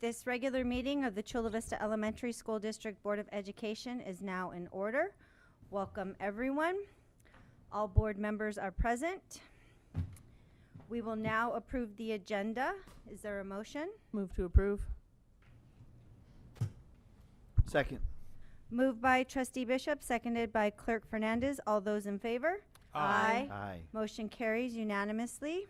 This regular meeting of the Chula Vista Elementary School District Board of Education is now in order. Welcome, everyone. All board members are present. We will now approve the agenda. Is there a motion? Move to approve. Second. Moved by Trustee Bishop, seconded by Clerk Fernandez. All those in favor? Aye. Aye. Motion carries unanimously.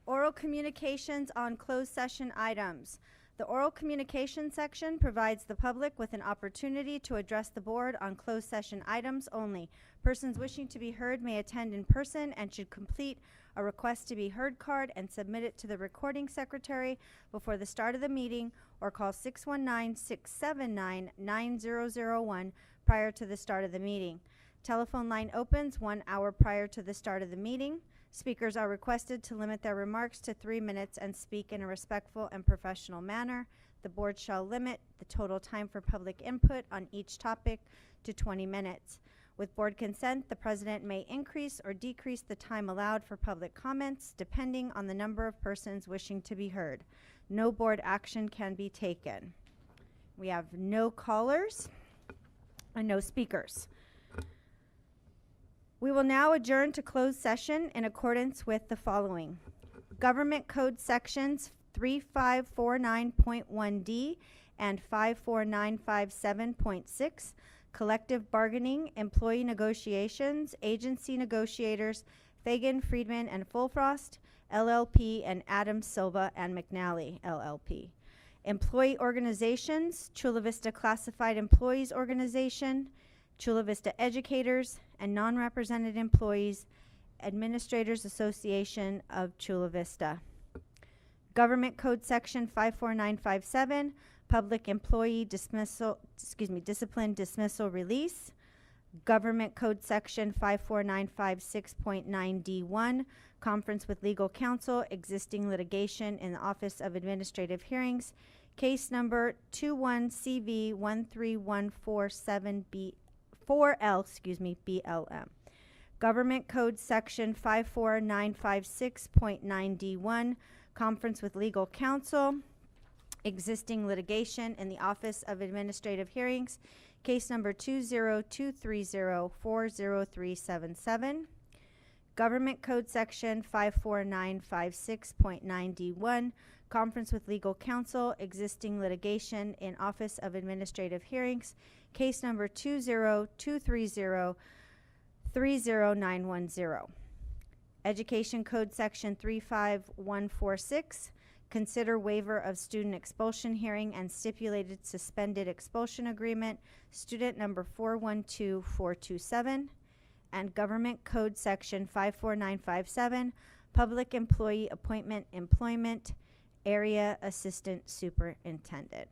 Oral communications on closed session items. The oral communication section provides the public with an opportunity to address the board on closed session items only. Persons wishing to be heard may attend in person and should complete a request to be heard card and submit it to the recording secretary before the start of the meeting, or call 619-679-9001 prior to the start of the meeting. Telephone line opens 1 hour prior to the start of the meeting. Speakers are requested to limit their remarks to 3 minutes and speak in a respectful and professional manner. The board shall limit the total time for public input on each topic to 20 minutes. With board consent, the president may increase or decrease the time allowed for public comments depending on the number of persons wishing to be heard. No board action can be taken. We have no callers and no speakers. We will now adjourn to closed session in accordance with the following. Government Code Sections 3549.1D and 54957.6, collective bargaining, employee negotiations, agency negotiators, Fagan, Friedman, and Fulfrost, LLP, and Adams, Silva, and McNally, LLP. Employee organizations, Chula Vista Classified Employees Organization, Chula Vista Educators, and Non-Represented Employees, Administrators Association of Chula Vista. Government Code Section 54957, Public Employee Discipline Dismissal Release. Government Code Section 54956.9D1, Conference with Legal Counsel, Existing Litigation in the Office of Administrative Hearings, Case Number 21CV13147B. 4L, BLM. Government Code Section 54956.9D1, Conference with Legal Counsel, Existing Litigation in the Office of Administrative Hearings, Case Number 20230403777. Government Code Section 54956.9D1, Conference with Legal Counsel, Existing Litigation in Office of Administrative Hearings, Case Number 20230-30910. Education Code Section 35146, Consider Waiver of Student Expulsion Hearing and Stipulated Suspended Expulsion Agreement, Student Number 412427. And Government Code Section 54957, Public Employee Appointment Employment, Area Assistant Superintendent.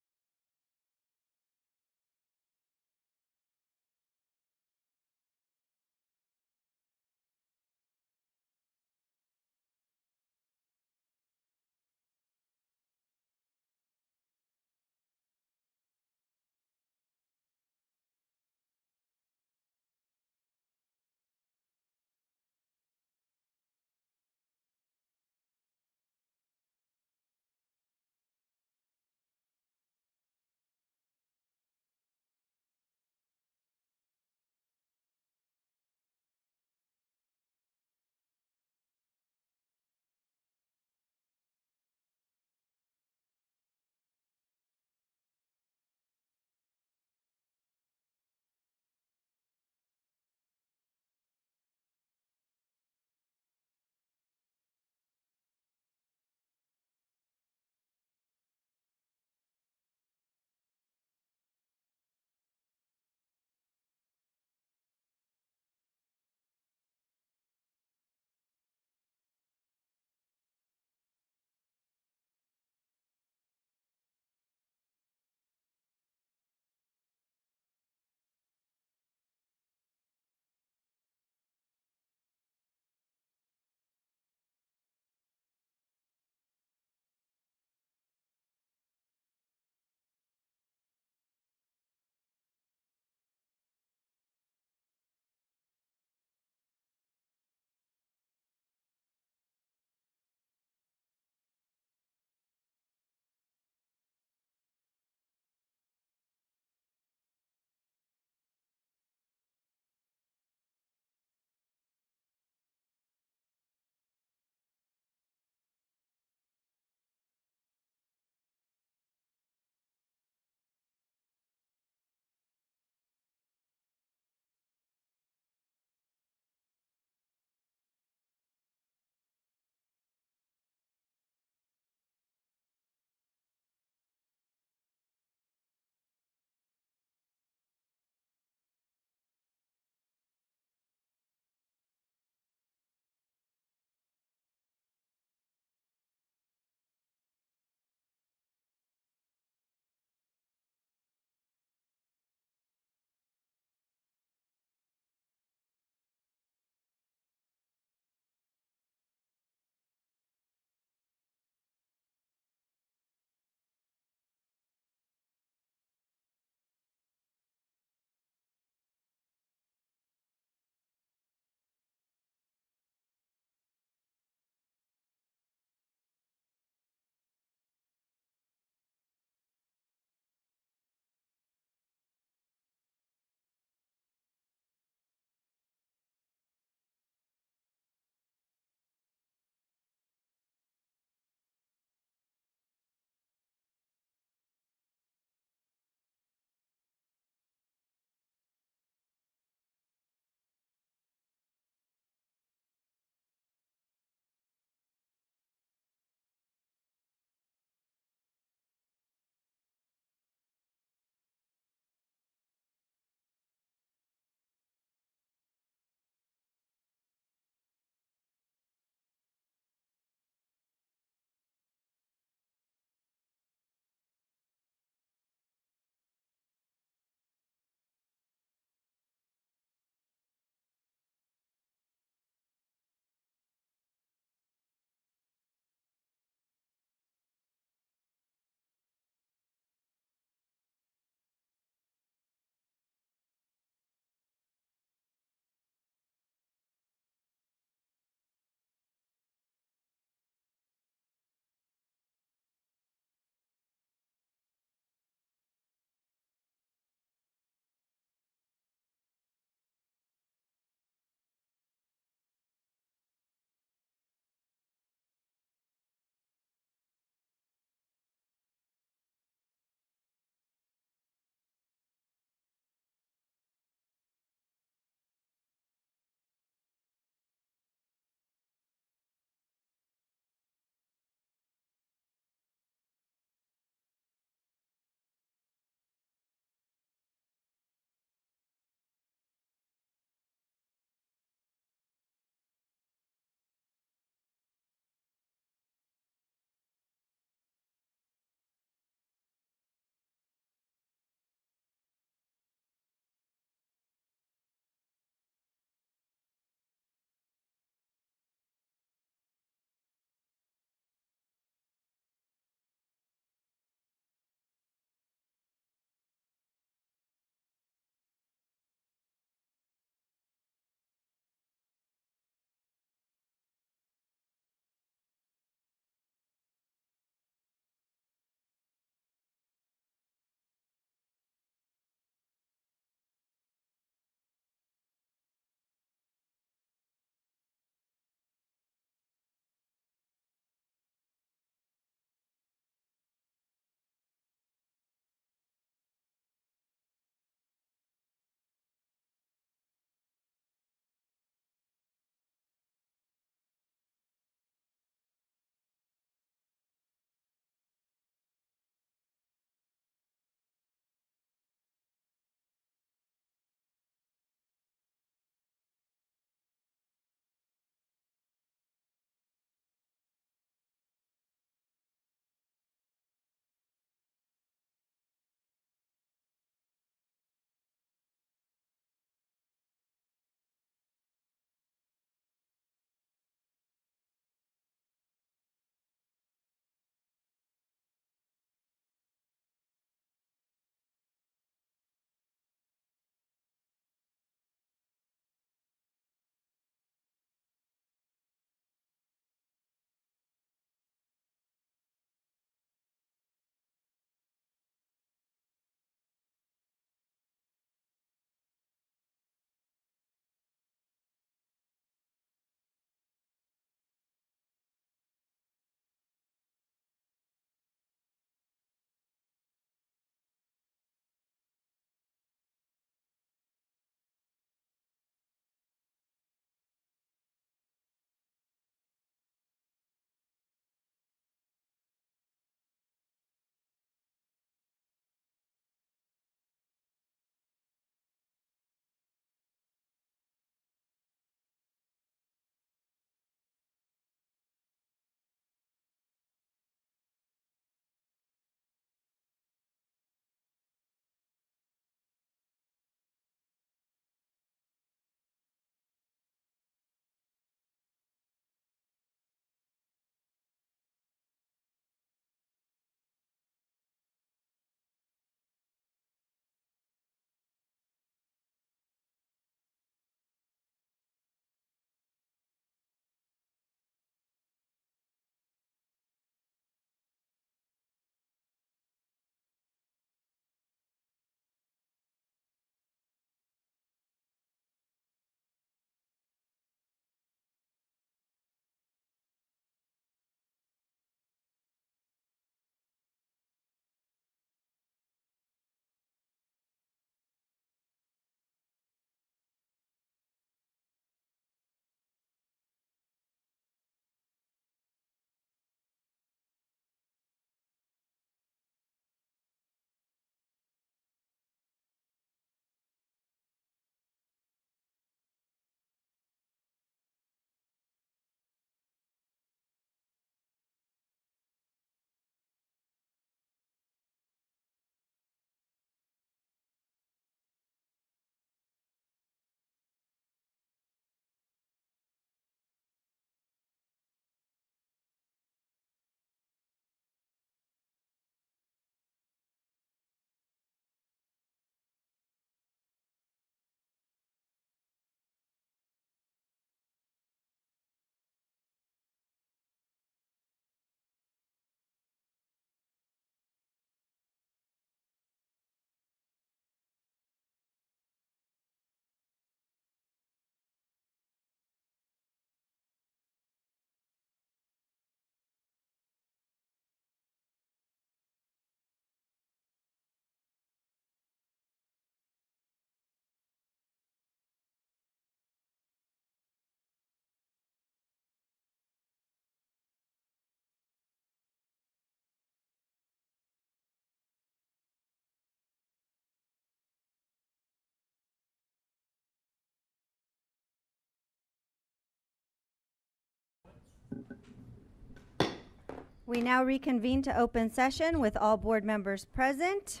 We now reconvene to open session with all board members present.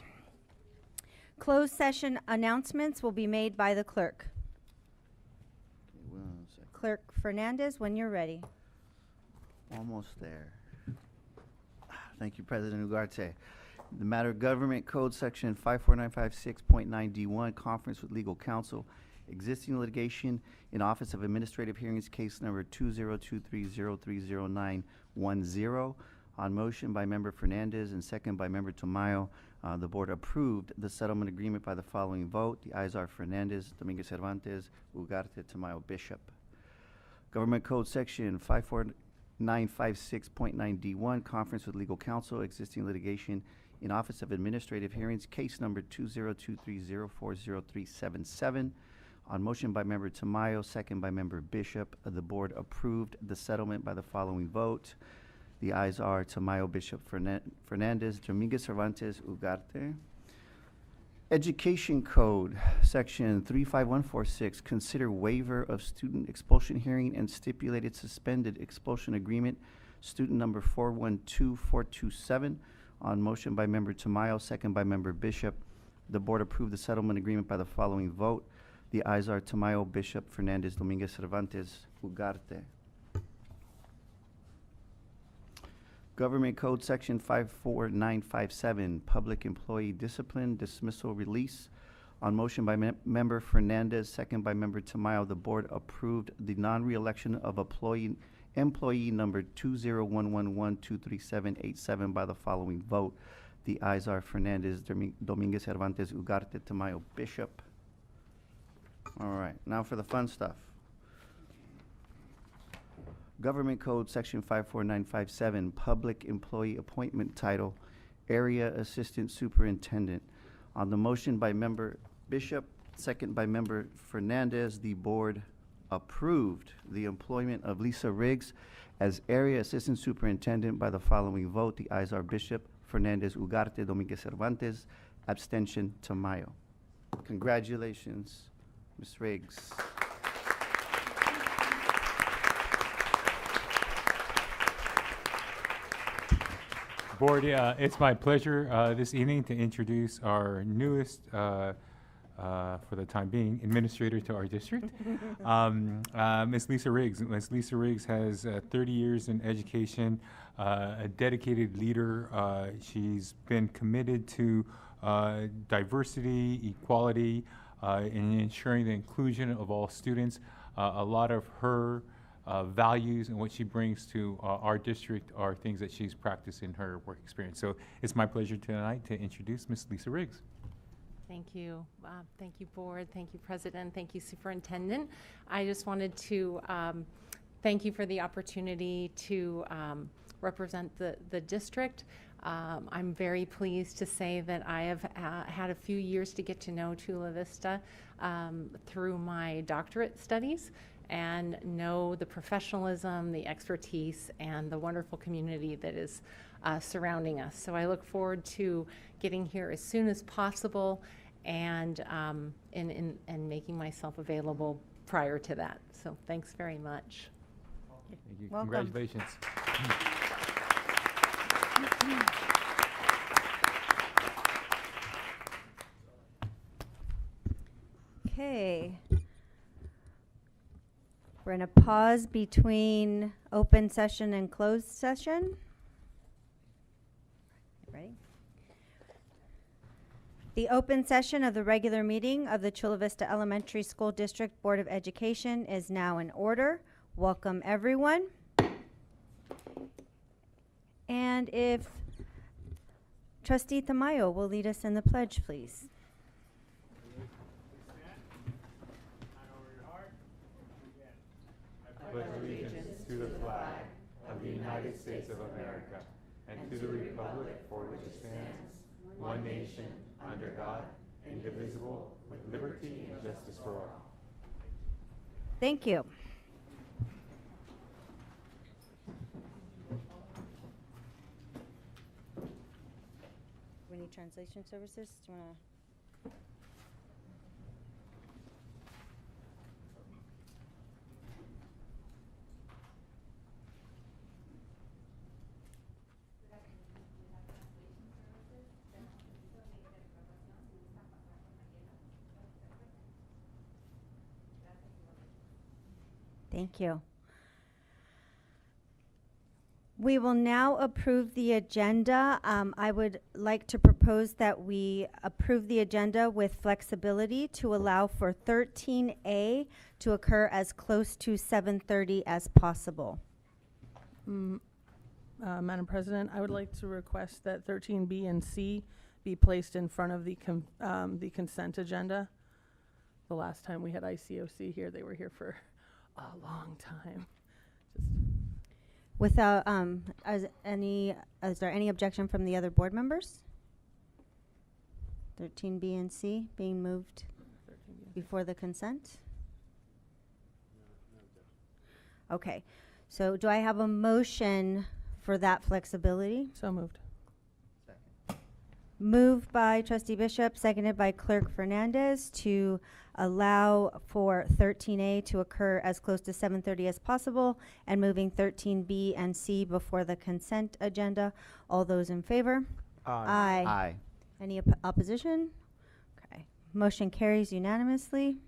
Closed session announcements will be made by the clerk. Okay, 1 second. Clerk Fernandez, when you're ready. Almost there. Thank you, President Ugarte. The matter of Government Code Section 54956.9D1, conference with legal counsel, existing litigation in Office of Administrative Hearings, case number 2023030910. On motion by Member Fernandez and second by Member Tamayo, the board approved the settlement agreement by the following vote. The ayes are Fernandez, Dominguez Cervantes, Ugarte, Tamayo, Bishop. Government Code Section 54956.9D1, conference with legal counsel, existing litigation in Office of Administrative Hearings, case number 2023040377. On motion by Member Tamayo, second by Member Bishop, the board approved the settlement by the following vote. The ayes are Tamayo, Bishop, Fernandez, Dominguez Cervantes, Ugarte. Education Code, Section 35146, consider waiver of student expulsion hearing and stipulated suspended expulsion agreement, student number 412427. On motion by Member Tamayo, second by Member Bishop, the board approved the settlement agreement by the following vote. The ayes are Tamayo, Bishop, Fernandez, Dominguez Cervantes, Ugarte. Government Code Section 54957, Public Employee Discipline, Dismissal, Release. On motion by Member Fernandez, second by Member Tamayo, the board approved the non-reelection of employee number 20111237787 by the following vote. The ayes are Fernandez, Dominguez Cervantes, Ugarte, Tamayo, Bishop. All right, now for the fun stuff. Government Code Section 54957, Public Employee Appointment Title, Area Assistant Superintendent. On the motion by Member Bishop, second by Member Fernandez, the board approved the employment of Lisa Riggs as Area Assistant Superintendent by the following vote. The ayes are Bishop, Fernandez, Ugarte, Dominguez Cervantes, abstention, Tamayo. Congratulations, Ms. Riggs. Board, it's my pleasure this evening to introduce our newest, for the time being, administrator to our district, Ms. Lisa Riggs. Ms. Lisa Riggs has 30 years in education, a dedicated leader. She's been committed to diversity, equality, and ensuring the inclusion of all students. A lot of her values and what she brings to our district are things that she's practiced in her work experience. So it's my pleasure tonight to introduce Ms. Lisa Riggs. Thank you. Thank you, Board. Thank you, President. Thank you, Superintendent. I just wanted to thank you for the opportunity to represent the district. I'm very pleased to say that I have had a few years to get to know Chula Vista through my doctorate studies, and know the professionalism, the expertise, and the wonderful community that is surrounding us. So I look forward to getting here as soon as possible and making myself available prior to that. So thanks very much. Thank you. Welcome. Congratulations. Okay. We're going to pause between open session and closed session. Ready? The open session of the regular meeting of the Chula Vista Elementary School District Board of Education is now in order. Welcome, everyone. And if Trustee Tamayo will lead us in the pledge, please. Pledge allegiance to the flag of the United States of America and to the republic for which it stands, one nation, under God, indivisible, with liberty and justice for all. Thank you. We need translation services. Do you want to? Thank you. We will now approve the agenda. I would like to propose that we approve the agenda with flexibility to allow for 13A to occur as close to 7:30 as possible. Madam President, I would like to request that 13B and C be placed in front of the consent agenda. The last time we had ICOC here, they were here for a long time. Without, is there any objection from the other board members? 13B and C being moved 13B. before the consent? Okay, so do I have a motion for that flexibility? So moved. Moved by trustee Bishop, seconded by clerk Fernandez to allow for 13A to occur as close to 7:30 as possible and moving 13B and C before the consent agenda. All those in favor? Aye. Aye. Any opposition? Okay. Motion carries unanimously.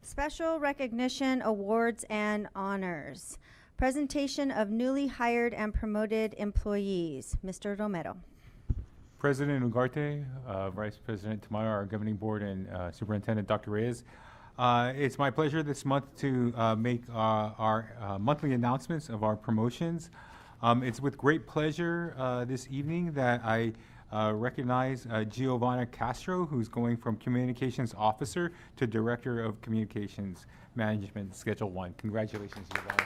Special recognition, awards, and honors. Presentation of newly hired and promoted employees. Mr. Romero. President Ugarte, Vice President Tamayo, our governing board, and Superintendent Dr. Reyes. It's my pleasure this month to make our monthly announcements of our promotions. It's with great pleasure this evening that I recognize Giovanna Castro, who's going from Communications Officer to Director of Communications Management, Schedule 1. Congratulations, Giovanna.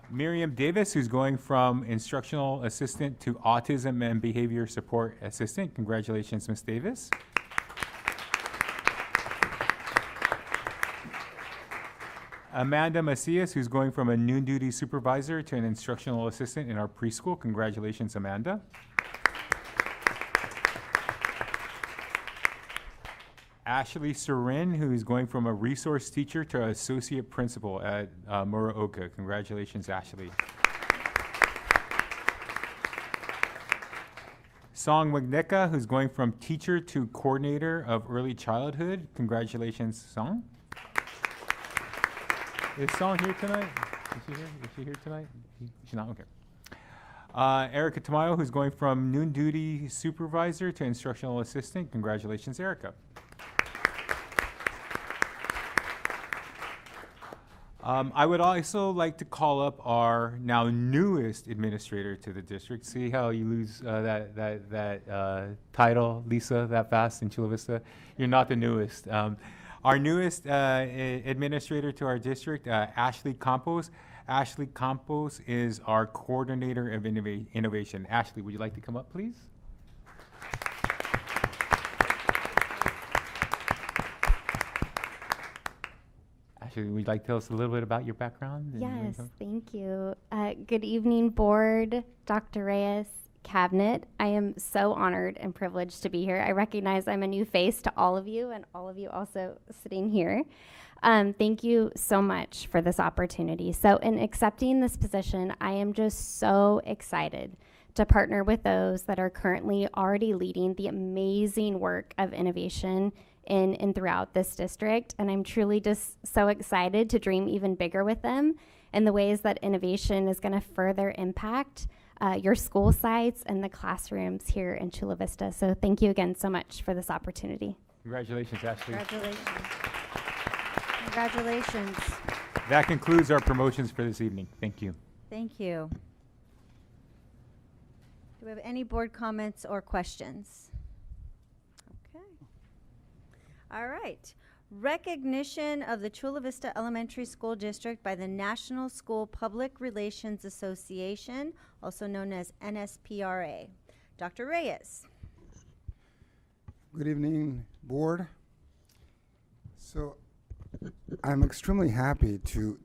Miriam Davis, who's going from Instructional Assistant to Autism and Behavior Support Assistant. Congratulations, Ms. Davis. Amanda Macias, who's going from a noon duty supervisor to an instructional assistant in our preschool. Congratulations, Amanda. Ashley Serin, who's going from a resource teacher to associate principal at Muraoka. Congratulations, Ashley. Song Magneka, who's going from teacher to coordinator of early childhood. Congratulations, Song. Is Song here tonight? Is she here? Is she here tonight? She's not? Okay. Erica Tamayo, who's going from noon duty supervisor to instructional assistant. Congratulations, Erica. I would also like to call up our now newest administrator to the district. See how you lose that title, Lisa, that fast in Chula Vista? You're not the newest. Our newest administrator to our district, Ashley Campos. Ashley Campos is our coordinator of innovation. Ashley, would you like to come up, please? Ashley, would you like to tell us a little bit about your background? and where you Yes, come- thank you. Good evening, board, Dr. Reyes, cabinet. I am so honored and privileged to be here. I recognize I'm a new face to all of you and all of you also sitting here. Thank you so much for this opportunity. So in accepting this position, I am just so excited to partner with those that are currently already leading the amazing work of innovation in and throughout this district. And I'm truly just so excited to dream even bigger with them and the ways that innovation is going to further impact your school sites and the classrooms here in Chula Vista. So thank you again so much for this opportunity. Congratulations, Ashley. Congratulations. Congratulations. That concludes our promotions for this evening. Thank you. Thank you. Do we have any board comments or questions? Okay. All right. Recognition of the Chula Vista Elementary School District by the National School Public Relations Association, also known as NSPRA. Dr. Reyes. Good evening, board. So I'm extremely happy to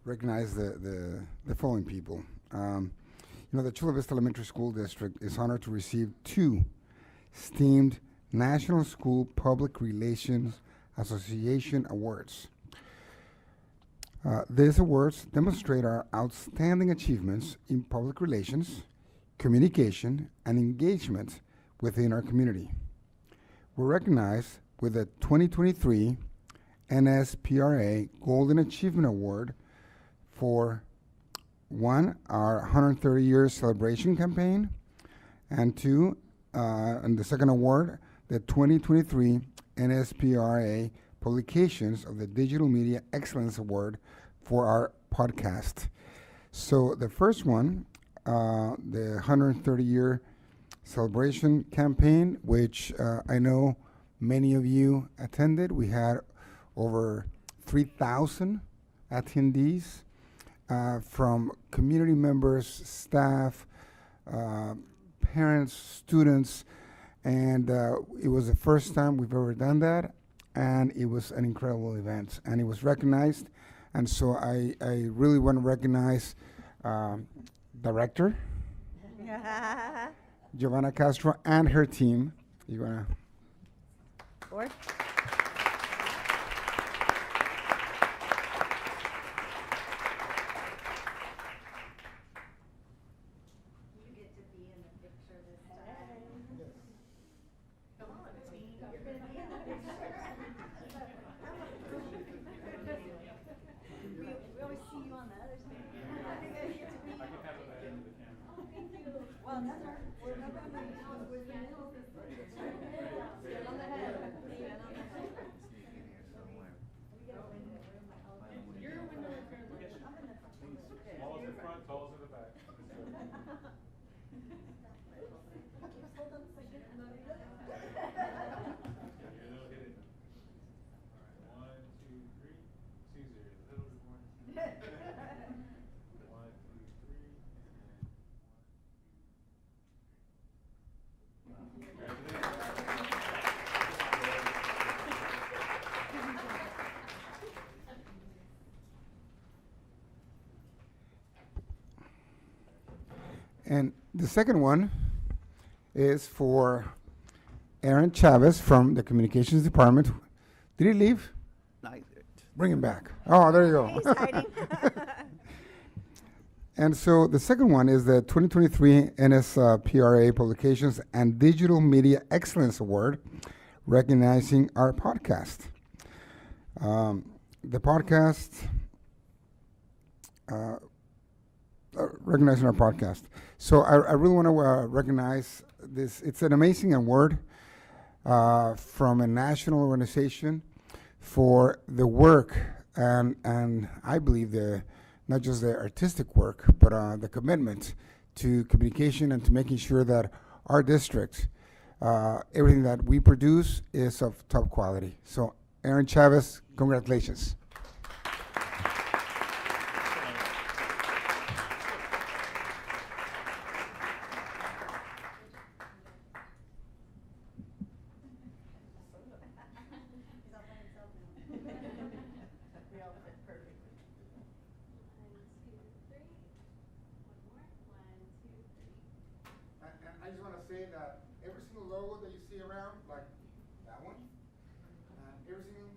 recognize the following people. The Chula Vista Elementary School District is honored to receive 2 esteemed National School Public Relations Association awards. These awards demonstrate our outstanding achievements in public relations, communication, and engagement within our community. We're recognized with the 2023 NSPRA Golden Achievement Award for one, our 130 year celebration campaign, and two, and the second award, the 2023 NSPRA Publications of the Digital Media Excellence Award for our podcast. So the first one, the 130 year celebration campaign, which I know many of you attended. We had over 3,000 attendees from community members, staff, parents, students, and it was the first time we've ever done that, and it was an incredible event, and it was recognized. And so I really want to recognize Director Giovanna Castro and her team. You wanna? Board? And the second one is for Aaron Chavez from the Communications Department. Did he leave? Bring him back. Oh, there you go. He's hiding. And so the second one is the 2023 NSPRA Publications and Digital Media Excellence Award, recognizing our podcast. The podcast, recognizing our podcast. So I really want to recognize this. It's an amazing award from a national organization for the work and I believe not just the artistic work, but the commitment to communication and to making sure that our district, everything that we produce is of top quality. So Aaron Chavez, congratulations. I just want to say that every single logo that you see around, like that one, everything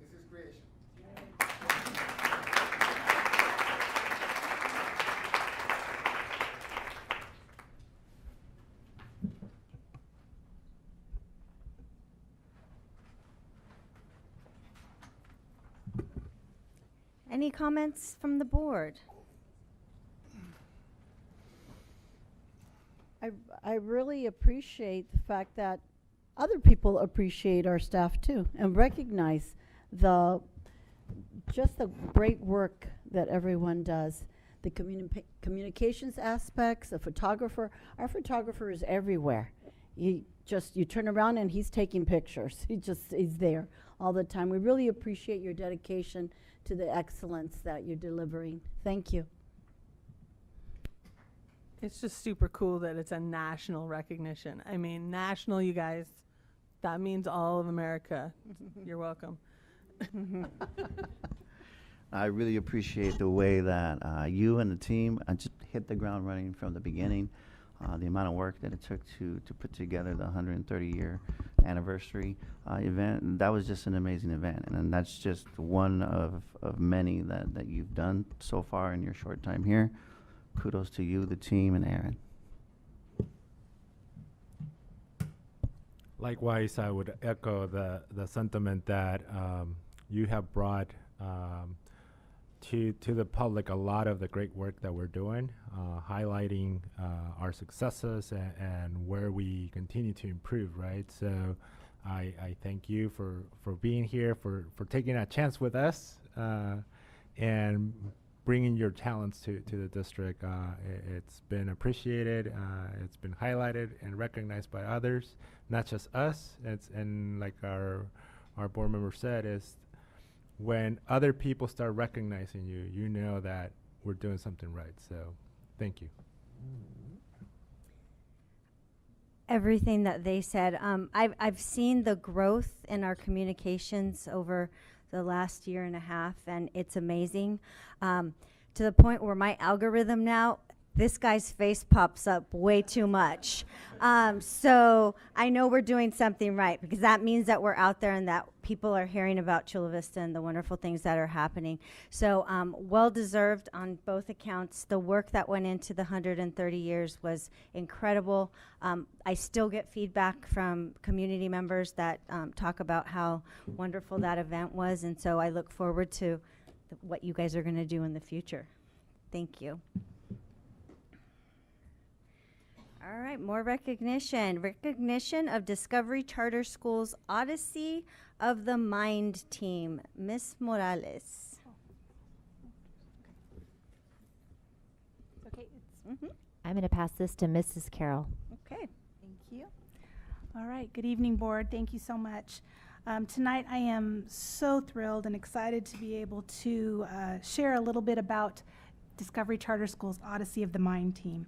is his creation. Any comments from the board? I really appreciate the fact that other people appreciate our staff too and recognize just the great work that everyone does. The communications aspects, the photographer. Our photographer is everywhere. You turn around and he's taking pictures. He's there all the time. We really appreciate your dedication to the excellence that you're delivering. Thank you. It's just super cool that it's a national recognition. I mean, national, you guys. That means all of America. You're welcome. I really appreciate the way that you and the team just hit the ground running from the beginning. The amount of work that it took to put together the 130-year anniversary event. That was just an amazing event. And that's just one of many that you've done so far in your short time here. Kudos to you, the team, and Aaron. Likewise, I would echo the sentiment that you have brought to the public a lot of the great work that we're doing, highlighting our successes and where we continue to improve, right? So I thank you for being here, for taking a chance with us, and bringing your talents to the district. It's been appreciated. It's been highlighted and recognized by others, not just us. And like our board member said, is when other people start recognizing you, you know that we're doing something right. So thank you. Everything that they said. I've seen the growth in our communications over the last year and a half, and it's amazing, to the point where my algorithm now, this guy's face pops up way too much. So I know we're doing something right, because that means that we're out there and that people are hearing about Chula Vista and the wonderful things that are happening. So well deserved on both accounts. The work that went into the 130 years was incredible. I still get feedback from community members that talk about how wonderful that event was, and so I look forward to what you guys are going to do in the future. Thank you. All right, more recognition. Recognition of Discovery Charter Schools Odyssey of the Mind team. Miss Morales. Okay, Mm-hmm. I'm going to pass this to Mrs. Carroll. Okay. Thank you. All right, good evening, board. Thank you so much. Tonight I am so thrilled and excited to be able to share a little bit about Discovery Charter Schools Odyssey of the Mind team.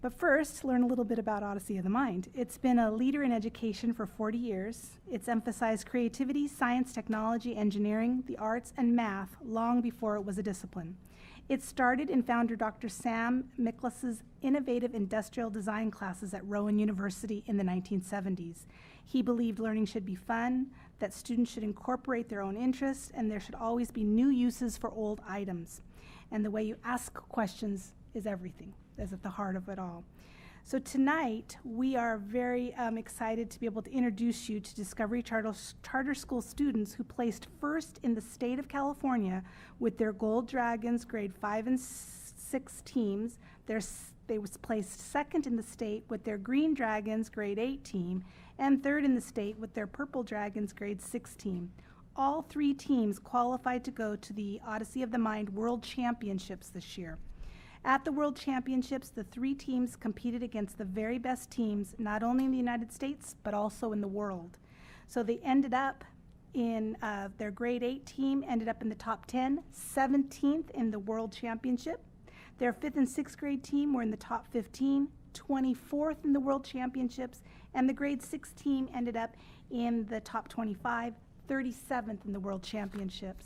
But first, learn a little bit about Odyssey of the Mind. It's been a leader in education for 40 years. It's emphasized creativity, science, technology, engineering, the arts, and math long before it was a discipline. It started in founder Dr. Sam Miklas's innovative industrial design classes at Rowan University in the 1970s. He believed learning should be fun, that students should incorporate their own interests, and there should always be new uses for old items. And the way you ask questions is everything, is at the heart of it all. So tonight, we are very excited to be able to introduce you to Discovery Charter School students who placed first in the state of California with their Gold Dragons grade 5 and 6 teams. They was placed second in the state with their Green Dragons grade 8 team, and third in the state with their Purple Dragons grade 6 team. All three teams qualified to go to the Odyssey of the Mind World Championships this year. At the World Championships, the three teams competed against the very best teams, not only in the United States, but also in the world. So they ended up in, their grade 8 team ended up in the top 10, 17th in the World Championship. Their 5th and 6th grade team were in the top 15, 24th in the World Championships, and the grade 6 team ended up in the top 25, 37th in the World Championships.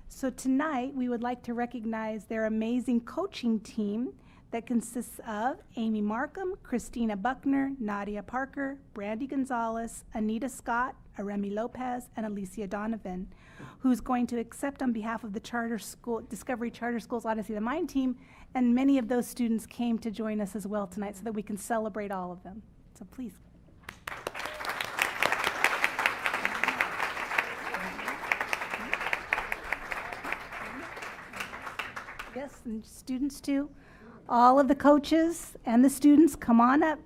So tonight, we would like to recognize their amazing coaching team that consists of Amy Markham, Christina Buckner, Nadia Parker, Brandy Gonzalez, Anita Scott, Aremi Lopez, and Alicia Donovan, who's going to accept on behalf of the Discovery Charter Schools Odyssey of the Mind team, and many of those students came to join us as well tonight so that we can celebrate all of them. So please. Yes, and students too. All of the coaches and the students, come on up.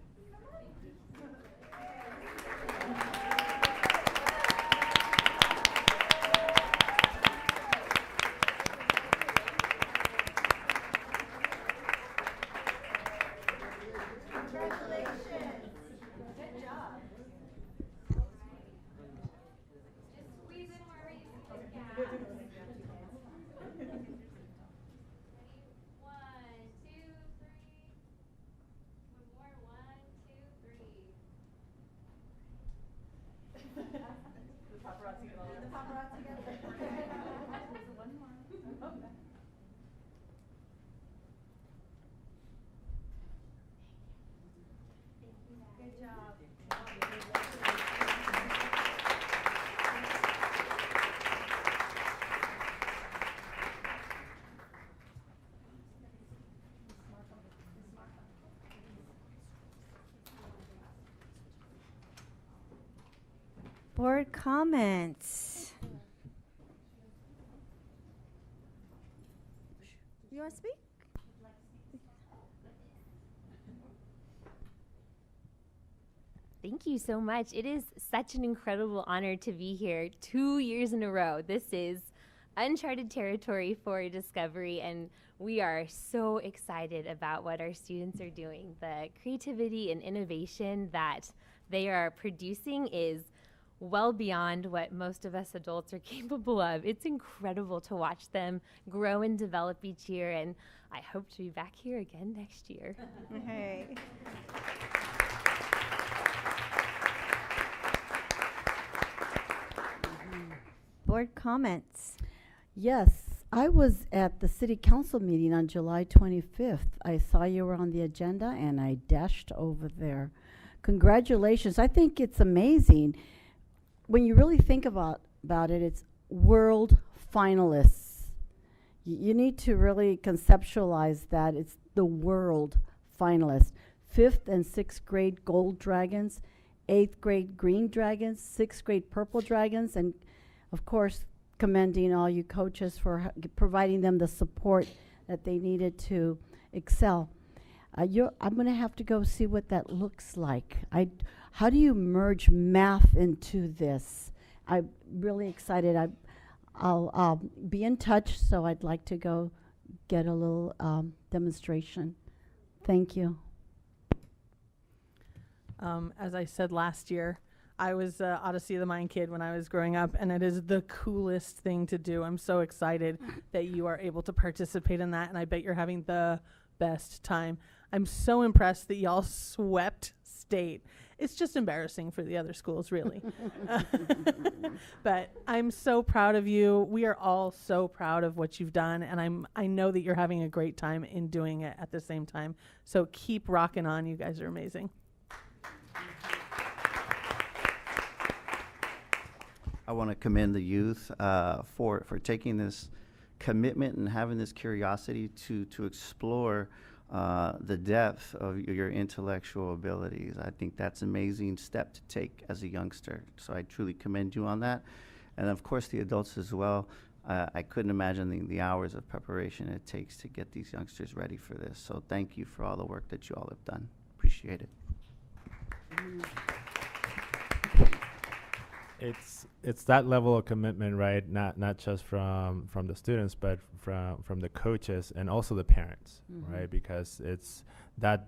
Board comments. You want to speak? Thank you so much. It is such an incredible honor to be here 2 years in a row. This is uncharted territory for Discovery, and we are so excited about what our students are doing. The creativity and innovation that they are producing is well beyond what most of us adults are capable of. It's incredible to watch them grow and develop each year, and I hope to be back here again next year. Hey. Board comments. Yes, I was at the city council meeting on July 25th. I saw you were on the agenda and I dashed over there. Congratulations. I think it's amazing. When you really think about it, it's world finalists. You need to really conceptualize that. It's the world finalists. 5th and 6th grade gold dragons, 8th grade green dragons, 6th grade purple dragons, and of course, commending all you coaches for providing them the support that they needed to excel. I'm going to have to go see what that looks like. How do you merge math into this? I'm really excited. I'll be in touch, so I'd like to go get a little demonstration. Thank you. As I said last year, I was Odyssey of the Mind kid when I was growing up, and it is the coolest thing to do. I'm so excited that you are able to participate in that, and I bet you're having the best time. I'm so impressed that y'all swept state. It's just embarrassing for the other schools, really. But I'm so proud of you. We are all so proud of what you've done, and I know that you're having a great time in doing it at the same time. So keep rocking on. You guys are amazing. I want to commend the youth for taking this commitment and having this curiosity to explore the depth of your intellectual abilities. I think that's an amazing step to take as a youngster. So I truly commend you on that. And of course the adults as well. I couldn't imagine the hours of preparation it takes to get these youngsters ready for this. So thank you for all the work that you all have done. Appreciate it. It's that level of commitment, right? Not just from the students, but from the coaches and also the parents, right? Because it's that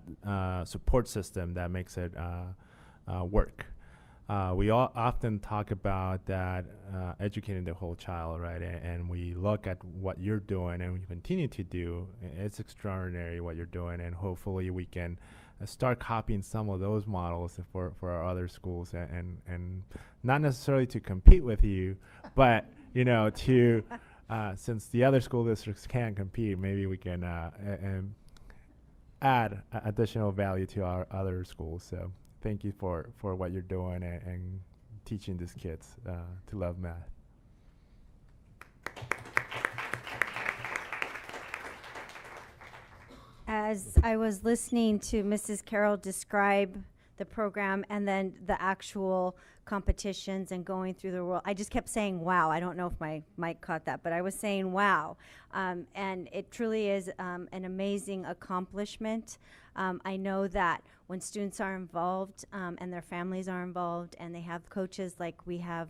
support system that makes it work. We all often talk about that educating the whole child, right? And we look at what you're doing and we continue to do. It's extraordinary what you're doing, and hopefully we can start copying some of those models for our other schools, and not necessarily to compete with you, but to since the other school districts can't compete, maybe we can add additional value to our other schools. So thank you for what you're doing and teaching these kids to love math. As I was listening to Mrs. Carroll describe the program and then the actual competitions and going through the world, I just kept saying, wow. I don't know if my mic caught that, but I was saying, wow. And it truly is an amazing accomplishment. I know that when students are involved and their families are involved and they have coaches like we have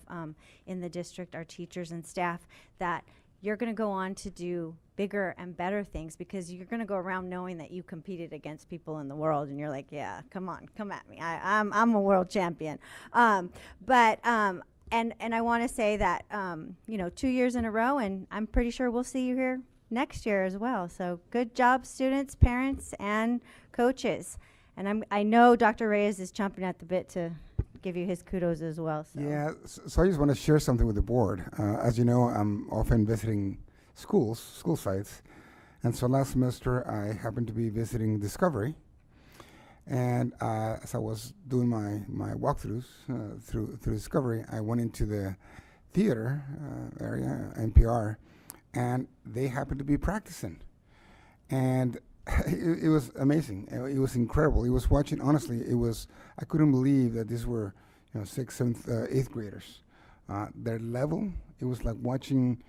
in the district, our teachers and staff, that you're going to go on to do bigger and better things, because you're going to go around knowing that you competed against people in the world and you're like, yeah, come on, come at me. I'm a world champion. And I want to say that, 2 years in a row, and I'm pretty sure we'll see you here next year as well. So good job, students, parents, and coaches. And I know Dr. Reyes is chomping at the bit to give you his kudos as well. So. Yeah, so I just want to share something with the board. As you know, I'm often visiting school sites. And so last semester, I happened to be visiting Discovery. And as I was doing my walkthroughs through Discovery, I went into the theater area, NPR, and they happened to be practicing. And it was amazing. It was incredible. It was watching, honestly, I couldn't believe that these were 6th, 7th, 8th graders. Their level, it was like watching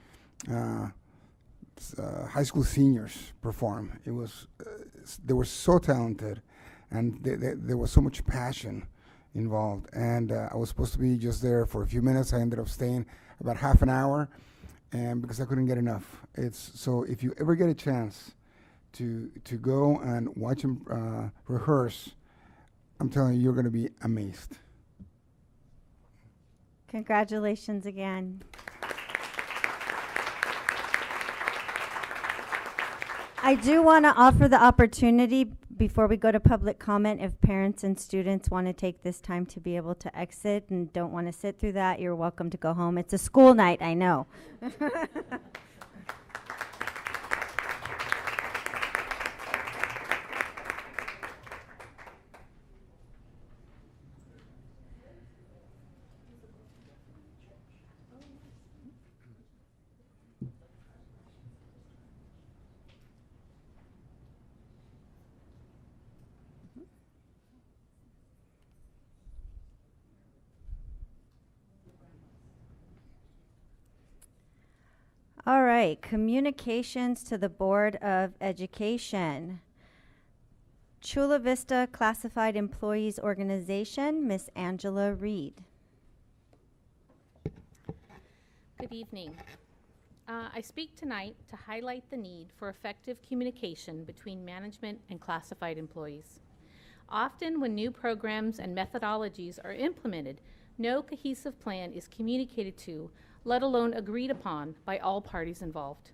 high school seniors perform. It was, they were so talented, and there was so much passion involved. And I was supposed to be just there for a few minutes. I ended up staying about half an hour, and because I couldn't get enough. So if you ever get a chance to go and watch them rehearse, I'm telling you, you're going to be amazed. Congratulations again. I do want to offer the opportunity before we go to public comment, if parents and students want to take this time to be able to exit and don't want to sit through that, you're welcome to go home. It's a school night, I know. All right, communications to the Board of Education. Chula Vista Classified Employees Organization, Miss Angela Reed. Good evening. I speak tonight to highlight the need for effective communication between management and classified employees. Often when new programs and methodologies are implemented, no cohesive plan is communicated to, let alone agreed upon by all parties involved.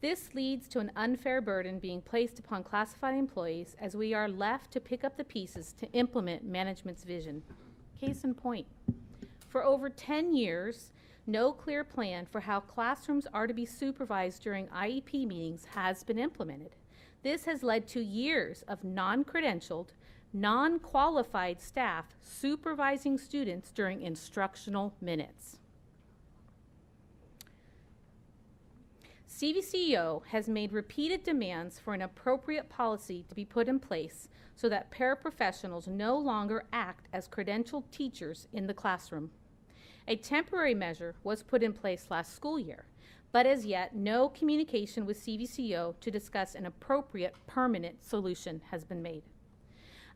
This leads to an unfair burden being placed upon classified employees as we are left to pick up the pieces to implement management's vision. Case in point, for over 10 years, no clear plan for how classrooms are to be supervised during IEP meetings has been implemented. This has led to years of non-credentialed, non-qualified staff supervising students during instructional minutes. CVCEO has made repeated demands for an appropriate policy to be put in place so that paraprofessionals no longer act as credentialed teachers in the classroom. A temporary measure was put in place last school year, but as yet no communication with CVCEO to discuss an appropriate permanent solution has been made.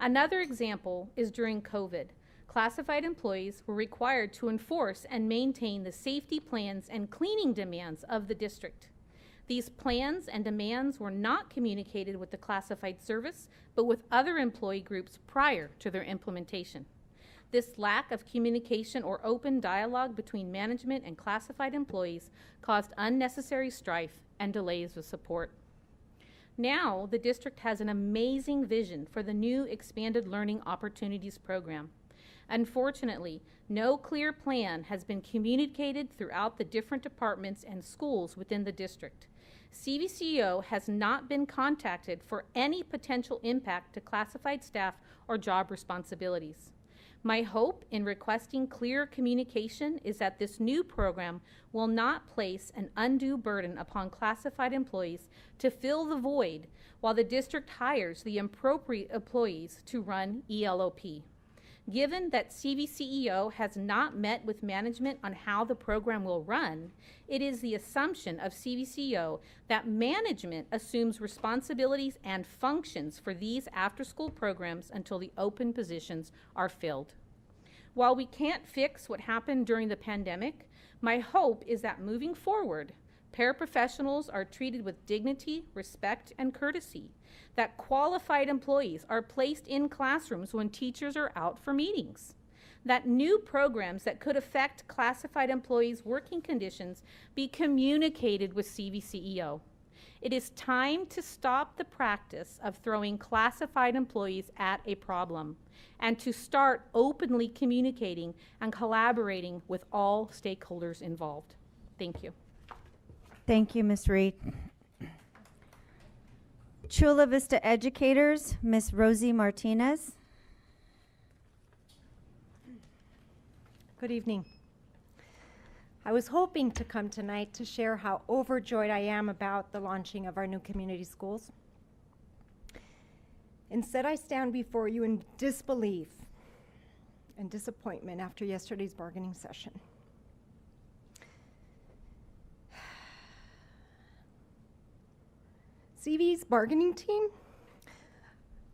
Another example is during COVID. Classified employees were required to enforce and maintain the safety plans and cleaning demands of the district. These plans and demands were not communicated with the classified service, but with other employee groups prior to their implementation. This lack of communication or open dialogue between management and classified employees caused unnecessary strife and delays with support. Now, the district has an amazing vision for the new Expanded Learning Opportunities program. Unfortunately, no clear plan has been communicated throughout the different departments and schools within the district. CVCEO has not been contacted for any potential impact to classified staff or job responsibilities. My hope in requesting clear communication is that this new program will not place an undue burden upon classified employees to fill the void while the district hires the appropriate employees to run ELOP. Given that CVCEO has not met with management on how the program will run, it is the assumption of CVCEO that management assumes responsibilities and functions for these after-school programs until the open positions are filled. While we can't fix what happened during the pandemic, my hope is that moving forward, paraprofessionals are treated with dignity, respect, and courtesy, that qualified employees are placed in classrooms when teachers are out for meetings, that new programs that could affect classified employees' working conditions be communicated with CVCEO. It is time to stop the practice of throwing classified employees at a problem and to start openly communicating and collaborating with all stakeholders involved. Thank you. Thank you, Ms. Reed. Chula Vista Educators, Ms. Rosie Martinez. Good evening. I was hoping to come tonight to share how overjoyed I am about the launching of our new community schools. Instead, I stand before you in disbelief and disappointment after yesterday's bargaining session. CV's bargaining team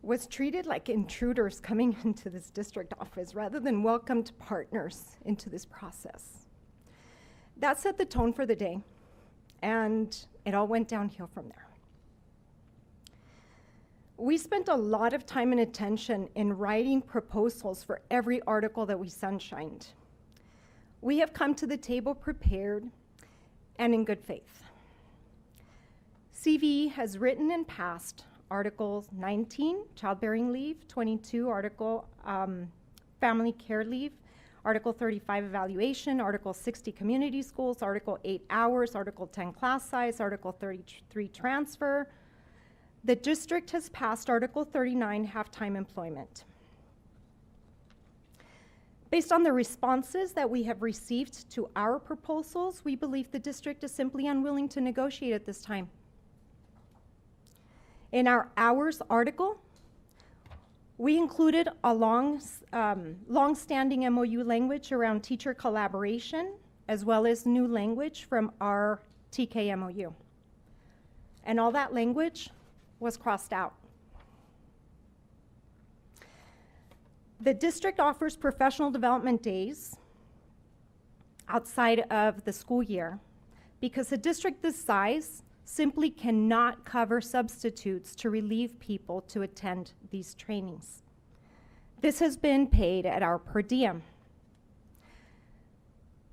was treated like intruders coming into this district office rather than welcomed partners into this process. That set the tone for the day, and it all went downhill from there. We spent a lot of time and attention in writing proposals for every article that we sunshined. We have come to the table prepared and in good faith. CV has written and passed Articles 19, childbearing leave, 22, Article family care leave, Article 35, evaluation, Article 60, community schools, Article 8, hours, Article 10, class size, Article 33, transfer. The district has passed Article 39, half-time employment. Based on the responses that we have received to our proposals, we believe the district is simply unwilling to negotiate at this time. In our hours article, we included a long-standing MOU language around teacher collaboration, as well as new language from our TK MOU. And all that language was crossed out. The district offers professional development days outside of the school year because a district this size simply cannot cover substitutes to relieve people to attend these trainings. This has been paid at our per diem.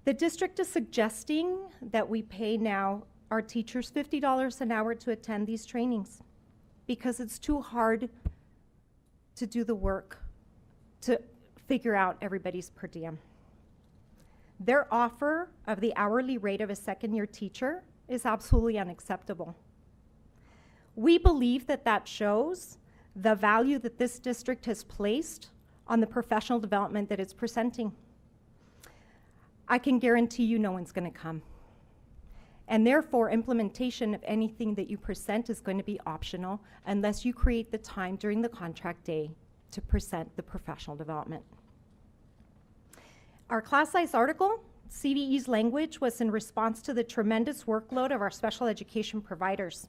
The district is suggesting that we pay now our teachers $50 an hour to attend these trainings because it's too hard to do the work to figure out everybody's per diem. Their offer of the hourly rate of a second-year teacher is absolutely unacceptable. We believe that that shows the value that this district has placed on the professional development that it's presenting. I can guarantee you no one's going to come. And therefore, implementation of anything that you present is going to be optional unless you create the time during the contract day to present the professional development. Our class size article, CVE's language, was in response to the tremendous workload of our special education providers.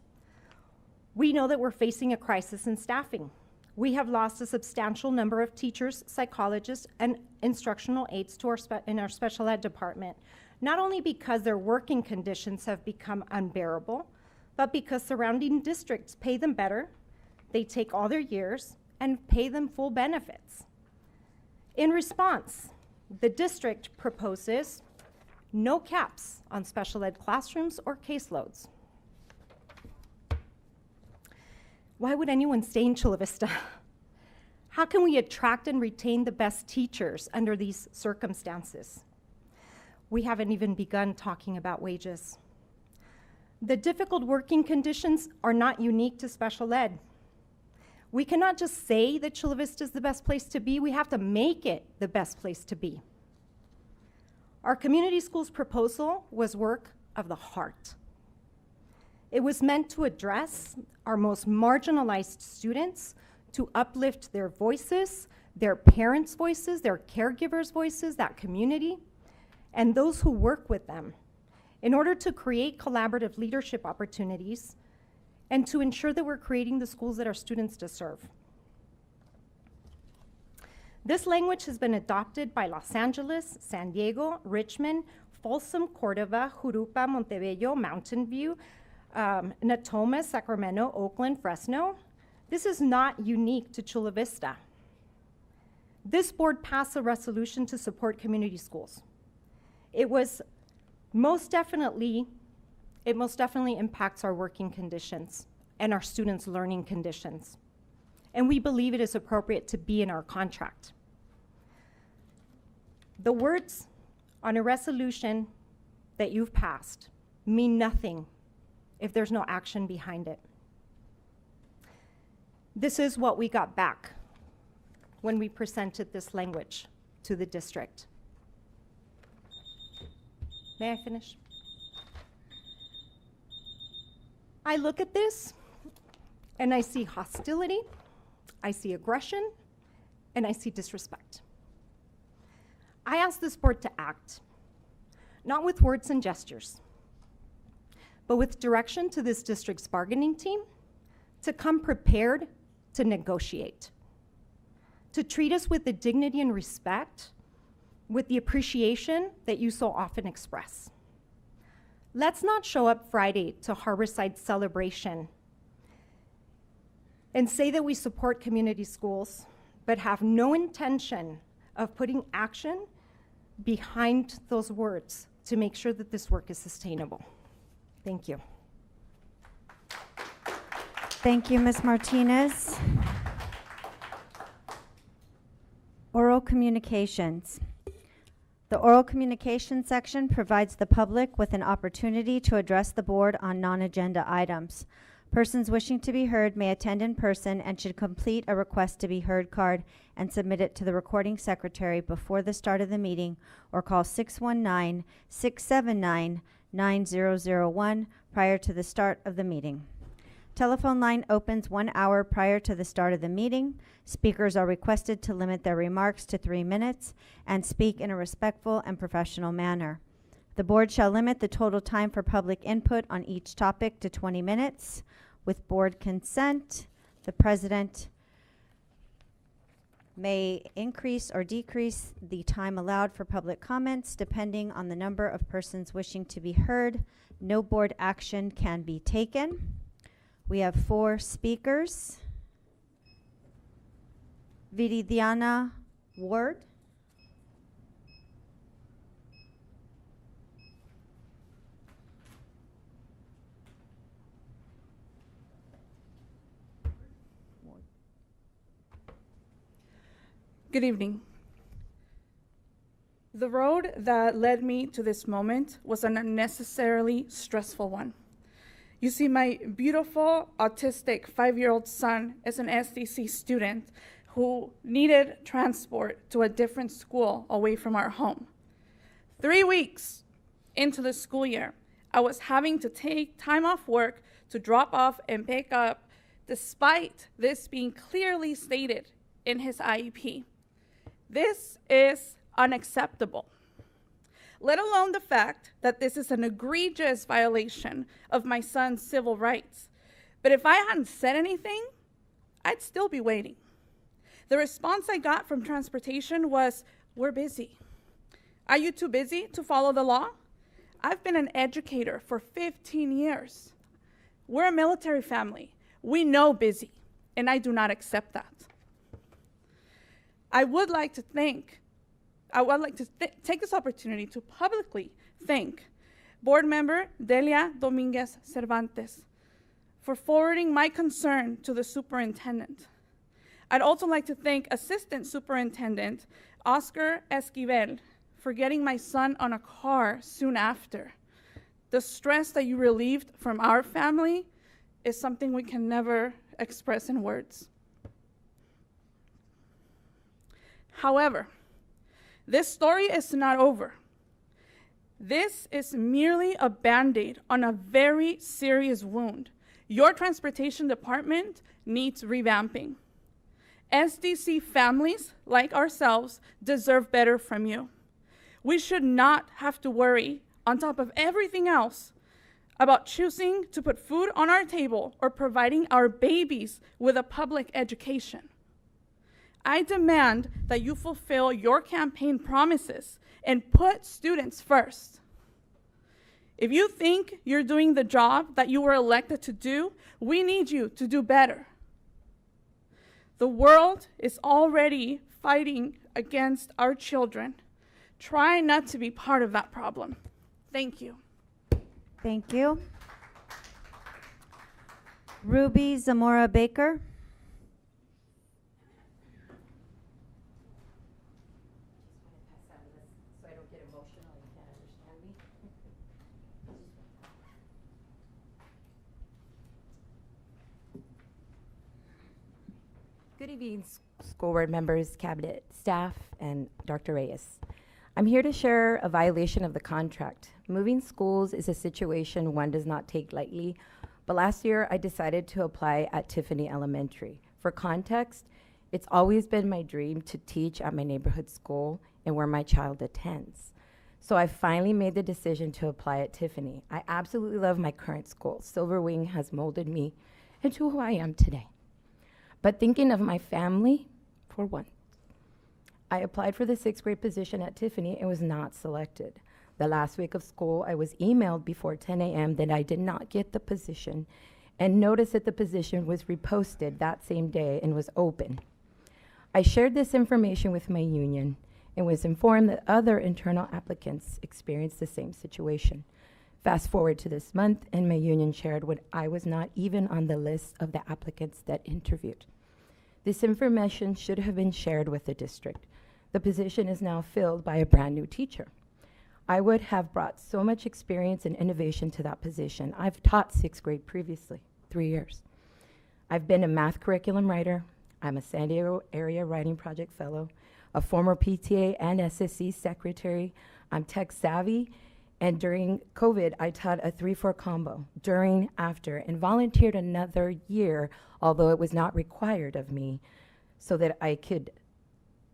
We know that we're facing a crisis in staffing. We have lost a substantial number of teachers, psychologists, and instructional aides to in our special ed department, not only because their working conditions have become unbearable, but because surrounding districts pay them better, they take all their years, and pay them full benefits. In response, the district proposes no caps on special ed classrooms or caseloads. Why would anyone stay in Chula Vista? How can we attract and retain the best teachers under these circumstances? We haven't even begun talking about wages. The difficult working conditions are not unique to special ed. We cannot just say that Chula Vista is the best place to be, we have to make it the best place to be. Our community schools proposal was work of the heart. It was meant to address our most marginalized students, to uplift their voices, their parents' voices, their caregivers' voices, that community, and those who work with them, in order to create collaborative leadership opportunities and to ensure that we're creating the schools that our students deserve. This language has been adopted by Los Angeles, San Diego, Richmond, Folsom, Cordova, Jurupa, Montebello, Mountain View, Natoma, Sacramento, Oakland, Fresno. This is not unique to Chula Vista. This board passed a resolution to support community schools. It most definitely impacts our working conditions and our students' learning conditions. And we believe it is appropriate to be in our contract. The words on a resolution that you've passed mean nothing if there's no action behind it. This is what we got back when we presented this language to the district. May I finish? I look at this and I see hostility, I see aggression, and I see disrespect. I ask this board to act, not with words and gestures, but with direction to this district's bargaining team to come prepared to negotiate, to treat us with the dignity and respect, with the appreciation that you so often express. Let's not show up Friday to Harborside celebration and say that we support community schools, but have no intention of putting action behind those words to make sure that this work is sustainable. Thank you. Thank you, Ms. Martinez. Oral communications. The oral communication section provides the public with an opportunity to address the board on non-agenda items. Persons wishing to be heard may attend in person and should complete a request to be heard card and submit it to the recording secretary before the start of the meeting or call 619-679-9001 prior to the start of the meeting. Telephone line opens 1 hour prior to the start of the meeting. Speakers are requested to limit their remarks to 3 minutes and speak in a respectful and professional manner. The board shall limit the total time for public input on each topic to 20 minutes. With board consent, the president may increase or decrease the time allowed for public comments depending on the number of persons wishing to be heard. No board action can be taken. We have 4 speakers. Viridiana Ward. Good evening. The road that led me to this moment was an unnecessarily stressful one. You see, my beautiful autistic 5-year-old son is an SDC student who needed transport to a different school away from our home. 3 weeks into the school year, I was having to take time off work to drop off and pick up, despite this being clearly stated in his IEP. This is unacceptable, let alone the fact that this is an egregious violation of my son's civil rights. But if I hadn't said anything, I'd still be waiting. The response I got from transportation was, "We're busy." Are you too busy to follow the law? I've been an educator for 15 years. We're a military family. We know busy, and I do not accept that. I would like to take this opportunity to publicly thank Board Member Delia Dominguez Cervantes for forwarding my concern to the superintendent. I'd also like to thank Assistant Superintendent Oscar Esquivel for getting my son on a car soon after. The stress that you relieved from our family is something we can never express in words. However, this story is not over. This is merely a Band-Aid on a very serious wound. Your transportation department needs revamping. SDC families like ourselves deserve better from you. We should not have to worry, on top of everything else, about choosing to put food on our table or providing our babies with a public education. I demand that you fulfill your campaign promises and put students first. If you think you're doing the job that you were elected to do, we need you to do better. The world is already fighting against our children. Try not to be part of that problem. Thank you. Thank you. Ruby Zamora Baker. Good evening, school board members, cabinet staff, and Dr. Reyes. I'm here to share a violation of the contract. Moving schools is a situation one does not take lightly, but last year I decided to apply at Tiffany Elementary. For context, It's always been my dream to teach at my neighborhood school and where my child attends. So I finally made the decision to apply at Tiffany. I absolutely love my current school. Silver Wing has molded me into who I am today. But thinking of my family, for one, I applied for the 6th grade position at Tiffany and was not selected. The last week of school, I was emailed before 10 a.m. that I did not get the position and noticed that the position was reposted that same day and was open. I shared this information with my union and was informed that other internal applicants experienced the same situation. Fast forward to this month, and my union shared what I was not even on the list of the applicants that interviewed. This information should have been shared with the district. The position is now filled by a brand new teacher. I would have brought so much experience and innovation to that position. I've taught 6th grade previously, 3 years. I've been a math curriculum writer. I'm a San Diego Area Writing Project Fellow, a former PTA and SSC secretary. I'm tech savvy, and during COVID, I taught a 3-4 combo, during, after, and volunteered another year, although it was not required of me, so that I could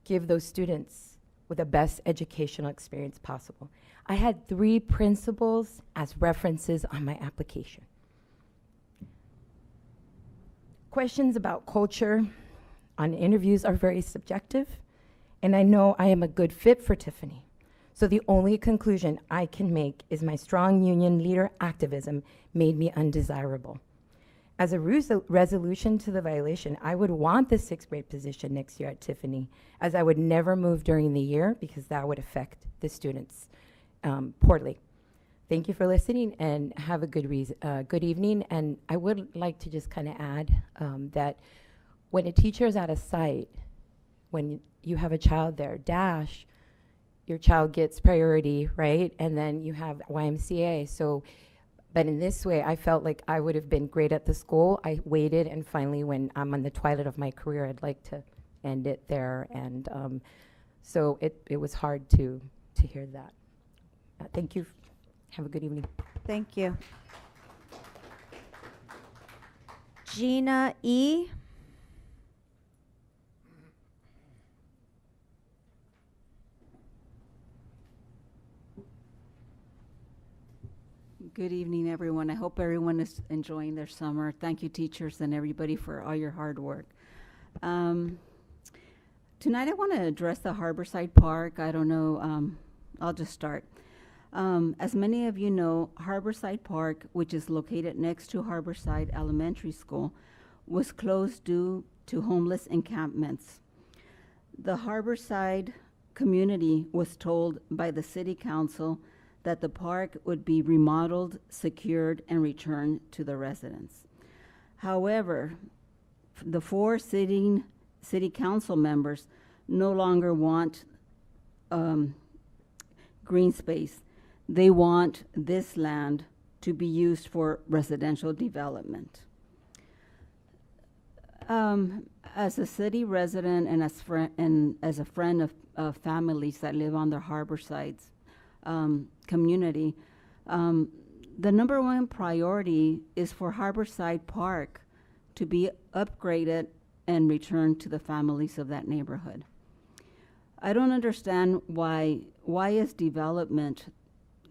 give those students with the best educational experience possible. I had 3 principals as references on my application. Questions about culture on interviews are very subjective, and I know I am a good fit for Tiffany. So the only conclusion I can make is my strong union leader activism made me undesirable. As a resolution to the violation, I would want the 6th grade position next year at Tiffany, as I would never move during the year because that would affect the students poorly. Thank you for listening, and have a good evening. And I would like to just kind of add that when a teacher is at a site, when you have a child there, DASH, your child gets priority, right? And then you have YMCA. So, but in this way, I felt like I would have been great at the school. I waited, and finally, when I'm on the twilight of my career, I'd like to end it there. And so it was hard to hear that. Thank you. Have a good evening. Thank you. Gina E. Good evening, everyone. I hope everyone is enjoying their summer. Thank you, teachers and everybody, for all your hard work. Tonight, I want to address the Harborside Park. I don't know, I'll just start. As many of you know, Harborside Park, which is located next to Harborside Elementary School, was closed due to homeless encampments. The Harborside community was told by the City Council that the park would be remodeled, secured, and returned to the residents. However, the 4 sitting City Council members no longer want green space. They want this land to be used for residential development. As a city resident and as a friend of families that live on the Harborsides community, the number 1 priority is for Harborside Park to be upgraded and returned to the families of that neighborhood. I don't understand why is development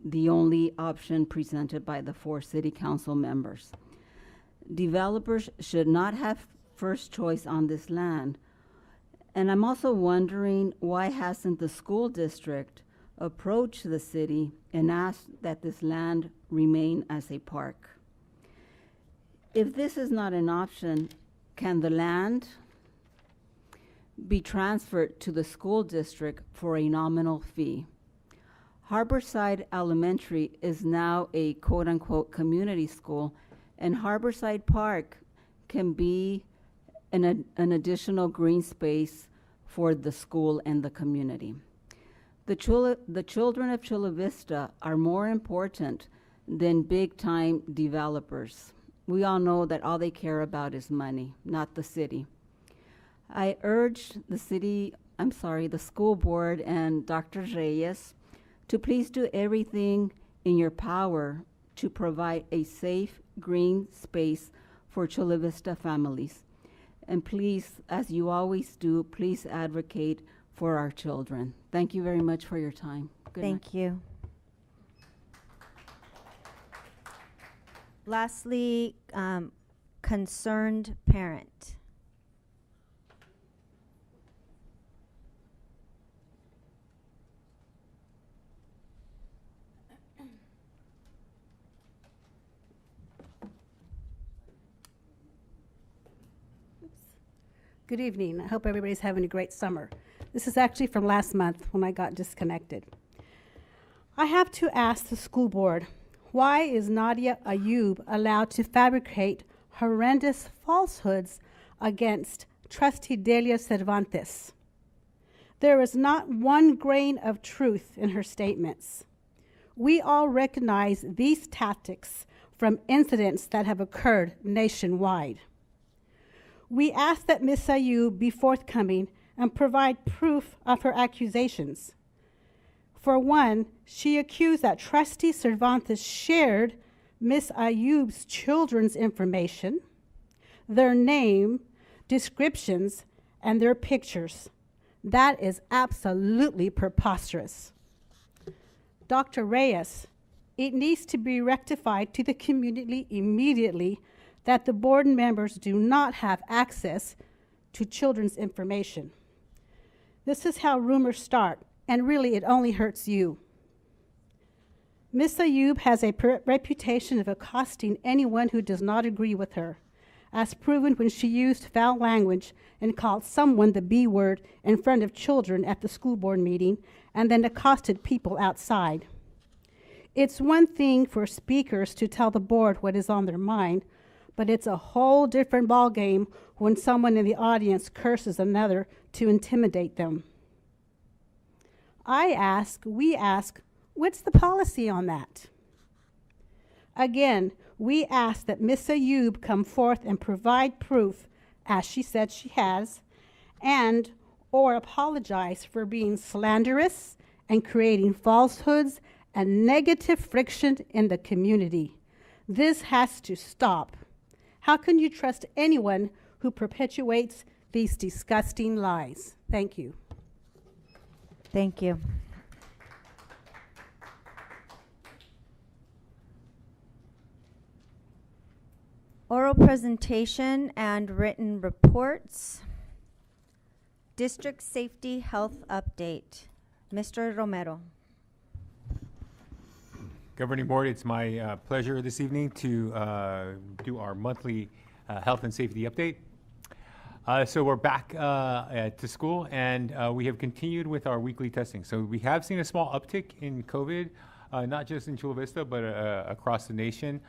the only option presented by the 4 City Council members. Developers should not have first choice on this land. And I'm also wondering, why hasn't the school district approached the city and asked that this land remain as a park? If this is not an option, can the land be transferred to the school district for a nominal fee? Harborside Elementary is now a quote-unquote community school, and Harborside Park can be an additional green space for the school and the community. The children of Chula Vista are more important than big-time developers. We all know that all they care about is money, not the city. I urge the school board and Dr. Reyes to please do everything in your power to provide a safe green space for Chula Vista families. And please, as you always do, please advocate for our children. Thank you very much for your time. Good night. Thank you. Lastly, concerned parent. Good evening. I hope everybody's having a great summer. This is actually from last month when I got disconnected. I have to ask the school board, why is Nadia Ayub allowed to fabricate horrendous falsehoods against Trustee Delia Cervantes? There is not one grain of truth in her statements. We all recognize these tactics from incidents that have occurred nationwide. We ask that Ms. Ayub be forthcoming and provide proof of her accusations. For one, she accused that Trustee Cervantes shared Ms. Ayub's children's information, their name, descriptions, and their pictures. That is absolutely preposterous. Dr. Reyes, it needs to be rectified to the community immediately that the board members do not have access to children's information. This is how rumors start, and really it only hurts you. Ms. Ayub has a reputation of accosting anyone who does not agree with her, as proven when she used foul language and called someone the B word in front of children at the school board meeting and then accosted people outside. It's one thing for speakers to tell the board what is on their mind, but it's a whole different ballgame when someone in the audience curses another to intimidate them. We ask, what's the policy on that? Again, we ask that Ms. Ayub come forth and provide proof, as she said she has, and or apologize for being slanderous and creating falsehoods and negative friction in the community. This has to stop. How can you trust anyone who perpetuates these disgusting lies? Thank you. Thank you. Oral presentation and written reports. District Safety Health Update. Mr. Romero. Governing Board, it's my pleasure this evening to do our monthly health and safety update. So we're back to school, and we have continued with our weekly testing. So we have seen a small uptick in COVID, not just in Chula Vista, but across the nation.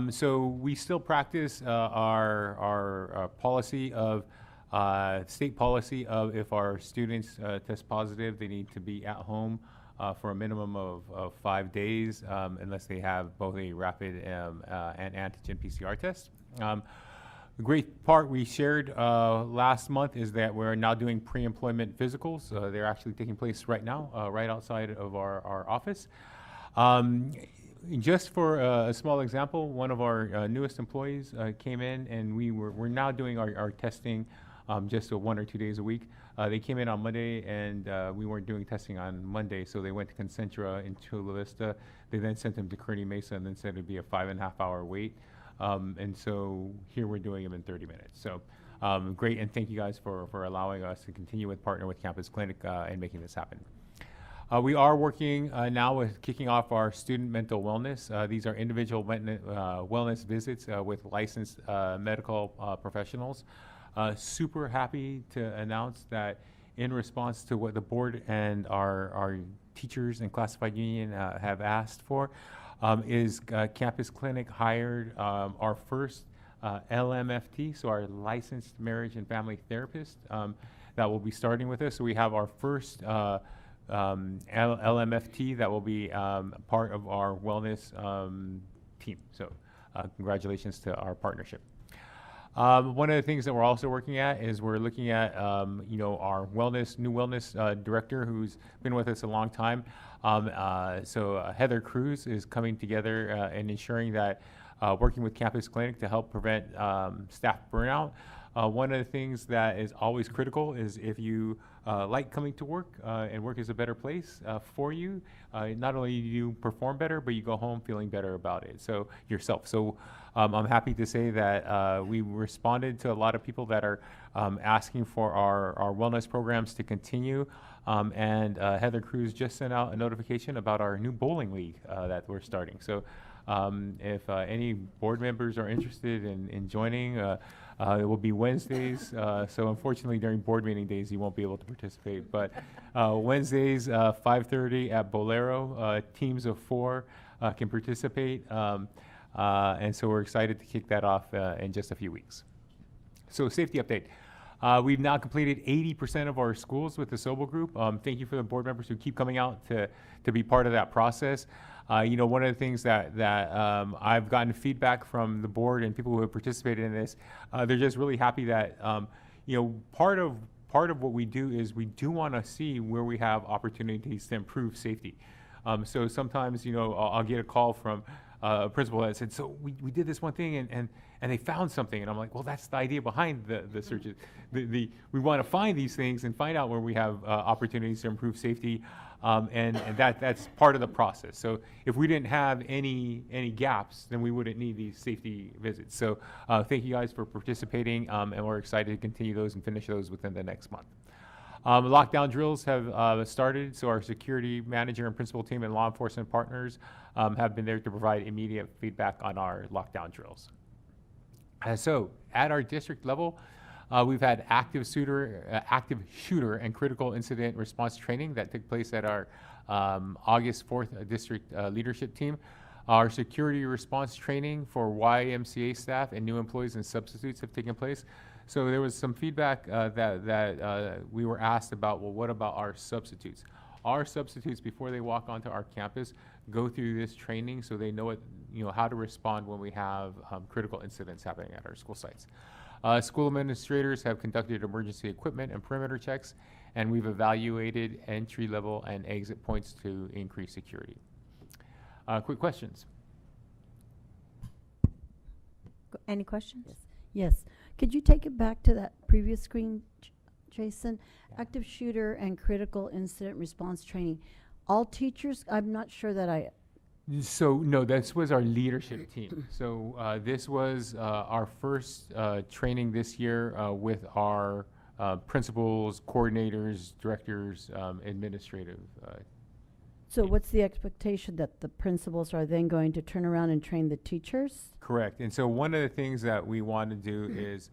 So we still practice our policy of state policy of if our students test positive, they need to be at home for a minimum of 5 days, unless they have both a rapid and antigen PCR test. The great part we shared last month is that we're now doing pre-employment physicals. They're actually taking place right now, right outside of our office. Just for a small example, one of our newest employees came in, and we're now doing our testing just 1 or 2 days a week. They came in on Monday, and we weren't doing testing on Monday, so they went to Concentra in Chula Vista. They then sent them to Kearny Mesa, and then said it'd be a 5.5-hour wait. And so here we're doing them in 30 minutes. So great, and thank you guys for allowing us to continue with partner with Campus Clinic and making this happen. We are working now with kicking off our student mental wellness. These are individual wellness visits with licensed medical professionals. Super happy to announce that in response to what the board and our teachers and classified union have asked for, is Campus Clinic hired our first LMFT, so our licensed marriage and family therapist that will be starting with us. So we have our first LMFT that will be part of our wellness team. So congratulations to our partnership. One of the things that we're also working at is we're looking at, our new wellness director who's been with us a long time. So Heather Cruz is coming together and ensuring that working with Campus Clinic to help prevent staff burnout. One of the things that is always critical is if you like coming to work and work is a better place for you, not only do you perform better, but you go home feeling better about it, so yourself. So I'm happy to say that we responded to a lot of people that are asking for our wellness programs to continue. And Heather Cruz just sent out a notification about our new bowling league that we're starting. So if any board members are interested in joining, it will be Wednesdays. So unfortunately, during board meeting days, you won't be able to participate. But Wednesdays, 5:30 at Bolero, teams of 4 can participate. And so we're excited to kick that off in just a few weeks. So safety update. We've now completed 80% of our schools with the Sobel group. Thank you for the board members who keep coming out to be part of that process. You know, one of the things that I've gotten feedback from the board and people who have participated in this, they're just really happy that, you know, part of what we do is we do want to see where we have opportunities to improve safety. So sometimes, you know, I'll get a call from a principal that said, so we did this one thing and they found something. And I'm like, well, that's the idea behind the searches. We want to find these things and find out where we have opportunities to improve safety. And that's part of the process. So if we didn't have any gaps, then we wouldn't need these safety visits. So thank you guys for participating, and we're excited to continue those and finish those within the next month. Lockdown drills have started, so our security manager and principal team and law enforcement partners have been there to provide immediate feedback on our lockdown drills. So at our district level, we've had active shooter and critical incident response training that took place at our August 4th district leadership team. Our security response training for YMCA staff and new employees and substitutes have taken place. So there was some feedback that we were asked about, well, what about our substitutes? Our substitutes, before they walk onto our campus, go through this training so they know how to respond when we have critical incidents happening at our school sites. School administrators have conducted emergency equipment and perimeter checks, and we've evaluated entry level and exit points to increase security. Quick questions? Any questions? Yes. Could you take it back to that previous screen, Jason? Active shooter and critical incident response training. All teachers, I'm not sure that I... So no, this was our leadership team. So this was our first training this year with our principals, coordinators, directors, administrative. So what's the expectation that the principals are then going to turn around and train the teachers? Correct. And so one of the things that we want to do is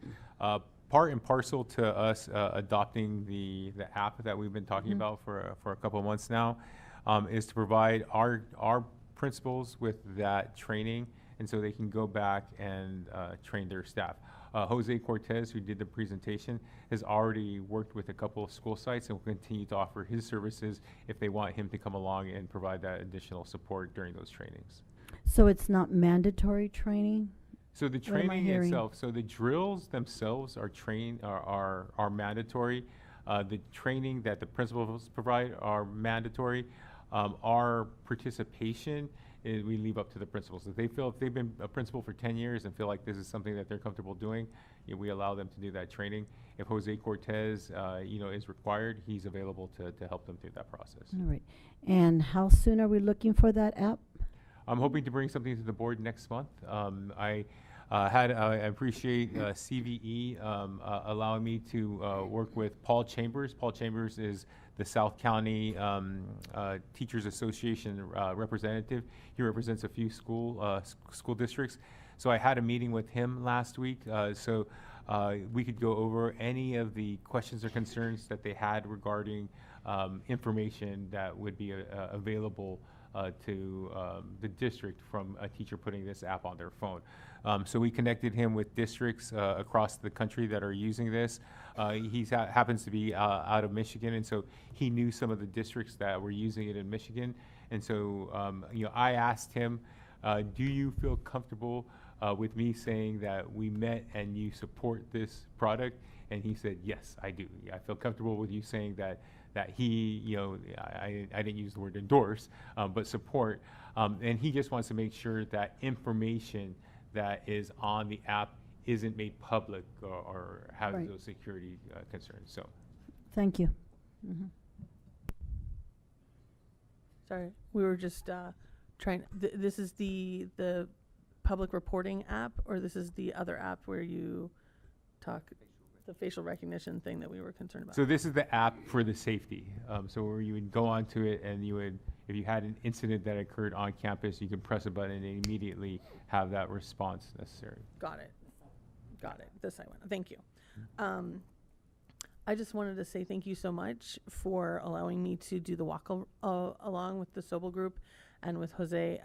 part and parcel to us adopting the app that we've been talking about for a couple of months now is to provide our principals with that training, and so they can go back and train their staff. Jose Cortez, who did the presentation, has already worked with a couple of school sites and will continue to offer his services if they want him to come along and provide that additional support during those trainings. So it's not mandatory training? So the training itself, so the drills themselves are mandatory. The training that the principals provide are mandatory. Our participation is we leave up to the principals. If they've been a principal for 10 years and feel like this is something that they're comfortable doing, we allow them to do that training. If Jose Cortez, is required, he's available to help them through that process. All right. And how soon are we looking for that app? I'm hoping to bring something to the board next month. I appreciate CVE allowing me to work with Paul Chambers. Paul Chambers is the South County Teachers Association representative. He represents a few school districts. So I had a meeting with him last week, so we could go over any of the questions or concerns that they had regarding information that would be available to the district from a teacher putting this app on their phone. So we connected him with districts across the country that are using this. He happens to be out of Michigan, and so he knew some of the districts that were using it in Michigan. And so I asked him, do you feel comfortable with me saying that we met and you support this product? And he said, yes, I do. I feel comfortable with you saying that he, I didn't use the word endorse, but support. And he just wants to make sure that information that is on the app isn't made public or has Right. those security concerns. So. Thank you. Mhm. Sorry, we were just trying, this is the public reporting app, or this is the other app where you talk, the facial recognition thing that we were concerned about? So this is the app for the safety. So where you would go onto it and you would, if you had an incident that occurred on campus, you could press a button and immediately have that response necessary. Got it. Got it. This I want. Thank you. I just wanted to say thank you so much for allowing me to do the walk along with the Sobel group and with Jose.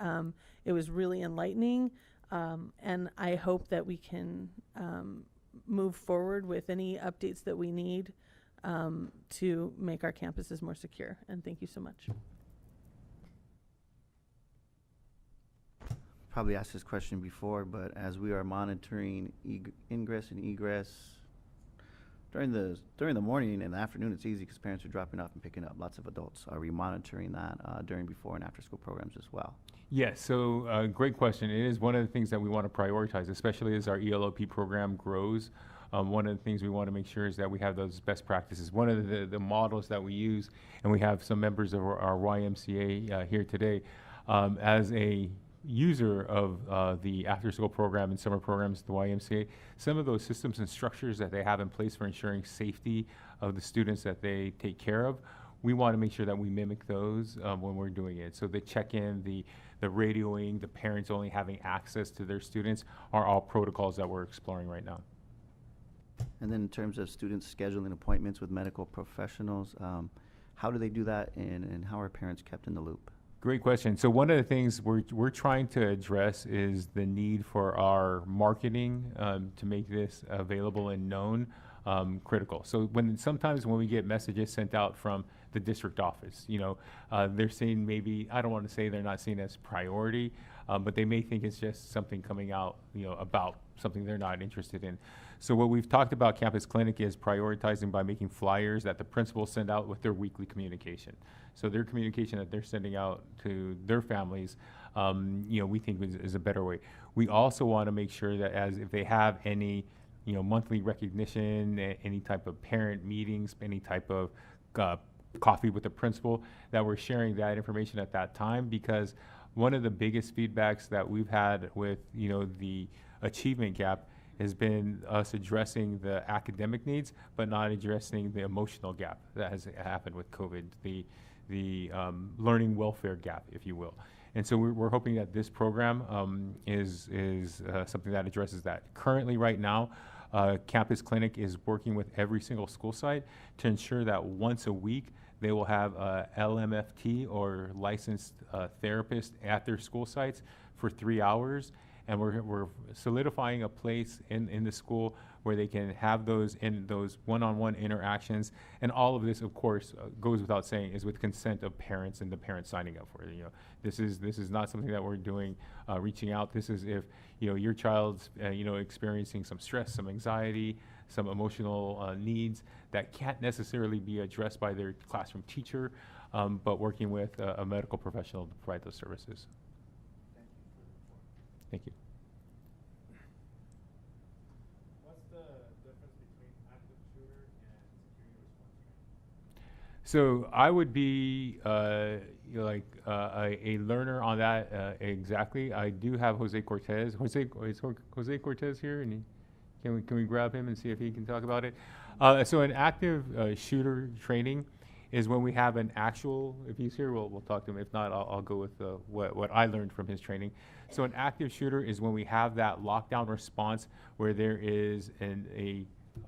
It was really enlightening, and I hope that we can move forward with any updates that we need to make our campuses more secure. And thank you so much. Probably asked this question before, but as we are monitoring ingress and egress during the morning and the afternoon, it's easy because parents are dropping off and picking up. Lots of adults. Are we monitoring that during before and after school programs as well? Yes, so great question. It is one of the things that we want to prioritize, especially as our ELOP program grows. One of the things we want to make sure is that we have those best practices. One of the models that we use, and we have some members of our YMCA here today, as a user of the after-school program and summer programs at the YMCA, some of those systems and structures that they have in place for ensuring safety of the students that they take care of, we want to make sure that we mimic those when we're doing it. So the check-in, the radioing, the parents only having access to their students are all protocols that we're exploring right now. And then in terms of students scheduling appointments with medical professionals, how do they do that and how are parents kept in the loop? Great question. So one of the things we're trying to address is the need for our marketing to make this available and known critical. So sometimes when we get messages sent out from the district office, they're saying maybe, I don't want to say they're not seen as priority, but they may think it's just something coming out, about something they're not interested in. So what we've talked about Campus Clinic is prioritizing by making flyers that the principals send out with their weekly communication. So their communication that they're sending out to their families, we think is a better way. We also want to make sure that if they have any, monthly recognition, any type of parent meetings, any type of coffee with the principal, that we're sharing that information at that time, because one of the biggest feedbacks that we've had with, the achievement gap has been us addressing the academic needs, but not addressing the emotional gap that has happened with COVID, the learning welfare gap, if you will. And so we're hoping that this program is something that addresses that. Currently, right now, Campus Clinic is working with every single school site to ensure that once a week they will have a LMFT or licensed therapist at their school sites for 3 hours. And we're solidifying a place in the school where they can have those one-on-one interactions. And all of this, of course, goes without saying, is with consent of parents and the parents signing up for it. This is not something that we're doing reaching out. This is if your child's experiencing some stress, some anxiety, some emotional needs that can't necessarily be addressed by their classroom teacher, but working with a medical professional to provide those services. Thank you. What's the difference between active shooter and security response training? So I would be a learner on that exactly. I do have Jose Cortez. Is Jose Cortez here? And can we grab him and see if he can talk about it? So an active shooter training is when we have an actual, if he's here, we'll talk to him. If not, I'll go with what I learned from his training. So an active shooter is when we have that lockdown response where there is a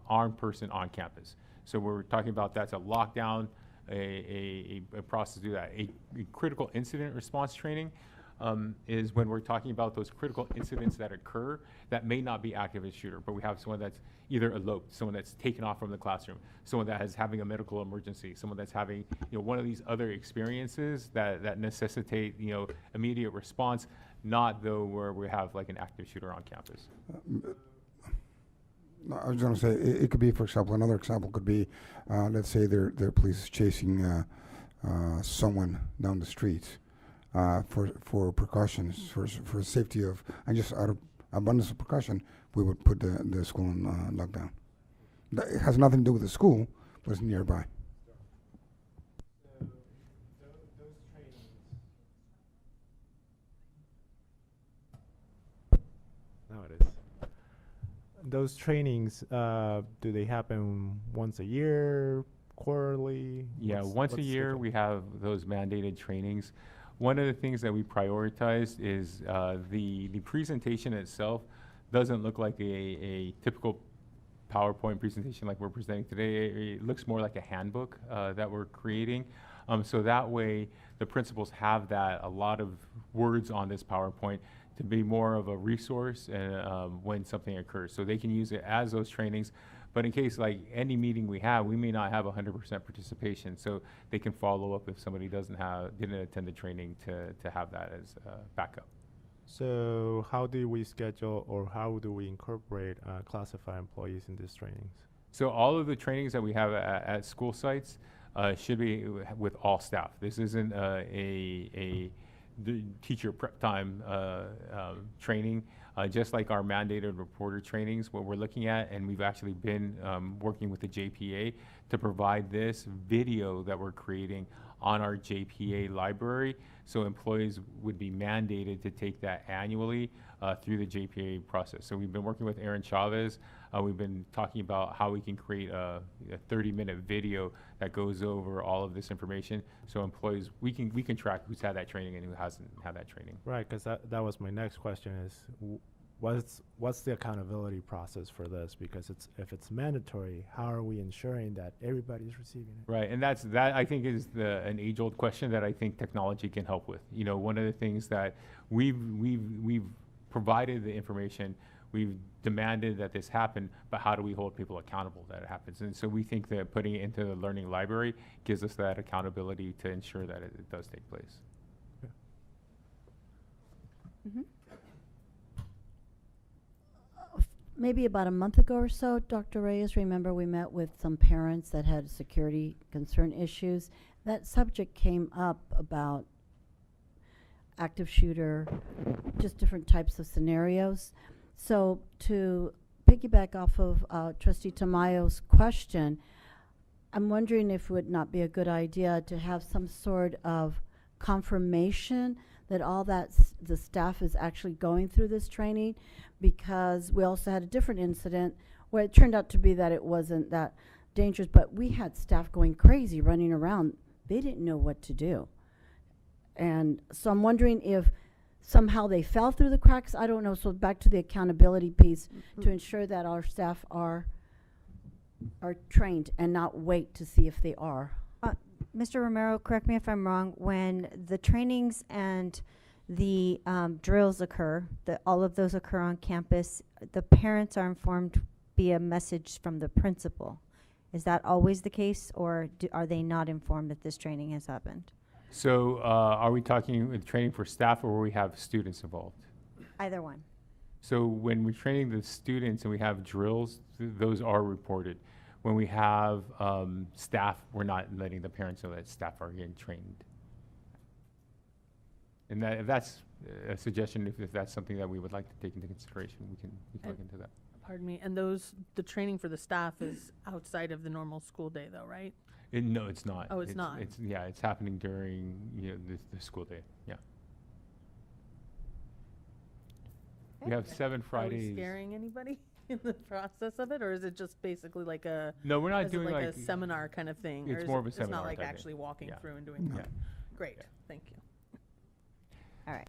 armed person on campus. So we're talking about that's a lockdown, a process to do that. A critical incident response training is when we're talking about those critical incidents that occur that may not be active as shooter, but we have someone that's either eloped, someone that's taken off from the classroom, someone that is having a medical emergency, someone that's having one of these other experiences that necessitate immediate response, not though where we have like an active shooter on campus. No, I was going to say it could be, for example, another example could be, let's say their police is chasing someone down the street for precautions for safety of. I'm just out abundance of precaution, we would put the school in lockdown. It has nothing to do with the school, but it's nearby. Now it is. Those trainings, do they happen once a year, quarterly? Yeah, once a year we have those mandated trainings. One of the things that we prioritize is the presentation itself doesn't look like a typical PowerPoint presentation like we're presenting today. It looks more like a handbook that we're creating. So that way the principals have a lot of words on this PowerPoint to be more of a resource when something occurs. So they can use it as those trainings. But in case like any meeting we have, we may not have 100% participation. So they can follow up if somebody didn't attend the training to have that as backup. So how do we schedule or how do we incorporate classified employees in these trainings? So all of the trainings that we have at school sites should be with all staff. This isn't the teacher prep time training, just like our mandated reporter trainings, what we're looking at, and we've actually been working with the JPA to provide this video that we're creating on our JPA library. So employees would be mandated to take that annually through the JPA process. So we've been working with Aaron Chavez. We've been talking about how we can create a 30-minute video that goes over all of this information. So employees, we can track who's had that training and who hasn't had that training. Right, because that was my next question is, what's the accountability process for this? Because if it's mandatory, how are we ensuring that everybody's receiving it? Right, and that I think is an age-old question that I think technology can help with. You know, one of the things that we've provided the information, we've demanded that this happen, but how do we hold people accountable that it happens? And so we think that putting it into the learning library gives us that accountability to ensure that it does take place. Yeah. Mm-hmm. Maybe about a month ago or so, Dr. Reyes, remember we met with some parents that had security concern issues. That subject came up about active shooter, just different types of scenarios. So to piggyback off of Trustee Tamayo's question, I'm wondering if it would not be a good idea to have some sort of confirmation that all that the staff is actually going through this training, because we also had a different incident where it turned out to be that it wasn't that dangerous, but we had staff going crazy, running around. They didn't know what to do. And so I'm wondering if somehow they fell through the cracks. I don't know. So back to the accountability piece, to ensure that our staff are trained and not wait to see if they are. Mr. Romero, correct me if I'm wrong, when the trainings and the drills occur, all of those occur on campus, the parents are informed via message from the principal. Is that always the case, or are they not informed that this training has happened? So are we talking with training for staff or where we have students involved? Either one. So when we're training the students and we have drills, those are reported. When we have staff, we're not letting the parents know that staff are getting trained. And if that's a suggestion, if that's something that we would like to take into consideration, we can look into that. Pardon me, and the training for the staff is outside of the normal school day though, right? No, it's not. Oh, it's not? It's happening during the school day, yeah. We have 7 Fridays. Are we scaring anybody in the process of it, or is it just basically like a? No, we're not is it doing like like a seminar kind of thing. it's or is more it, of a it's seminar not like type thing. actually walking Yeah. through and doing. Yeah. Okay. Great, Yeah. thank you. All right.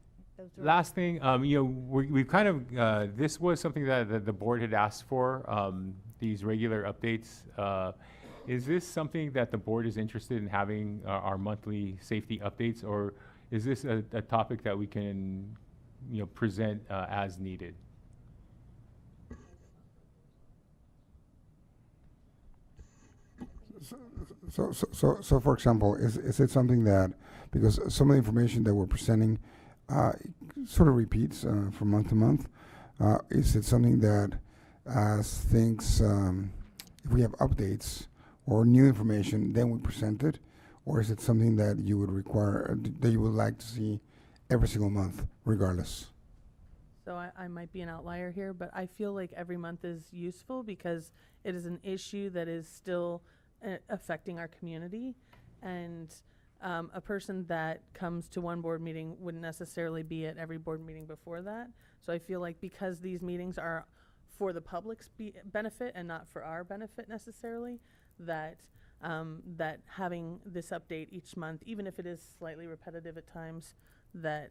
Last thing, we've kind of, this was something that the board had asked for, these regular updates. Is this something that the board is interested in having our monthly safety updates, or is this a topic that we can, present as needed? So for example, is it something that, because some of the information that we're presenting sort of repeats from month to month, is it something that as things, if we have updates or new information, then we present it, or is it something that you would require, that you would like to see every single month, regardless? though I might be an outlier here, but I feel like every month is useful because it is an issue that is still affecting our community. And a person that comes to one board meeting wouldn't necessarily be at every board meeting before that. So I feel like because these meetings are for the public's benefit and not for our benefit necessarily, that that having this update each month, even if it is slightly repetitive at times, that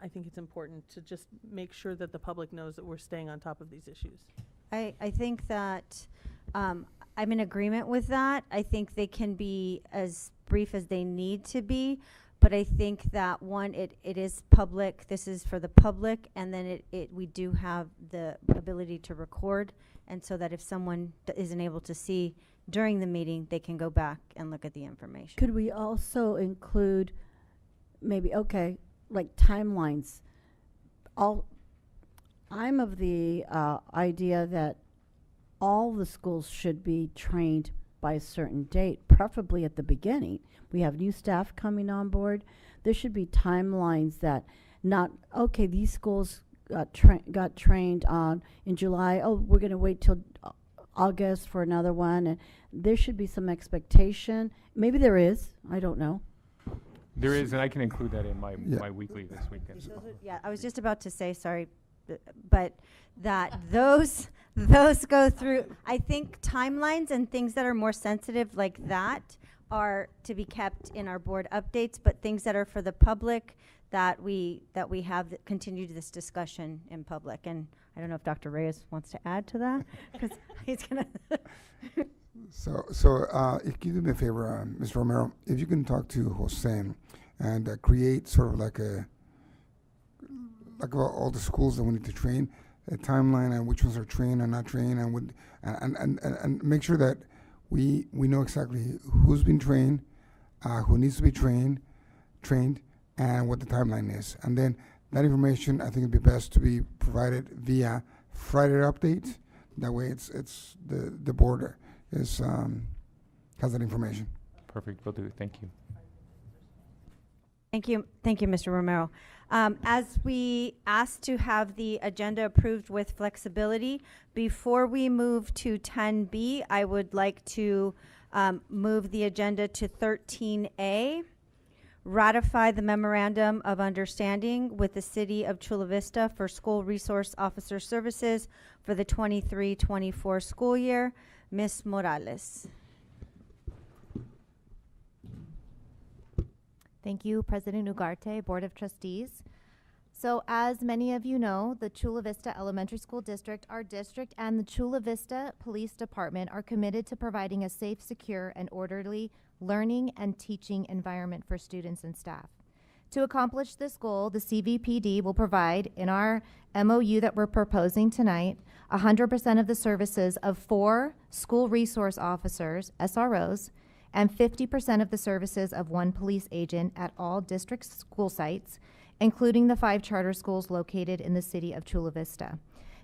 I think it's important to just make sure that the public knows that we're staying on top of these issues. I think that I'm in agreement with that. I think they can be as brief as they need to be, but I think that one, it is public. This is for the public, and then we do have the ability to record, and so that if someone isn't able to see during the meeting, they can go back and look at the information. Could we also include maybe, okay, like timelines? I'm of the idea that all the schools should be trained by a certain date, preferably at the beginning. We have new staff coming on board. There should be timelines that not, okay, these schools got trained on in July. Oh, we're going to wait till August for another one. And there should be some expectation. Maybe there is. I don't know. There is, and I can include that in my weekly this weekend. Yeah, I was just about to say, sorry, but that those go through. I think timelines and things that are more sensitive like that are to be kept in our board updates, but things that are for the public, that we have continued this discussion in public. And I don't know if Dr. Reyes wants to add to that, because he's gonna. So if you do me a favor, Mr. Romero, if you can talk to Jose and create sort of like about all the schools that we need to train, a timeline on which ones are trained and not trained, and make sure that we know exactly who's been trained, who needs to be trained, and what the timeline is. And then that information, I think it'd be best to be provided via Friday updates. That way it's the board is has that information. Perfect, will do. Thank you. Thank you, Mr. Romero. As we asked to have the agenda approved with flexibility, before we move to 10B, I would like to move the agenda to 13A, ratify the memorandum of understanding with the City of Chula Vista for school resource officer services for the 23-24 school year. Ms. Morales. Thank you, President Ugarte, Board of Trustees. So as many of you know, the Chula Vista Elementary School District, our district, and the Chula Vista Police Department are committed to providing a safe, secure, and orderly learning and teaching environment for students and staff. To accomplish this goal, the CVPD will provide, in our MOU that we're proposing tonight, 100% of the services of 4 school resource officers, SROs, and 50% of the services of 1 police agent at all district school sites, including the 5 charter schools located in the city of Chula Vista.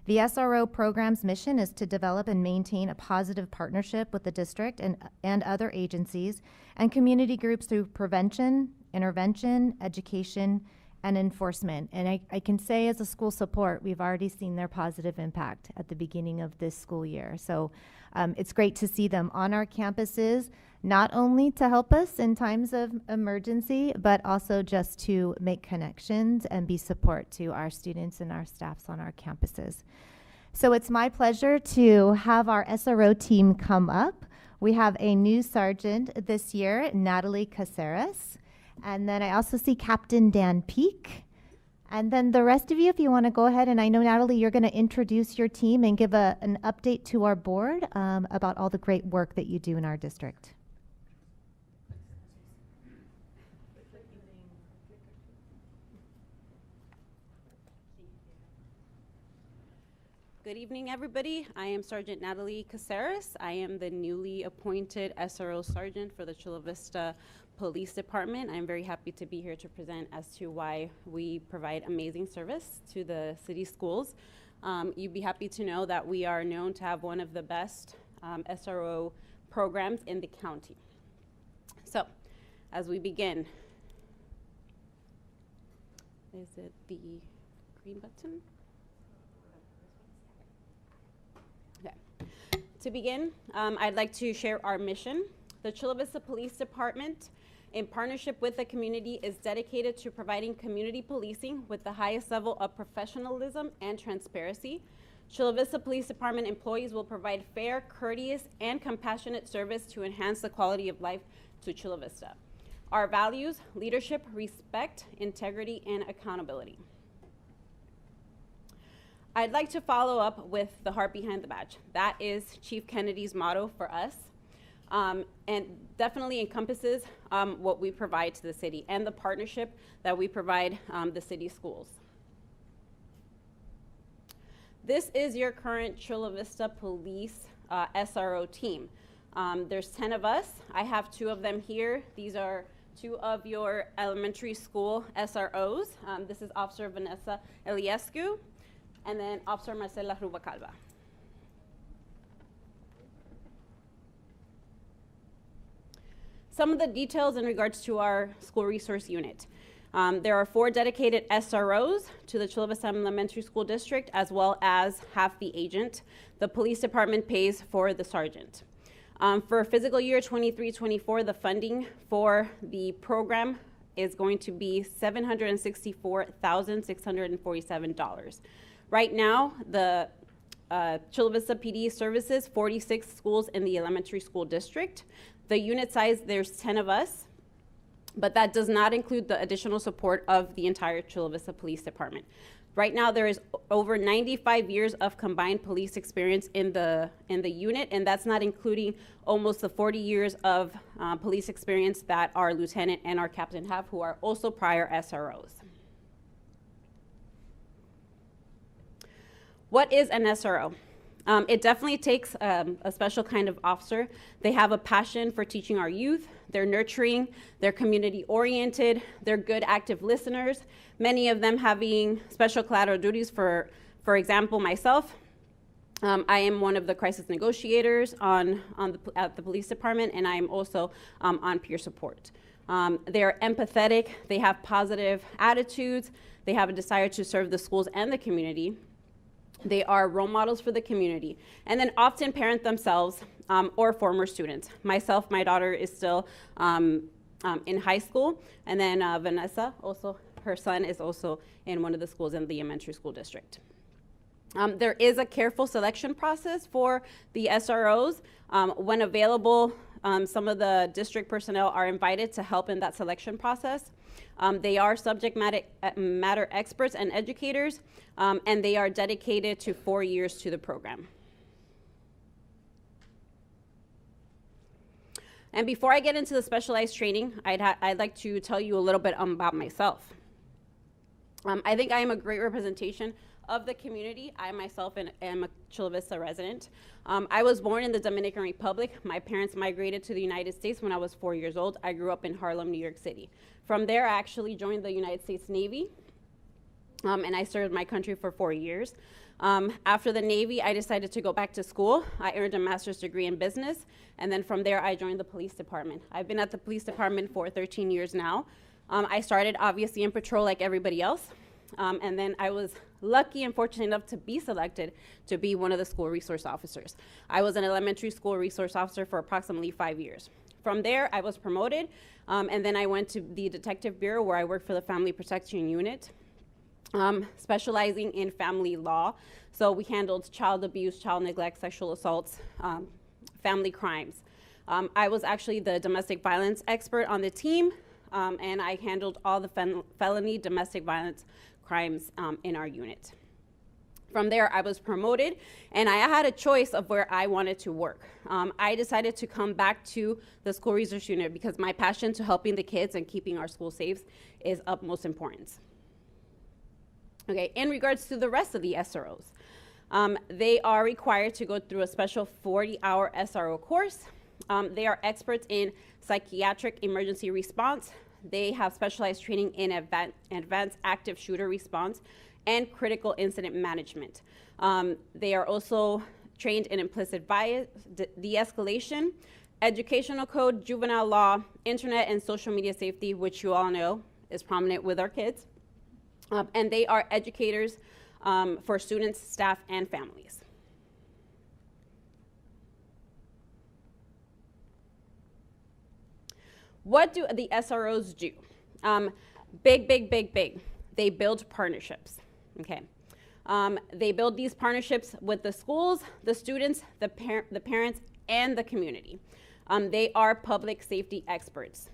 The SRO program's mission is to develop and maintain a positive partnership with the district and other agencies and community groups through prevention, intervention, education, and enforcement. And I can say as a school support, we've already seen their positive impact at the beginning of this school year. So it's great to see them on our campuses, not only to help us in times of emergency, but also just to make connections and be support to our students and our staffs on our campuses. So it's my pleasure to have our SRO team come up. We have a new sergeant this year, Natalie Caceres. And then I also see Captain Dan Peak. And then the rest of you, if you want to go ahead, and I know, Natalie, you're going to introduce your team and give an update to our board about all the great work that you do in our district. Good evening, everybody. I am Sergeant Natalie Caceres. I am the newly appointed SRO Sergeant for the Chula Vista Police Department. I'm very happy to be here to present as to why we provide amazing service to the city schools. You'd be happy to know that we are known to have one of the best SRO programs in the county. So, as we begin, is it the green button. Okay. To begin, I'd like to share our mission. The Chula Vista Police Department, in partnership with the community, is dedicated to providing community policing with the highest level of professionalism and transparency. Chula Vista Police Department employees will provide fair, courteous, and compassionate service to enhance the quality of life to Chula Vista. Our values: leadership, respect, integrity, and accountability. I'd like to follow up with the heart behind the badge. That is Chief Kennedy's motto for us, and definitely encompasses what we provide to the city and the partnership that we provide the city schools. This is your current Chula Vista Police SRO team. There's 10 of us. I have 2 of them here. These are 2 of your elementary school SROs. This is Officer Vanessa Eliescu and then Officer Marcela Rubacalva. Some of the details in regards to our school resource unit. There are 4 dedicated SROs to the Chula Vista Elementary School District, as well as half the agent. The police department pays for the sergeant. For fiscal year 23-24, the funding for the program is going to be $764,647. Right now, the Chula Vista PD services 46 schools in the elementary school district. The unit size, there's 10 of us, but that does not include the additional support of the entire Chula Vista Police Department. Right now, there is over 95 years of combined police experience in the unit, and that's not including almost the 40 years of police experience that our lieutenant and our captain have, who are also prior SROs. What is an SRO? It definitely takes a special kind of officer. They have a passion for teaching our youth. They're nurturing, they're community oriented, they're good active listeners, many of them having special collateral duties. For example, myself, I am one of the crisis negotiators at the police department, and I am also on peer support. They're empathetic, they have positive attitudes, they have a desire to serve the schools and the community. They are role models for the community, and then often parent themselves or former students. Myself, my daughter is still in high school, and then Vanessa, also, her son is also in one of the schools in the elementary school district. There is a careful selection process for the SROs. When available, some of the district personnel are invited to help in that selection process. They are subject matter experts and educators, and they are dedicated to 4 years to the program. And before I get into the specialized training, I'd like to tell you a little bit about myself. I think I am a great representation of the community. I myself am a Chula Vista resident. I was born in the Dominican Republic. My parents migrated to the United States when I was 4 years old. I grew up in Harlem, New York City. From there, I actually joined the United States Navy, and I served my country for 4 years. After the Navy, I decided to go back to school. I earned a master's degree in business, and then from there, I joined the police department. I've been at the police department for 13 years now. I started obviously in patrol like everybody else, and then I was lucky and fortunate enough to be selected to be one of the school resource officers. I was an elementary school resource officer for approximately 5 years. From there, I was promoted, and then I went to the Detective Bureau, where I worked for the Family Protection Unit, specializing in family law. So we handled child abuse, child neglect, sexual assaults, family crimes. I was actually the domestic violence expert on the team, and I handled all the felony domestic violence crimes in our unit. From there, I was promoted, and I had a choice of where I wanted to work. I decided to come back to the school resource unit because my passion to helping the kids and keeping our school safe is of most importance. Okay, in regards to the rest of the SROs, they are required to go through a special 40-hour SRO course. They are experts in psychiatric emergency response. They have specialized training in advanced active shooter response and critical incident management. They are also trained in implicit bias, de-escalation, educational code, juvenile law, internet and social media safety, which you all know is prominent with our kids. And they are educators for students, staff, and families. What do the SROs do? Big. They build partnerships, okay? They build these partnerships with the schools, the students, the parents, and the community. They are public safety experts.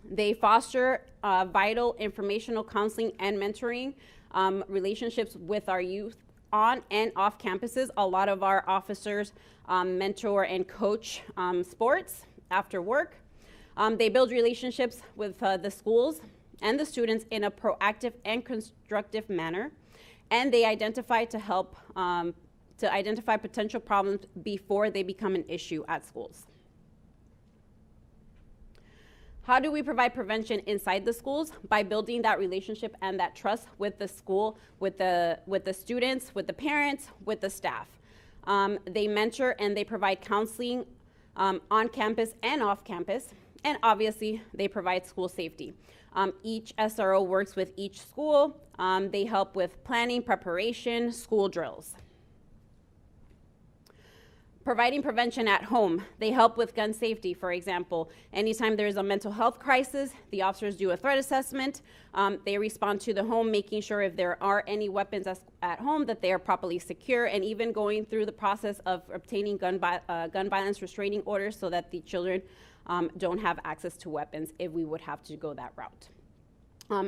They foster vital informational counseling and mentoring relationships with our youth on and off campuses. A lot of our officers mentor and coach sports after work. They build relationships with the schools and the students in a proactive and constructive manner. And they identify to identify potential problems before they become an issue at schools. How do we provide prevention inside the schools? By building that relationship and that trust with the school, with the students, with the parents, with the staff. They mentor and they provide counseling on campus and off campus. And obviously, they provide school safety. Each SRO works with each school. They help with planning, preparation, school drills. Providing prevention at home. They help with gun safety, for example. Anytime there's a mental health crisis, the officers do a threat assessment. They respond to the home, making sure if there are any weapons at home that they are properly secure, and even going through the process of obtaining gun violence restraining orders so that the children don't have access to weapons if we would have to go that route.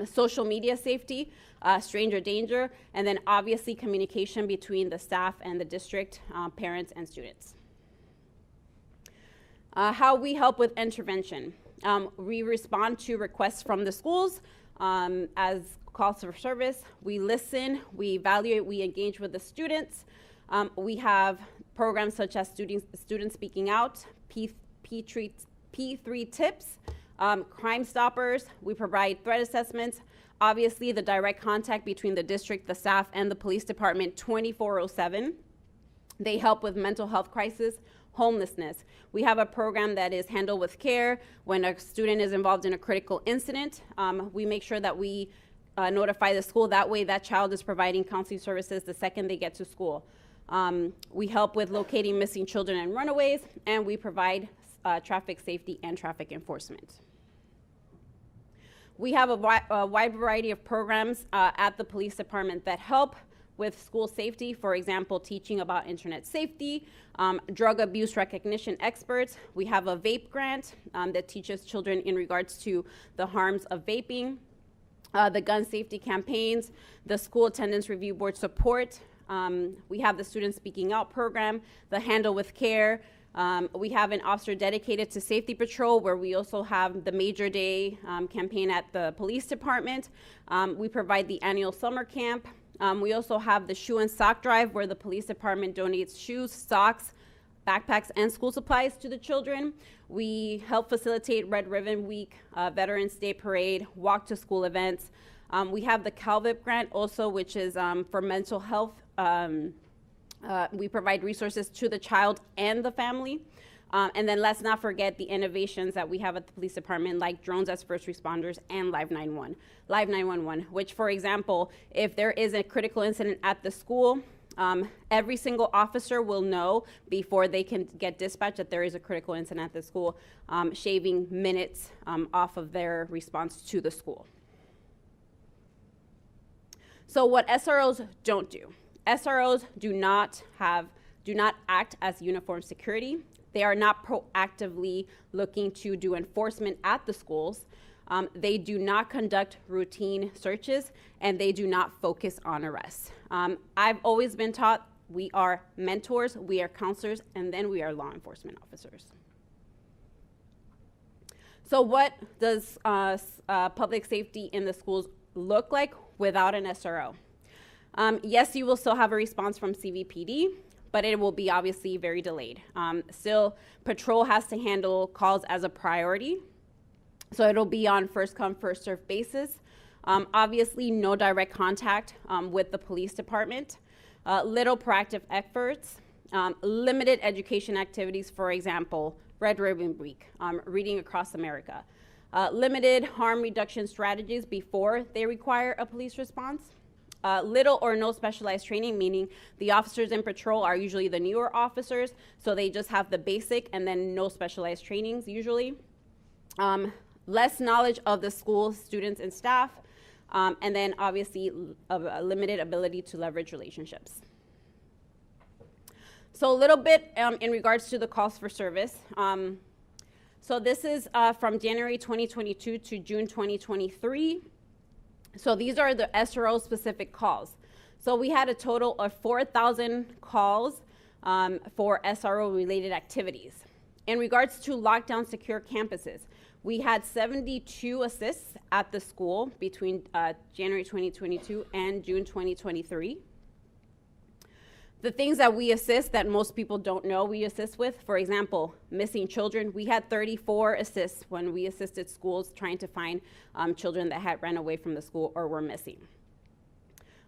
Social media safety, stranger danger, and then obviously communication between the staff and the district, parents and students. How we help with intervention. We respond to requests from the schools as calls for service. We listen, we evaluate, we engage with the students. We have programs such as Students Speaking Out, P3 tips, Crime Stoppers. We provide threat assessments. Obviously, the direct contact between the district, the staff, and the police department 24/7. They help with mental health crisis, homelessness. We have a program that is Handle with Care. When a student is involved in a critical incident, we make sure that we notify the school. That way, that child is providing counseling services the second they get to school. We help with locating missing children and runaways, and we provide traffic safety and traffic enforcement. We have a wide variety of programs at the police department that help with school safety. For example, teaching about internet safety, drug abuse recognition experts. We have a vape grant that teaches children in regards to the harms of vaping, the gun safety campaigns, the school attendance review board support. We have the Student Speaking Out program, the Handle with Care. We have an officer dedicated to safety patrol, where we also have the Major Day campaign at the police department. We provide the annual summer camp. We also have the shoe and sock drive, where the police department donates shoes, socks, backpacks, and school supplies to the children. We help facilitate Red Ribbon Week, Veterans Day Parade, walk to school events. We have the CalVIP grant also, which is for mental health. We provide resources to the child and the family. And then let's not forget the innovations that we have at the police department, like drones as first responders and Live 911, which, for example, if there is a critical incident at the school, every single officer will know before they can get dispatched that there is a critical incident at the school, shaving minutes off of their response to the school. So what SROs don't do. SROs do not act as uniform security. They are not proactively looking to do enforcement at the schools. They do not conduct routine searches, and they do not focus on arrests. I've always been taught we are mentors, we are counselors, and then we are law enforcement officers. So what does public safety in the schools look like without an SRO? Yes, you will still have a response from CVPD, but it will be obviously very delayed. Still, patrol has to handle calls as a priority, so it'll be on first come, first served basis. Obviously, no direct contact with the police department, little proactive efforts, limited education activities, for example, Red Ribbon Week, Reading Across America. limited harm reduction strategies before they require a police response. Little or no specialized training, meaning the officers in patrol are usually the newer officers, so they just have the basic and then no specialized trainings usually. Less knowledge of the school, students, and staff, and then obviously a limited ability to leverage relationships. So a little bit in regards to the calls for service. So this is from January 2022 to June 2023. So these are the SRO specific calls. So we had a total of 4,000 calls for SRO related activities. In regards to lockdown secure campuses, we had 72 assists at the school between January 2022 and June 2023. The things that we assist that most people don't know we assist with, for example, missing children. We had 34 assists when we assisted schools trying to find children that had ran away from the school or were missing.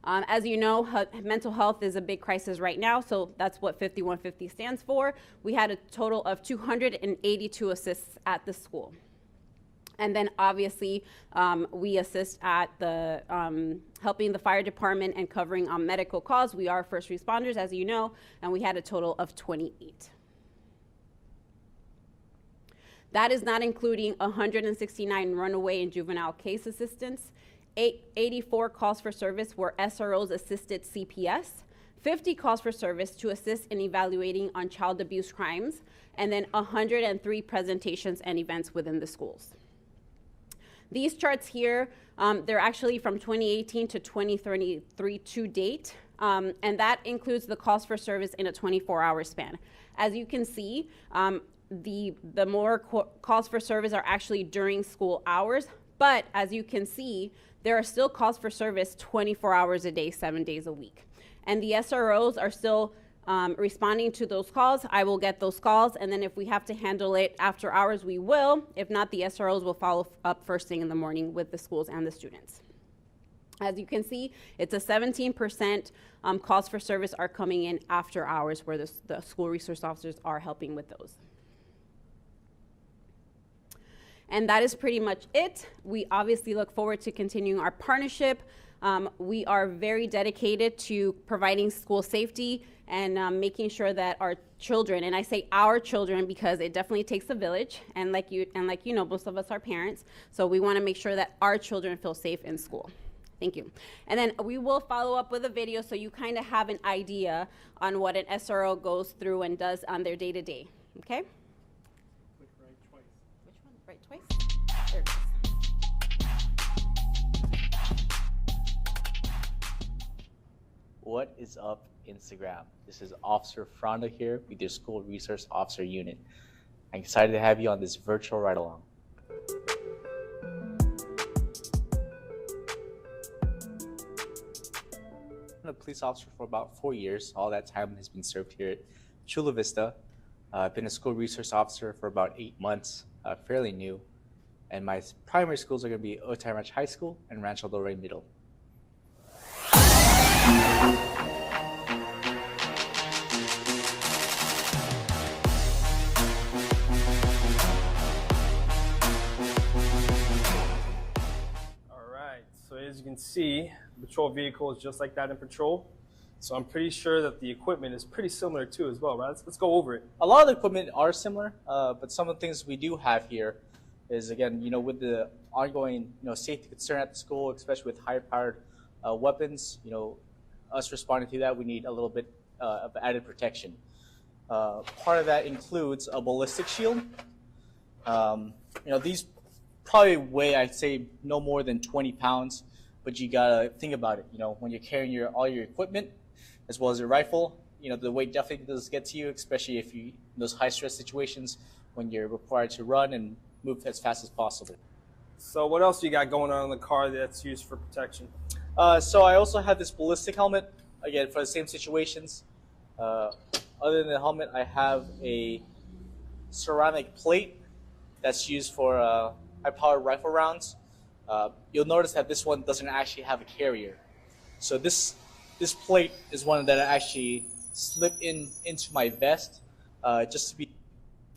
As you know, mental health is a big crisis right now, so that's what 5150 stands for. We had a total of 282 assists at the school. And then obviously, we assist at the helping the fire department and covering medical calls. We are first responders, as you know, and we had a total of 28. That is not including 169 runaway and juvenile case assistance. 84 calls for service were SROs assisted CPS. 50 calls for service to assist in evaluating on child abuse crimes, and then 103 presentations and events within the schools. These charts here, they're actually from 2018 to 2033 to date, and that includes the calls for service in a 24-hour span. As you can see, the more calls for service are actually during school hours, but as you can see, there are still calls for service 24 hours a day, 7 days a week. And the SROs are still responding to those calls. I will get those calls, and then if we have to handle it after hours, we will. If not, the SROs will follow up first thing in the morning with the schools and the students. As you can see, it's a 17% calls for service are coming in after hours, where the school resource officers are helping with those. And that is pretty much it. We obviously look forward to continuing our partnership. We are very dedicated to providing school safety and making sure that our children, and I say our children because it definitely takes a village, and like you know, most of us are parents, so we want to make sure that our children feel safe in school. Thank you. And then we will follow up with a video so you kind of have an idea on what an SRO goes through and does on their day-to-day. Okay? Click right twice. Which one? Right twice? There it is. What is up, Instagram? This is Officer Fronda here with your School Resource Officer Unit. I'm excited to have you on this virtual ride-along. I'm a police officer for about 4 years. All that time has been served here at Chula Vista. I've been a school resource officer for about 8 months, fairly new. And my primary schools are going to be Otay Ranch High School and Rancho Del Rey Middle. So as you can see, the patrol vehicle is just like that in patrol. So I'm pretty sure that the equipment is pretty similar too as well, right? Let's go over it. A lot of the equipment are similar, but some of the things we do have here is, again, with the ongoing, safety concern at the school, especially with high-powered weapons, us responding to that, we need a little bit of added protection. Part of that includes a ballistic shield. These probably weigh, I'd say, no more than 20 pounds, but you gotta think about it. When you're carrying all your equipment, as well as your rifle, the weight definitely does get to you, especially if you, in those high stress situations when you're required to run and move as fast as possible. So what else you got going on in the car that's used for protection? So I also have this ballistic helmet, again, for the same situations. Other than the helmet, I have a ceramic plate that's used for high-powered rifle rounds. You'll notice that this one doesn't actually have a carrier. So this plate is one that I actually slip into my vest just to be.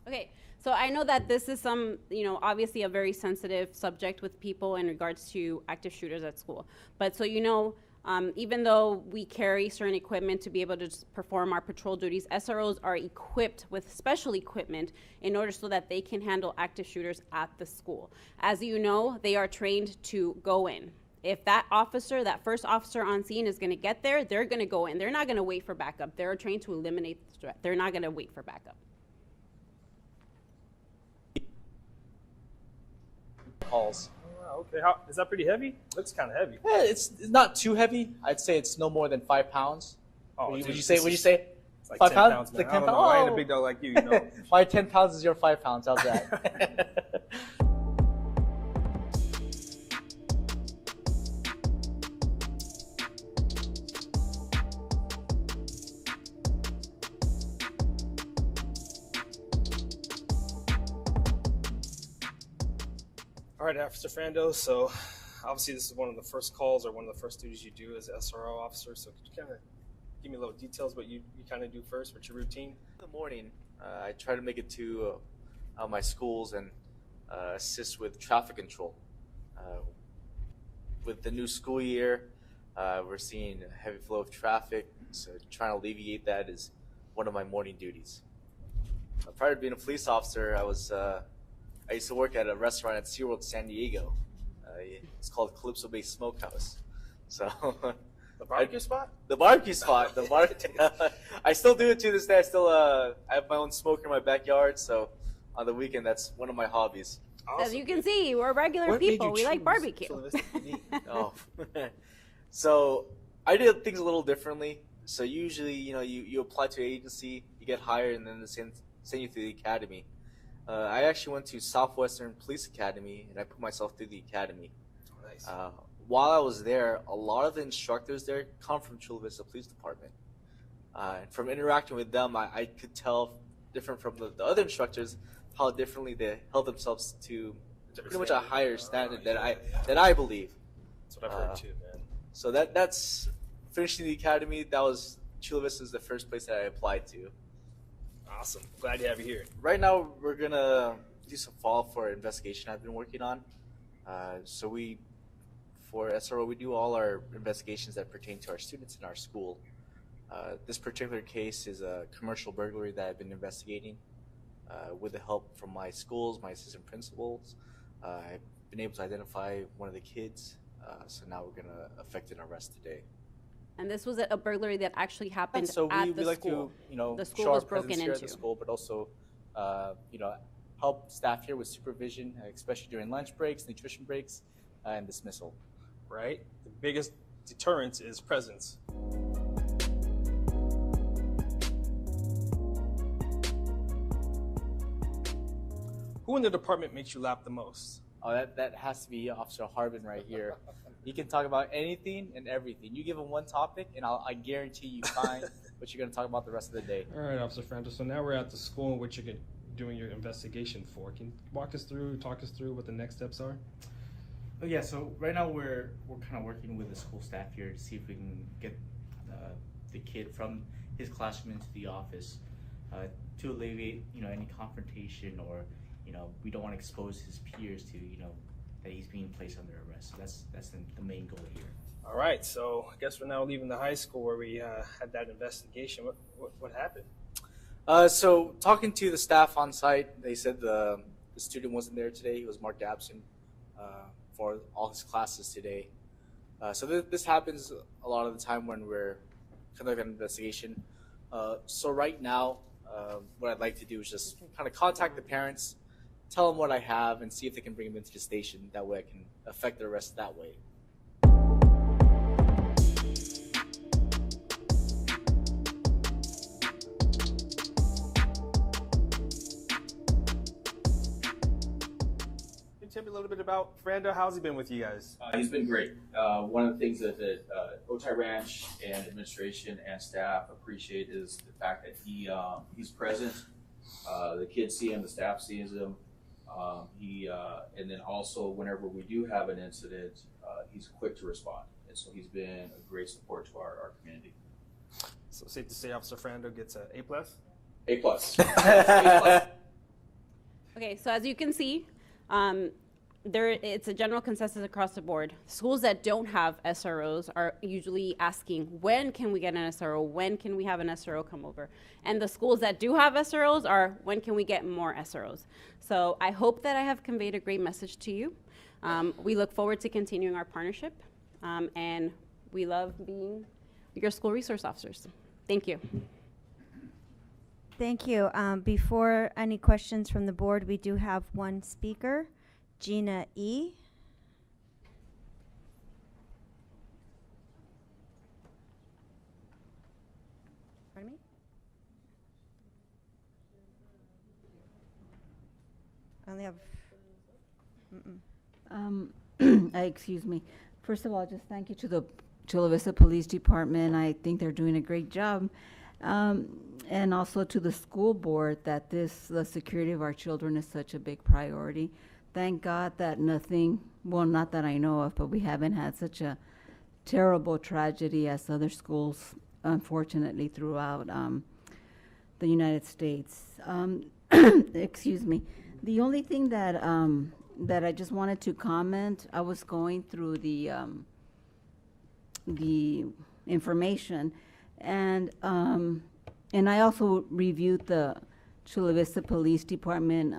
Okay, So I know that this is obviously a very sensitive subject with people in regards to active shooters at school. But so even though we carry certain equipment to be able to perform our patrol duties, SROs are equipped with special equipment in order so that they can handle active shooters at the school. As you know, they are trained to go in. If that first officer on scene is going to get there, they're going to go in. They're not going to wait for backup. They're trained to eliminate the threat. They're not going to wait for backup. Calls. Okay, is that pretty heavy? Looks kind of heavy. Yeah, it's not too heavy. I'd say it's no more than 5 pounds. Oh, would dude, you say? It's like 5 10 pounds, man. Like I 10 don't know. pounds? I ain't a big dog like you, you know. My 10 pounds is your 5 pounds. How's that? All right, Officer Frando. So, obviously, this is one of the first calls or one of the first duties you do as an SRO officer. So, could you kind of give me a little details what you kind of do first? What's your routine? In the morning, I try to make it to my schools and assist with traffic control. With the new school year, we're seeing a heavy flow of traffic, so trying to alleviate that is one of my morning duties. Prior to being a police officer, I used to work at a restaurant at SeaWorld San Diego. It's called Calypso Bay Smokehouse. So the barbecue spot? The barbecue spot. I still do it to this day. I have my own smoker in my backyard, so on the weekend, that's one of my hobbies. Awesome. As you can see, we're regular people. We like barbecue. Oh. So I did things a little differently. So usually, you apply to an agency, you get hired, and then they send you to the academy. I actually went to Southwestern Police Academy, and I put myself through the academy. Nice. While I was there, a lot of the instructors there come from Chula Vista Police Department. And from interacting with them, I could tell, different from the other instructors, how differently they held themselves to pretty much a higher standard that I believe. That's what I've heard too, man. So that's finishing the academy. That was Chula Vista is the first place that I applied to. Awesome. Glad to have you here. Right now, we're gonna do some follow-up for an investigation I've been working on. For SRO, we do all our investigations that pertain to our students in our school. This particular case is a commercial burglary that I've been investigating. With the help from my schools, my assistant principals, I've been able to identify one of the kids. So now we're gonna effect an arrest today. And this was a burglary that actually happened at the school. We like to, the school show our was broken presence here at the into. school, but also, help staff here with supervision, especially during lunch breaks, nutrition breaks, and dismissal. Right? The biggest deterrence is presence. Who in the department makes you laugh the most? Oh, that has to be Officer Harbin right here. He can talk about anything and everything. You give him one topic, and I guarantee you find what you're going to talk about the rest of the day. All right, Officer Francis. So now we're at the school in which you're doing your investigation for. Can you talk us through what the next steps are? Oh, yeah, so right now we're kind of working with the school staff here to see if we can get the kid from his classroom into the office to alleviate any confrontation, or we don't want to expose his peers to that he's being placed under arrest. So that's the main goal here. All right, so I guess we're now leaving the high school where we had that investigation. What happened? So talking to the staff on site, they said the student wasn't there today. He was marked absent for all his classes today. So this happens a lot of the time when we're conducting an investigation. So right now, what I'd like to do is just kind of contact the parents, tell them what I have, and see if they can bring him into the station. That way I can affect the arrest that way. Tell me a little bit about Frando. How's he been with you guys? He's been great. One of the things that Otay Ranch and administration and staff appreciate is the fact that he's present. The kids see him, the staff sees him. And then also whenever we do have an incident, he's quick to respond. And so he's been a great support to our community. So safe to say Officer Frando gets an A+? A+. Okay, so as you can see, it's a general consensus across the board. Schools that don't have SROs are usually asking, when can we get an SRO? When can we have an SRO come over? And the schools that do have SROs are, when can we get more SROs? So I hope that I have conveyed a great message to you. We look forward to continuing our partnership, and we love being your school resource officers. Thank you. Thank you. Before any questions from the board, we do have one speaker, Gina E. Pardon me? I only have. Excuse me. First of all, just thank you to the Chula Vista Police Department. I think they're doing a great job. And also to the school board that the security of our children is such a big priority. Thank God that nothing, well, not that I know of, but we haven't had such a terrible tragedy as other schools, unfortunately, throughout the United States. Excuse me. The only thing that that I just wanted to comment, I was going through the information, and I also reviewed the Chula Vista Police Department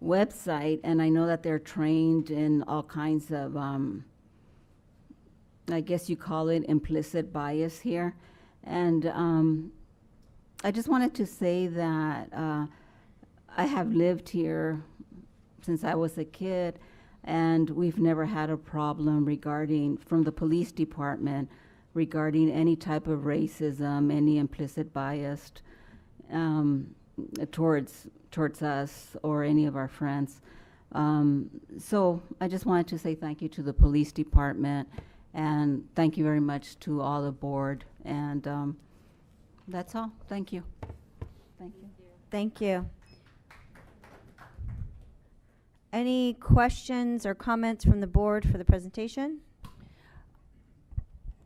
website, and I know that they're trained in all kinds of, I guess you call it implicit bias here. And I just wanted to say that I have lived here since I was a kid, and we've never had a problem from the police department regarding any type of racism, any implicit bias towards us or any of our friends. So I just wanted to say thank you to the police department, and thank you very much to all the board. And that's all. Thank you. Thank you. Thank you. Any questions or comments from the board for the presentation?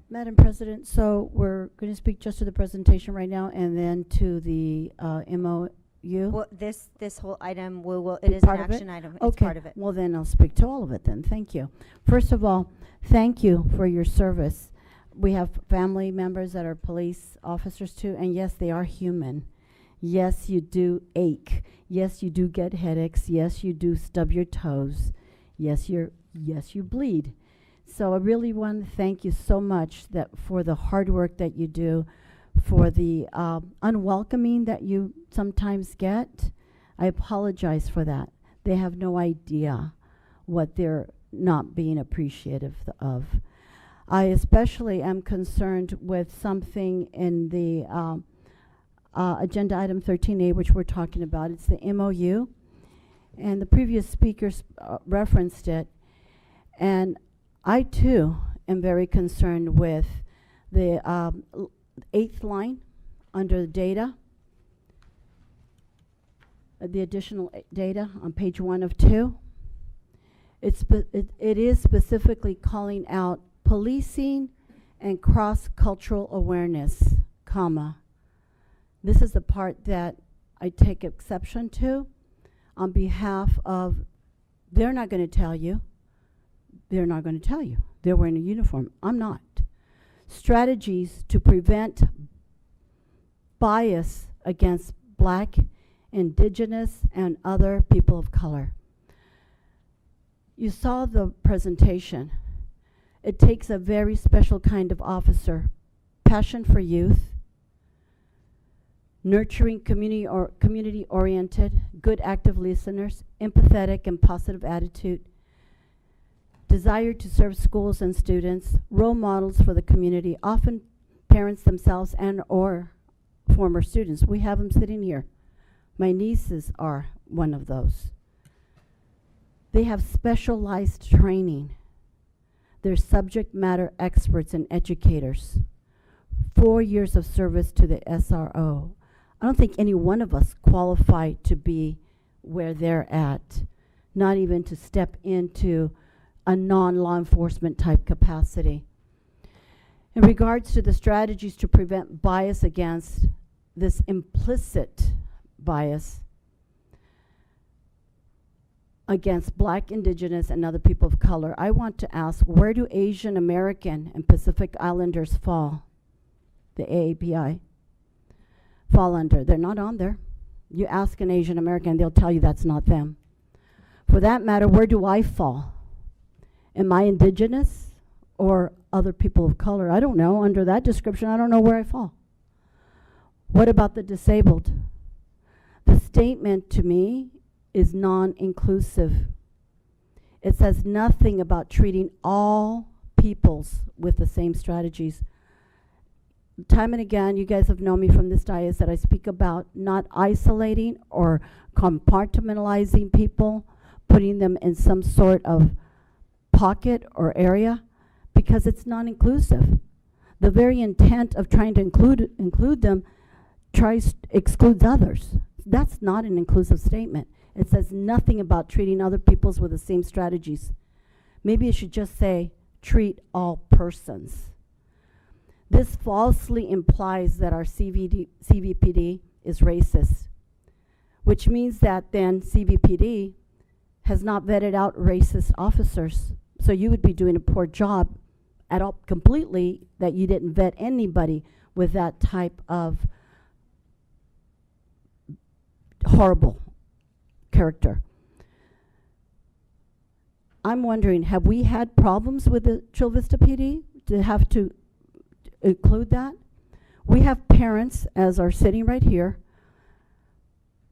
Madam President, so we're going to speak just to the presentation right now and then to the MOU? Well, this whole item it is an action item. It's Okay. part of it. Well, then I'll speak to all of it then. Thank you. First of all, thank you for your service. We have family members that are police officers too, and yes, they are human. Yes, you do ache. Yes, you do get headaches. Yes, you do stub your toes. Yes, you bleed. So I really want to thank you so much for the hard work that you do, for the unwelcoming that you sometimes get. I apologize for that. They have no idea what they're not being appreciative of. I especially am concerned with something in the agenda item 13A, which we're talking about. It's the MOU, and the previous speakers referenced it. And I too am very concerned with the 8th line under the data, the additional data on page 1 of 2. It is specifically calling out policing and cross-cultural awareness, comma. This is the part that I take exception to on behalf of, they're not going to tell you. They're not going to tell you. They're wearing a uniform. I'm not. Strategies to prevent bias against Black, Indigenous, and other people of color. You saw the presentation. It takes a very special kind of officer, passion for youth, nurturing community-oriented, good active listeners, empathetic and positive attitude, desire to serve schools and students, role models for the community, often parents themselves and or former students. We have them sitting here. My nieces are one of those. They have specialized training. They're subject matter experts and educators. 4 years of service to the SRO. I don't think any one of us qualify to be where they're at, not even to step into a non-law enforcement type capacity. In regards to the strategies to prevent bias against this implicit bias, against Black, Indigenous, and other people of color. I want to ask, where do Asian American and Pacific Islanders fall? The AAPI fall under. They're not on there. You ask an Asian American, they'll tell you that's not them. For that matter, where do I fall? Am I Indigenous or other people of color? I don't know. Under that description, I don't know where I fall. What about the disabled? The statement to me is non-inclusive. It says nothing about treating all peoples with the same strategies. Time and again, you guys have known me from this dais that I speak about not isolating or compartmentalizing people, putting them in some sort of pocket or area, because it's non-inclusive. The very intent of trying to include them excludes others. That's not an inclusive statement. It says nothing about treating other peoples with the same strategies. Maybe it should just say, treat all persons. This falsely implies that our CVPD is racist, which means that then CVPD has not vetted out racist officers. So you would be doing a poor job at all completely that you didn't vet anybody with that type of horrible character. I'm wondering, have we had problems with the Chula Vista PD to have to include that? We have parents, as are sitting right here,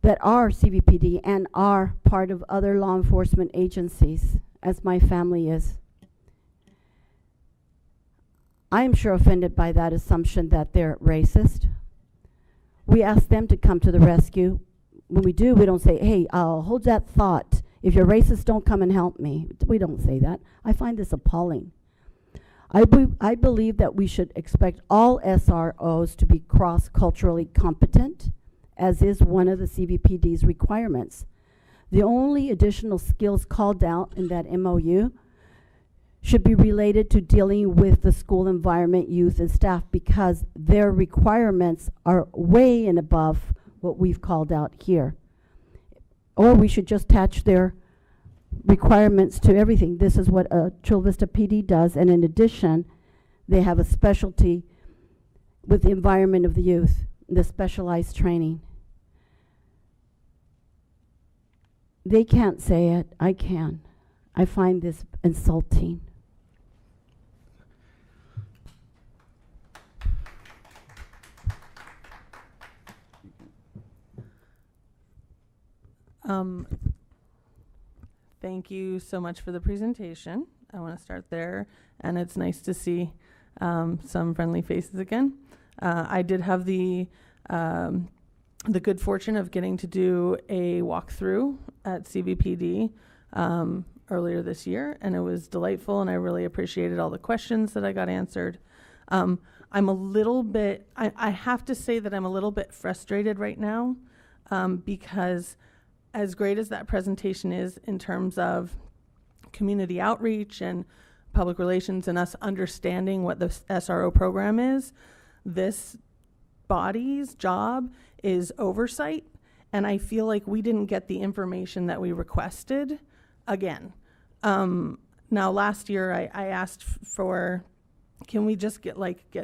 that are CVPD and are part of other law enforcement agencies, as my family is. I am sure offended by that assumption that they're racist. We ask them to come to the rescue. When we do, we don't say, hey, hold that thought. If you're racist, don't come and help me. We don't say that. I find this appalling. I believe that we should expect all SROs to be cross-culturally competent, as is one of the CVPD's requirements. The only additional skills called out in that MOU should be related to dealing with the school environment, youth, and staff, because their requirements are way and above what we've called out here. Or we should just attach their requirements to everything. This is what Chula Vista PD does, and in addition, they have a specialty with the environment of the youth, the specialized training. They can't say it, I can. I find this insulting. Thank you so much for the presentation. I want to start there, and it's nice to see some friendly faces again. I did have the good fortune of getting to do a walkthrough at CVPD earlier this year, and it was delightful, and I really appreciated all the questions that I got answered. I'm a little bit, I have to say that I'm a little bit frustrated right now because as great as that presentation is in terms of community outreach and public relations and us understanding what the SRO program is, this body's job is oversight, and I feel like we didn't get the information that we requested again. Now last year I asked for, can we just get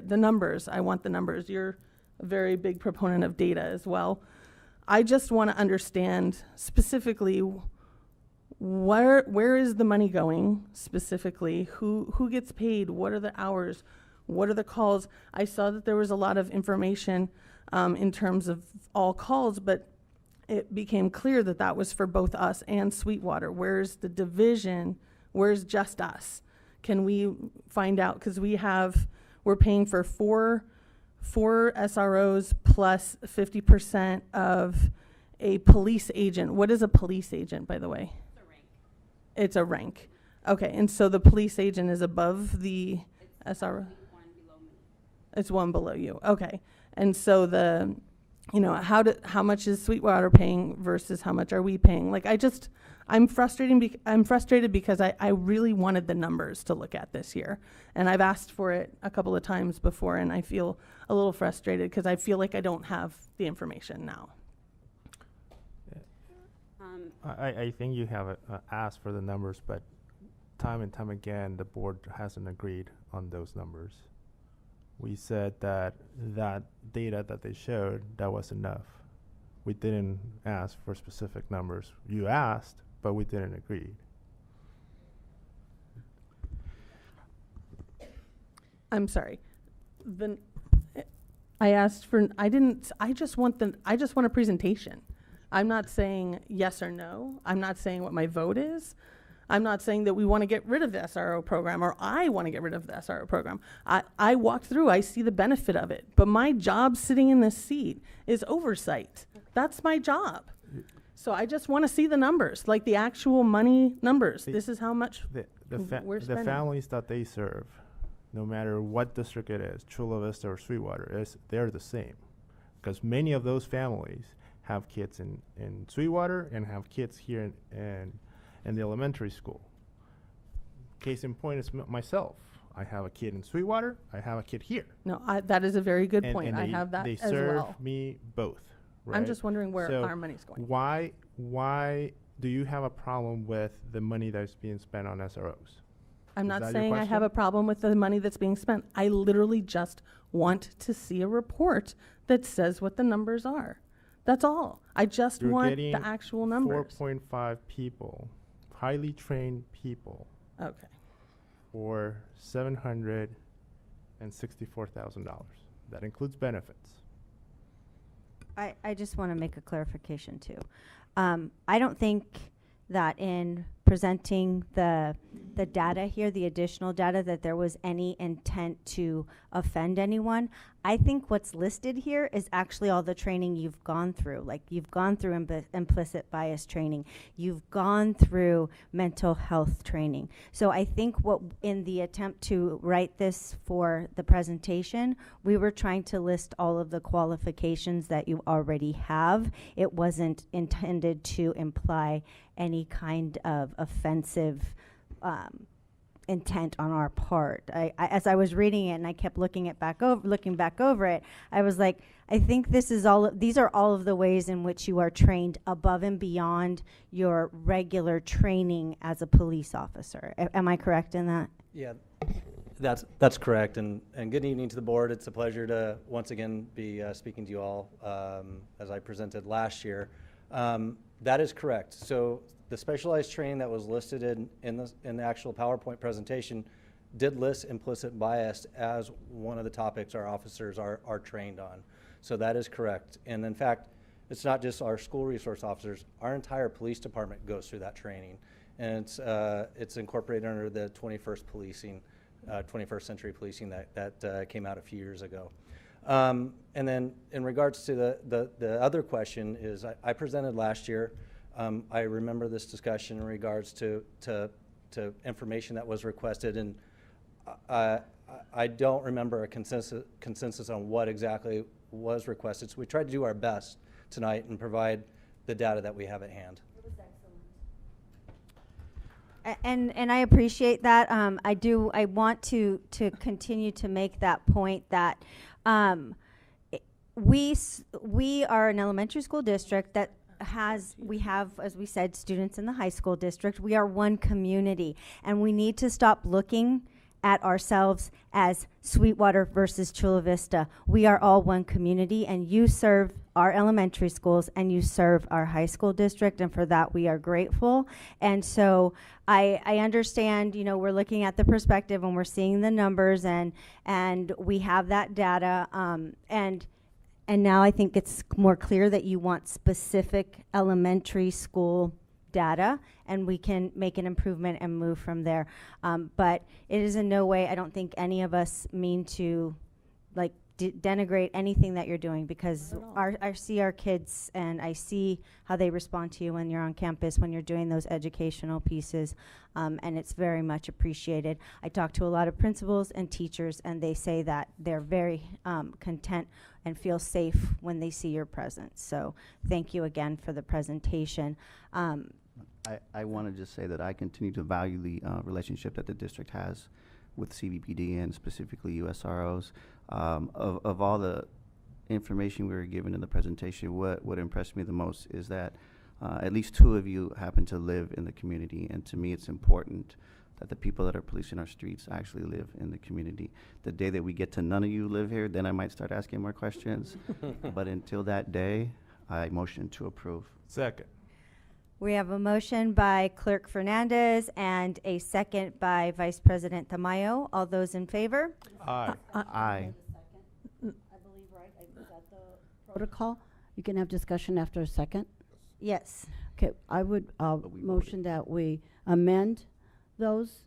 the numbers? I want the numbers. You're a very big proponent of data as well. I just want to understand specifically where is the money going specifically, who gets paid, what are the hours, what are the calls. I saw that there was a lot of information in terms of all calls, but it became clear that that was for both us and Sweetwater. Where's the division? Where's just us? Can we find out? Because we're paying for four SROs plus 50% of a police agent. What is a police agent, by the way? It's a rank. It's a rank. Okay, and so the police agent is above the SRO? One below me. It's one below you. Okay. And so how much is Sweetwater paying versus how much are we paying? I'm frustrated because I really wanted the numbers to look at this year. And I've asked for it a couple of times before, and I feel a little frustrated because I feel like I don't have the information now. I think you have asked for the numbers, but time and time again, the board hasn't agreed on those numbers. We said that data that they showed, that was enough. We didn't ask for specific numbers. You asked, but we didn't agree. I'm sorry. I asked for, I just want a presentation. I'm not saying yes or no. I'm not saying what my vote is. I'm not saying that we want to get rid of the SRO program or I want to get rid of the SRO program. I walked through, I see the benefit of it. But my job sitting in this seat is oversight. That's my job. So I just want to see the numbers, like the actual money numbers. This is how much we're the spending. families that they serve, no matter what district it is, Chula Vista or Sweetwater, they're the same. Because many of those families have kids in Sweetwater and have kids here in the elementary school. Case in point is myself. I have a kid in Sweetwater, I have a kid here. No, that is a very good And- point. and I they- have that they as serve well. me both. I'm right? just wondering where So our money's going. Why do you have a problem with the money that's being spent on SROs? I'm Is not that your saying I have question? a problem with the money that's being spent. I literally just want to see a report that says what the numbers are. That's all. I just You're want getting the actual numbers. 4.5 people, highly trained people, Okay. for $764,000. That includes benefits. I just want to make a clarification too. I don't think that in presenting the data here, the additional data, that there was any intent to offend anyone. I think what's listed here is actually all the training you've gone through. Like you've gone through implicit bias training. You've gone through mental health training. So I think what in the attempt to write this for the presentation, we were trying to list all of the qualifications that you already have. It wasn't intended to imply any kind of offensive intent on our part. As I was reading it and I kept looking back over it, I was like, I think these are all of the ways in which you are trained above and beyond your regular training as a police officer. Am I correct in that? Yeah, that's correct. And good evening to the board. It's a pleasure to once again be speaking to you all as I presented last year. That is correct. So the specialized training that was listed in the actual PowerPoint presentation did list implicit bias as one of the topics our officers are trained on. So that is correct. And in fact, it's not just our school resource officers. Our entire police department goes through that training. And it's incorporated under the 21st century policing that came out a few years ago. And then in regards to the other question is, I presented last year. I remember this discussion in regards to information that was requested, and I don't remember a consensus on what exactly was requested. So we tried to do our best tonight and provide the data that we have at hand. And I appreciate that. I want to continue to make that point that we are an elementary school district that we have, as we said, students in the high school district. We are one community, and we need to stop looking at ourselves as Sweetwater versus Chula Vista. We are all one community, and you serve our elementary schools and you serve our high school district, and for that we are grateful. And so I understand, we're looking at the perspective and we're seeing the numbers, and we have that data, and now I think it's more clear that you want specific elementary school data, and we can make an improvement and move from there. But it is in no way, I don't think any of us mean to denigrate anything that you're doing, because I see our kids and I see how they respond to you when you're on campus, when you're doing those educational pieces, and it's very much appreciated. I talk to a lot of principals and teachers, and they say that they're very content and feel safe when they see your presence. So thank you again for the presentation. I want to just say that I continue to value the relationship that the district has with CBPD and specifically USROs. Of all the information we were given in the presentation, what impressed me the most is that at least 2 of you happen to live in the community, and to me it's important that the people that are policing our streets actually live in the community. The day that we get to none of you live here, then I might start asking more questions. But until that day, I motion to approve. Second. We have a motion by Clerk Fernandez and a second by Vice President Tamayo. All those in favor? Aye. Aye. I believe, right? Is that the protocol? You can have discussion after a second? Yes. Okay, I would motion that we amend those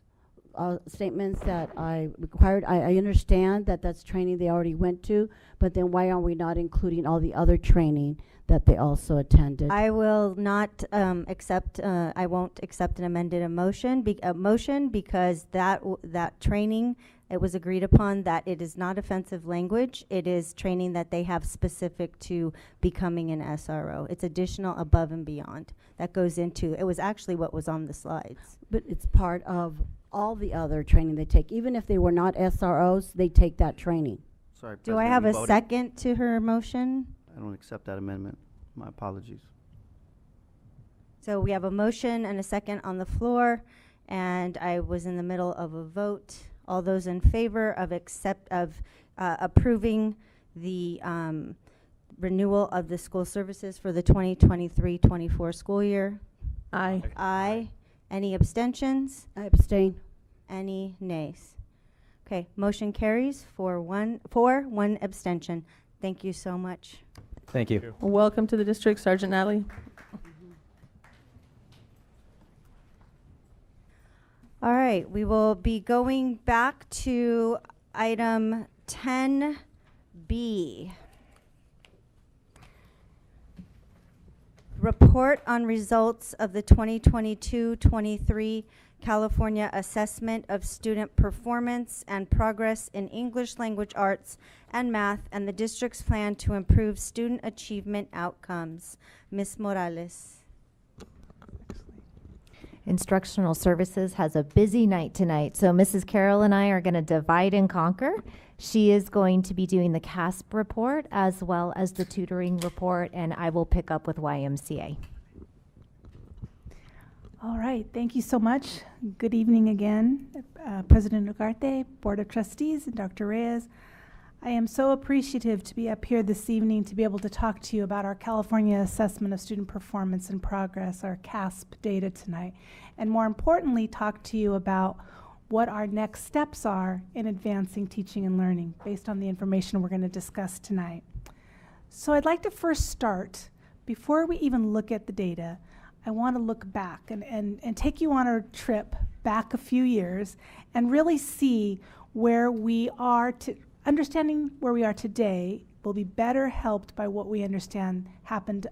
statements that I required. I understand that that's training they already went to, but then why are we not including all the other training that they also attended? I will not accept, I won't accept an amended motion because that training, it was agreed upon that it is not offensive language. It is training that they have specific to becoming an SRO. It's additional above and beyond that goes into, it was actually what was on the slides. But it's part of all the other training they take. Even if they were not SROs, they take that training. Sorry, Do I President, have we a voted. second to her motion? I don't accept that amendment. My apologies. So we have a motion and a second on the floor, and I was in the middle of a vote. All those in favor of approving the renewal of the school services for the 2023-24 school year? Aye. Aye. Any abstentions? I abstain. Any nays? Okay, motion carries for one abstention. Thank you so much. Thank you. Welcome to the district, Sergeant Natalie. All right, we will be going back to item 10B. Report on results of the 2022-23 California Assessment of Student Performance and Progress in English Language Arts and Math and the district's plan to improve student achievement outcomes. Ms. Morales. Instructional Services has a busy night tonight, so Mrs. Carroll and I are going to divide and conquer. She is going to be doing the CASP report as well as the tutoring report, and I will pick up with YMCA. All right, thank you so much. Good evening again, President Ugarte, Board of Trustees, and Dr. Reyes. I am so appreciative to be up here this evening to be able to talk to you about our California Assessment of Student Performance and Progress, our CASP data tonight, and more importantly, talk to you about what our next steps are in advancing teaching and learning based on the information we're going to discuss tonight. So I'd like to first start, before we even look at the data, I want to look back and take you on a trip back a few years and really see where we are understanding where we are today will be better helped by what we understand happened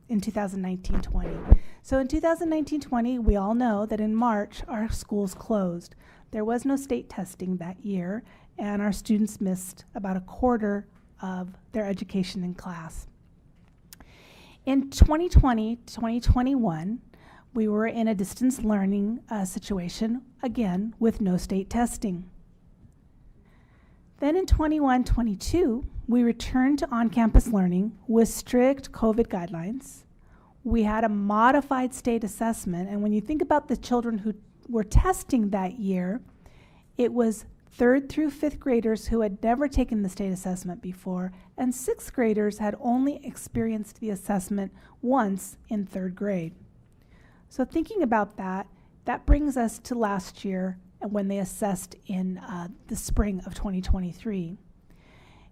in 2019-20. So in 2019-20, we all know that in March, our schools closed. There was no state testing that year, and our students missed about a quarter of their education in class. In 2020-2021, we were in a distance learning situation, again, with no state testing. Then in 21-22, we returned to on-campus learning with strict COVID guidelines. We had a modified state assessment, and when you think about the children who were testing that year, it was 3rd through 5th graders who had never taken the state assessment before, and 6th graders had only experienced the assessment once in 3rd grade. So thinking about that, that brings us to last year and when they assessed in the spring of 2023.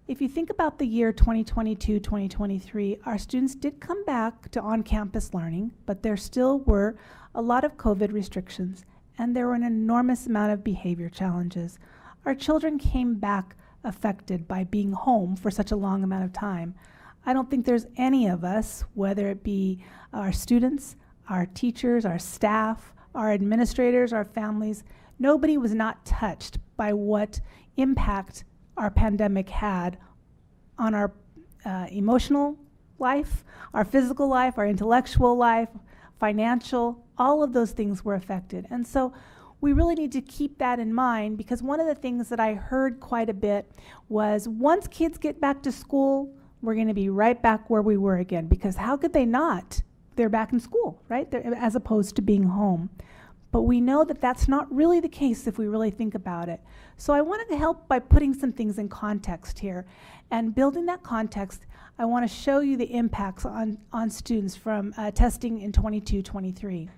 If you think about the year 2022-2023, our students did come back to on-campus learning, but there still were a lot of COVID restrictions, and there were an enormous amount of behavior challenges. Our children came back affected by being home for such a long amount of time. I don't think there's any of us, whether it be our students, our teachers, our staff, our administrators, our families, nobody was not touched by what impact our pandemic had on our emotional life, our physical life, our intellectual life, financial, all of those things were affected. And so we really need to keep that in mind, because one of the things that I heard quite a bit was once kids get back to school, we're going to be right back where we were again, because how could they not? they're back in school, right? As opposed to being home. But we know that that's not really the case if we really think about it. So I wanted to help by putting some things in context here. And building that context, I want to show you the impacts on students from testing in 22-23.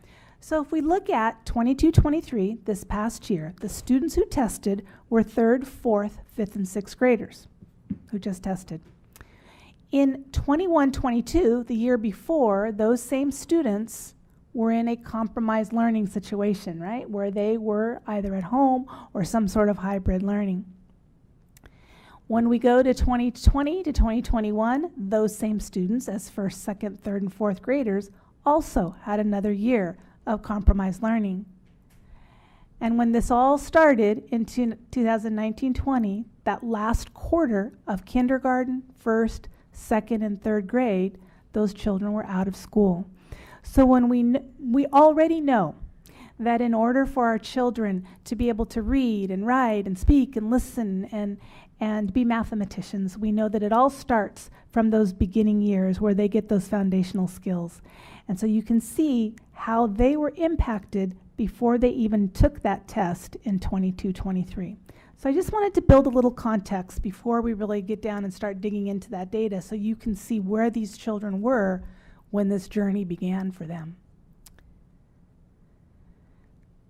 So if we look at 22-23, this past year, the students who tested were 3rd, 4th, 5th, and 6th graders who just tested. In 21-22, the year before, those same students were in a compromised learning situation, right? Where they were either at home or some sort of hybrid learning. When we go to 2020 to 2021, those same students as 1st, 2nd, 3rd, and 4th graders also had another year of compromised learning. And when this all started in 2019-20, that last quarter of kindergarten, 1st, 2nd, and 3rd grade, those children were out of school. So when we already know that in order for our children to be able to read and write and speak and listen and be mathematicians, we know that it all starts from those beginning years where they get those foundational skills. And so you can see how they were impacted before they even took that test in 22-23. So I just wanted to build a little context before we really get down and start digging into that data so you can see where these children were when this journey began for them.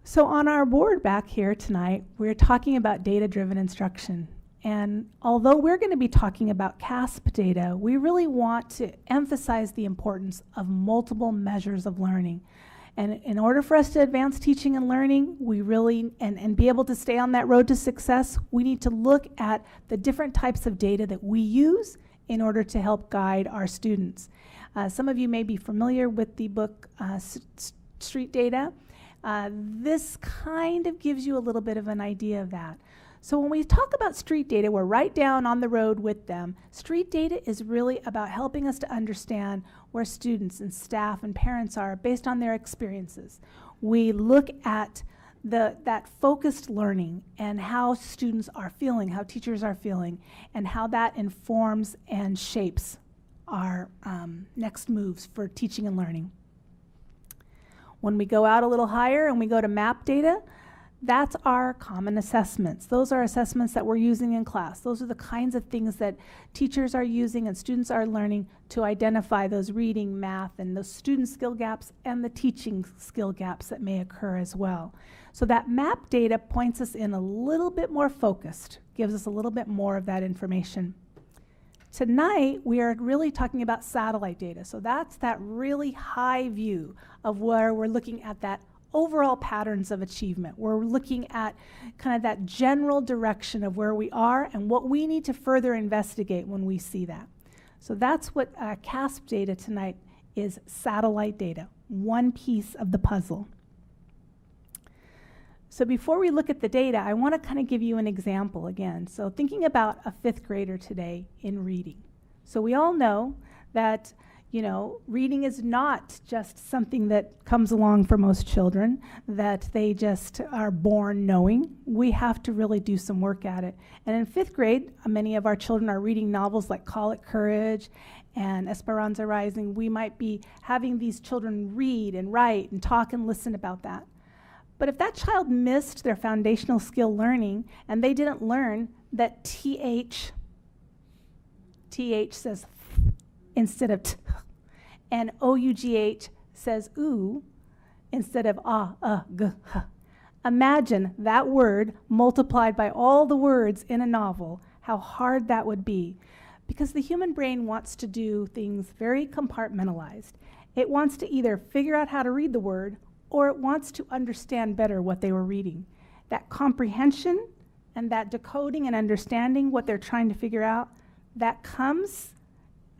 So on our board back here tonight, we're talking about data-driven instruction. And although we're going to be talking about CASP data, we really want to emphasize the importance of multiple measures of learning. And in order for us to advance teaching and learning, we really, and be able to stay on that road to success, we need to look at the different types of data that we use in order to help guide our students. Some of you may be familiar with the book Street Data. This kind of gives you a little bit of an idea of that. So when we talk about street data, we're right down on the road with them. Street data is really about helping us to understand where students and staff and parents are based on their experiences. We look at that focused learning and how students are feeling, how teachers are feeling, and how that informs and shapes our next moves for teaching and learning. When we go out a little higher and we go to map data, that's our common assessments. Those are assessments that we're using in class. Those are the kinds of things that teachers are using and students are learning to identify those reading, math, and those student skill gaps and the teaching skill gaps that may occur as well. So that map data points us in a little bit more focused, gives us a little bit more of that information. Tonight, we are really talking about satellite data. So that's that really high view of where we're looking at that overall patterns of achievement. We're looking at kind of that general direction of where we are and what we need to further investigate when we see that. So that's what CASP data tonight is, satellite data, one piece of the puzzle. So before we look at the data, I want to kind of give you an example again. So thinking about a 5th grader today in reading. So we all know that reading is not just something that comes along for most children, that they just are born knowing. We have to really do some work at it. And in 5th grade, many of our children are reading novels like Call It Courage and Esperanza Rising. We might be having these children read and write and talk and listen about that. But if that child missed their foundational skill learning and they didn't learn that TH says instead of t, and OUGH says oo instead of g, h. Imagine that word multiplied by all the words in a novel, how hard that would be. Because the human brain wants to do things very compartmentalized. It wants to either figure out how to read the word or it wants to understand better what they were reading. That comprehension and that decoding and understanding what they're trying to figure out, that comes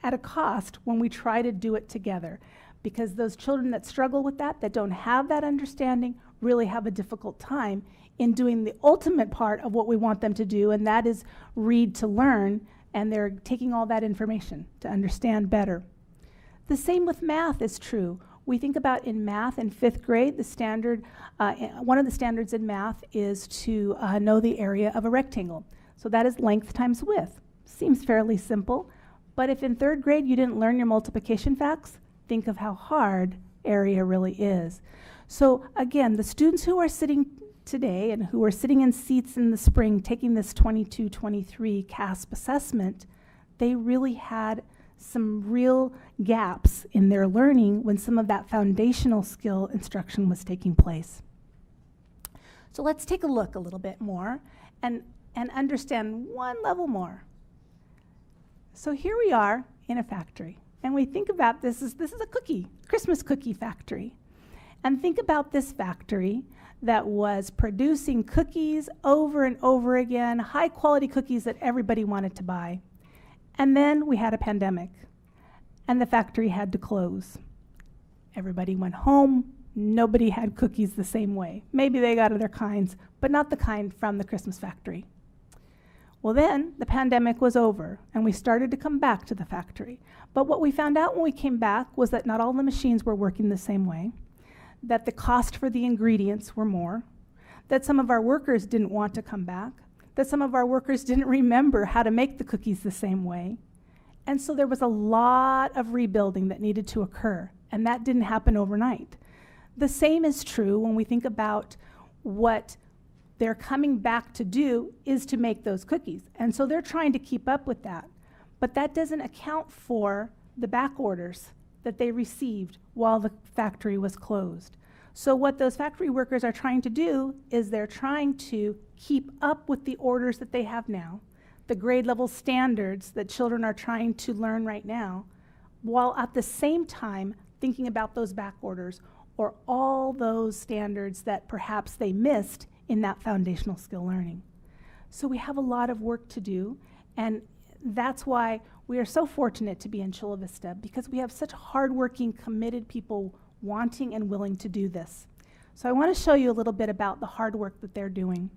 at a cost when we try to do it together. Because those children that struggle with that don't have that understanding, really have a difficult time in doing the ultimate part of what we want them to do, and that is read to learn, and they're taking all that information to understand better. The same with math is true. We think about in math in 5th grade, the standard, one of the standards in math is to know the area of a rectangle. So that is length times width. Seems fairly simple, but if in 3rd grade you didn't learn your multiplication facts, think of how hard area really is. So again, the students who are sitting today and who are sitting in seats in the spring taking this 22-23 CASP assessment, they really had some real gaps in their learning when some of that foundational skill instruction was taking place. So let's take a look a little bit more and understand one level more. So here we are in a factory, and we think about this is a cookie, Christmas cookie factory. And think about this factory that was producing cookies over and over again, high quality cookies that everybody wanted to buy. And then we had a pandemic, and the factory had to close. Everybody went home. Nobody had cookies the same way. Maybe they got other kinds, but not the kind from the Christmas factory. Well, then the pandemic was over, and we started to come back to the factory. But what we found out when we came back was that not all the machines were working the same way, that the cost for the ingredients were more, that some of our workers didn't want to come back, that some of our workers didn't remember how to make the cookies the same way. And so there was a lot of rebuilding that needed to occur, and that didn't happen overnight. The same is true when we think about what they're coming back to do is to make those cookies. And so they're trying to keep up with that. But that doesn't account for the back orders that they received while the factory was closed. So what those factory workers are trying to do is they're trying to keep up with the orders that they have now, the grade level standards that children are trying to learn right now, while at the same time thinking about those back orders or all those standards that perhaps they missed in that foundational skill learning. So we have a lot of work to do, and that's why we are so fortunate to be in Chula Vista, because we have such hardworking, committed people wanting and willing to do this. So I want to show you a little bit about the hard work that they're doing.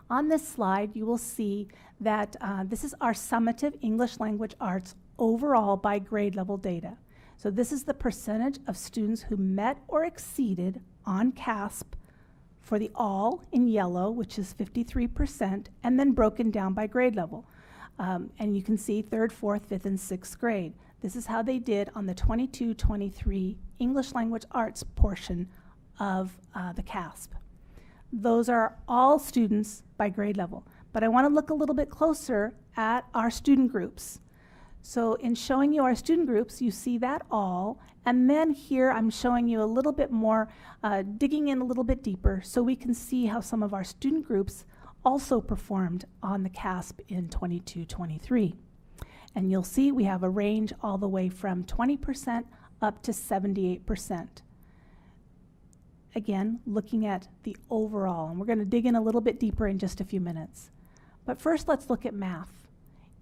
On this slide, you will see that this is our summative English language arts overall by grade level data. So this is the percentage of students who met or exceeded on CASP for the all in yellow, which is 53%, and then broken down by grade level. And you can see 3rd, 4th, 5th, and 6th grade. This is how they did on the 22-23 English language arts portion of the CASP. Those are all students by grade level. But I want to look a little bit closer at our student groups. So in showing you our student groups, you see that all, and then here I'm showing you a little bit more, digging in a little bit deeper so we can see how some of our student groups also performed on the CASP in 22-23. And you'll see we have a range all the way from 20% up to 78%. Again, looking at the overall, and we're going to dig in a little bit deeper in just a few minutes. But first, let's look at math.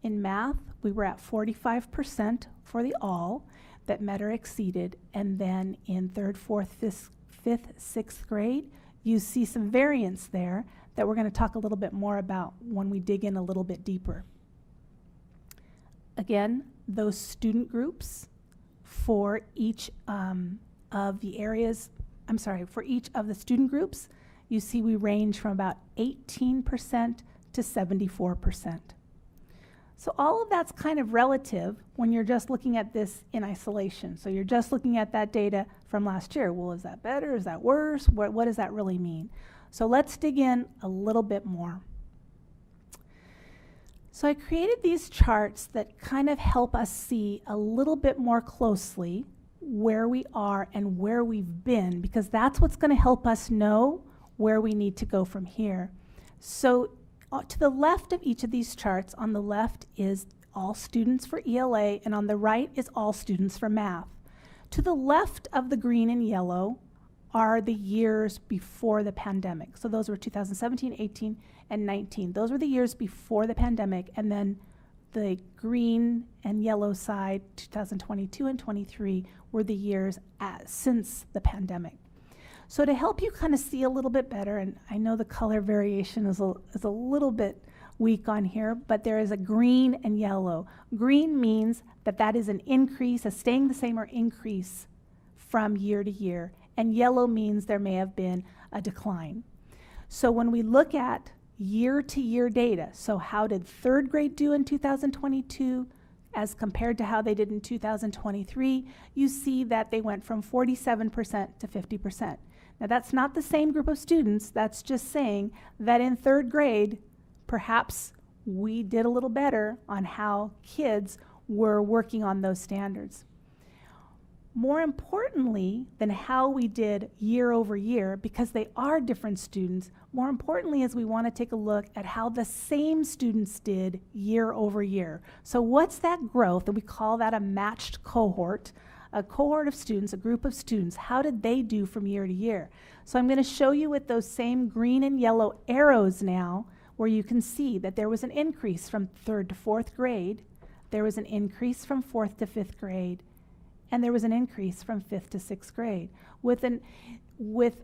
In math, we were at 45% for the all that met or exceeded, and then in 3rd, 4th, 5th, 6th grade, you see some variance there that we're going to talk a little bit more about when we dig in a little bit deeper. Again, those student groups for each of the areas, for each of the student groups, you see we range from about 18% to 74%. So all of that's kind of relative when you're just looking at this in isolation. So you're just looking at that data from last year. Well, is that better? Is that worse? What does that really mean? So let's dig in a little bit more. So I created these charts that kind of help us see a little bit more closely where we are and where we've been, because that's what's going to help us know where we need to go from here. So to the left of each of these charts, on the left is all students for ELA, and on the right is all students for math. To the left of the green and yellow are the years before the pandemic. So those were 2017, 18, and 19. Those were the years before the pandemic, and then the green and yellow side, 2022 and 23, were the years since the pandemic. So to help you kind of see a little bit better, and I know the color variation is a little bit weak on here, but there is a green and yellow. Green means that is an increase, a staying the same or increase from year to year, and yellow means there may have been a decline. So when we look at year-to-year data, so how did 3rd grade do in 2022, as compared to how they did in 2023, you see that they went from 47% to 50%. Now, that's not the same group of students. That's just saying that in third grade, perhaps we did a little better on how kids were working on those standards. More importantly than how we did year over year, because they are different students, more importantly is we want to take a look at how the same students did year over year. So what's that growth? And we call that a matched cohort. A cohort of students, a group of students, how did they do from year to year? So I'm going to show you with those same green and yellow arrows now, where you can see that there was an increase from 3rd to 4th grade, there was an increase from 4th to 5th grade, and there was an increase from 5th to 6th grade. With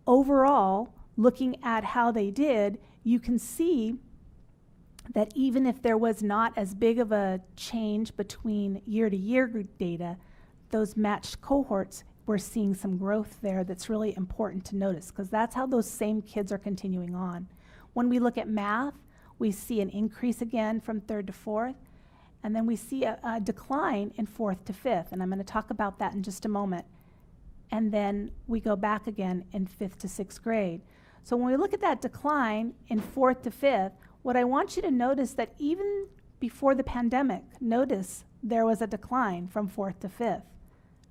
overall, looking at how they did, you can see that even if there was not as big of a change between year-to-year data, those matched cohorts, we're seeing some growth there that's really important to notice, because that's how those same kids are continuing on. When we look at math, we see an increase again from 3rd to 4th, and then we see a decline in 4th to 5th, and I'm going to talk about that in just a moment. And then we go back again in 5th to 6th grade. So when we look at that decline in 4th to 5th, what I want you to notice that even before the pandemic, notice there was a decline from 4th to 5th,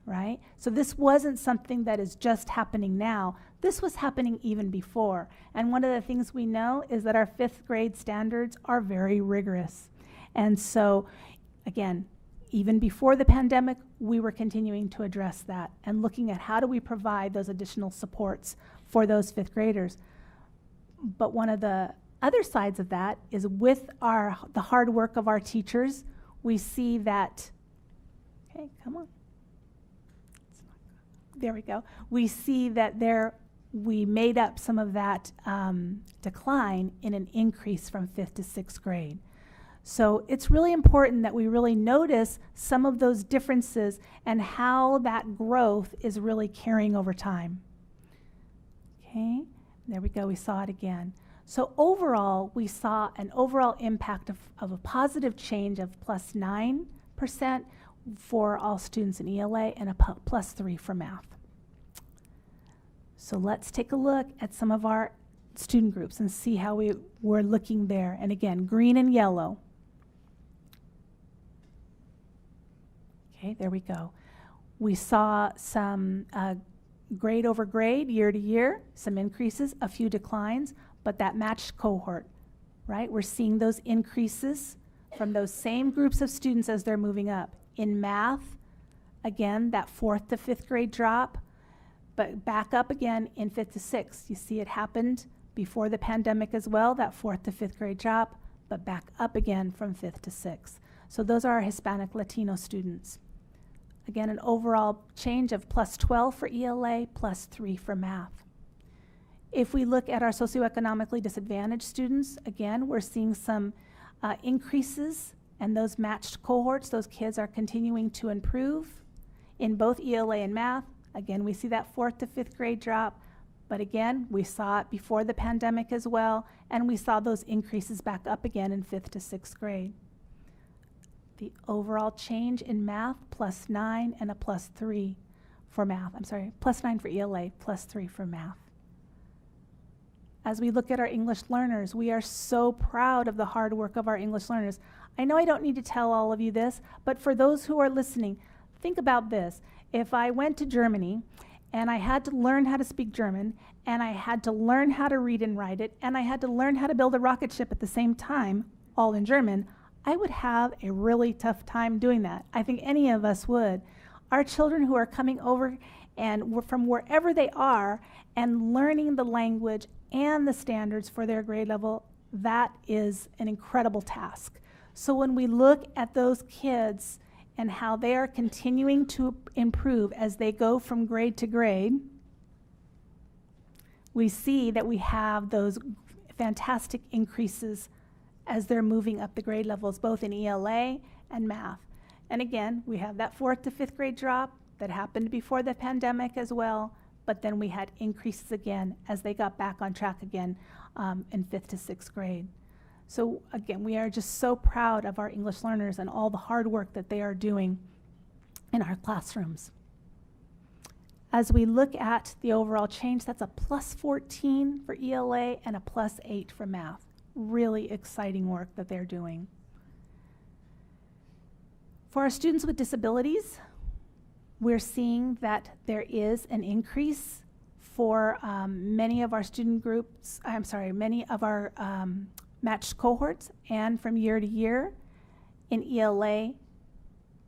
right? So this wasn't something that is just happening now. This was happening even before. And one of the things we know is that our 5th grade standards are very rigorous. And so, again, even before the pandemic, we were continuing to address that and looking at how do we provide those additional supports for those 5th graders. But one of the other sides of that is with the hard work of our teachers, we see that, okay, come on. There we go. We see that we made up some of that decline in an increase from 5th to 6th grade. So it's really important that we really notice some of those differences and how that growth is really carrying over time. Okay, there we go, we saw it again. So overall, we saw an overall impact of a positive change of +9% for all students in ELA and a +3 for math. So let's take a look at some of our student groups and see how we were looking there. And again, green and yellow. Okay, there we go. We saw some grade over grade, year to year, some increases, a few declines, but that matched cohort, right? We're seeing those increases from those same groups of students as they're moving up. In math, again, that 4th to 5th grade drop, but back up again in 5th to 6th. You see it happened before the pandemic as well, that 4th to 5th grade drop, but back up again from 5th to 6th. So those are our Hispanic Latino students. Again, an overall change of +12 for ELA, +3 for math. If we look at our socioeconomically disadvantaged students, again, we're seeing some increases, and those matched cohorts, those kids are continuing to improve in both ELA and math. Again, we see that 4th to 5th grade drop, but again, we saw it before the pandemic as well, and we saw those increases back up again in 5th to 6th grade. The overall change in math, +9 and a +3 for math. I'm sorry, +9 for ELA, +3 for math. As we look at our English learners, we are so proud of the hard work of our English learners. I know I don't need to tell all of you this, but for those who are listening, think about this. If I went to Germany and I had to learn how to speak German, and I had to learn how to read and write it, and I had to learn how to build a rocket ship at the same time, all in German, I would have a really tough time doing that. I think any of us would. Our children who are coming over and from wherever they are and learning the language and the standards for their grade level, that is an incredible task. So when we look at those kids and how they are continuing to improve as they go from grade to grade, we see that we have those fantastic increases as they're moving up the grade levels, both in ELA and math. And again, we have that 4th to 5th grade drop that happened before the pandemic as well, but then we had increases again as they got back on track again in 5th to 6th grade. So again, we are just so proud of our English learners and all the hard work that they are doing in our classrooms. As we look at the overall change, that's a +14 for ELA and a +8 for math. Really exciting work that they're doing. For our students with disabilities, we're seeing that there is an increase for many of our student groups, many of our matched cohorts, and from year to year in ELA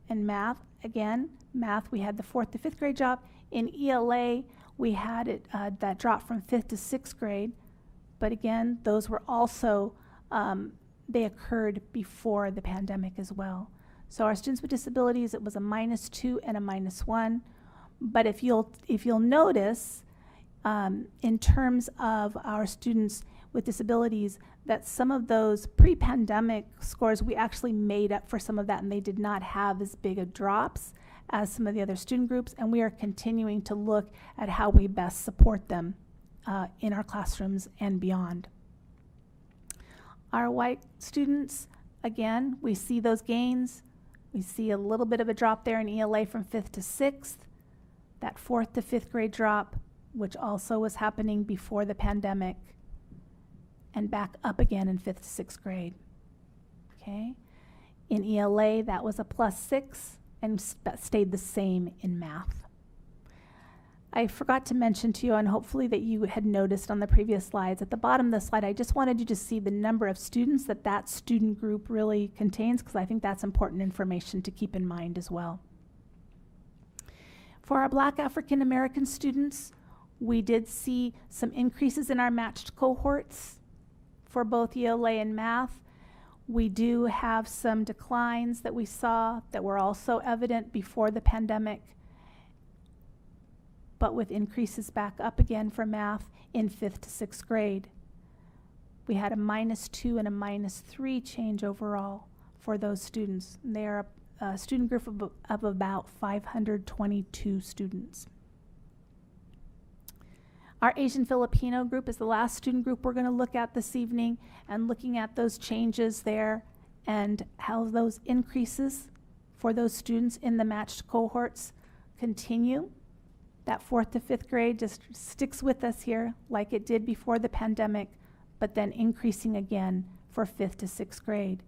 and math. Again, math, we had the 4th to 5th grade drop. In ELA, we had it that drop from 5th to 6th grade. But again, those were also, they occurred before the pandemic as well. So our students with disabilities, it was a -2 and a -1. But if you'll notice, in terms of our students with disabilities, that some of those pre-pandemic scores, we actually made up for some of that, and they did not have as big of drops as some of the other student groups, and we are continuing to look at how we best support them in our classrooms and beyond. Our white students, again, we see those gains. We see a little bit of a drop there in ELA from 5th to 6th, that 4th to 5th grade drop, which also was happening before the pandemic, and back up again in 5th to 6th grade. Okay? In ELA, that was a +6, and that stayed the same in math. I forgot to mention to you, and hopefully that you had noticed on the previous slides, at the bottom of the slide, I just wanted you to see the number of students that that student group really contains, because I think that's important information to keep in mind as well. For our Black African American students, we did see some increases in our matched cohorts for both ELA and math. We do have some declines that we saw that were also evident before the pandemic, but with increases back up again for math in 5th to 6th grade. We had a -2 and a -3 change overall for those students. And they are a student group of about 522 students. Our Asian Filipino group is the last student group we're going to look at this evening, and looking at those changes there and how those increases for those students in the matched cohorts continue. That 4th to 5th grade just sticks with us here like it did before the pandemic, but then increasing again for 5th to 6th grade.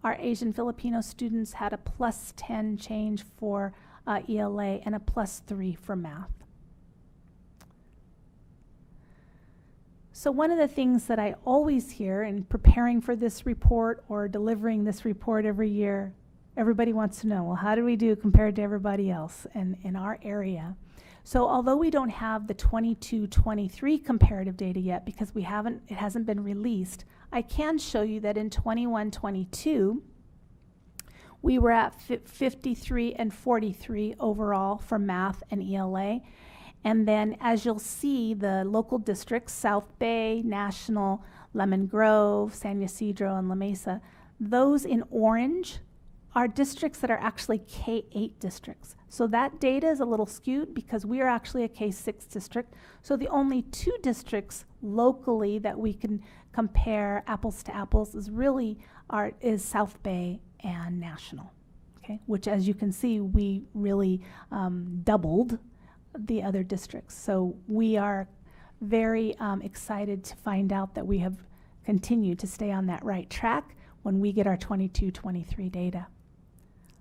Our Asian Filipino students had a +10 change for ELA and a +3 for math. So one of the things that I always hear in preparing for this report or delivering this report every year, everybody wants to know, well, how do we do compared to everybody else in our area? So although we don't have the 22-23 comparative data yet because it hasn't been released, I can show you that in 21-22, we were at 53 and 43 overall for math and ELA. And then, as you'll see, the local districts, South Bay, National, Lemon Grove, San Ysidro, and La Mesa, those in orange are districts that are actually K-8 districts. So that data is a little skewed because we are actually a K-6 district. So the only 2 districts locally that we can compare apples to apples is South Bay and National, okay? Which, as you can see, we really doubled the other districts. So we are very excited to find out that we have continued to stay on that right track when we get our 22-23 data.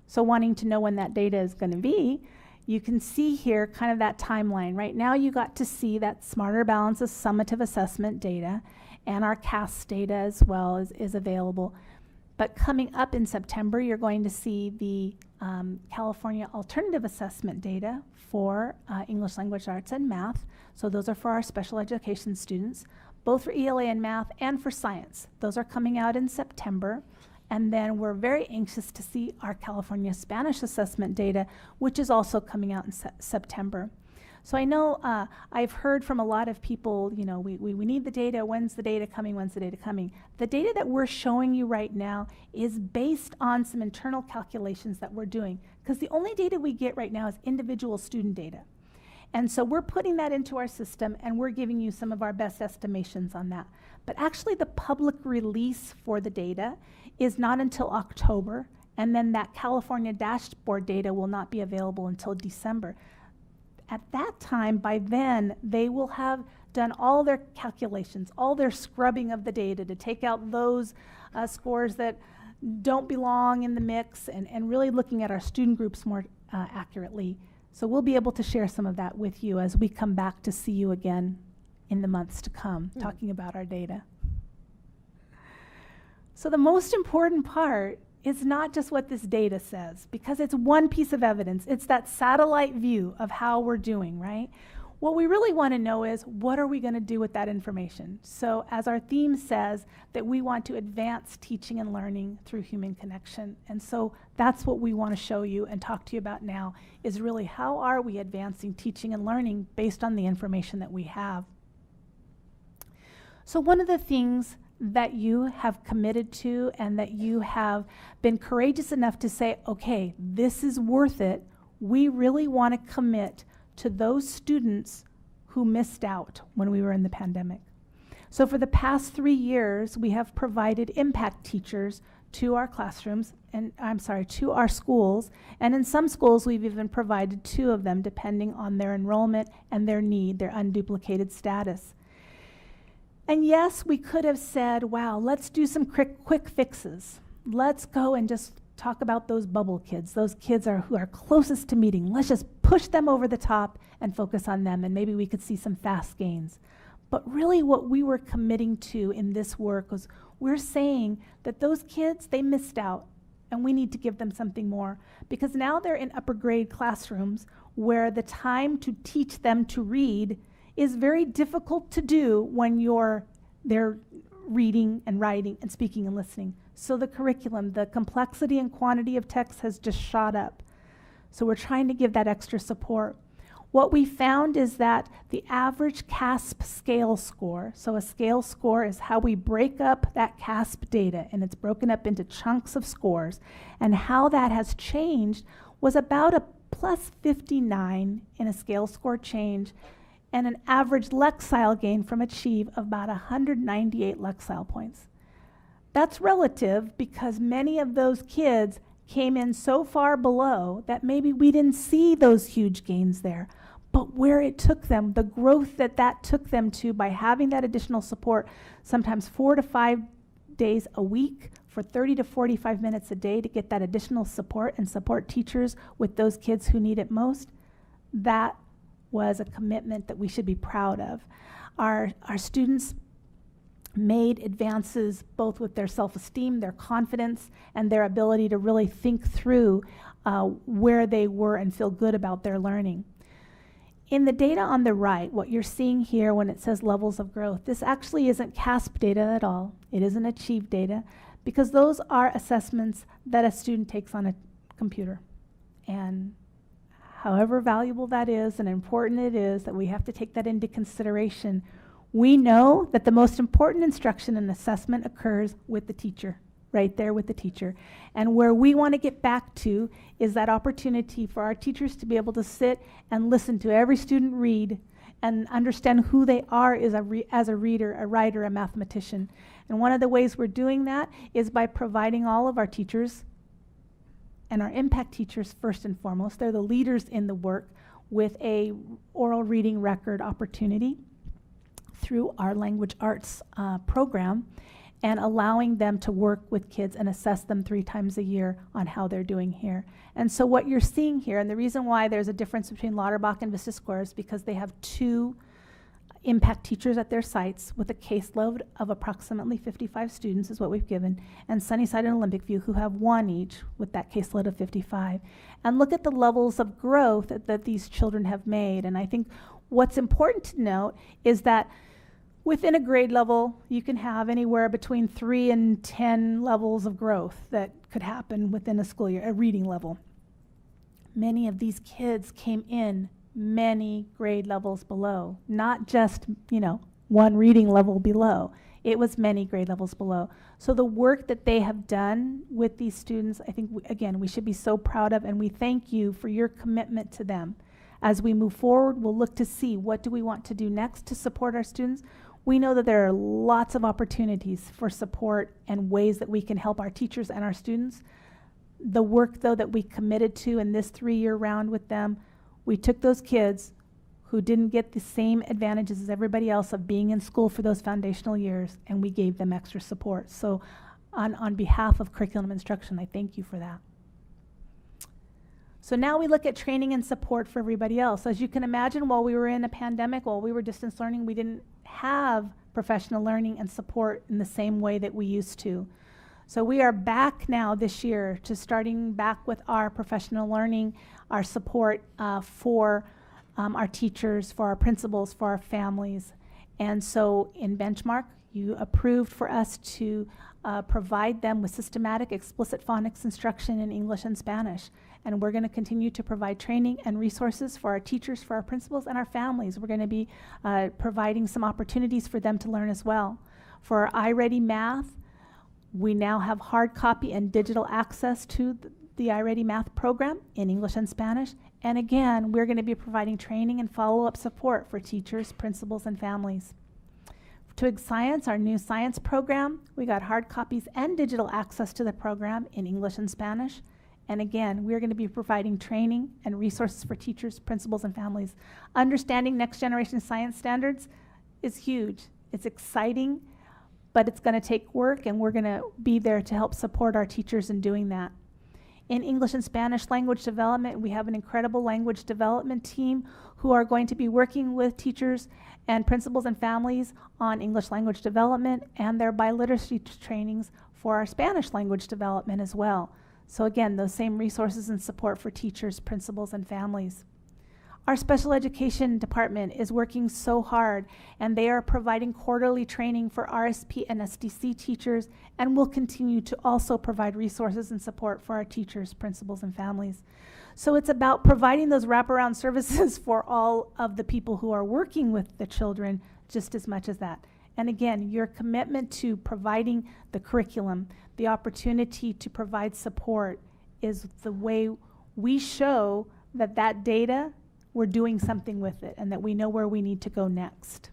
So wanting to know when that data is going to be, you can see here kind of that timeline. Right now you got to see that Smarter Balances summative assessment data, and our CAS data as well is available. But coming up in September, you're going to see the California Alternative Assessment data for English Language Arts and Math. So those are for our special education students, both for ELA and Math and for Science. Those are coming out in September. And then we're very anxious to see our California Spanish Assessment data, which is also coming out in September. So I know I've heard from a lot of people, you know, we need the data. When's the data coming? When's the data coming? The data that we're showing you right now is based on some internal calculations that we're doing, because the only data we get right now is individual student data. And so we're putting that into our system, and we're giving you some of our best estimations on that. But actually, the public release for the data is not until October, and then that California dashboard data will not be available until December. At that time, by then, they will have done all their calculations, all their scrubbing of the data to take out those scores that don't belong in the mix, and really looking at our student groups more accurately. So we'll be able to share some of that with you as we come back to see you again in the months to come, talking about our data. So the most important part is not just what this data says, because it's one piece of evidence. It's that satellite view of how we're doing, right? What we really want to know is, what are we going to do with that information? So as our theme says, that we want to advance teaching and learning through human connection. And so that's what we want to show you and talk to you about now, is really how are we advancing teaching and learning based on the information that we have. So one of the things that you have committed to and that you have been courageous enough to say, okay, this is worth it, we really want to commit to those students who missed out when we were in the pandemic. So for the past 3 years, we have provided impact teachers to our classrooms, and to our schools, and in some schools we've even provided 2 of them depending on their enrollment and their need, their unduplicated status. And yes, we could have said, wow, let's do some quick fixes. Let's go and just talk about those bubble kids, those kids who are closest to meeting. Let's just push them over the top and focus on them, and maybe we could see some fast gains. But really what we were committing to in this work was, we're saying that those kids, they missed out, and we need to give them something more, because now they're in upper grade classrooms where the time to teach them to read is very difficult to do when they're reading and writing and speaking and listening. So the curriculum, the complexity and quantity of text has just shot up. So we're trying to give that extra support. What we found is that the average CASP scale score, so a scale score is how we break up that CASP data, and it's broken up into chunks of scores, and how that has changed was about a plus 59 in a scale score change, and an average Lexile gain from Achieve of about 198 Lexile points. That's relative because many of those kids came in so far below that maybe we didn't see those huge gains there. But where it took them, the growth that took them to by having that additional support, sometimes 4 to 5 days a week for 30 to 45 minutes a day to get that additional support and support teachers with those kids who need it most, that was a commitment that we should be proud of. Our students made advances both with their self-esteem, their confidence, and their ability to really think through where they were and feel good about their learning. In the data on the right, what you're seeing here when it says levels of growth, this actually isn't CASP data at all. It isn't Achieve data, because those are assessments that a student takes on a computer. And however valuable that is and important it is that we have to take that into consideration, we know that the most important instruction and assessment occurs with the teacher, right there with the teacher. And where we want to get back to is that opportunity for our teachers to be able to sit and listen to every student read and understand who they are as a reader, a writer, a mathematician. And one of the ways we're doing that is by providing all of our teachers and our impact teachers first and foremost, they're the leaders in the work, with a oral reading record opportunity through our language arts program, and allowing them to work with kids and assess them 3 times a year on how they're doing here. And so what you're seeing here, and the reason why there's a difference between Lauterbach and Vista Square is because they have 2 impact teachers at their sites with a caseload of approximately 55 students is what we've given, and Sunnyside and Olympic View, who have 1 each with that caseload of 55. And look at the levels of growth that these children have made. And I think what's important to note is that within a grade level, you can have anywhere between 3 and 10 levels of growth that could happen within a school year, a reading level. Many of these kids came in many grade levels below, not just, 1 reading level below. It was many grade levels below. So the work that they have done with these students, I think, again, we should be so proud of, and we thank you for your commitment to them. As we move forward, we'll look to see what do we want to do next to support our students. We know that there are lots of opportunities for support and ways that we can help our teachers and our students. The work, though, that we committed to in this 3-year round with them, we took those kids who didn't get the same advantages as everybody else of being in school for those foundational years, and we gave them extra support. So on behalf of curriculum instruction, I thank you for that. So now we look at training and support for everybody else. As you can imagine, while we were in a pandemic, while we were distance learning, we didn't have professional learning and support in the same way that we used to. So we are back now this year to starting back with our professional learning, our support for our teachers, for our principals, for our families. And so in Benchmark, you approved for us to provide them with systematic explicit phonics instruction in English and Spanish. And we're going to continue to provide training and resources for our teachers, for our principals, and our families. We're going to be providing some opportunities for them to learn as well. For our iReady Math, we now have hard copy and digital access to the iReady Math program in English and Spanish. And again, we're going to be providing training and follow-up support for teachers, principals, and families. Twig Science, our new science program, we got hard copies and digital access to the program in English and Spanish. And again, we're going to be providing training and resources for teachers, principals, and families. Understanding next generation science standards is huge. It's exciting, but it's going to take work, and we're going to be there to help support our teachers in doing that. In English and Spanish language development, we have an incredible language development team who are going to be working with teachers and principals and families on English language development and their biliteracy trainings for our Spanish language development as well. So again, those same resources and support for teachers, principals, and families. Our special education department is working so hard, and they are providing quarterly training for RSP and SDC teachers, and will continue to also provide resources and support for our teachers, principals, and families. So it's about providing those wraparound services for all of the people who are working with the children just as much as that. And again, your commitment to providing the curriculum, the opportunity to provide support, is the way we show that that data, we're doing something with it, and that we know where we need to go next.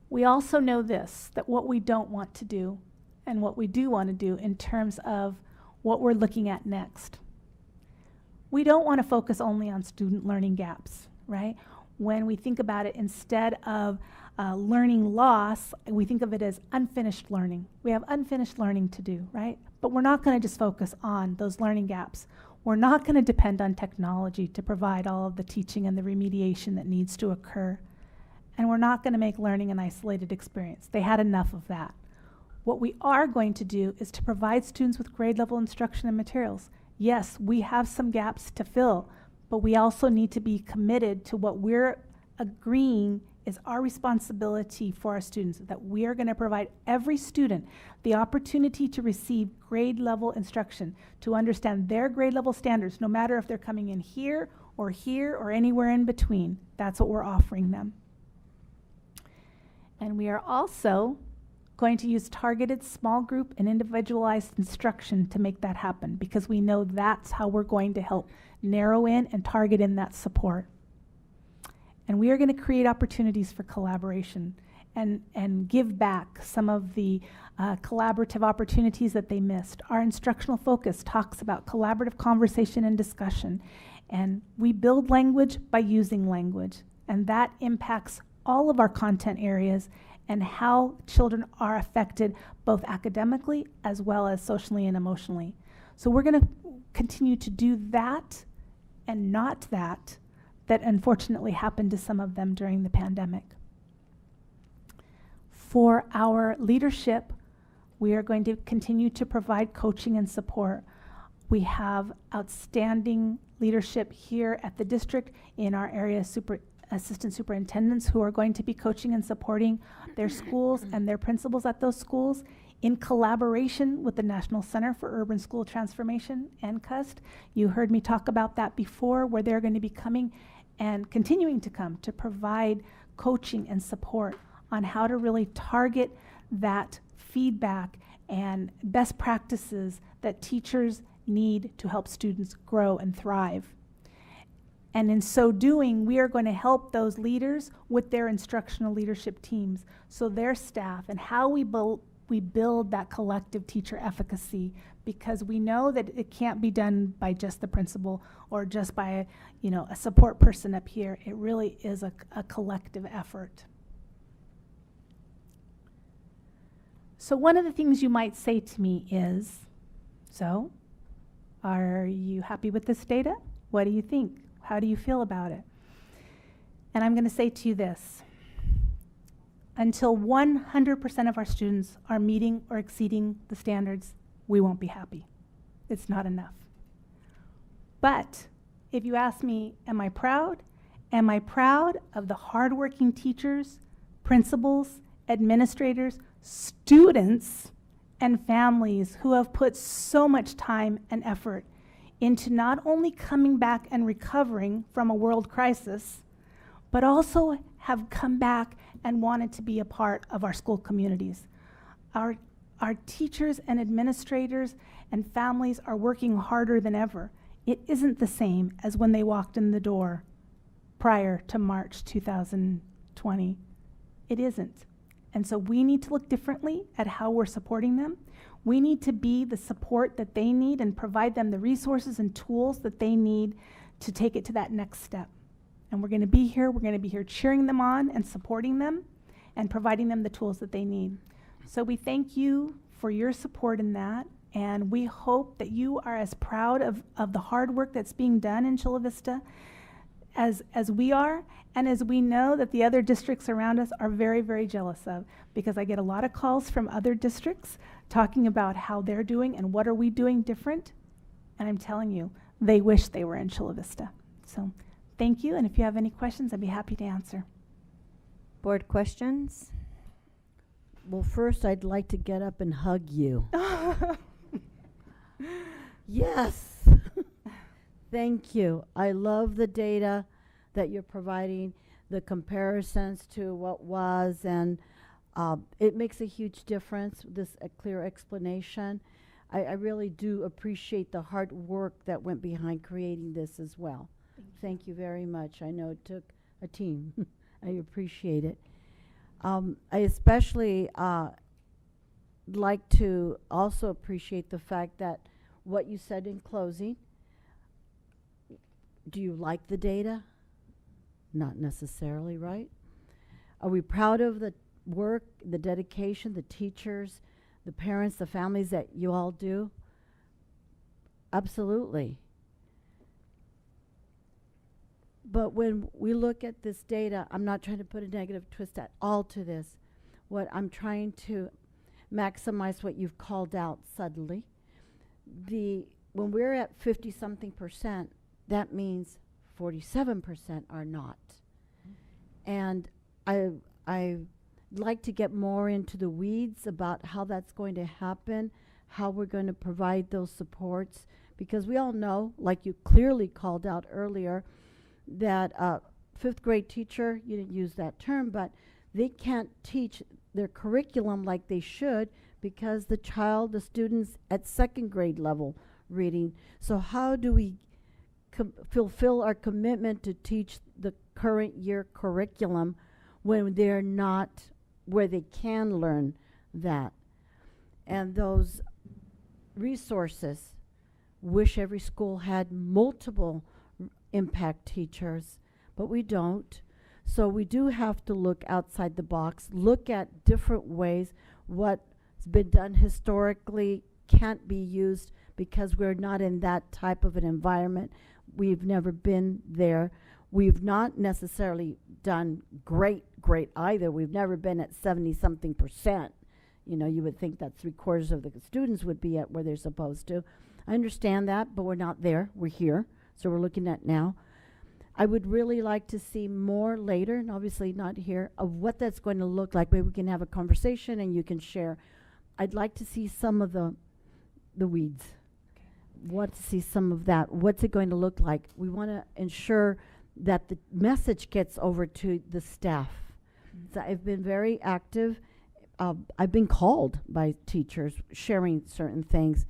We also know this, that what we don't want to do and what we do want to do in terms of what we're looking at next. We don't want to focus only on student learning gaps, right? When we think about it, instead of learning loss, we think of it as unfinished learning. We have unfinished learning to do, right? But we're not going to just focus on those learning gaps. We're not going to depend on technology to provide all of the teaching and the remediation that needs to occur. And we're not going to make learning an isolated experience. They had enough of that. What we are going to do is to provide students with grade level instruction and materials. Yes, we have some gaps to fill, but we also need to be committed to what we're agreeing is our responsibility for our students, that we are going to provide every student the opportunity to receive grade level instruction, to understand their grade level standards, no matter if they're coming in here or anywhere in between. That's what we're offering them. And we are also going to use targeted small group and individualized instruction to make that happen, because we know that's how we're going to help narrow in and target in that support. And we are going to create opportunities for collaboration and give back some of the collaborative opportunities that they missed. Our instructional focus talks about collaborative conversation and discussion. And we build language by using language. And that impacts all of our content areas and how children are affected both academically as well as socially and emotionally. So we're going to continue to do that and not that unfortunately happened to some of them during the pandemic. For our leadership, we are going to continue to provide coaching and support. We have outstanding leadership here at the district in our area assistant superintendents who are going to be coaching and supporting their schools and their principals at those schools in collaboration with the National Center for Urban School Transformation, NCUST. You heard me talk about that before, where they're going to be coming and continuing to come to provide coaching and support on how to really target that feedback and best practices that teachers need to help students grow and thrive. And in so doing, we are going to help those leaders with their instructional leadership teams, so their staff, and how we build that collective teacher efficacy, because we know that it can't be done by just the principal or just by a support person up here. It really is a collective effort. So one of the things you might say to me is, so, are you happy with this data? What do you think? How do you feel about it? And I'm going to say to you this. Until 100% of our students are meeting or exceeding the standards, we won't be happy. It's not enough. But if you ask me, am I proud? Am I proud of the hardworking teachers, principals, administrators, students, and families who have put so much time and effort into not only coming back and recovering from a world crisis, but also have come back and wanted to be a part of our school communities. Our teachers and administrators and families are working harder than ever. It isn't the same as when they walked in the door prior to March 2020. It isn't. And so we need to look differently at how we're supporting them. We need to be the support that they need and provide them the resources and tools that they need to take it to that next step. And we're going to be here. We're going to be here cheering them on and supporting them and providing them the tools that they need. So we thank you for your support in that. And we hope that you are as proud of the hard work that's being done in Chula Vista as we are, and as we know that the other districts around us are very, very jealous of, because I get a lot of calls from other districts talking about how they're doing and what are we doing different. And I'm telling you, they wish they were in Chula Vista. So thank you, and if you have any questions, I'd be happy to answer. Board questions? Well, first, I'd like to get up and hug you. Yes. Thank you. I love the data that you're providing, the comparisons to what was, and it makes a huge difference, a clear explanation. I really do appreciate the hard work that went behind creating this as well. Thank you very much. I know it took a team. I appreciate it. I especially like to also appreciate the fact that what you said in closing. Do you like the data? Not necessarily, right? Are we proud of the work, the dedication, the teachers, the parents, the families that you all do? Absolutely. But when we look at this data, I'm not trying to put a negative twist at all to this. What I'm trying to maximize what you've called out subtly. When we're at 50-something%, that means 47% are not. And I like to get more into the weeds about how that's going to happen, how we're going to provide those supports, because we all know, like you clearly called out earlier, that fifth grade teacher, you didn't use that term, but they can't teach their curriculum like they should because the students at second grade level reading. So how do we fulfill our commitment to teach the current year curriculum when they're not where they can learn that? And those resources, wish every school had multiple impact teachers, but we don't. So we do have to look outside the box, look at different ways. What's been done historically can't be used because we're not in that type of an environment. We've never been there. We've not necessarily done great either. We've never been at 70-something%. You know, you would think that 3/4 of the students would be at where they're supposed to. I understand that, but we're not there. We're here. So we're looking at now. I would really like to see more later, and obviously not here, of what that's going to look like. Maybe we can have a conversation and you can share. I'd like to see some of the weeds. Want to see some of that. What's it going to look like? We want to ensure that the message gets over to the staff. So I've been very active. I've been called by teachers sharing certain things.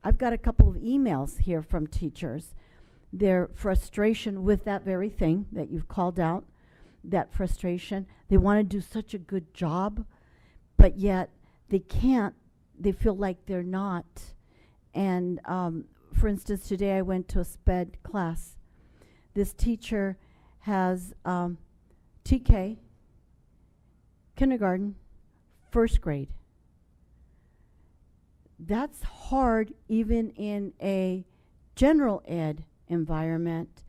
I've got a couple of emails here from teachers their frustration with that very thing that you've called out, that frustration. They want to do such a good job, but yet they can't. They feel like they're not. And for instance, today I went to a SPED class. This teacher has TK, kindergarten, first grade. That's hard even in a general ed environment.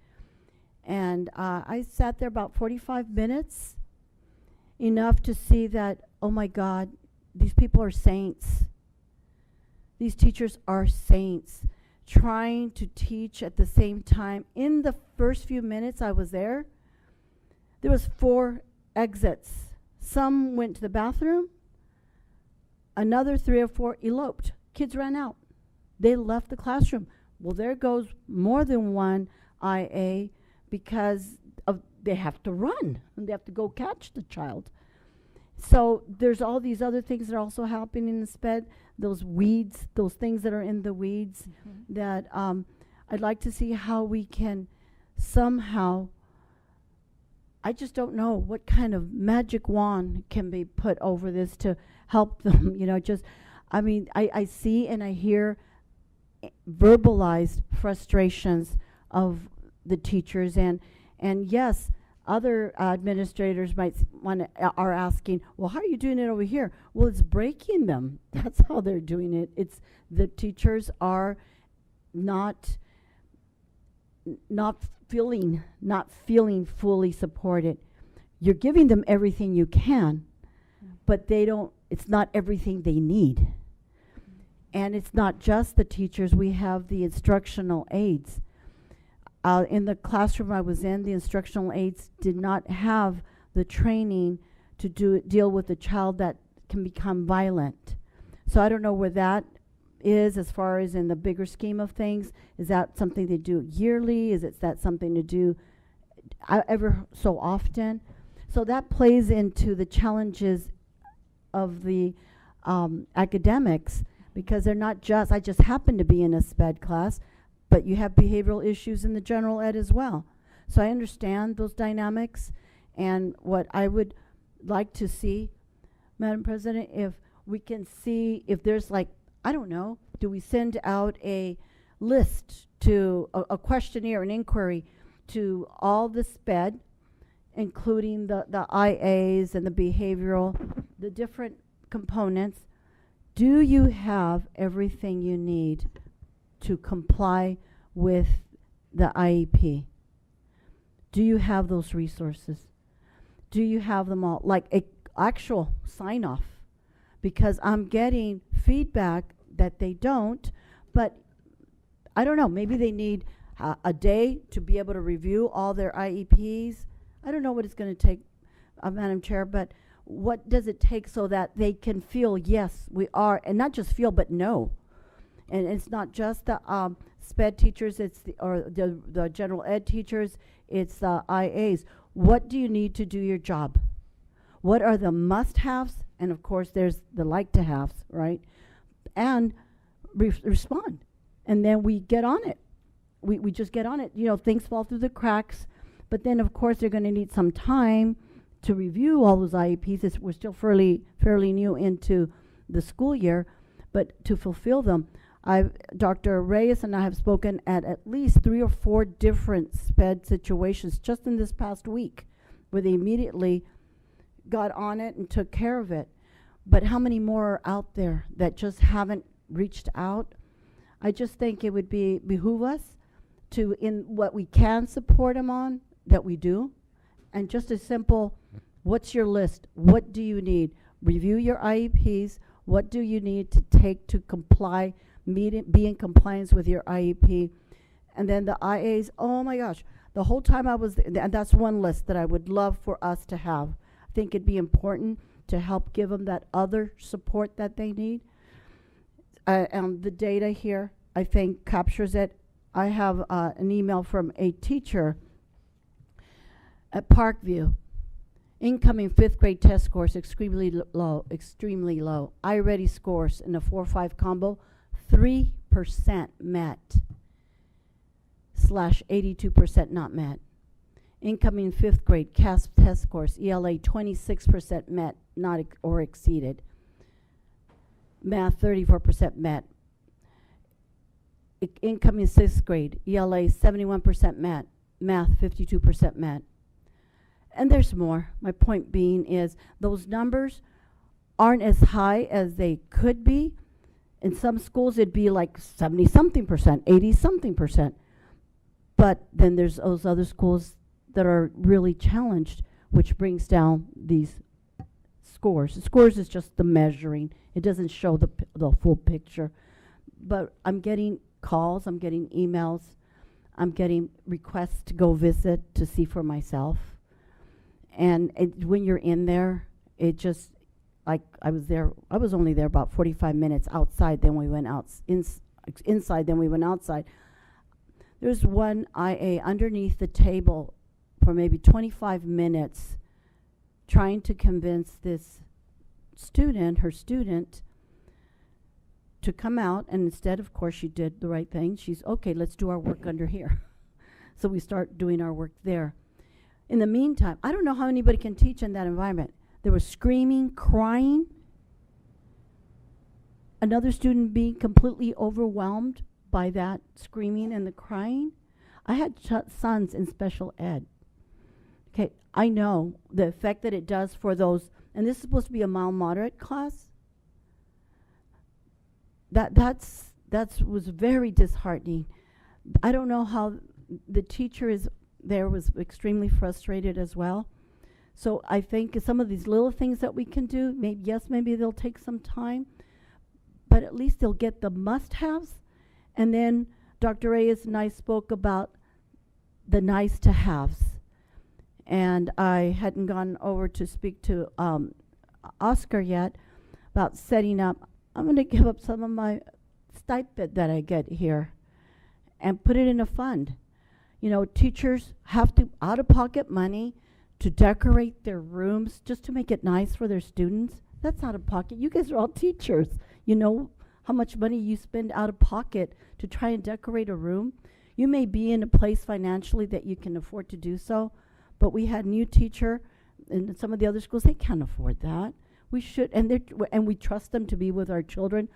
And I sat there about 45 minutes, enough to see that, oh my God, these people are saints. These teachers are saints, trying to teach at the same time. In the first few minutes I was there was 4 exits. Some went to the bathroom, another 3 or 4 eloped. Kids ran out. They left the classroom. Well, there goes more than one IA because they have to run and they have to go catch the child. So there's all these other things that are also happening in the SPED, those weeds, those things that are in the weeds that I'd like to see how we can somehow, I just don't know what kind of magic wand can be put over this to help them, I see and I hear verbalized frustrations of the teachers and yes, other administrators are asking, well, how are you doing it over here? Well, it's breaking them. That's how they're doing it. It's the teachers are not feeling fully supported. You're giving them everything you can, but it's not everything they need. And it's not just the teachers. We have the instructional aides. In the classroom I was in, the instructional aides did not have the training to deal with a child that can become violent. So I don't know where that is as far as in the bigger scheme of things. Is that something they do yearly? Is that something to do ever so often? So that plays into the challenges of the academics, because they're not just, I just happen to be in a SPED class, but you have behavioral issues in the general ed as well. So I understand those dynamics, and what I would like to see, Madam President, if we can see if there's I don't know, do we send out a list to a questionnaire, an inquiry to all the SPED, including the IAs and the behavioral, the different components. Do you have everything you need to comply with the IEP? Do you have those resources? Do you have them all? Like a actual sign off? Because I'm getting feedback that they don't, but I don't know, maybe they need a day to be able to review all their IEPs. I don't know what it's going to take, Madam Chair, but what does it take so that they can feel, yes, we are, and not just feel, but know. And it's not just the SPED teachers, it's the general ed teachers, it's the IAs. What do you need to do your job? What are the must-haves? And of course, there's the like-to-haves, right? And respond. And then we get on it. We just get on it. Things fall through the cracks. But then, of course, they're going to need some time to review all those IEPs. We're still fairly new into the school year, but to fulfill them. Dr. Reyes and I have spoken at least 3 or 4 different SPED situations just in this past week where they immediately got on it and took care of it. But how many more are out there that just haven't reached out? I just think it would behoove us to, in what we can support them on, that we do. And just a simple, what's your list? What do you need? Review your IEPs. What do you need to take to comply, be in compliance with your IEP? And then the IAs, oh my gosh, the whole time I was there, and that's one list that I would love for us to have. I think it'd be important to help give them that other support that they need. And the data here, I think, captures it. I have an email from a teacher at Parkview. Incoming 5th grade test scores extremely low. iReady scores in a 4-5 combo, 3% met. 82% not met. Incoming 5th grade CASP test scores, ELA 26% met, not or exceeded. Math 34% met. Incoming 6th grade, ELA 71% met, math 52% met. And there's more. My point being is those numbers aren't as high as they could be. In some schools, it'd be like 70-something%, 80-something%. But then there's those other schools that are really challenged, which brings down these scores. The scores is just the measuring. It doesn't show the full picture. But I'm getting calls, I'm getting emails, I'm getting requests to go visit to see for myself. And when you're in there, it just, like I was only there about 45 minutes outside, then we went inside, then we went outside. There's one IA underneath the table for maybe 25 minutes trying to convince this student, her student, to come out, and instead, of course, she did the right thing. She's, okay, let's do our work under here. So we start doing our work there. In the meantime, I don't know how anybody can teach in that environment. There was screaming, crying. Another student being completely overwhelmed by that screaming and the crying. I had sons in special ed. Okay, I know the effect that it does for those, and this is supposed to be a mild moderate class. That was very disheartening. I don't know how the teacher was extremely frustrated as well. So I think some of these little things that we can do, maybe they'll take some time, but at least they'll get the must-haves. And then Dr. Reyes and I spoke about the nice-to-haves. And I hadn't gone over to speak to Oscar yet about setting up. I'm going to give up some of my stipend that I get here and put it in a fund. You know, teachers have to out-of-pocket money to decorate their rooms just to make it nice for their students. That's out of pocket. You guys are all teachers. You know how much money you spend out of pocket to try and decorate a room. You may be in a place financially that you can afford to do so, but we had a new teacher in some of the other schools. They can't afford that. We should, and we trust them to be with our children.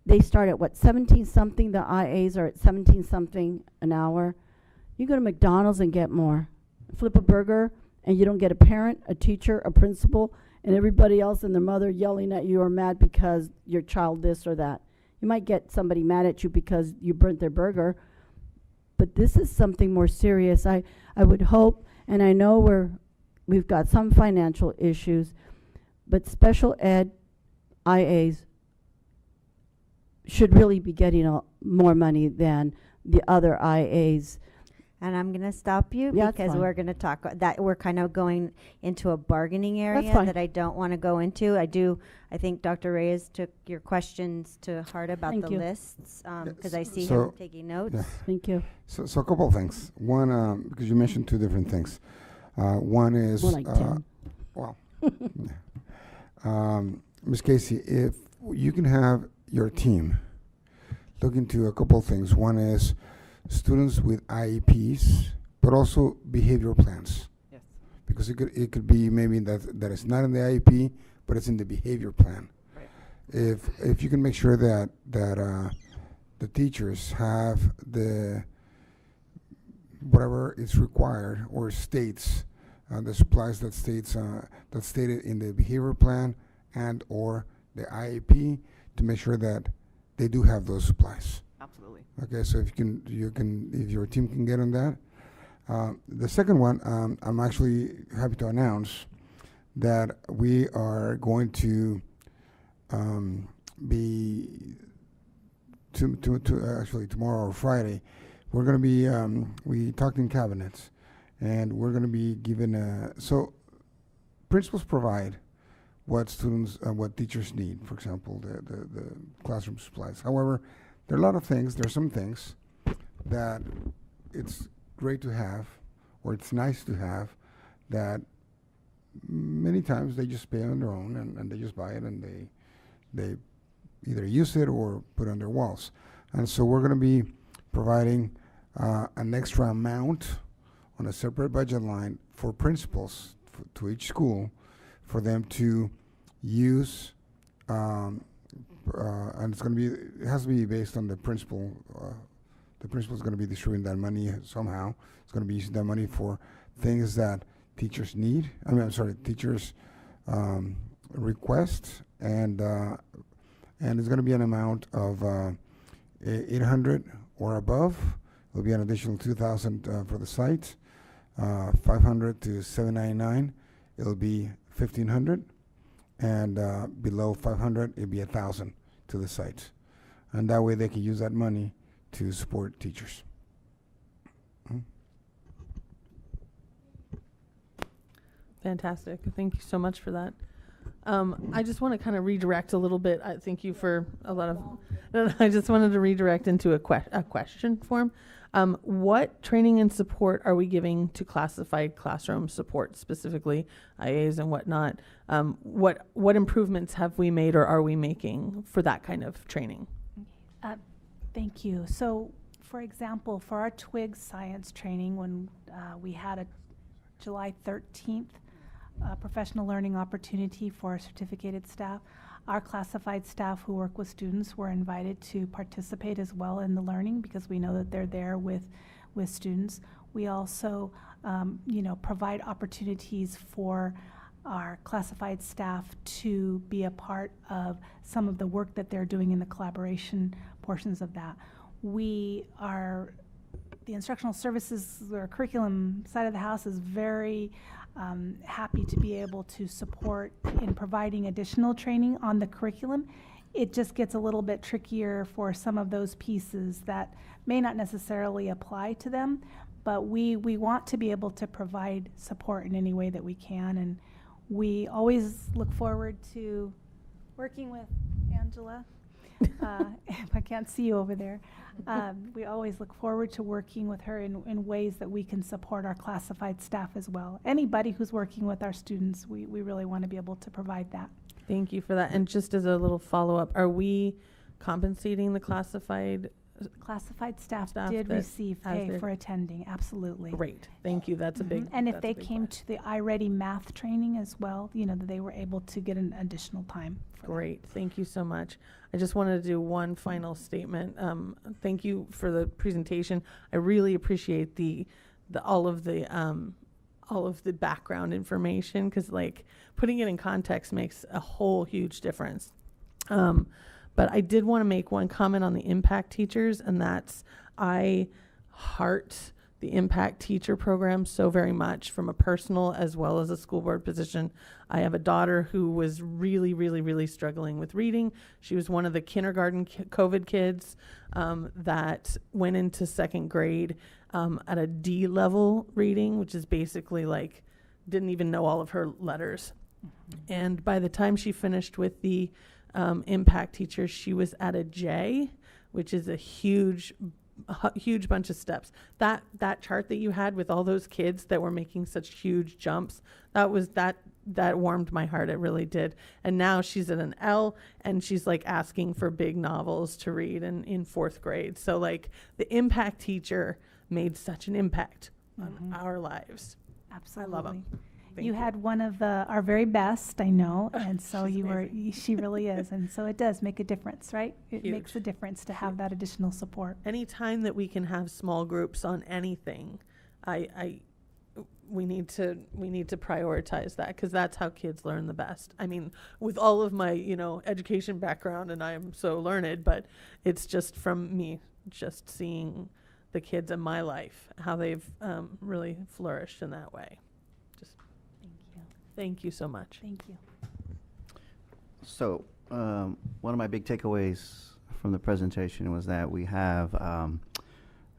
They start at what, 17-something? The IAs are at 17-something an hour. You go to McDonald's and get more. Flip a burger, and you don't get a parent, a teacher, a principal, and everybody else and their mother yelling at you or mad because your child this or that. You might get somebody mad at you because you burnt their burger, but this is something more serious. I would hope, and I know we've got some financial issues, but special ed IAs should really be getting more money than the other IAs. And I'm going to stop you because we're going to talk that we're kind of going into a bargaining area that I don't want to go into. I think Dr. Reyes took your questions to heart about the lists because I see him taking notes. Yeah. Thank you. So a couple of things. One, because you mentioned two different things. One is, more like 10. Well, Ms. Casey, if you can have your team look into a couple of things. One is students with IEPs, but also behavior plans. Yes. Because it could be maybe that it's not in the IEP, but it's in the behavior plan. Right. If you can make sure that the teachers have the whatever is required or states the supplies that that's stated in the behavior plan and or the IEP to make sure that they do have those supplies. Absolutely. Okay, so if if your team can get on that. The second one, I'm actually happy to announce that we are going to be actually tomorrow or Friday. We're going to be we talked in cabinets, and we're going to be given so principals provide what students what teachers need. For example, the classroom supplies. However, there are a lot of things. There are some things that it's great to have, or it's nice to have, that many times they just pay on their own and they just buy it and they either use it or put on their walls. And so we're going to be providing an extra amount on a separate budget line for principals to each school for them to use, and it's going to be, it has to be based on the principal. The principal is going to be distributing that money somehow. It's going to be using that money for things that teachers need. Teachers request, and it's going to be an amount of 800 or above. It'll be an additional 2,000 for the site. 500 to 799, it'll be 1,500, and below 500, it'll be 1,000 to the site, and that way they can use that money to support teachers. Fantastic. Thank you so much for that. I just want to kind of redirect a little bit. Thank you for a lot of. I just wanted to redirect into a question form. What training and support are we giving to classified classroom support, specifically IAs and whatnot? What improvements have we made or are we making for that kind of training? Thank you. So, for example, for our TWIG science training, when we had a July 13th professional learning opportunity for certificated staff, our classified staff who work with students were invited to participate as well in the learning because we know that they're there with students. We also, provide opportunities for our classified staff to be a part of some of the work that they're doing in the collaboration portions of that. The instructional services or curriculum side of the house is very happy to be able to support in providing additional training on the curriculum. It just gets a little bit trickier for some of those pieces that may not necessarily apply to them, but we want to be able to provide support in any way that we can, and we always look forward to working with Angela. If I can't see you over there. We always look forward to working with her in ways that we can support our classified staff as well. Anybody who's working with our students, we really want to be able to provide that. Thank you for that. And just as a little follow-up, are we compensating the classified staff did receive pay for attending, absolutely. Great, thank you. That's a big. And if they came to the iReady math training as well, that they were able to get an additional time. Great, thank you so much. I just wanted to do one final statement. Thank you for the presentation. I really appreciate all of the background information, because putting it in context makes a whole huge difference. But I did want to make one comment on the impact teachers, and that's I heart the impact teacher program so very much from a personal as well as a school board position. I have a daughter who was really, really, really struggling with reading. She was one of the kindergarten COVID kids that went into second grade at a D level reading, which is basically didn't even know all of her letters. Mm-hmm. And by the time she finished with the impact teacher, she was at a J, which is a huge bunch of steps. That chart that you had with all those kids that were making such huge jumps, that warmed my heart. It really did. And now she's at an L, and she's asking for big novels to read in fourth grade. So the impact teacher made such an impact on our lives. Absolutely. I love them. You had one of our very best, I know, and so she really is, and so it does make a difference, right? It makes a difference to have that additional support. Anytime that we can have small groups on anything, we need to prioritize that, because that's how kids learn the best. I mean, with all of my education background, and I am so learned, but it's just from me just seeing the kids in my life, how they've really flourished in that way. Thank you so much. Thank you. So, one of my big takeaways from the presentation was that we have an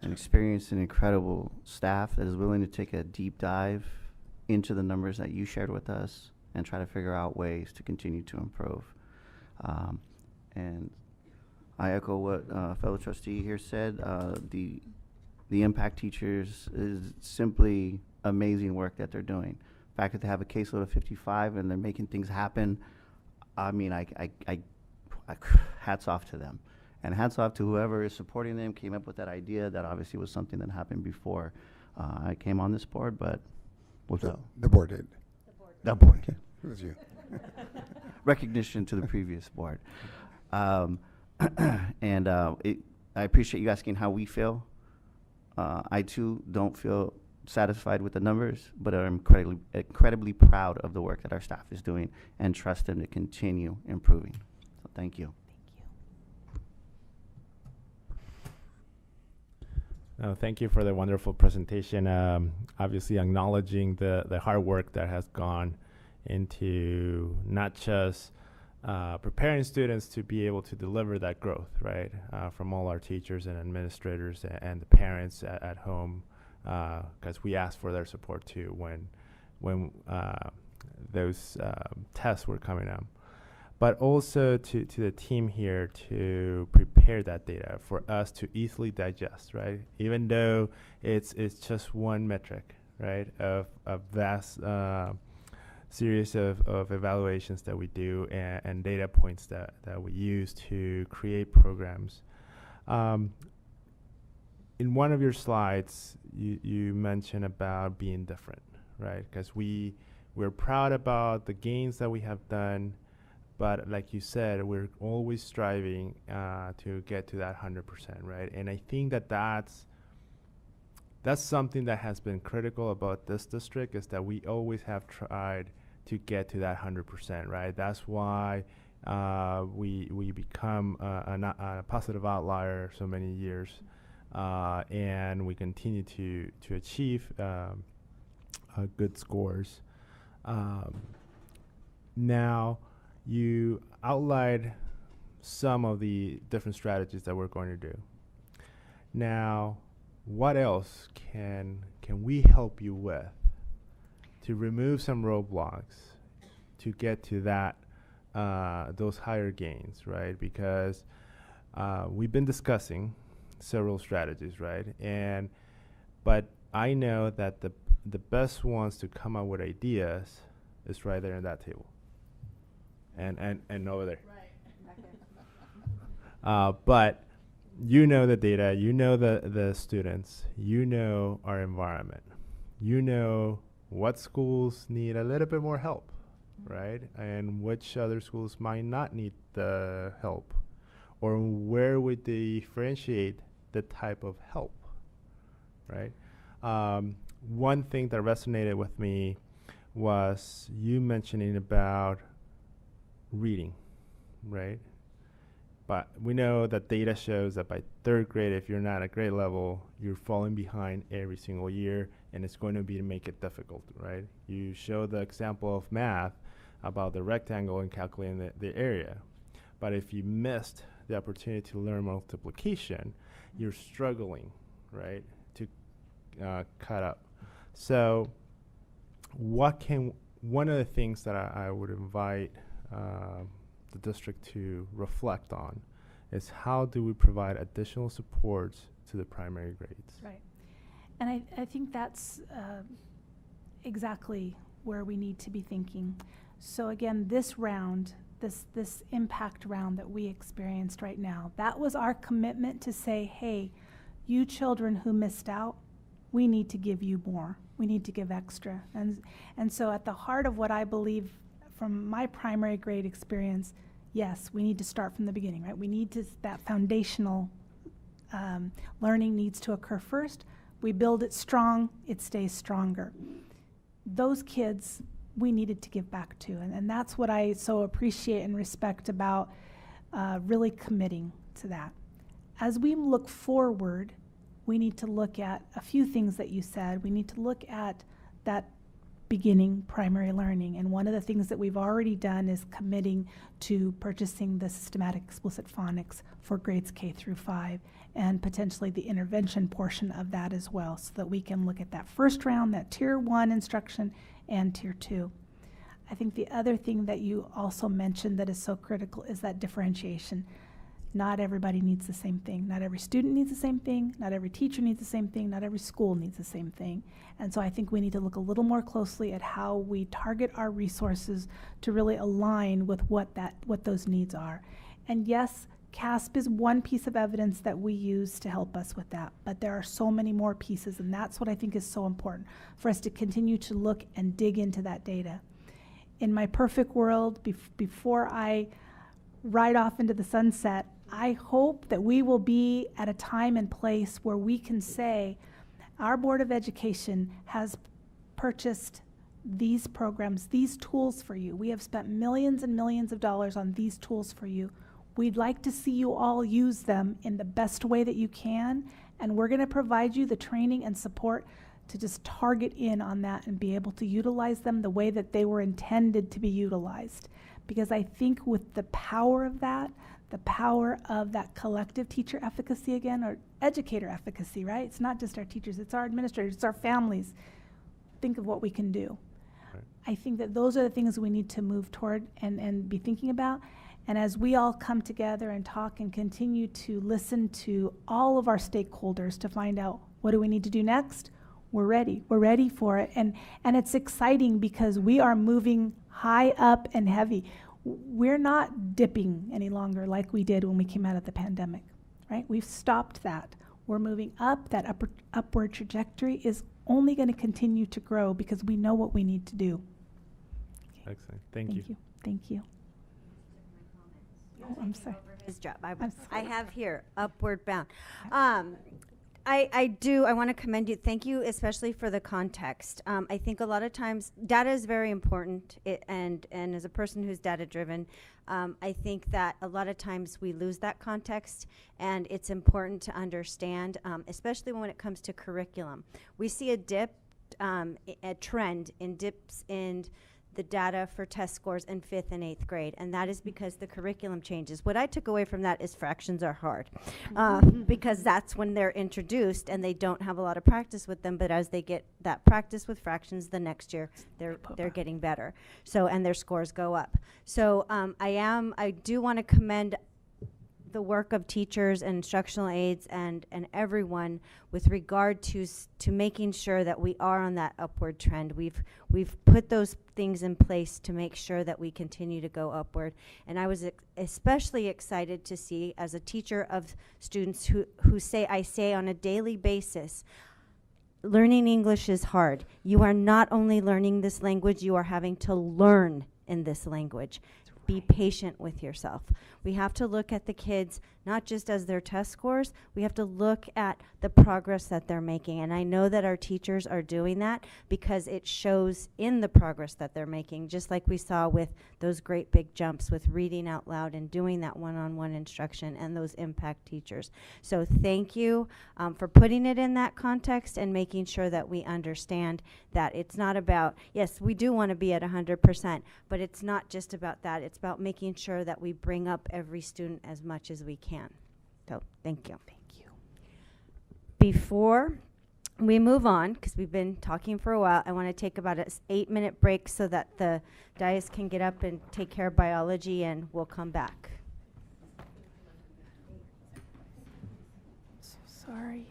experienced and incredible staff that is willing to take a deep dive into the numbers that you shared with us and try to figure out ways to continue to improve. And I echo what fellow trustee here said. The impact teachers is simply amazing work that they're doing. The fact that they have a caseload of 55 and they're making things happen, I mean, I hats off to them. And hats off to whoever is supporting them, came up with that idea. That obviously was something that happened before I came on this board, but The board did. the board. Okay, it was you. Recognition to the previous board. And I appreciate you asking how we feel. I too don't feel satisfied with the numbers, but I'm incredibly proud of the work that our staff is doing and trust them to continue improving. So thank you. No, thank you for the wonderful presentation. Obviously acknowledging the hard work that has gone into not just preparing students to be able to deliver that growth, right? From all our teachers and administrators and the parents at home, because we asked for their support too when those tests were coming up. But also to the team here to prepare that data for us to easily digest, right? Even though it's just one metric, right, of a vast series of evaluations that we do and data points that we use to create programs. In one of your slides, you mentioned about being different, right? Because we're proud about the gains that we have done, but like you said, we're always striving to get to that 100%, right? And I think that's something that has been critical about this district, is that we always have tried to get to that 100%, right? That's why we become a positive outlier so many years, and we continue to achieve good scores. Now, you outlined some of the different strategies that we're going to do. Now, what else can we help you with to remove some roadblocks to get to that those higher gains, right? Because we've been discussing several strategies, right? But I know that the best ones to come up with ideas is right there on that table. And over there. Right. But you know the data, you know the students, you know our environment, you know what schools need a little bit more help, right? And which other schools might not need the help, or where would they differentiate the type of help, right? One thing that resonated with me was you mentioning about reading, right? But we know that data shows that by third grade, if you're not at grade level, you're falling behind every single year, and it's going to be to make it difficult, right? You show the example of math about the rectangle and calculating the area. But if you missed the opportunity to learn multiplication, you're struggling, right, to cut up. So one of the things that I would invite the district to reflect on is how do we provide additional supports to the primary grades? Right. And I think that's exactly where we need to be thinking. So again, this round, this impact round that we experienced right now, that was our commitment to say, hey, you children who missed out, we need to give you more. We need to give extra. And so at the heart of what I believe from my primary grade experience, yes, we need to start from the beginning, right? We need to, that foundational learning needs to occur first. We build it strong, it stays stronger. Those kids, we needed to give back to. And that's what I so appreciate and respect about really committing to that. As we look forward, we need to look at a few things that you said. We need to look at that beginning primary learning. And one of the things that we've already done is committing to purchasing the systematic explicit phonics for grades K through 5 and potentially the intervention portion of that as well, so that we can look at that first round, that tier 1 instruction and tier 2. I think the other thing that you also mentioned that is so critical is that differentiation. Not everybody needs the same thing. Not every student needs the same thing. Not every teacher needs the same thing. Not every school needs the same thing. And so I think we need to look a little more closely at how we target our resources to really align with what those needs are. And yes, CASP is one piece of evidence that we use to help us with that, but there are so many more pieces, and that's what I think is so important for us to continue to look and dig into that data. In my perfect world, before I ride off into the sunset, I hope that we will be at a time and place where we can say, our Board of Education has purchased these programs, these tools for you. We have spent millions and millions of dollars on these tools for you. We'd like to see you all use them in the best way that you can, and we're going to provide you the training and support to just target in on that and be able to utilize them the way that they were intended to be utilized. Because I think with the power of that, the power of that collective teacher efficacy again, or educator efficacy, right? It's not just our teachers, it's our administrators, it's our families. Think of what we can do. Right. I think that those are the things we need to move toward and be thinking about. And as we all come together and talk and continue to listen to all of our stakeholders to find out what do we need to do next, we're ready. We're ready for it. And it's exciting because we are moving high up and heavy. We're not dipping any longer like we did when we came out of the pandemic, right? We've stopped that. We're moving up. That upward trajectory is only going to continue to grow because we know what we need to do. Okay. Excellent. Thank you. Thank you. Oh, I'm sorry. His job. I'm I sorry. have here, upward bound. I want to commend you. Thank you, especially for the context. I think a lot of times data is very important, and as a person who's data driven, I think that a lot of times we lose that context, and it's important to understand, especially when it comes to curriculum. We see a trend in dips in the data for test scores in 5th and 8th grade, and that is because the curriculum changes. What I took away from that is fractions are hard, because that's when they're introduced and they don't have a lot of practice with them, but as they get that practice with fractions the next year, they're getting better. So, and their scores go up. So I do want to commend the work of teachers and instructional aides and everyone with regard to making sure that we are on that upward trend. We've put those things in place to make sure that we continue to go upward. And I was especially excited to see, as a teacher of students who say on a daily basis, learning English is hard. You are not only learning this language, you are having to learn in this language. Be patient with yourself. We have to look at the kids not just as their test scores, we have to look at the progress that they're making. And I know that our teachers are doing that because it shows in the progress that they're making, just like we saw with those great big jumps with reading out loud and doing that one-on-one instruction and those impact teachers. So thank you for putting it in that context and making sure that we understand that it's not about, yes, we do want to be at 100%, but it's not just about that. It's about making sure that we bring up every student as much as we can. So thank you. Thank you. Before we move on, because we've been talking for a while, I want to take about an 8-minute break so that the dais can get up and take care of biology, and we'll come back. So sorry.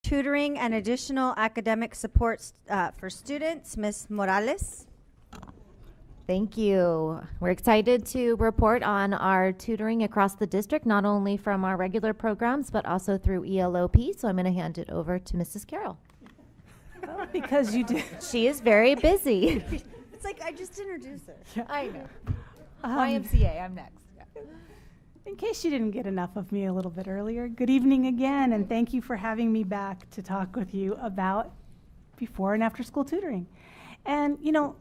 Tutoring and additional academic support for students, Ms. Morales. Thank you. We're excited to report on our tutoring across the district, not only from our regular programs, but also through ELOP. So I'm going to hand it over to Mrs. Carroll. Oh, because you did. She is very busy. It's like I just introduced her. I know. YMCA, I'm next. Yeah. In case you didn't get enough of me a little bit earlier, good evening again, and thank you for having me back to talk with you about before and after school tutoring. And, you know,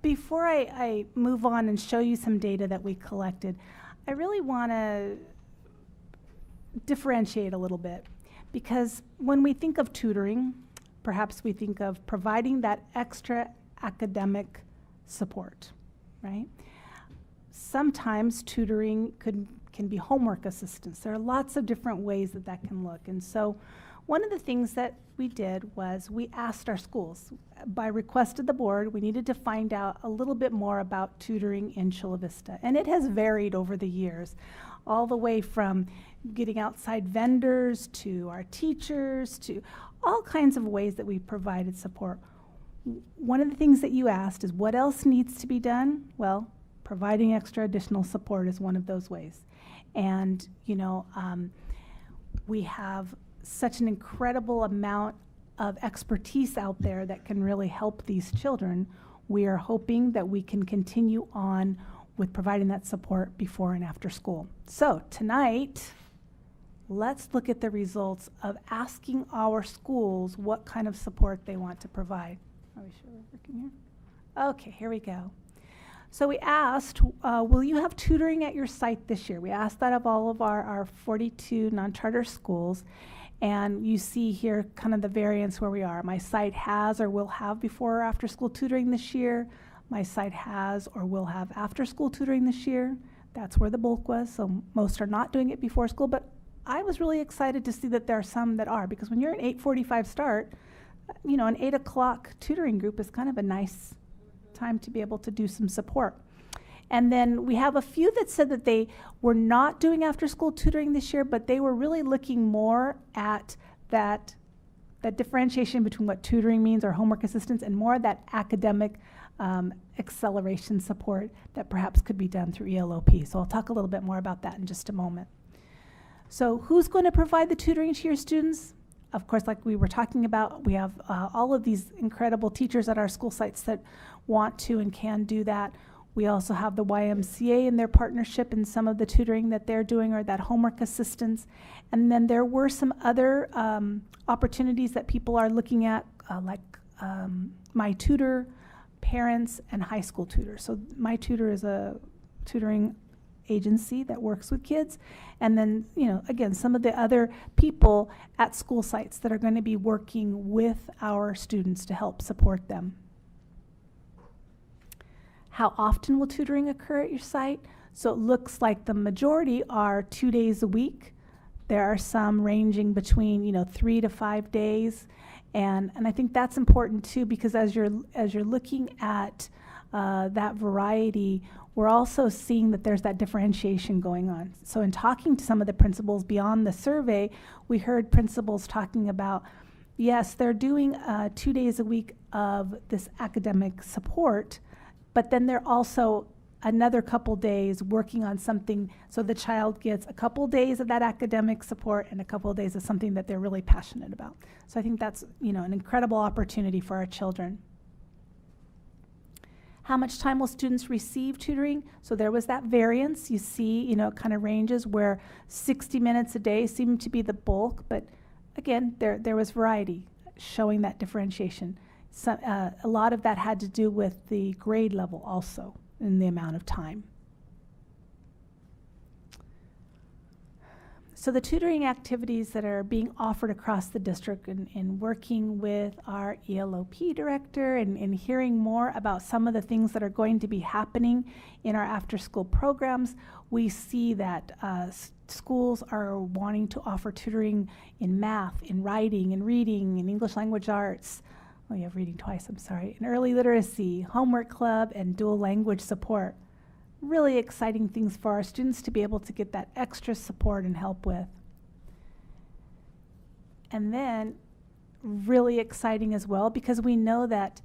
before I move on and show you some data that we collected, I really want to differentiate a little bit, because when we think of tutoring, perhaps we think of providing that extra academic support, right? Sometimes tutoring can be homework assistance. There are lots of different ways that that can look. And so one of the things that we did was we asked our schools, by request of the board, we needed to find out a little bit more about tutoring in Chula Vista. And it has varied over the years, all the way from getting outside vendors to our teachers to all kinds of ways that we've provided support. One of the things that you asked is what else needs to be done? Well, providing extra additional support is one of those ways. And, you know, we have such an incredible amount of expertise out there that can really help these children. We are hoping that we can continue on with providing that support before and after school. So tonight, let's look at the results of asking our schools what kind of support they want to provide. Are we sure we're working here? Okay, here we go. So we asked, will you have tutoring at your site this year? We asked that of all of our 42 non-charter schools. And you see here kind of the variance where we are. My site has or will have before or after school tutoring this year. My site has or will have after school tutoring this year. That's where the bulk was. So most are not doing it before school, but I was really excited to see that there are some that are, because when you're an 8:45 start, you know, an 8 o'clock tutoring group is kind of a nice time to be able to do some support. And then we have a few that said that they were not doing after school tutoring this year, but they were really looking more at that differentiation between what tutoring means or homework assistance and more that academic acceleration support that perhaps could be done through ELOP. So I'll talk a little bit more about that in just a moment. So who's going to provide the tutoring to your students? Of course, like we were talking about, we have all of these incredible teachers at our school sites that want to and can do that. We also have the YMCA and their partnership in some of the tutoring that they're doing or that homework assistance. And then there were some other opportunities that people are looking at, like My Tutor, parents, and high school tutors. So My Tutor is a tutoring agency that works with kids. And then, you know, again, some of the other people at school sites that are going to be working with our students to help support them. How often will tutoring occur at your site? So it looks like the majority are 2 days a week. There are some ranging between, you know, 3 to 5 days. And I think that's important too, because as you're looking at that variety, we're also seeing that there's that differentiation going on. So in talking to some of the principals beyond the survey, we heard principals talking about, yes, they're doing 2 days a week of this academic support, but then they're also another couple days working on something, so the child gets a couple days of that academic support and a couple of days of something that they're really passionate about. So I think that's, you know, an incredible opportunity for our children. How much time will students receive tutoring? So there was that variance. You see, you know, it kind of ranges where 60 minutes a day seemed to be the bulk, but again, there was variety showing that differentiation. So, a lot of that had to do with the grade level also in the amount of time. So the tutoring activities that are being offered across the district in working with our ELOP director and hearing more about some of the things that are going to be happening in our after-school programs, we see that schools are wanting to offer tutoring in math, in writing, in reading, in English language arts. Oh, you have reading twice, I'm sorry. In early literacy, homework club, and dual language support. Really exciting things for our students to be able to get that extra support and help with. And then really exciting as well, because we know that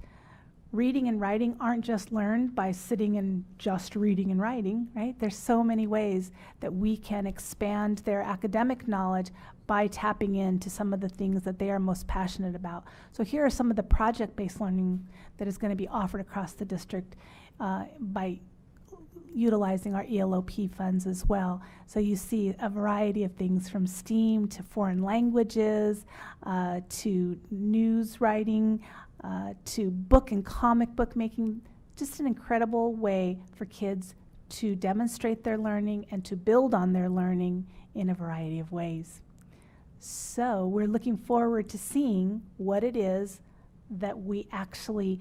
reading and writing aren't just learned by sitting and just reading and writing, right? There's so many ways that we can expand their academic knowledge by tapping into some of the things that they are most passionate about. So here are some of the project-based learning that is going to be offered across the district by utilizing our ELOP funds as well. So you see a variety of things from STEAM to foreign languages, to news writing, to book and comic book making. Just an incredible way for kids to demonstrate their learning and to build on their learning in a variety of ways. So we're looking forward to seeing what it is that we actually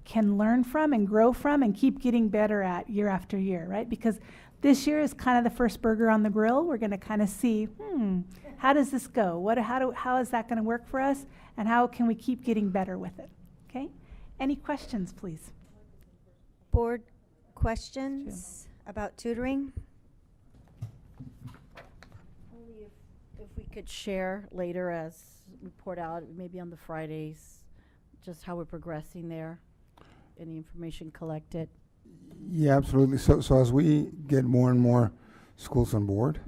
can learn from and grow from and keep getting better at year after year, right? Because this year is kind of the first burger on the grill. We're going to kind of see, how does this go? How is that going to work for us? And how can we keep getting better with it? Okay? Any questions, please? Board questions about tutoring? Only if we could share later as report out, maybe on the Fridays, just how we're progressing there, any information collected. Yeah, absolutely. So as we get more and more schools on board,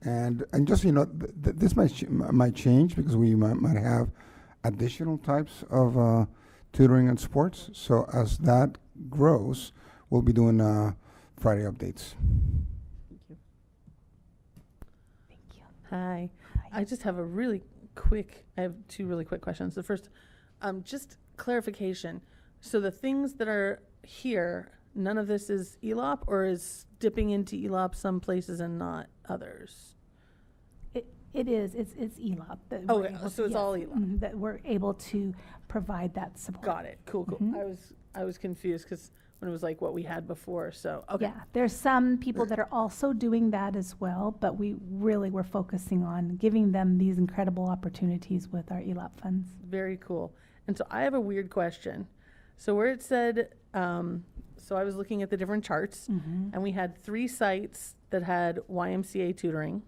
and just, you know, this might change because we might have additional types of tutoring and supports. So as that grows, we'll be doing Friday updates. Thank you. Thank you. Hi. Hi. I just have I have two really quick questions. The first, just clarification. So the things that are here, none of this is ELOP, or is dipping into ELOP some places and not others? It is. It's ELOP. That Oh, we're yeah, able so to- it's all ELOP. That we're able to provide that support. Got it. Cool. Mhm. I was confused because when it was like what we had before. So okay. Yeah, there's some people that are also doing that as well, but we really were focusing on giving them these incredible opportunities with our ELOP funds. Very cool. And so I have a weird question. So where it said, so I was looking at the different charts, and we had 3 sites that had YMCA tutoring.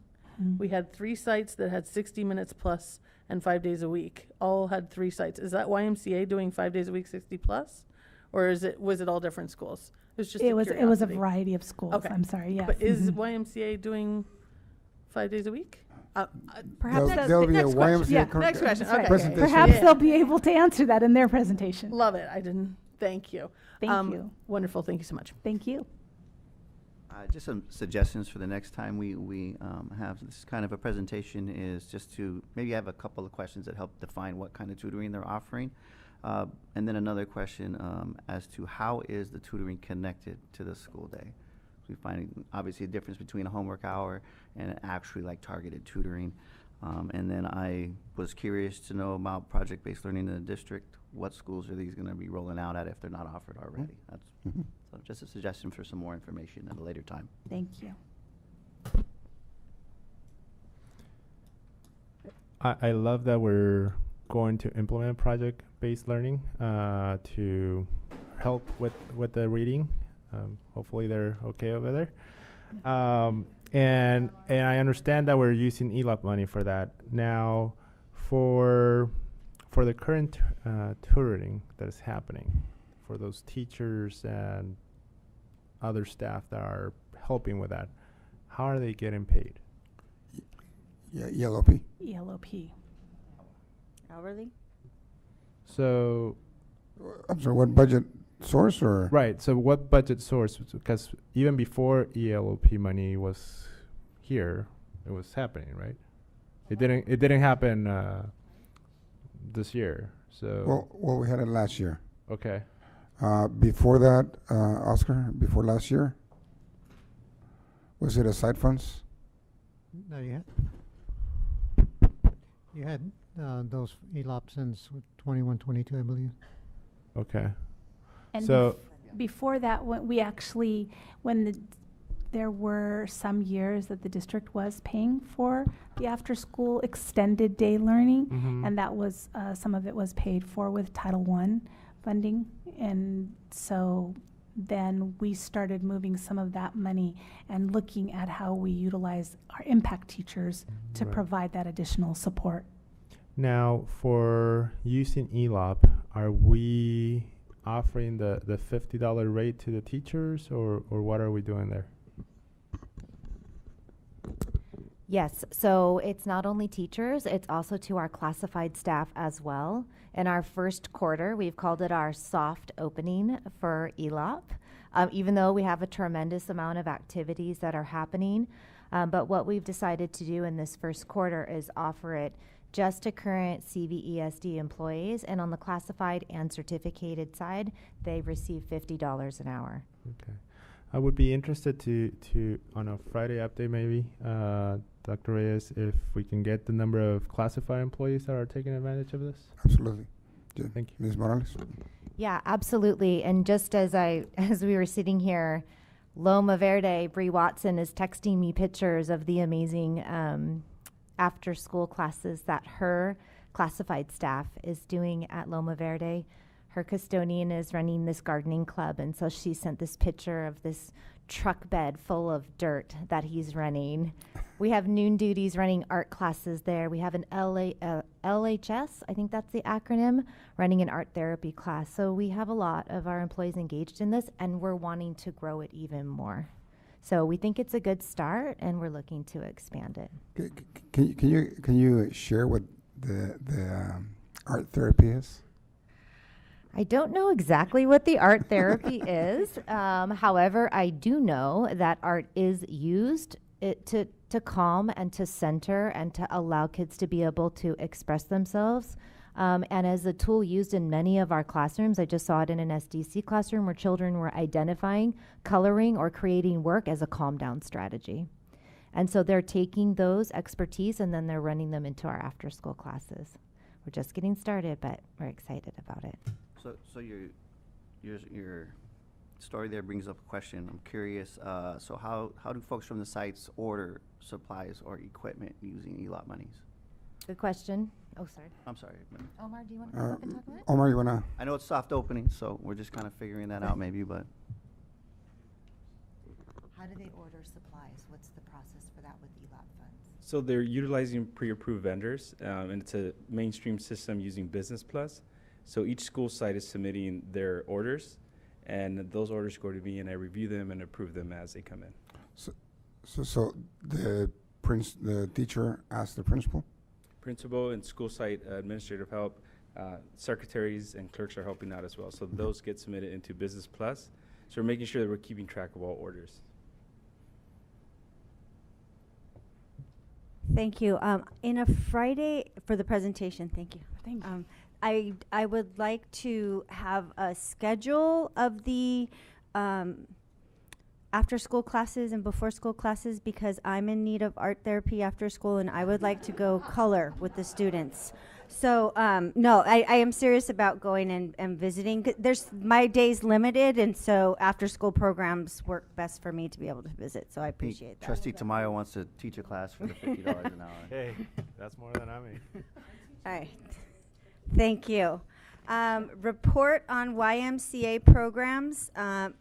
We had 3 sites that had 60 minutes plus and 5 days a week. All had 3 sites. Is that YMCA doing 5 days a week, 60 plus? Or was it all different schools? It was just It was a curiosity. variety of schools. Okay. I'm sorry, yes. But is YMCA doing 5 days a week? Perhaps There'll be a next question. YMCA Yeah, con- next question. That's right. Okay. presentation. Perhaps Yeah. they'll be able to answer that in their presentation. Love it. I didn't. Thank you. Thank you. Wonderful. Thank you so much. Thank you. Just some suggestions for the next time we have this kind of a presentation, is just to maybe have a couple of questions that help define what kind of tutoring they're offering. And then another question as to how is the tutoring connected to the school day? We find obviously a difference between a homework hour and actually like targeted tutoring. And then I was curious to know about project-based learning in the district. What schools are these going to be rolling out at if they're not offered already? That's so just a suggestion for some more information at a later time. Thank you. I love that we're going to implement project-based learning to help with the reading. Hopefully they're okay over there. And I understand that we're using ELOP money for that. Now, for the current tutoring that is happening, for those teachers and other staff that are helping with that, how are they getting paid? Yeah, ELOP. ELOP. Hourly? So, I'm sorry, what budget source or? right, so what budget source? Because even before ELOP money was here, it was happening, right? It didn't happen this year. So Well, we had it last year. okay. Before that, Oscar, before last year, was it aside funds? No, you had those ELOP since 21, 22, I believe. Okay. And So before that, there were some years that the district was paying for the after-school extended day learning, and that was some of it was paid for with Title I funding, and so then we started moving some of that money and looking at how we utilize our impact teachers to Right. provide that additional support. Now, for using ELOP, are we offering the $50 rate to the teachers, or what are we doing there? Yes, so it's not only teachers, it's also to our classified staff as well. In our first quarter, we've called it our soft opening for ELOP, even though we have a tremendous amount of activities that are happening. But what we've decided to do in this first quarter is offer it just to current CVESD employees, and on the classified and certificated side, they receive $50 an hour. Okay. I would be interested to on a Friday update maybe, Dr. Reyes, if we can get the number of classified employees that are taking advantage of this. Absolutely. Yeah. Thank you. Ms. Morales? Yeah, absolutely. And just as we were sitting here, Loma Verde, Bree Watson is texting me pictures of the amazing after school classes that her classified staff is doing at Loma Verde. Her custodian is running this gardening club, and so she sent this picture of this truck bed full of dirt that he's running. We have noon duties running art classes there. We have an LHS, I think that's the acronym, running an art therapy class. So we have a lot of our employees engaged in this, and we're wanting to grow it even more. So we think it's a good start, and we're looking to expand it. Can you share what the art therapy is? I don't know exactly what the art therapy is. However, I do know that art is used to calm and to center and to allow kids to be able to express themselves. And as a tool used in many of our classrooms, I just saw it in an SDC classroom where children were identifying, coloring, or creating work as a calm down strategy. And so they're taking those expertise and then they're running them into our after school classes. We're just getting started, but we're excited about it. So your story there brings up a question. I'm curious. So how do folks from the sites order supplies or equipment using ELOP monies? Good question. Oh, sorry. I'm sorry. Omar, do you want to come up and talk about it? Omar, you wanna? I know it's soft opening, so we're just kind of figuring that out maybe, but. How do they order supplies? What's the process for that with ELOP funds? So they're utilizing pre-approved vendors, and it's a mainstream system using Business Plus. So each school site is submitting their orders, and those orders go to me, and I review them and approve them as they come in. So the teacher asks the principal? Principal and school site administrative help, secretaries and clerks are helping out as well. So those get submitted into Business Plus. So we're making sure that we're keeping track of all orders. Thank you. In a Friday for the presentation, thank you. Thank you. I would like to have a schedule of the after school classes and before school classes, because I'm in need of art therapy after school and I would like to go color with the students. So no, I am serious about going and visiting. My day's limited, and so after school programs work best for me to be able to visit, so I appreciate that. Trustee Tamayo wants to teach a class for the $50 an hour. Hey, that's more than I make. All right. Thank you. Report on YMCA programs,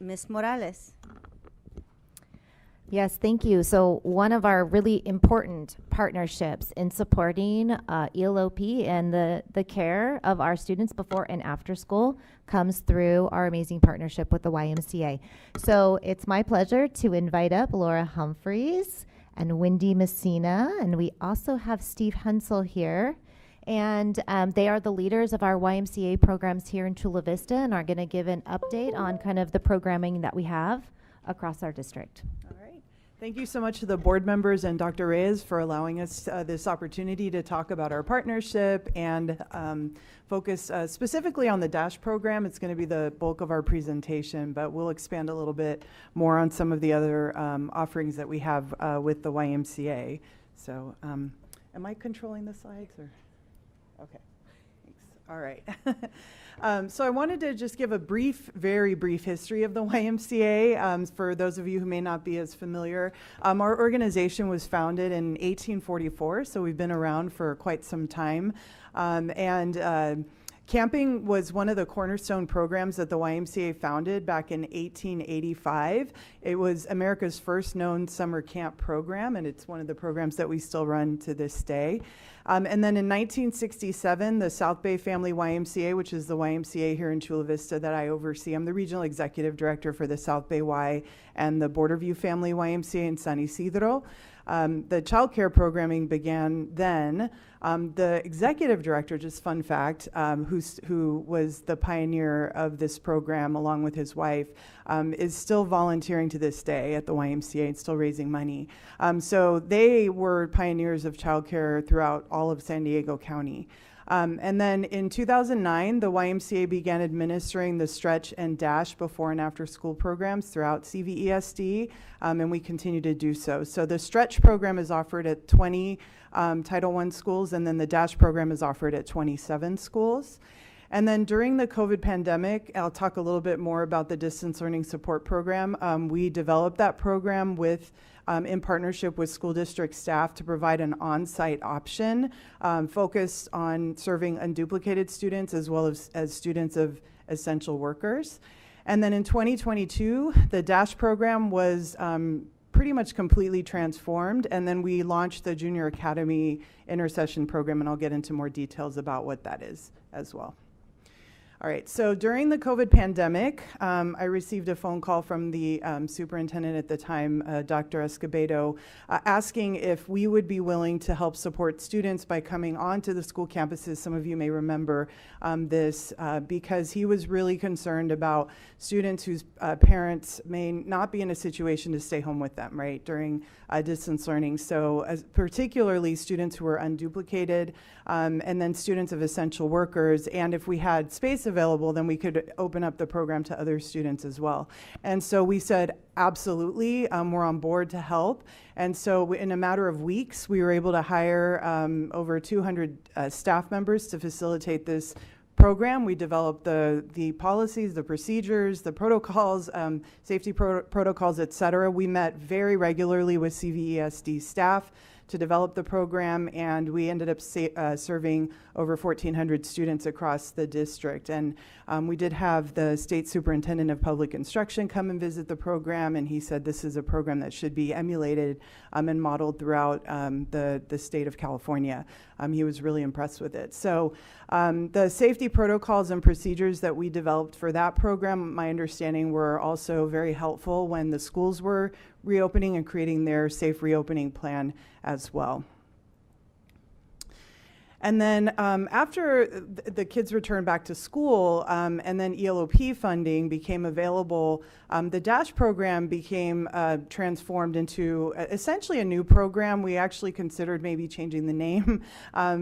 Ms. Morales. Yes, thank you. So one of our really important partnerships in supporting ELOP and the care of our students before and after school comes through our amazing partnership with the YMCA. So it's my pleasure to invite up Laura Humphreys and Wendy Messina, and we also have Steve Hensel here. And they are the leaders of our YMCA programs here in Chula Vista and are going to give an update on kind of the programming that we have across our district. All right. Thank you so much to the board members and Dr. Reyes for allowing us this opportunity to talk about our partnership and focus specifically on the DASH program. It's going to be the bulk of our presentation, but we'll expand a little bit more on some of the other offerings that we have with the YMCA. So am I controlling the slides or? Okay, thanks. All right. So I wanted to just give a very brief history of the YMCA for those of you who may not be as familiar. Our organization was founded in 1844, so we've been around for quite some time. Camping was one of the cornerstone programs that the YMCA founded back in 1885. It was America's first known summer camp program, and it's one of the programs that we still run to this day. And then in 1967, the South Bay Family YMCA, which is the YMCA here in Chula Vista that I oversee. I'm the regional executive director for the South Bay Y and the Borderview Family YMCA in San Isidro. The child care programming began then. The executive director, just fun fact, who was the pioneer of this program along with his wife, is still volunteering to this day at the YMCA and still raising money. So they were pioneers of child care throughout all of San Diego County. And then in 2009, the YMCA began administering the Stretch and Dash before and after school programs throughout CVESD, and we continue to do so. So the Stretch program is offered at 20 Title I schools, and then the Dash program is offered at 27 schools. And then during the COVID pandemic, I'll talk a little bit more about the distance learning support program. We developed that program with in partnership with school district staff to provide an on-site option focused on serving unduplicated students as well as students of essential workers. And then in 2022, the DASH program was pretty much completely transformed, and then we launched the Junior Academy Intercession program, and I'll get into more details about what that is as well. All right, so during the COVID pandemic, I received a phone call from the superintendent at the time, Dr. Escobedo, asking if we would be willing to help support students by coming onto the school campuses. Some of you may remember this, because he was really concerned about students whose parents may not be in a situation to stay home with them, right, during distance learning. So particularly students who are unduplicated, and then students of essential workers, and if we had space available, then we could open up the program to other students as well. And so we said, absolutely, we're on board to help. And so in a matter of weeks, we were able to hire over 200 staff members to facilitate this program. We developed the policies, the procedures, the protocols, safety protocols, et cetera. We met very regularly with CVESD staff to develop the program, and we ended up serving over 1,400 students across the district. And we did have the state superintendent of public instruction come and visit the program, and he said this is a program that should be emulated and modeled throughout the state of California. He was really impressed with it. So the safety protocols and procedures that we developed for that program, my understanding, were also very helpful when the schools were reopening and creating their safe reopening plan as well. And then after the kids returned back to school, and then ELOP funding became available, the DASH program became transformed into essentially a new program. We actually considered maybe changing the name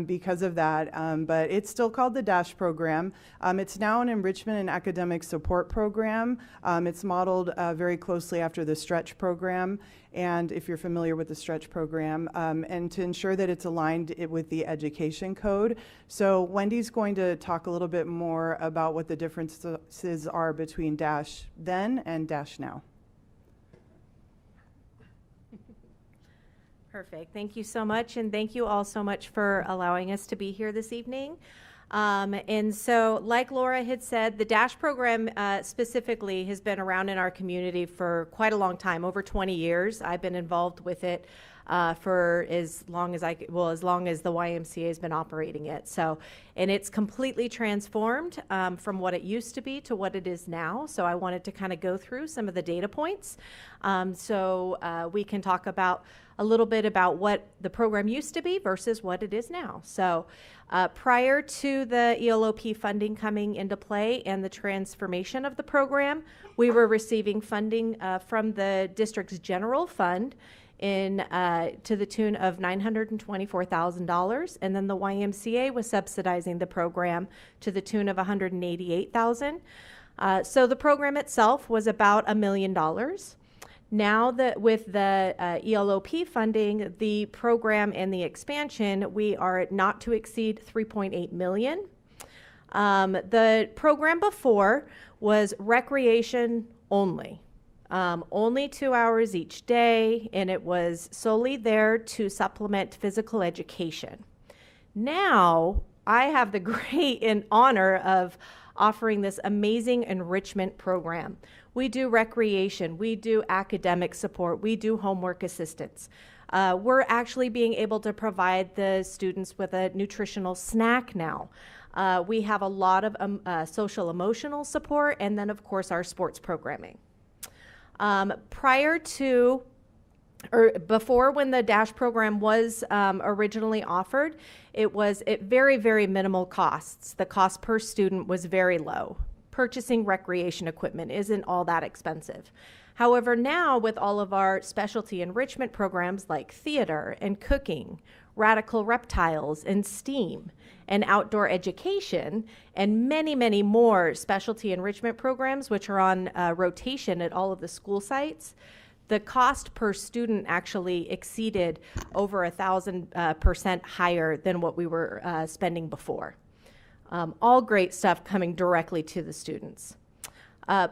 because of that, but it's still called the DASH program. It's now an enrichment and academic support program. It's modeled very closely after the Stretch program, and if you're familiar with the Stretch program, and to ensure that it's aligned with the education code. So Wendy's going to talk a little bit more about what the differences are between DASH then and DASH now. Perfect. Thank you so much, and thank you all so much for allowing us to be here this evening. And so, like Laura had said, the DASH program specifically has been around in our community for quite a long time, over 20 years. I've been involved with it for as long as as long as the YMCA has been operating it. So, and it's completely transformed from what it used to be to what it is now. So I wanted to kind of go through some of the data points so we can talk about a little bit about what the program used to be versus what it is now. So prior to the ELOP funding coming into play and the transformation of the program, we were receiving funding from the district's general fund to the tune of $924,000, and then the YMCA was subsidizing the program to the tune of $188,000. So the program itself was about $1 million. Now that with the ELOP funding, the program and the expansion, we are at not to exceed $3.8 million. The program before was recreation only. Only 2 hours each day, and it was solely there to supplement physical education. Now, I have the great and honor of offering this amazing enrichment program. We do recreation, we do academic support, we do homework assistance. We're actually being able to provide the students with a nutritional snack now. We have a lot of social emotional support, and then of course our sports programming. Prior to, or before when the DASH program was originally offered, it was at very, very minimal costs. The cost per student was very low. Purchasing recreation equipment isn't all that expensive. However, now with all of our specialty enrichment programs like theater and cooking, radical reptiles and STEAM and outdoor education, and many, many more specialty enrichment programs which are on rotation at all of the school sites, the cost per student actually exceeded over 1,000% higher than what we were spending before. All great stuff coming directly to the students.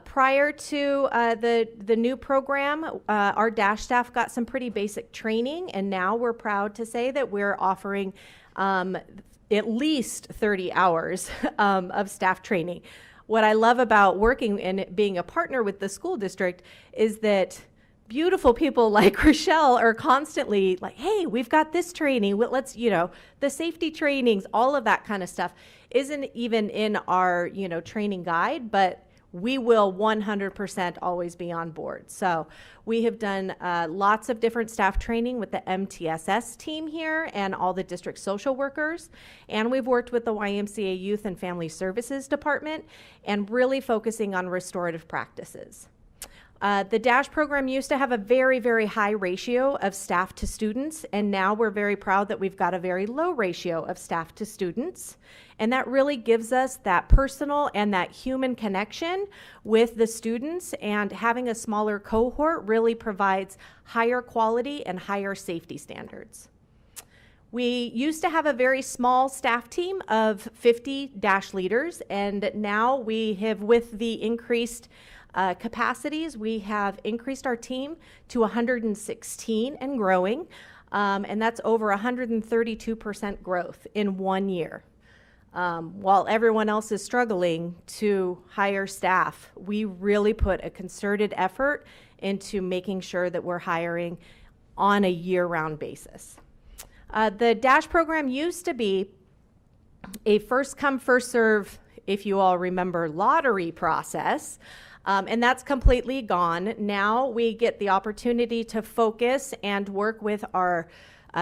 Prior to the new program, our DASH staff got some pretty basic training, and now we're proud to say that we're offering at least 30 hours of staff training. What I love about working and being a partner with the school district is that beautiful people like Rochelle are constantly like, hey, we've got this training, let's, the safety trainings, all of that kind of stuff isn't even in our, training guide, but we will 100% always be on board. So we have done lots of different staff training with the MTSS team here and all the district social workers. And we've worked with the YMCA Youth and Family Services Department and really focusing on restorative practices. The DASH program used to have a very, very high ratio of staff to students, and now we're very proud that we've got a very low ratio of staff to students. And that really gives us that personal and that human connection with the students, and having a smaller cohort really provides higher quality and higher safety standards. We used to have a very small staff team of 50 DASH leaders, and now we have, with the increased capacities, we have increased our team to 116 and growing, and that's over 132% growth in 1 year. While everyone else is struggling to hire staff, we really put a concerted effort into making sure that we're hiring on a year-round basis. The DASH program used to be a first-come, first-serve, if you all remember, lottery process. And that's completely gone. Now we get the opportunity to focus and work with our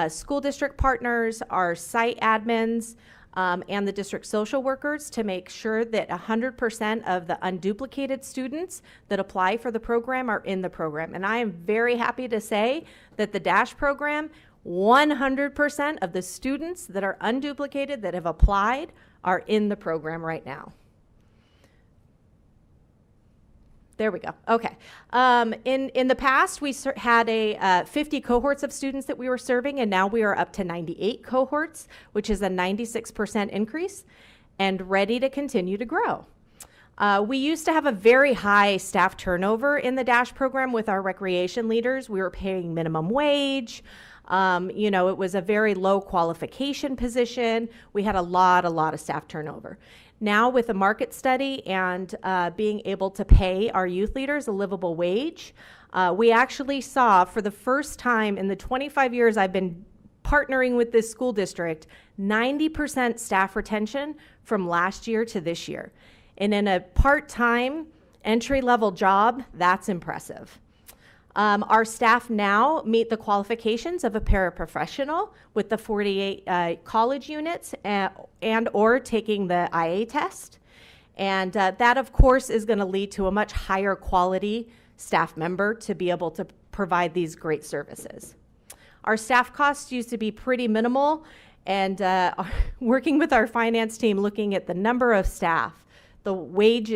school district partners, our site admins, and the district social workers to make sure that 100% of the unduplicated students that apply for the program are in the program. And I am very happy to say that the DASH program, 100% of the students that are unduplicated that have applied are in the program right now. There we go. Okay. In the past, we had 50 cohorts of students that we were serving, and now we are up to 98 cohorts, which is a 96% increase, and ready to continue to grow. We used to have a very high staff turnover in the DASH program with our recreation leaders. We were paying minimum wage. It was a very low qualification position. We had a lot of staff turnover. Now with the market study and being able to pay our youth leaders a livable wage, we actually saw for the first time in the 25 years I've been partnering with this school district, 90% staff retention from last year to this year. And in a part-time entry-level job, that's impressive. Our staff now meet the qualifications of a paraprofessional with the 48 college units and or taking the IA test. And that, of course, is going to lead to a much higher quality staff member to be able to provide these great services. Our staff costs used to be pretty minimal, and working with our finance team, looking at the number of staff, the wage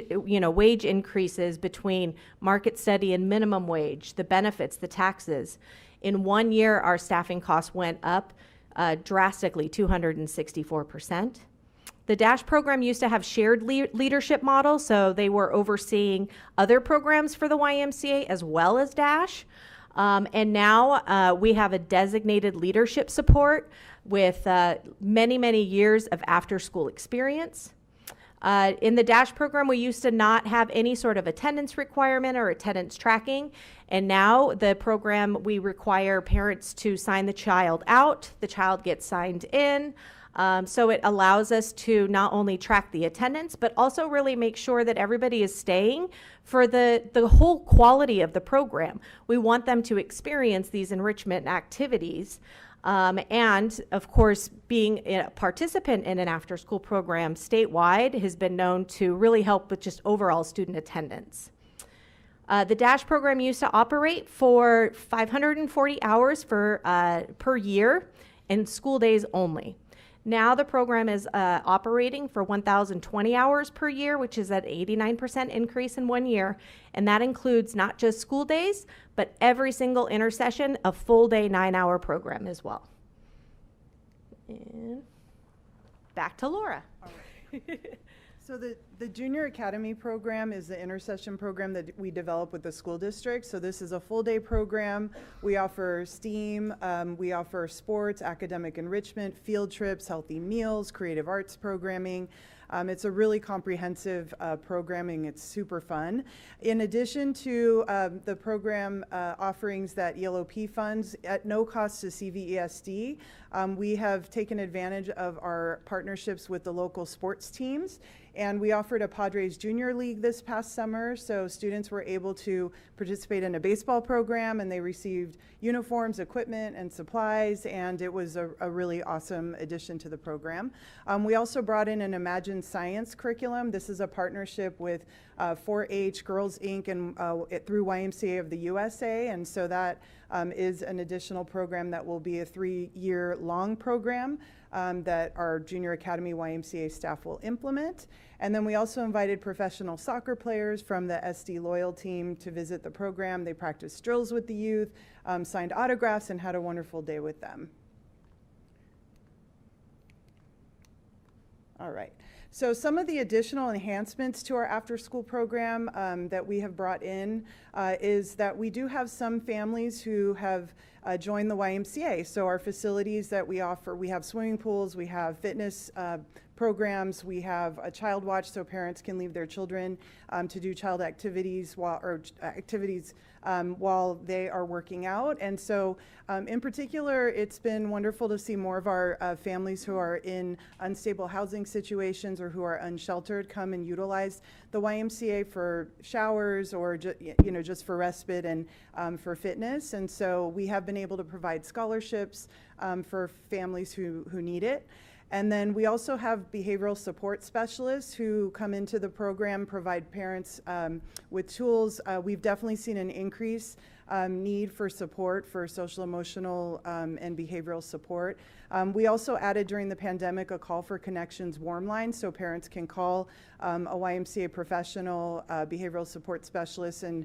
increases between market study and minimum wage, the benefits, the taxes. In 1 year, our staffing costs went up drastically, 264%. The DASH program used to have shared leadership models, so they were overseeing other programs for the YMCA as well as DASH. And now we have a designated leadership support with many, many years of after-school experience. In the DASH program, we used to not have any sort of attendance requirement or attendance tracking. And now the program, we require parents to sign the child out. The child gets signed in. So it allows us to not only track the attendance, but also really make sure that everybody is staying for the whole quality of the program. We want them to experience these enrichment activities. And of course, being a participant in an after-school program statewide has been known to really help with just overall student attendance. The DASH program used to operate for 540 hours per year in school days only. Now the program is operating for 1,020 hours per year, which is an 89% increase in 1 year. And that includes not just school days, but every single intersession, a full day 9-hour program as well. And back to Laura. So the Junior Academy program is the intercession program that we develop with the school district. So this is a full day program. We offer STEAM, we offer sports, academic enrichment, field trips, healthy meals, creative arts programming. It's a really comprehensive programming. It's super fun. In addition to the program offerings that ELOP funds at no cost to CVESD, we have taken advantage of our partnerships with the local sports teams. And we offered a Padres Junior League this past summer, so students were able to participate in a baseball program, and they received uniforms, equipment, and supplies, and it was a really awesome addition to the program. We also brought in an Imagine Science curriculum. This is a partnership with 4-H, Girls Inc., and through YMCA of the USA, and so that is an additional program that will be a 3-year long program that our Junior Academy YMCA staff will implement. And then we also invited professional soccer players from the SD Loyal team to visit the program. They practiced drills with the youth, signed autographs, and had a wonderful day with them. All right. So some of the additional enhancements to our after-school program that we have brought in is that we do have some families who have joined the YMCA. So our facilities that we offer, we have swimming pools, we have fitness programs, we have a child watch so parents can leave their children to do child activities while they are working out. And so in particular, it's been wonderful to see more of our families who are in unstable housing situations or who are unsheltered come and utilize the YMCA for showers or just for respite and for fitness. And so we have been able to provide scholarships for families who need it. And then we also have behavioral support specialists who come into the program, provide parents with tools. We've definitely seen an increase need for support for social, emotional, and behavioral support. We also added during the pandemic a Call for Connections warm line so parents can call a YMCA professional, behavioral support specialist, and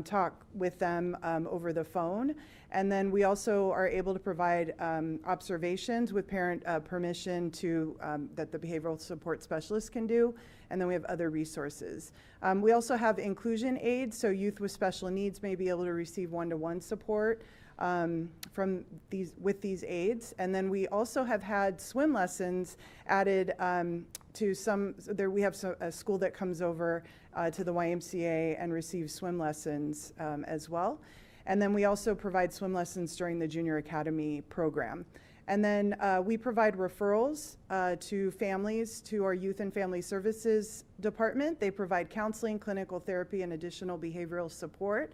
talk with them over the phone. And then we also are able to provide observations with parent permission to that the behavioral support specialist can do. And then we have other resources. We also have inclusion aids, so youth with special needs may be able to receive one-to-one support with these aids. And then we also have had swim lessons added to some. We have a school that comes over to the YMCA and receives swim lessons as well. And then we also provide swim lessons during the Junior Academy program. And then we provide referrals to families to our Youth and Family Services Department. They provide counseling, clinical therapy, and additional behavioral support.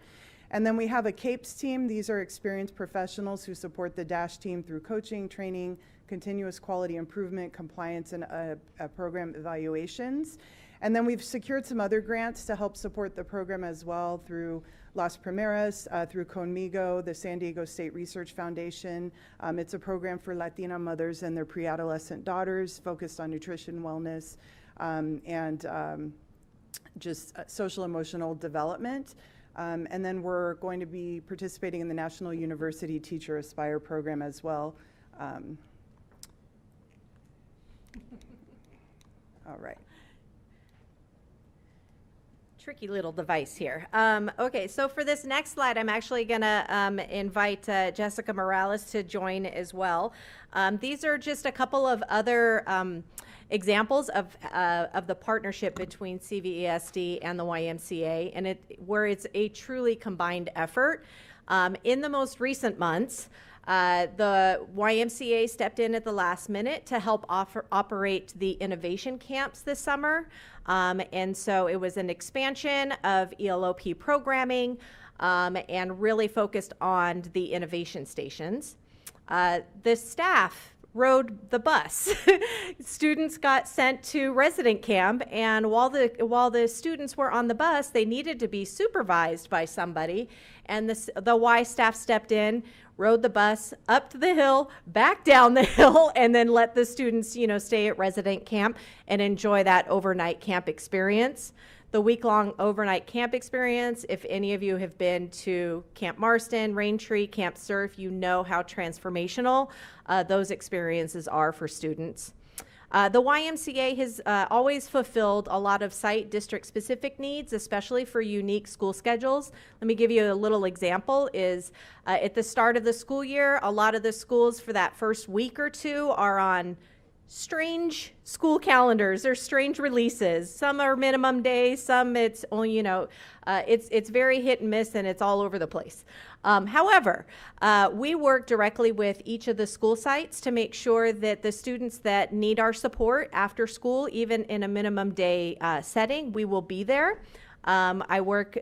And then we have a CAPES team. These are experienced professionals who support the DASH team through coaching, training, continuous quality improvement, compliance, and program evaluations. And then we've secured some other grants to help support the program as well through Las Primeras, through Conmigo, the San Diego State Research Foundation. It's a program for Latina mothers and their pre-adolescent daughters focused on nutrition, wellness, and just social emotional development. And then we're going to be participating in the National University Teacher Aspire program as well. All right. tricky little device here. Okay, so for this next slide, I'm actually going to invite Jessica Morales to join as well. These are just a couple of other examples of the partnership between CVESD and the YMCA, and where it's a truly combined effort. In the most recent months, the YMCA stepped in at the last minute to help operate the innovation camps this summer. And so it was an expansion of ELOP programming and really focused on the innovation stations. The staff rode the bus. Students got sent to resident camp, and while the students were on the bus, they needed to be supervised by somebody, and the Y staff stepped in, rode the bus up to the hill, back down the hill, and then let the students, stay at resident camp and enjoy that overnight camp experience. The week-long overnight camp experience, if any of you have been to Camp Marston, Raintree, Camp Surf, you know how transformational those experiences are for students. The YMCA has always fulfilled a lot of site district-specific needs, especially for unique school schedules. Let me give you a little example. At the start of the school year, a lot of the schools for that first week or two are on strange school calendars or strange releases. Some are minimum days, some it's only, it's very hit and miss, and it's all over the place. However, we work directly with each of the school sites to make sure that the students that need our support after school, even in a minimum day setting, we will be there. I work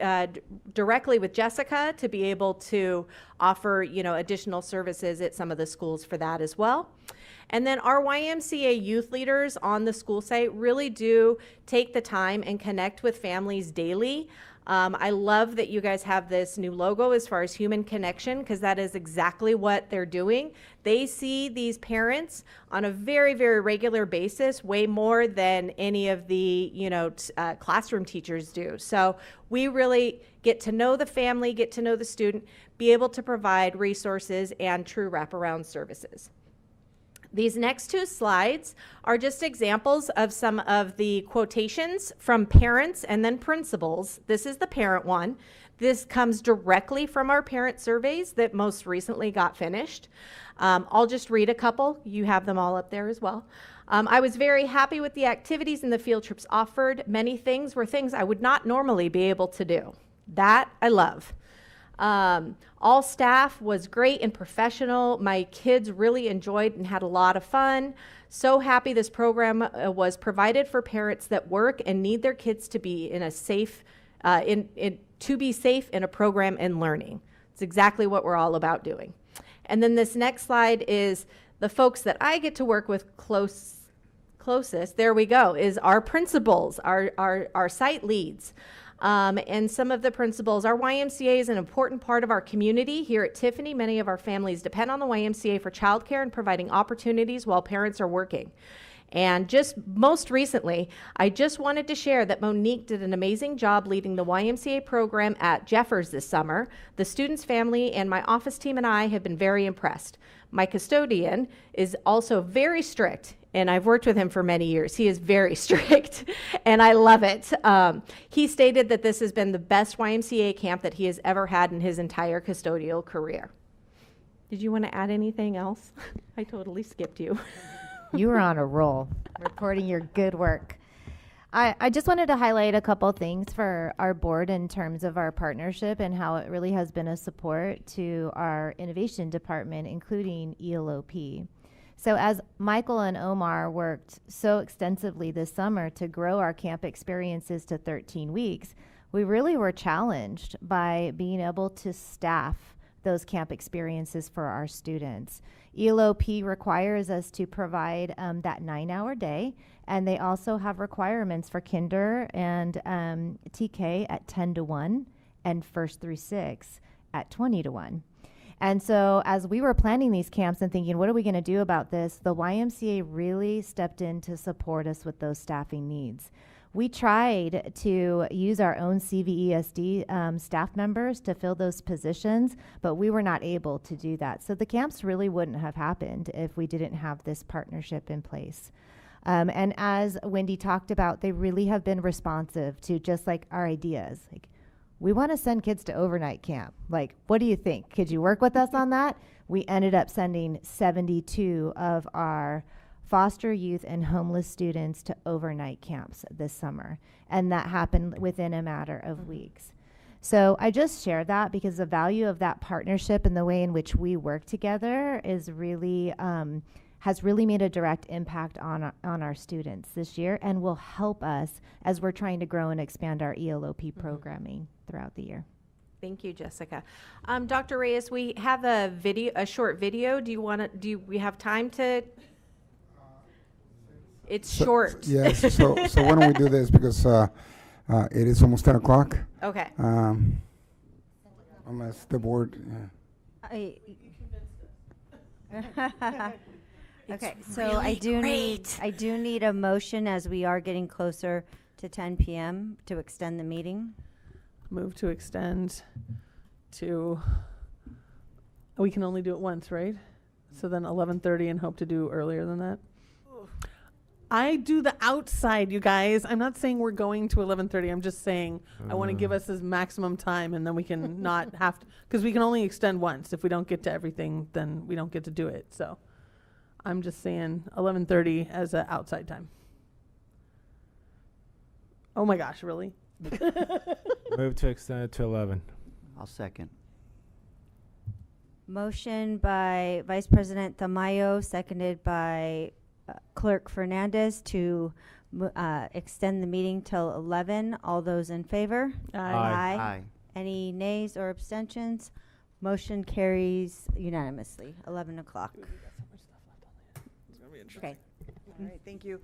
directly with Jessica to be able to offer, additional services at some of the schools for that as well. And then our YMCA youth leaders on the school site really do take the time and connect with families daily. I love that you guys have this new logo as far as human connection, because that is exactly what they're doing. They see these parents on a very, very regular basis, way more than any of the, classroom teachers do. So we really get to know the family, get to know the student, be able to provide resources and true wraparound services. These next two slides are just examples of some of the quotations from parents and then principals. This is the parent one. This comes directly from our parent surveys that most recently got finished. I'll just read a couple. You have them all up there as well. I was very happy with the activities and the field trips offered. Many things were things I would not normally be able to do. That I love. All staff was great and professional. My kids really enjoyed and had a lot of fun. So happy this program was provided for parents that work and need their kids to be in a safe, to be safe in a program and learning. It's exactly what we're all about doing. And then this next slide is the folks that I get to work with closest. There we go, is our principals, our site leads. And some of the principals. Our YMCA is an important part of our community. Here at Tiffany, many of our families depend on the YMCA for childcare and providing opportunities while parents are working. And just most recently, I just wanted to share that Monique did an amazing job leading the YMCA program at Jeffers this summer. The students' family and my office team and I have been very impressed. My custodian is also very strict, and I've worked with him for many years. He is very strict, and I love it. He stated that this has been the best YMCA camp that he has ever had in his entire custodial career. Did you want to add anything else? I totally skipped you. You were on a roll, reporting your good work. I just wanted to highlight a couple things for our board in terms of our partnership and how it really has been a support to our innovation department, including ELOP. So as Michael and Omar worked so extensively this summer to grow our camp experiences to 13 weeks, we really were challenged by being able to staff those camp experiences for our students. ELOP requires us to provide that 9-hour day, and they also have requirements for kinder and TK at 10-1 and first through 6 at 20-1. And so as we were planning these camps and thinking, what are we going to do about this, the YMCA really stepped in to support us with those staffing needs. We tried to use our own CVESD staff members to fill those positions, but we were not able to do that. So the camps really wouldn't have happened if we didn't have this partnership in place. And as Wendy talked about, they really have been responsive to just like our ideas. Like, we want to send kids to overnight camp. Like, what do you think? Could you work with us on that? We ended up sending 72 of our foster youth and homeless students to overnight camps this summer. And that happened within a matter of weeks. So I just share that because the value of that partnership and the way in which we work together is really, has really made a direct impact on our students this year and will help us as we're trying to grow and expand our ELOP programming throughout the year. Thank you, Jessica. Dr. Reyes, we have a short video. Do we have time to? It's short. Yes, so why don't we do this, because it is almost 10 o'clock. Okay. Unless the board, Okay, so I do need a motion, as we are getting closer to 10 p.m. to extend the meeting. Move to extend to, we can only do it once, right? So then 11:30 and hope to do earlier than that. I do the outside, you guys. I'm not saying we're going to 11:30. I'm just saying I want to give us this maximum time, and then we can not have to, because we can only extend once. If we don't get to everything, then we don't get to do it. So I'm just saying 11:30 as an outside time. Oh my gosh, really? Move to extend it to 11. I'll second. Motion by Vice President Tamayo, seconded by Clerk Fernandez to extend the meeting till 11. All those in favor? Aye. Aye. Any nays or abstentions? Motion carries unanimously. 11 o'clock. Okay. All right, thank you.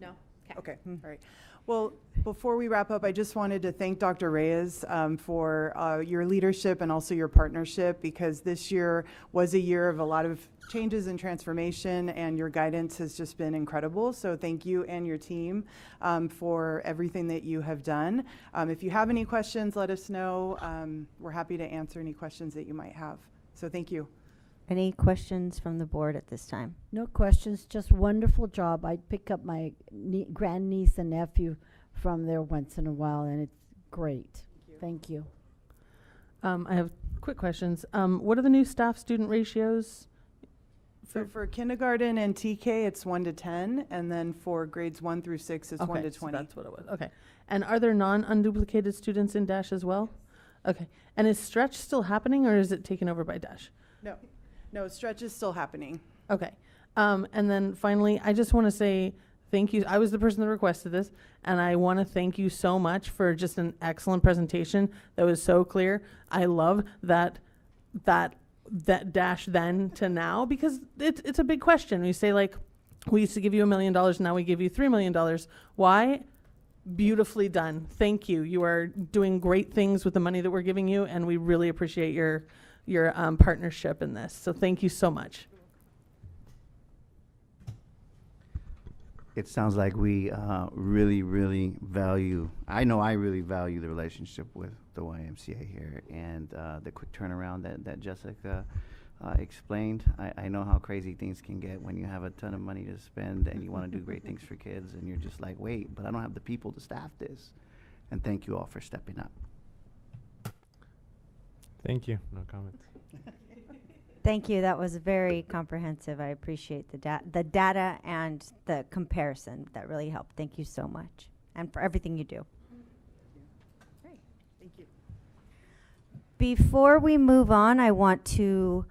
No? Okay, all right. Well, before we wrap up, I just wanted to thank Dr. Reyes for your leadership and also your partnership, because this year was a year of a lot of changes and transformation, and your guidance has just been incredible. So thank you and your team for everything that you have done. If you have any questions, let us know. We're happy to answer any questions that you might have. So thank you. Any questions from the board at this time? No questions, just wonderful job. I pick up my grandniece and nephew from there once in a while, and it's great. Thank you. I have quick questions. What are the new staff-student ratios? So for kindergarten and TK, it's 1 to 10, and then for grades 1 through 6, it's 1 to 20. So that's what it was. Okay. And are there non-unduplicated students in Dash as well? Okay. And is Stretch still happening, or is it taken over by Dash? No, stretch is still happening. Okay. And then finally, I just want to say thank you. I was the person that requested this, and I want to thank you so much for just an excellent presentation that was so clear. I love that dash then to now, because it's a big question. We say, like, we used to give you $1 million, now we give you $3 million. Why? Beautifully done. Thank you. You are doing great things with the money that we're giving you, and we really appreciate your partnership in this. So thank you so much. It sounds like we really, really value, I know I really value the relationship with the YMCA here, and the quick turnaround that Jessica explained. I know how crazy things can get when you have a ton of money to spend and you want to do great things for kids, and you're just like, wait, but I don't have the people to staff this. And thank you all for stepping up. Thank you. No comments. Thank you. That was very comprehensive. I appreciate the data and the comparison. That really helped. Thank you so much, and for everything you do. Great. Thank you. Before we move on, I want to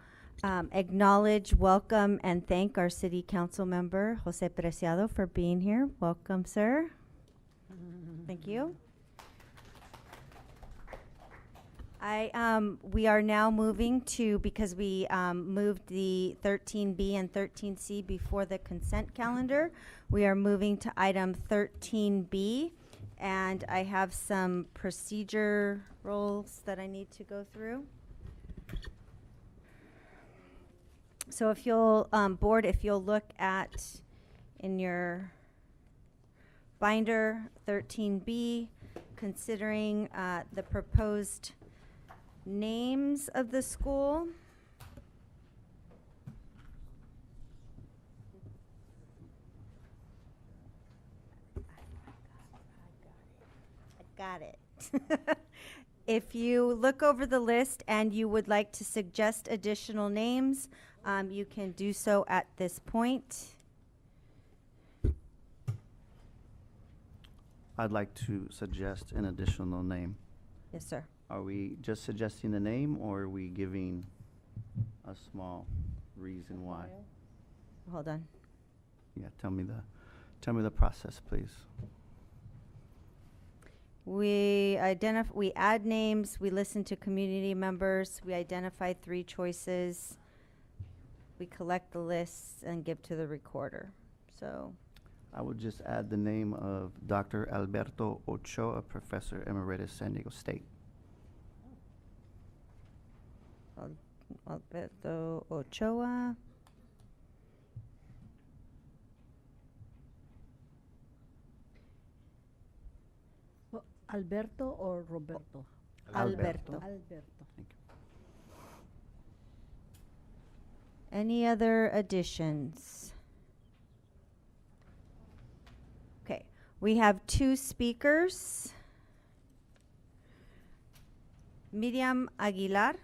acknowledge, welcome, and thank our City Council member, Jose Preciado, for being here. Welcome, sir. Thank you. We are now moving to, because we moved the 13B and 13C before the consent calendar, we are moving to item 13B, and I have some procedure rules that I need to go through. So if you'll, board, if you'll look at in your binder 13B, considering the proposed names of the school. Got it. If you look over the list and you would like to suggest additional names, you can do so at this point. I'd like to suggest an additional name. Yes, sir. Are we just suggesting the name, or are we giving a small reason why? Hold on. Yeah, tell me the process, please. We add names, we listen to community members, we identify 3 choices, we collect the lists and give to the recorder. So I would just add the name of Dr. Alberto Ochoa, Professor Emeritus, San Diego State. Alberto Ochoa. Alberto or Roberto? Alberto. Alberto. Thank you. Any other additions? Okay, we have 2 speakers. Miriam Aguilar.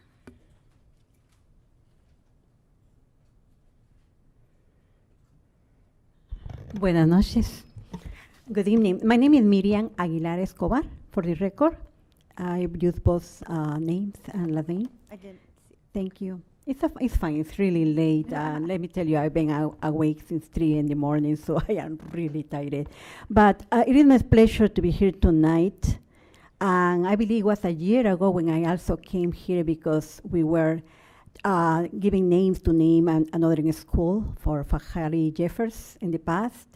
Buenas noches. Good evening. My name is Miriam Aguilar Escobar, for the record. I use both names and last name. I didn't see. Thank you. It's fine. It's really late. Let me tell you, I've been awake since 3 in the morning, so I am really tired. But it is my pleasure to be here tonight. And I believe it was a year ago when I also came here because we were giving names to name another school for Fajari Jeffers in the past.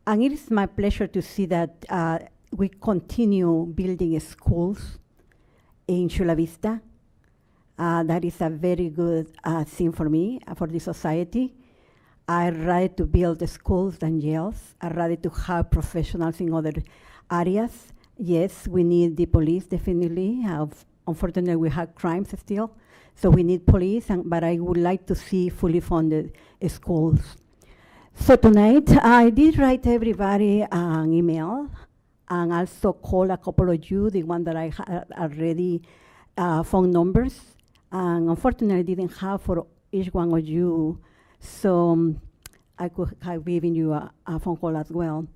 And it is my pleasure to see that we continue building schools in Chula Vista. That is a very good thing for me, for the society. I'd rather to build the schools than jails. I'd rather to have professionals in other areas. Yes, we need the police, definitely. Unfortunately, we have crimes still, so we need police, but I would like to see fully funded schools. So tonight, I did write everybody an email and also call a couple of you, the one that I had already phone numbers. And unfortunately, I didn't have for each one of you, so I could have given you a phone call as well.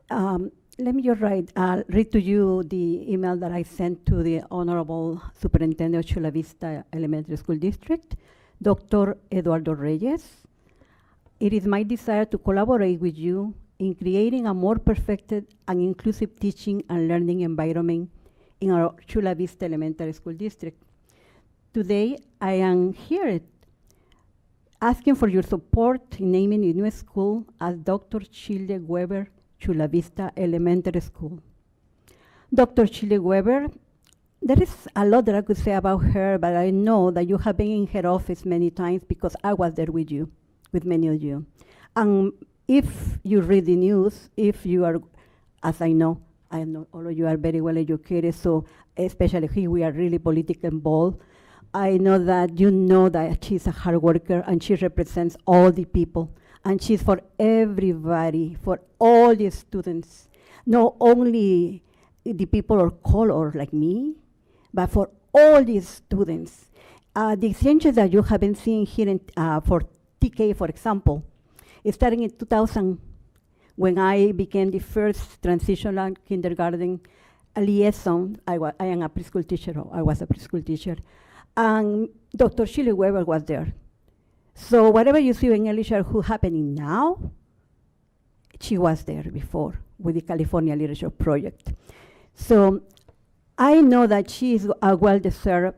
Let me just read to you the email that I sent to the Honorable Superintendent of Chula Vista Elementary School District, Dr. Eduardo Reyes. It is my desire to collaborate with you in creating a more perfected and inclusive teaching and learning environment in our Chula Vista Elementary School District. Today, I am here asking for your support in naming the new school as Dr. Chile Weber Chula Vista Elementary School. Dr. Chile Weber, there is a lot that I could say about her, but I know that you have been in her office many times because I was there with you, with many of you. And if you read the news, if you are, as I know all of you are very well educated, so especially here we are really politically involved. I know that you know that she's a hard worker and she represents all the people. And she's for everybody, for all the students, not only the people of color like me, but for all the students. The exchanges that you have been seeing here in, for TK, for example, starting in 2000, when I became the first transitional kindergarten liaison, I am a preschool teacher, or I was a preschool teacher, and Dr. Shirley Weber was there. So whatever you see in Elisha who happening now, she was there before with the California Leadership Project. So I know that she is a well-deserved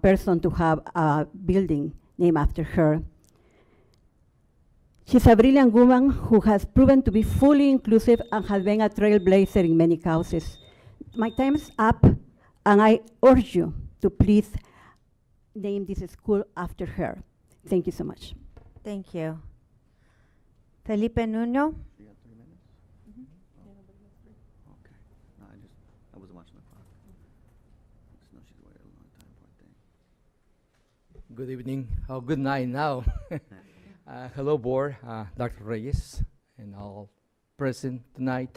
person to have a building named after her. She's a brilliant woman who has proven to be fully inclusive and has been a trailblazer in many causes. My time is up, and I urge you to please name this school after her. Thank you so much. Thank you. Felipe Nuno. You got 3 minutes? Okay. No, I wasn't watching the clock. Just know she's waited a long time, poor thing. Good evening. Oh, good night now. Hello, board, Dr. Reyes, and all present tonight.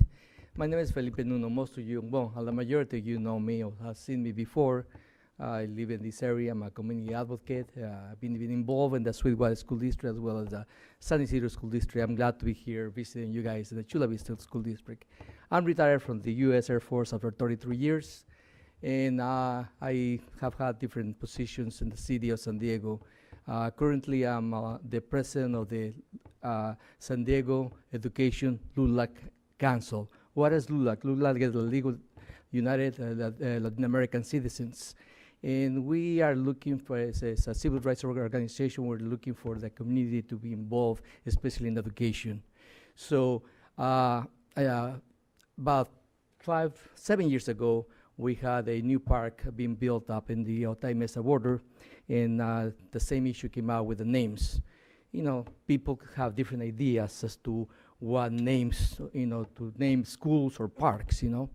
My name is Felipe Nuno. Most of you, well, the majority of you know me or have seen me before. I live in this area. I'm a community advocate. I've been involved in the Sweetwater School District as well as the San Isidro School District. I'm glad to be here visiting you guys in the Chula Vista School District. I'm retired from the U.S. Air Force after 33 years, and I have had different positions in the city of San Diego. Currently, I'm the president of the San Diego Education LULAC Council. What is LULAC? LULAC is the Legal United Latin American Citizens. And we are looking for, as a civil rights organization, we're looking for the community to be involved, especially in education. So about 7 years ago, we had a new park being built up in the Otay Mesa border, and the same issue came out with the names. You know, people have different ideas as to what names, you know, to name schools or parks, you know.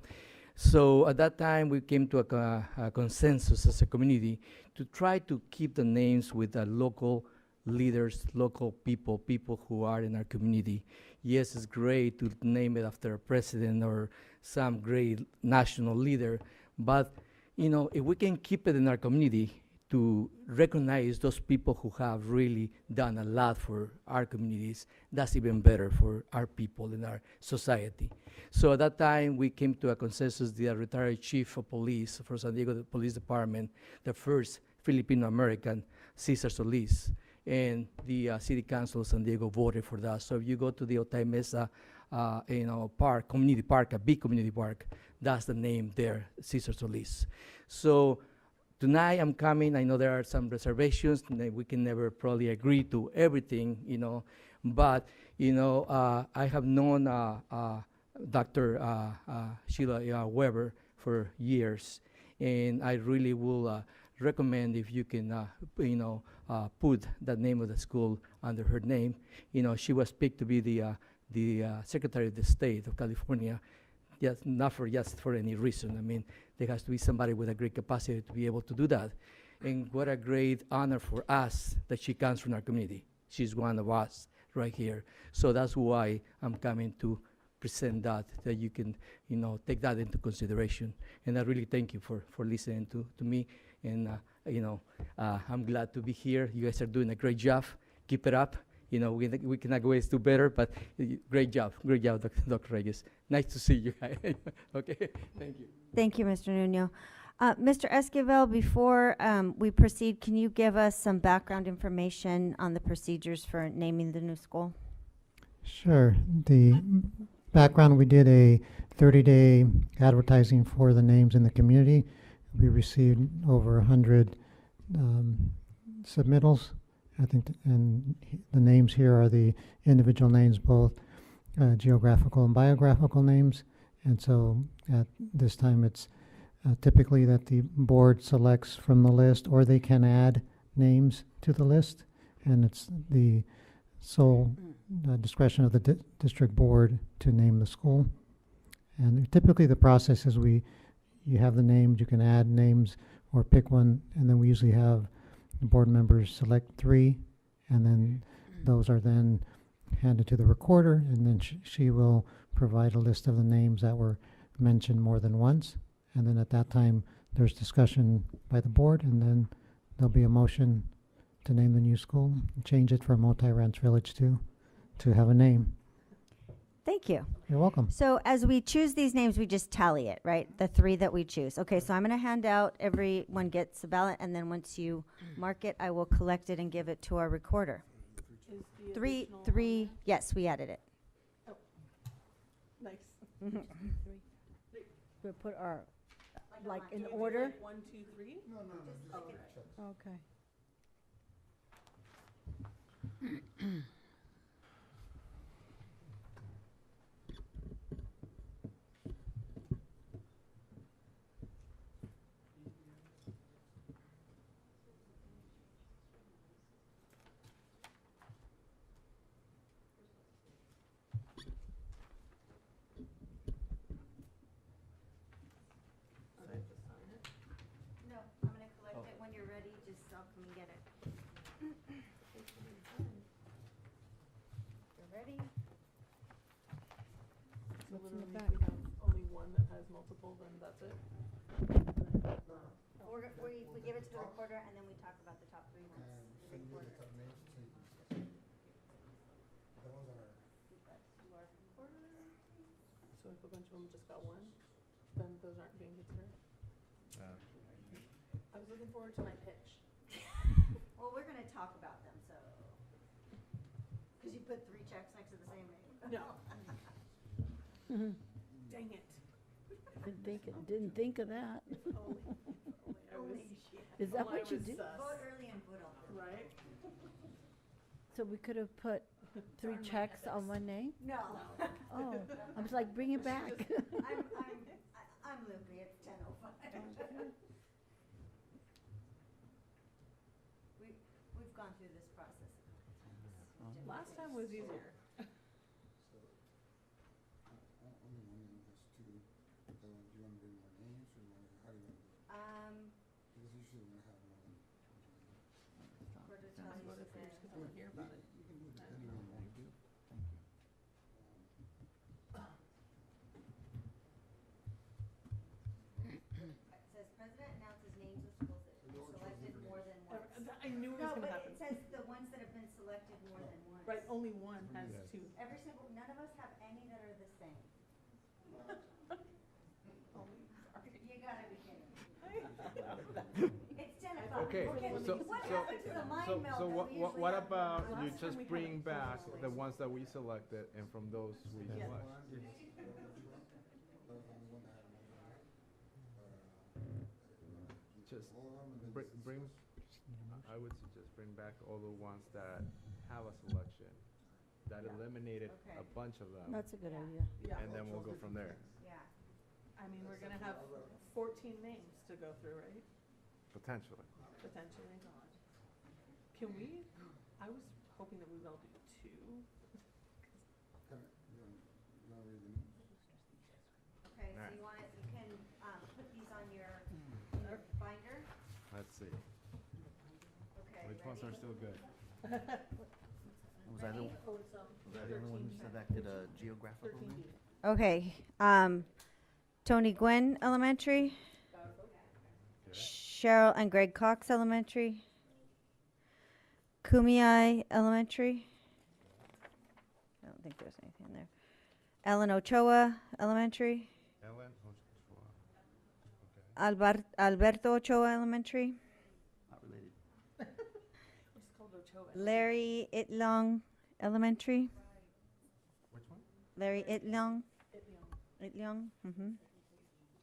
So at that time, we came to a consensus as a community to try to keep the names with the local leaders, local people, people who are in our community. Yes, it's great to name it after a president or some great national leader, but you know, if we can keep it in our community to recognize those people who have really done a lot for our communities, that's even better for our people in our society. So at that time, we came to a consensus, the retired chief of police for San Diego Police Department, the first Filipino-American, Cesar Solis, and the City Council of San Diego voted for that. So if you go to the Otay Mesa you know, park, community park, a big community park, that's the name there, Cesar Solis. So tonight I'm coming, I know there are some reservations, we can never probably agree to everything, you know, but, you know, I have known Dr. Sheila Weber for years, and I really will recommend if you can, you know, put the name of the school under her name. You know, she was picked to be the Secretary of the State of California, just not for just for any reason. I mean, there has to be somebody with a great capacity to be able to do that. And what a great honor for us that she comes from our community. She's one of us right here. So that's why I'm coming to present that you can, you know, take that into consideration. And I really thank you for listening to me. And, you know, I'm glad to be here. You guys are doing a great job. Keep it up. You know, we can always do better, but great job, Dr. Reyes. Nice to see you guys. Okay, thank you. Thank you, Mr. Nuno. Mr. Esquivel, before we proceed, can you give us some background information on the procedures for naming the new school? Sure. The background, we did a 30-day advertising for the names in the community. We received over 100 submittals. I think, and the names here are the individual names, both geographical and biographical names. And so at this time, it's typically that the board selects from the list, or they can add names to the list. And it's the sole discretion of the district board to name the school. And typically the process is you have the names, you can add names or pick one, and then we usually have the board members select 3, and then those are then handed to the recorder, and then she will provide a list of the names that were mentioned more than once. And then at that time, there's discussion by the board, and then there'll be a motion to name the new school, change it from Otay Ranch Village to have a name. Thank you. You're welcome. So as we choose these names, we just tally it, right? The 3 that we choose. Okay, so I'm going to hand out, everyone gets a ballot, and then once you mark it, I will collect it and give it to our recorder. 3, yes, we added it. Oh, nice. We put our, like in order? 1, 2, 3? No. Okay. When you're ready, just come and get it. You're ready? What's in the back? multiple, then that's it. We give it to the recorder and then we talk about the top three ones. The recorder. So if a bunch of them just got one, then those aren't being considered. I was looking forward to my pitch. Well, we're gonna talk about them, so. Cause you put 3 checks next to the same name. No. Dang it. Didn't think of that. Is that what you do? Vote early and vote often. Right? So we could have put 3 checks on one name? No. Oh, I was like, bring it back. I'm loopy, it's 10:05. We've gone through this process a couple times. Last time was easier. Cortez What if Valley we just don't hear about it? It says president announces names of schools that have been selected more than once. I knew it was gonna happen. No, but it says the ones that have been selected more than once. Right, only one has Yes. two. Every single, none of us have any that are the same. You gotta be kidding. It's 10:00. Okay, so, What so, happened to the mind so, meld so that what, we what, usually what have? about you Last time just we had bring it back totally. the ones that we selected and from those we Yeah. select? Just bring, I would suggest bring back all the ones that have a selection, that Yeah. eliminated Okay. a bunch of them, That's a good idea. Yeah. and then we'll go from there, Yeah. I mean, we're gonna have 14 names to go through, right? potentially. Potentially. Can we, I was hoping that we would all do 2. Okay, so Alright. you want it, you can, put these on your binder? Let's see, Okay, which ones are ready? still good? Was I the, Ready? Oh, it's, was I the one who selected a geographical 13B. name? Okay, Tony Gwynn Elementary, Cheryl and Greg Cox Elementary, Kumeyaay Elementary. I don't think there's anything there. Ellen Ochoa Elementary, Ellen Ochoa, okay. Alberto Ochoa Elementary, Not related. It's called Ochoa. Larry Itlong Elementary, Which one? Larry Itlong, Itliong. Itlong,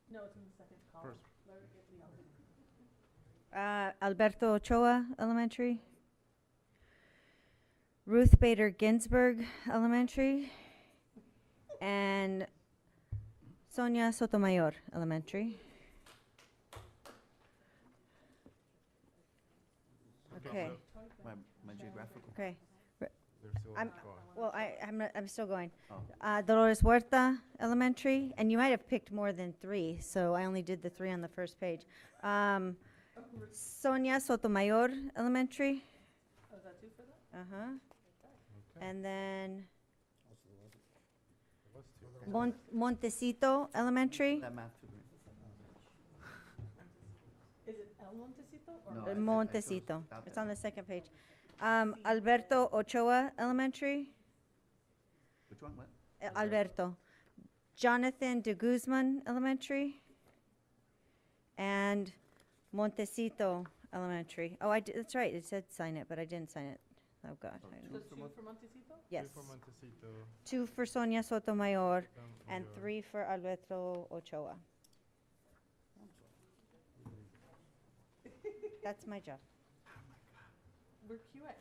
No, it's in the second column. First. Larry Itliong. Alberto Ochoa Elementary, Ruth Bader Ginsburg Elementary, and Sonia Sotomayor Elementary. Okay, My geographical? okay. They're still I'm, going. well, I'm still going. Oh. Dolores Huerta Elementary, and you might have picked more than 3, so I only did the 3 on the first page. Sonia Sotomayor Elementary, Oh, is that 2 for that? uh-huh, Okay. and then What's two? Montecito Elementary, That math degree. Is it El Montecito or? No, I Montecito. chose It's that. on the second page. Alberto Ochoa Elementary, Which one, what? Alberto. Jonathan de Guzman Elementary, and Montecito Elementary. Oh, that's right, it said sign it, but I didn't sign it. Oh, God. So I two don't- The 2 for Montecito? Yes. Two for Montecito, 2 for Sonia Sotomayor, and Sotomayor. 3 for Alberto Ochoa. That's my job. We're QA.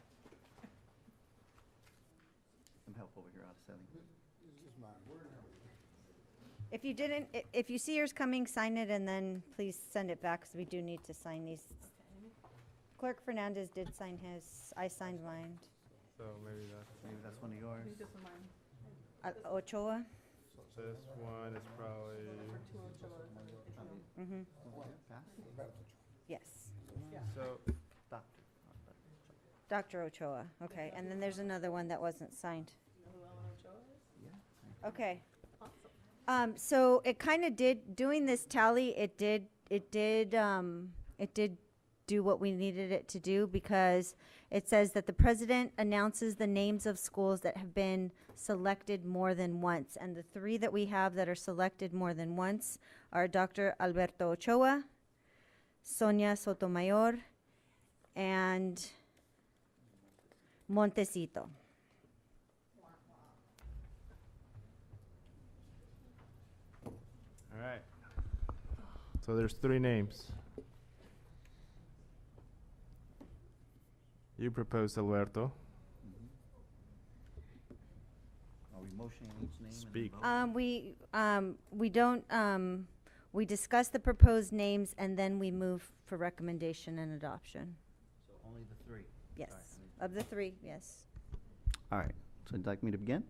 Some help over here out of setting. If you didn't, if you see yours coming, sign it and then please send it back, because we do need to sign these. Clerk Fernandez did sign his, I signed mine. so maybe Maybe that's one of I yours. think this is mine. Ochoa? this one is probably, For 2 Ochoa. Mm-hmm, Pass? yes. Yeah. so, Doctor. Dr. Ochoa, okay, and then there's another one that wasn't signed. You know who Ellen Ochoa is? Yeah. Okay, Awesome. So it kind of did, doing this tally, it did do what we needed it to do, because it says that the president announces the names of schools that have been selected more than once. And the 3 that we have that are selected more than once are Dr. Alberto Ochoa, Sonia Sotomayor, and Montecito. All right. So there's 3 names. You proposed Alberto. Are we motioning each name? Speak. We don't, we discuss the proposed names and then we move for recommendation and adoption. So only the 3? Yes, All right. of the 3, yes. All right, so you'd like me to begin?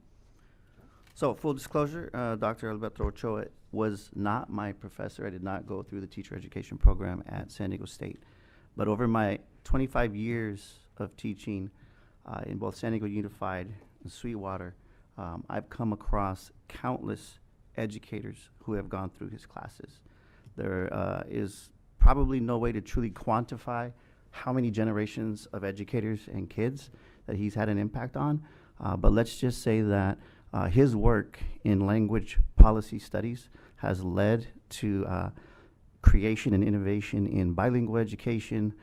So full disclosure, Dr. Alberto Ochoa was not my professor. I did not go through the teacher education program at San Diego State. But over my 25 years of teaching in both San Diego Unified and Sweetwater, I've come across countless educators who have gone through his classes. There is probably no way to truly quantify how many generations of educators and kids that he's had an impact on. But let's just say that his work in language policy studies has led to creation and innovation in bilingual education,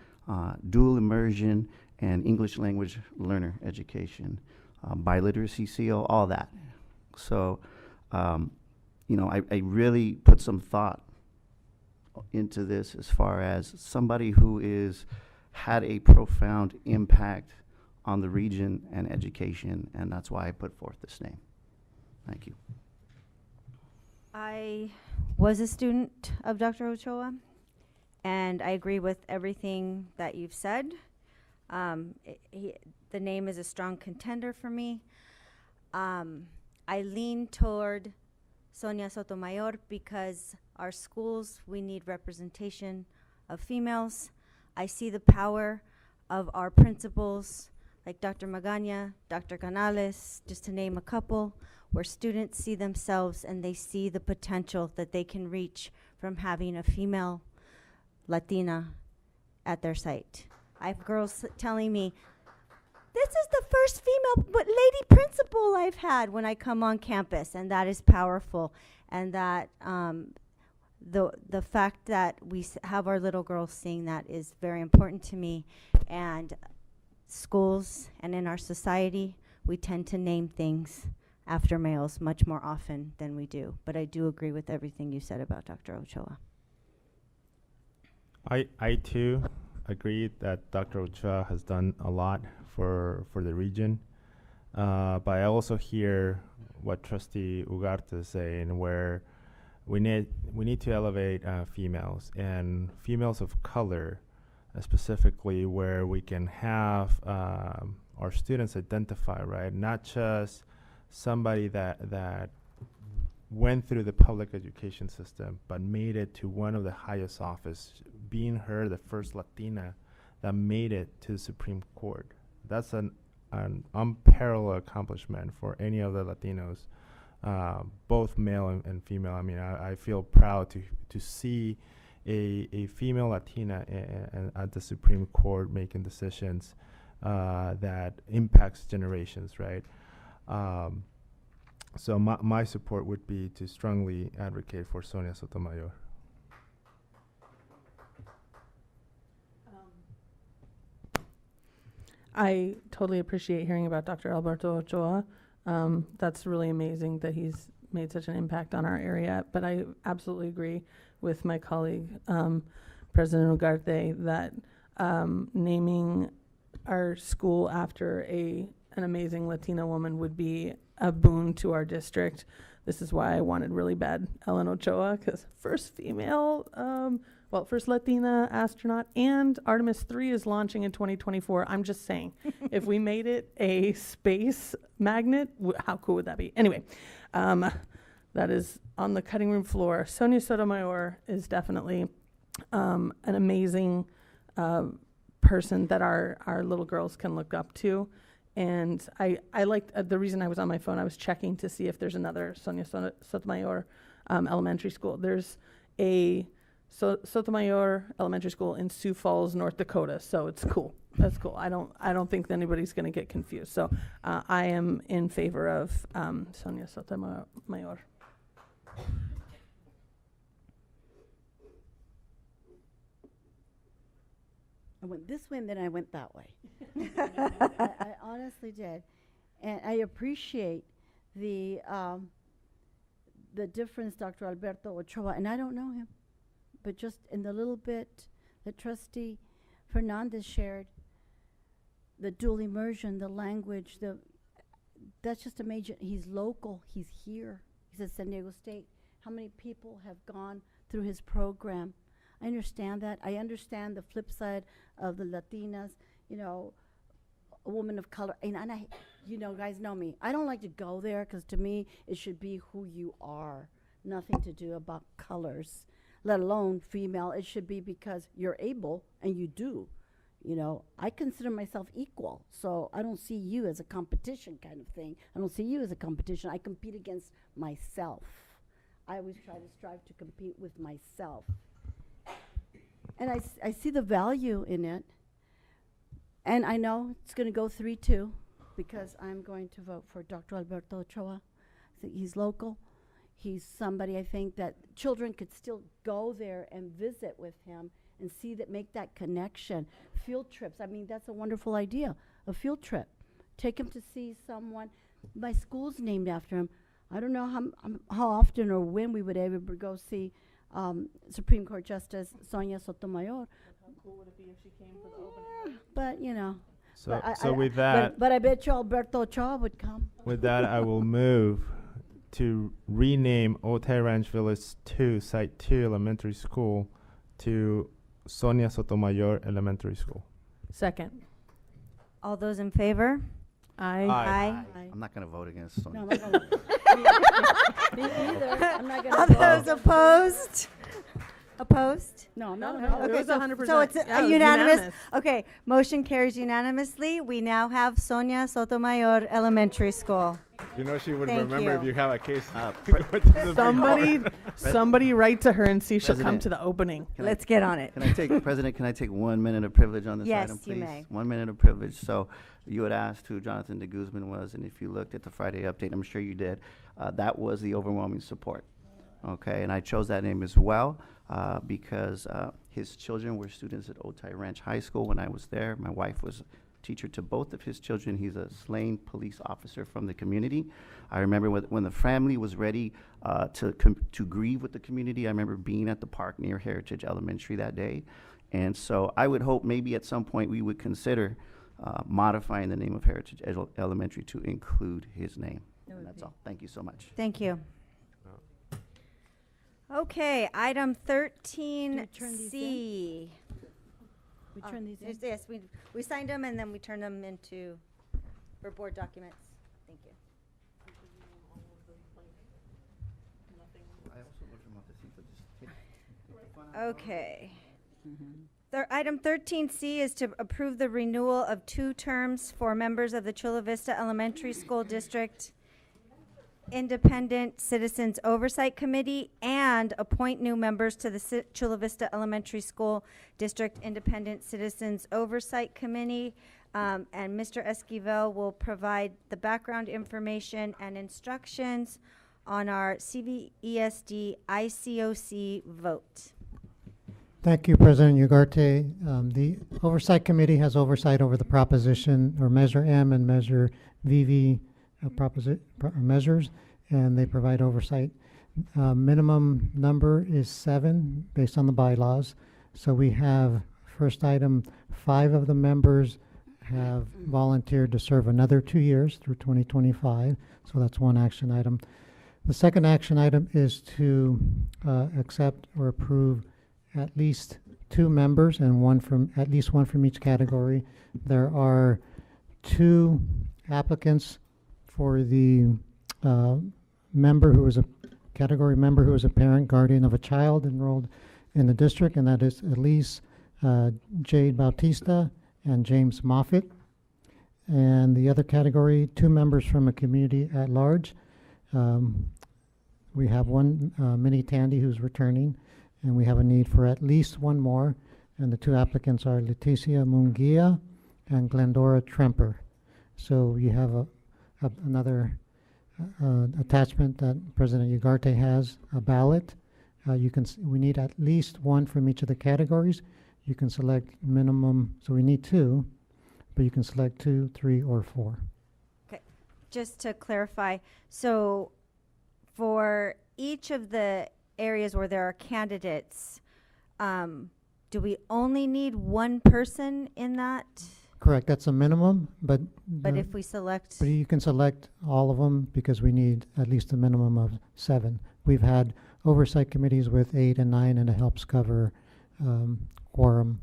dual immersion, and English language learner education, biliteracy seal, all that. So, you know, I really put some thought into this as far as somebody who is had a profound impact on the region and education, and that's why I put forth this name. Thank you. I was a student of Dr. Ochoa, and I agree with everything that you've said. The name is a strong contender for me. I lean toward Sonia Sotomayor because our schools, we need representation of females. I see the power of our principals, like Dr. Magana, Dr. Canales, just to name a couple, where students see themselves and they see the potential that they can reach from having a female Latina at their site. I have girls telling me, this is the first female lady principal I've had when I come on campus, and that is powerful. And that the fact that we have our little girls seeing that is very important to me. And schools and in our society, we tend to name things after males much more often than we do. But I do agree with everything you said about Dr. Ochoa. I too agree that Dr. Ochoa has done a lot for the region. But I also hear what Trustee Ugarte is saying, where we need to elevate females and females of color, specifically where we can have our students identify, right? Not just somebody that went through the public education system, but made it to one of the highest office, being her the first Latina that made it to the Supreme Court. That's an unparalleled accomplishment for any of the Latinos, both male and female. I mean, I feel proud to see a female Latina at the Supreme Court making decisions that impacts generations, right? So my support would be to strongly advocate for Sonia Sotomayor. I totally appreciate hearing about Dr. Alberto Ochoa. That's really amazing that he's made such an impact on our area. But I absolutely agree with my colleague, President Ugarte, that naming our school after an amazing Latina woman would be a boon to our district. This is why I wanted really bad Ellen Ochoa, because first female, first Latina astronaut, and Artemis 3 is launching in 2024. I'm just saying, if we made it a space magnet, how cool would that be? Anyway, that is on the cutting room floor. Sonia Sotomayor is definitely an amazing person that our little girls can look up to. And I liked, the reason I was on my phone, I was checking to see if there's another Sotomayor Elementary School. There's a Sotomayor Elementary School in Sioux Falls, North Dakota, so it's cool. That's cool. I don't think anybody's going to get confused. So I am in favor of Sonia Sotomayor. I went this way and then I went that way. I honestly did. And I appreciate the difference Dr. Alberto Ochoa, and I don't know him, but just in the little bit that Trustee Fernandez shared, the dual immersion, the language, that's just amazing. He's local, he's here, he's at San Diego State. How many people have gone through his program? I understand that. I understand the flip side of the Latinas, you know, a woman of color. And I, you know, guys know me. I don't like to go there because to me, it should be who you are. Nothing to do about colors, let alone female. It should be because you're able and you do. You know, I consider myself equal. So I don't see you as a competition kind of thing. I don't see you as a competition. I compete against myself. I always try to strive to compete with myself. And I see the value in it. And I know it's going to go 3-2 because I'm going to vote for Dr. Alberto Ochoa. I think he's local. He's somebody I think that children could still go there and visit with him and see that, make that connection. Field trips, I mean, that's a wonderful idea, a field trip. Take him to see someone. My school's named after him. I don't know how often or when we would ever go see Supreme Court Justice Sonia Sotomayor. How cool would it be if she came for the opening? But, you know. So, but with that, but I bet you Alberto Ochoa would come. with that, I will move to rename Otay Ranch Village 2, Site 2 Elementary School to Sonia Sotomayor Elementary School. Second. All those in favor? Aye. Aye. I'm not going to vote against Sonia. No, I'm not gonna. Me either. I'm not gonna All vote. those opposed? Opposed? No, I'm not No, gonna it vote. was 100%. So it's Yeah, it was unanimous. unanimous. Okay, motion carries unanimously. We now have Sonia Sotomayor Elementary School. You know she would Thank remember if you. you have a case. Somebody write to her and see if she'll come President, to the opening. Let's get on it. President, can I take 1 minute of privilege on this Yes, item, you please? may. 1 minute of privilege. So you had asked who Jonathan de Guzman was, and if you looked at the Friday update, I'm sure you did, that was the overwhelming support. Okay, and I chose that name as well because his children were students at Otay Ranch High School when I was there. My wife was teacher to both of his children. He's a slain police officer from the community. I remember when the family was ready to grieve with the community. I remember being at the park near Heritage Elementary that day. And so I would hope maybe at some point we would consider modifying the name of Heritage Elementary to include his name. And that's all. Thank you so much. Thank you. Okay, item turn these 13C. We turn these in? Yes, we signed them and then we turned them into, for board documents. Thank you. Okay. Item 13C is to approve the renewal of 2 terms for members of the Chula Vista Elementary School District Independent Citizens Oversight Committee and appoint new members to the Chula Vista Elementary School District Independent Citizens Oversight Committee. And Mr. Esquivel will provide the background information and instructions on our CVESD ICOC vote. Thank you, President Ugarte. The Oversight Committee has oversight over the proposition or Measure M and Measure VV measures, and they provide oversight. Minimum number is 7 based on the bylaws. So we have, first item, 5 of the members have volunteered to serve another 2 years through 2025. So that's one action item. The second action item is to accept or approve at least 2 members and at least one from each category. There are 2 applicants for the member who is a category member who is a parent, guardian of a child enrolled in the district, and that is Elise Jade Bautista and James Moffitt. And the other category, 2 members from a community at large. We have one, Minnie Tandy, who's returning, and we have a need for at least one more. And the 2 applicants are Leticia Munguia and Glendora Tremper. So you have another attachment that President Ugarte has, a ballot. We need at least one from each of the categories. You can select minimum, so we need 2, but you can select 2, 3, or 4. Okay, just to clarify, so for each of the areas where there are candidates, do we only need one person in that? Correct, that's a minimum, but If we select, but you can select all of them because we need at least a minimum of 7. We've had oversight committees with 8 and 9, and it helps cover quorum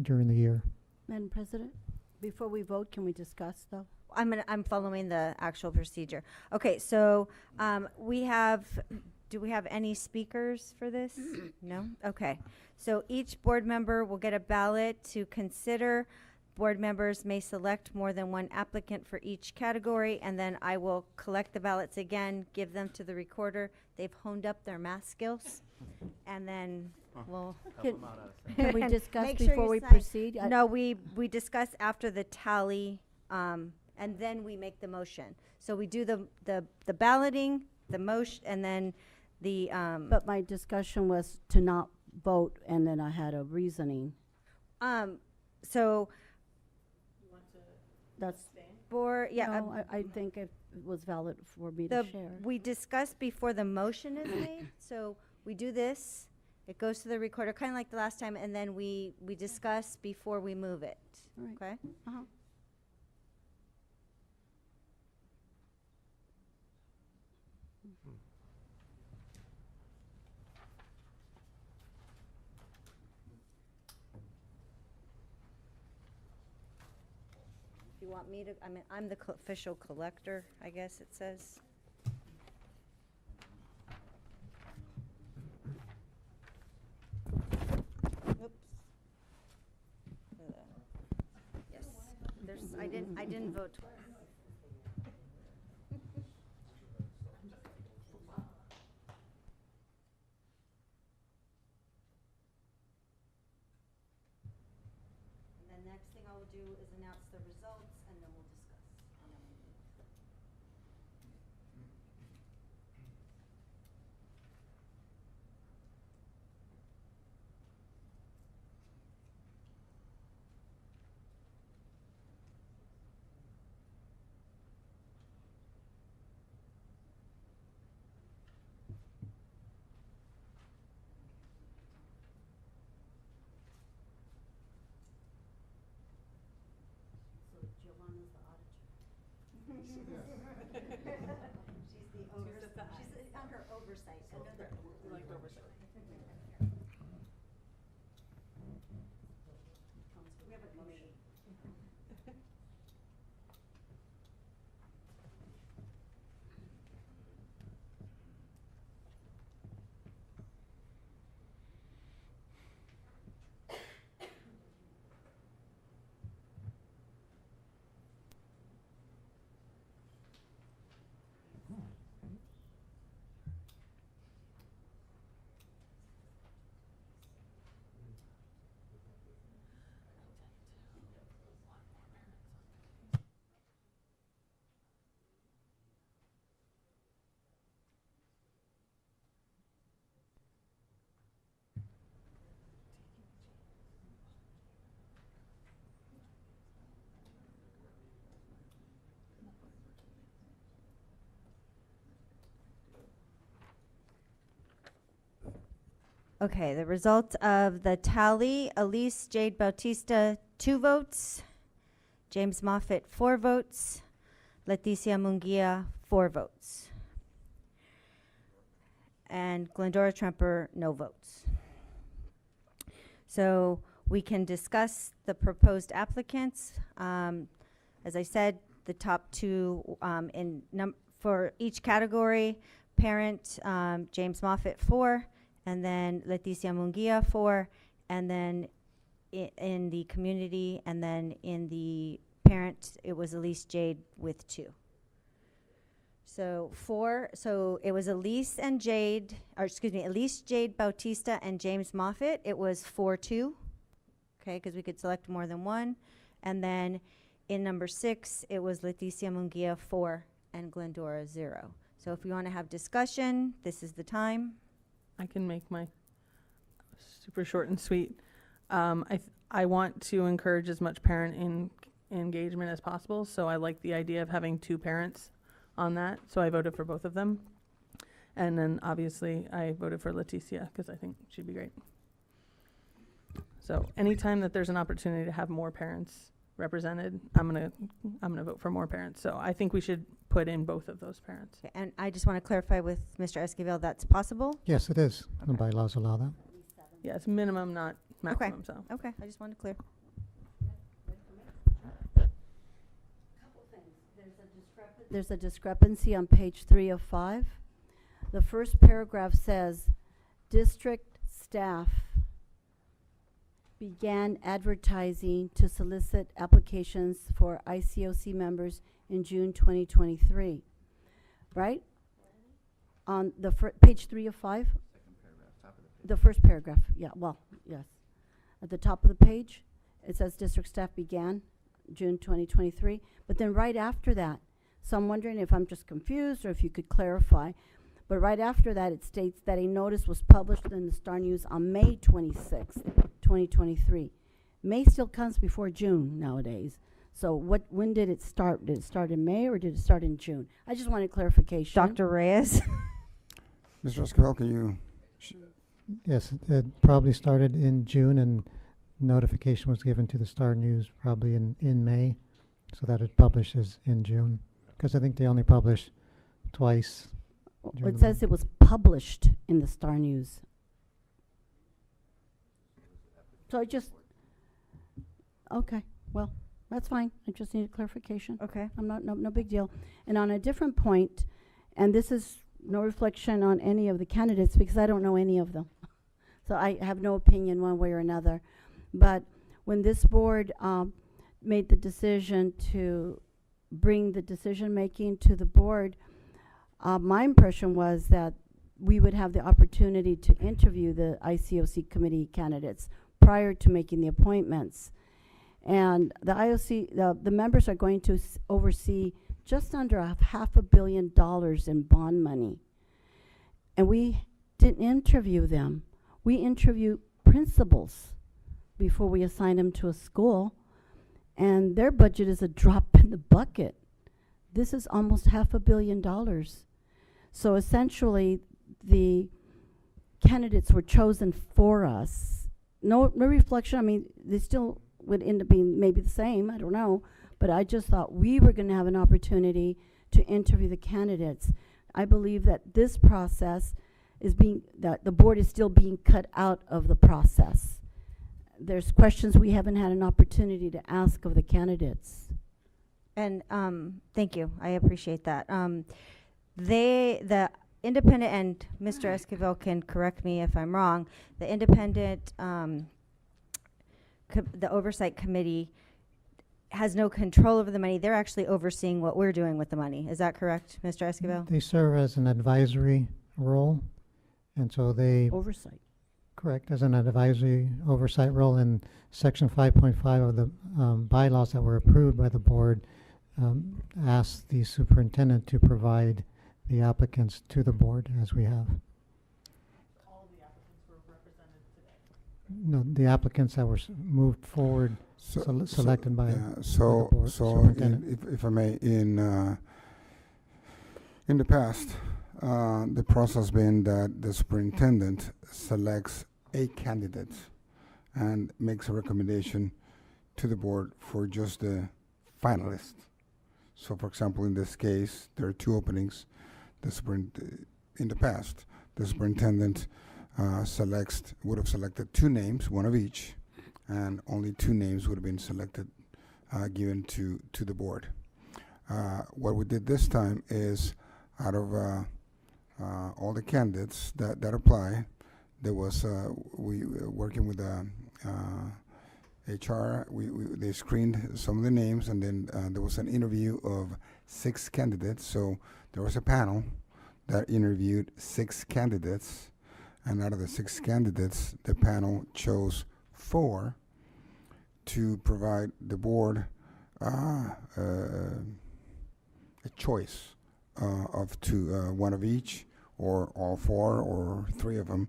during the year. Madam President, before we vote, can we discuss though? I'm following the actual procedure. Okay, so do we have any speakers for this? No? Okay. So each board member will get a ballot to consider. Board members may select more than one applicant for each category, and then I will collect the ballots again, give them to the recorder. They've honed up their math skills, and then we'll. Can we discuss Make sure before you we sign. proceed? No, we discuss after the tally, and then we make the motion. So we do the balloting, the motion, and then the. But my discussion was to not vote, and then I had a reasoning. So. That's Yeah. no, I think it was valid for me The, to share. we discuss before the motion is made, so we do this, it goes to the recorder, kind of like the last time, and then we discuss before we move it, Right. okay? Uh-huh. You want me to, I'm the official collector, I guess it says. Oops. Yes, I didn't vote twice. And then next thing I will do is announce the results, and then we'll discuss. And then we'll move. So Giovanna's the auditor. She's the she's on her oversight. We have a committee. Okay, the results of the tally: Elise Jade Bautista, 2 votes; James Moffitt, 4 votes; Leticia Munguia, 4 votes; and Glendora Tremper, no votes. So we can discuss the proposed applicants. As I said, the top 2 for each category: parent, James Moffitt, 4. And then Leticia Munguia, 4, and then in the community, and then in the parent, it was Elise Jade with 2. So it was Elise and Jade, or excuse me, Elise Jade Bautista and James Moffitt. It was 4-2, okay, because we could select more than one. And then in number 6, it was Leticia Munguia 4 and Glendora 0. So if you want to have discussion, this is the time. I can make my super short and sweet. I want to encourage as much parent engagement as possible, so I like the idea of having 2 parents on that, so I voted for both of them. And then obviously I voted for Leticia because I think she'd be great. So anytime that there's an opportunity to have more parents represented, I'm gonna vote for more parents. So I think we should put in both of those parents. Okay, and I just want to clarify with Mr. Esquivel, that's possible? Yes, it is. The bylaws allow that. Yeah, it's minimum, not maximum, so. Okay, I just wanted to clear. There's a discrepancy on page 3 of 5. The first paragraph says, district staff began advertising to solicit applications for ICOC members in June 2023, right? On the page 3 of 5? The first paragraph, yeah, well, yes. At the top of the page, it says district staff began June 2023, but then right after that, so I'm wondering if I'm just confused or if you could clarify, but right after that, it states that a notice was published in the Star News on May 26th, 2023. May still comes before June nowadays. So when did it start? Did it start in May or did it start in June? I just wanted clarification. Dr. Reyes? Mr. Esquivel, can you? Yes, it probably started in June, and notification was given to the Star News probably in May, so that it publishes in June. Because I think they only publish twice. It says it was published in the Star News. So I just, okay, well, that's fine. I just needed clarification. Okay. I'm not, no big deal. And on a different point, and this is no reflection on any of the candidates because I don't know any of them. So I have no opinion one way or another. But when this board made the decision to bring the decision-making to the board, my impression was that we would have the opportunity to interview the ICOC committee candidates prior to making the appointments. And the IOC, the members are going to oversee just under $500 million in bond money. And we didn't interview them. We interviewed principals before we assign them to a school. And their budget is a drop in the bucket. This is almost $500 million. So essentially, the candidates were chosen for us. No reflection. I mean, they still would end up being maybe the same. I don't know. But I just thought we were going to have an opportunity to interview the candidates. I believe that this process is that the board is still being cut out of the process. There's questions we haven't had an opportunity to ask of the candidates. And thank you. I appreciate that. The independent, and Mr. Esquivel can correct me if I'm wrong, the independent, the oversight committee has no control over the money. They're actually overseeing what we're doing with the money. Is that correct, Mr. Esquivel? They serve as an advisory role, and so they... Oversight. Correct, as an advisory oversight role in Section 5.5 of the bylaws that were approved by the board, asked the superintendent to provide the applicants to the board, as we have. All the applicants were represented today. No, the applicants that were moved forward, selected by, yeah, by the board superintendent. if I may, in the past, the process has been that the superintendent selects a candidate and makes a recommendation to the board for just the finalist. So, for example, in this case, there are 2 openings. In the past, the superintendent would have selected 2 names, one of each, and only 2 names would have been selected, given to the board. What we did this time is, out of all the candidates that apply, there was we were working with HR, they screened some of the names, and then there was an interview of 6 candidates. So there was a panel that interviewed 6 candidates, and out of the 6 candidates, the panel chose 4 to provide the board a choice of 2, 1 of each, or all 4, or 3 of them,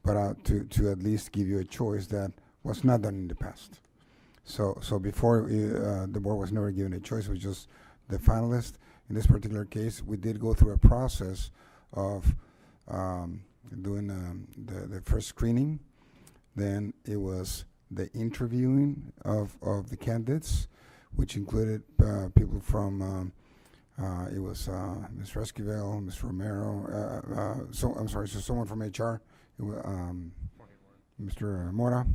but to at least give you a choice that was not done in the past. So before, the board was never given a choice, it was just the finalist. In this particular case, we did go through a process of doing the first screening. Then it was the interviewing of the candidates, which included people from, it was Mr. Esquivel, Mr. Romero, so someone from HR, Mr. Mora.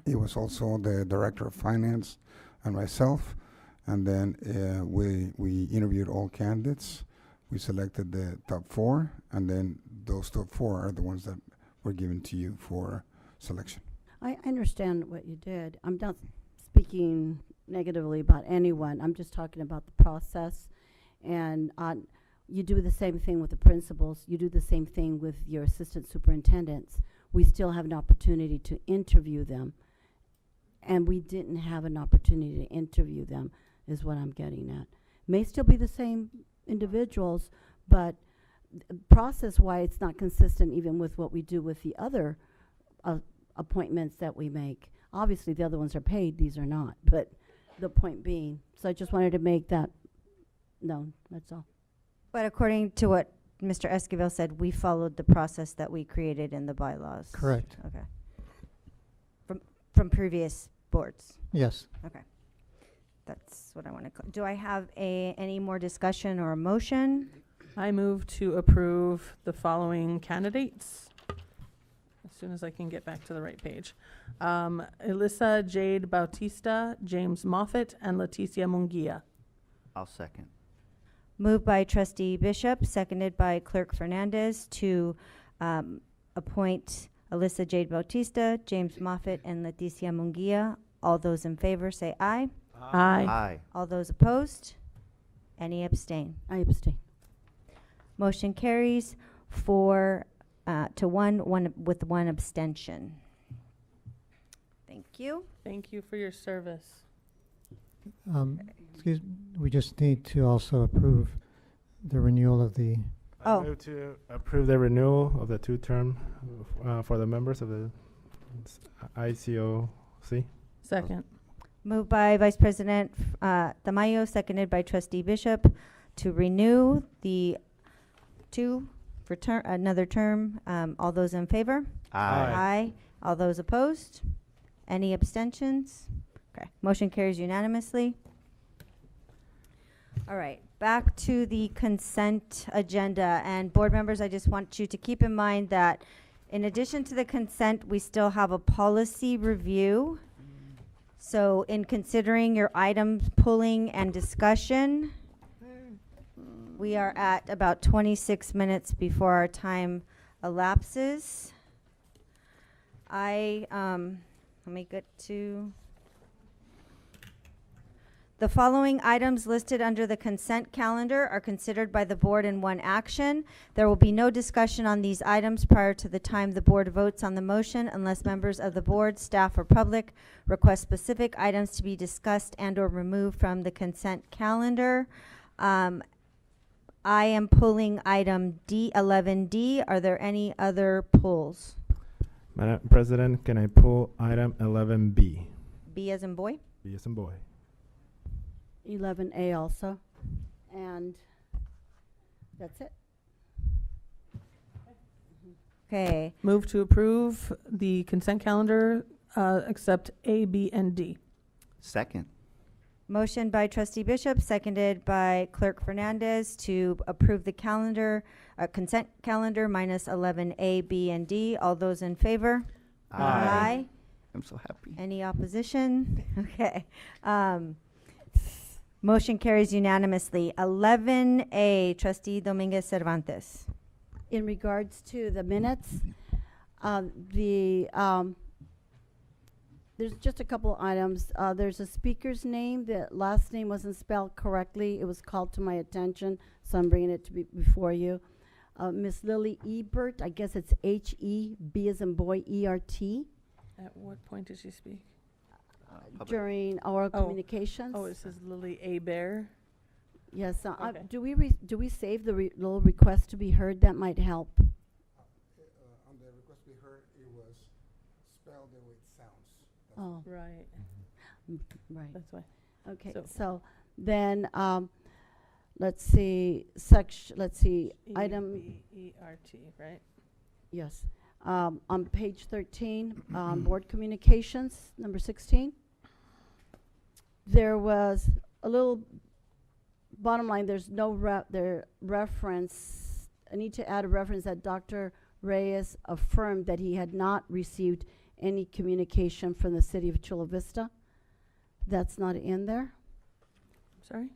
It was also the director of finance and myself. And then we interviewed all candidates. We selected the top 4, and then those top 4 are the ones that were given to you for selection. I understand what you did. I'm not speaking negatively about anyone. I'm just talking about the process. And you do the same thing with the principals. You do the same thing with your assistant superintendents. We still have an opportunity to interview them. And we didn't have an opportunity to interview them, is what I'm getting at. May still be the same individuals, but process-wise, it's not consistent even with what we do with the other appointments that we make. Obviously, the other ones are paid, these are not, but the point being, so I just wanted to make that known, that's all. But according to what Mr. Esquivel said, we followed the process that we created in the bylaws. Correct. Okay. From previous boards. Yes. Okay. That's what I want to. Do I have any more discussion or a motion? I move to approve the following candidates. As soon as I can get back to the right page. Elissa Jade Bautista, James Moffett, and Leticia Munguia. I'll second. Moved by Trustee Bishop, seconded by Clerk Fernandez to appoint Elissa Jade Bautista, James Moffett, and Leticia Munguia. All those in favor say aye. Aye. Aye. All those opposed? Any abstain? I abstain. Motion carries 4 to 1 with 1 abstention. Thank you. Thank you for your service. Excuse me, we just need to also approve the renewal of the. Oh. I move to approve the renewal of the 2-term for the members of the ICOC. Second. Moved by Vice President Tamayo, seconded by Trustee Bishop to renew the 2 for another term. All those in favor? Aye. Aye. All those opposed? Any abstentions? Okay. Motion carries unanimously. All right. Back to the consent agenda. And board members, I just want you to keep in mind that in addition to the consent, we still have a policy review. So in considering your items pulling and discussion, we are at about 26 minutes before our time elapses. Let me get to the following items listed under the consent calendar are considered by the board in one action. There will be no discussion on these items prior to the time the board votes on the motion unless members of the board, staff, or public request specific items to be discussed and or removed from the consent calendar. I am pulling item D11D. Are there any other pulls? Madam President, can I pull item 11B? B as in boy? B as in boy. 11A also, and that's it. Okay. Move to approve the consent calendar, except A, B, and D. Second. Motion by Trustee Bishop, seconded by Clerk Fernandez to approve the calendar, consent calendar minus 11A, B, and D. All those in favor? Aye. I'm so happy. Any opposition? Okay. Motion carries unanimously. 11A, Trustee Dominguez Cervantes. In regards to the minutes, There's just a couple items. There's a speaker's name. The last name wasn't spelled correctly. It was called to my attention, so I'm bringing it to be before you. Miss Lily Ebert, I guess it's H-E-B as in boy, E-R-T, At what point did she speak? during oral communications. Oh, it says Lily A. Bear. Yes, Okay. do we save the little request to be heard? That might help. On the request we heard, it was spelled the way it sounds. Oh, Right. right. That's why. Okay, So- so then, let's see, item, E-B-E-R-T, right? yes. On page 13, board communications, number 16. There was a little, bottom line, there's no reference. I need to add a reference that Dr. Reyes affirmed that he had not received any communication from the city of Chula Vista. That's not in there. Sorry?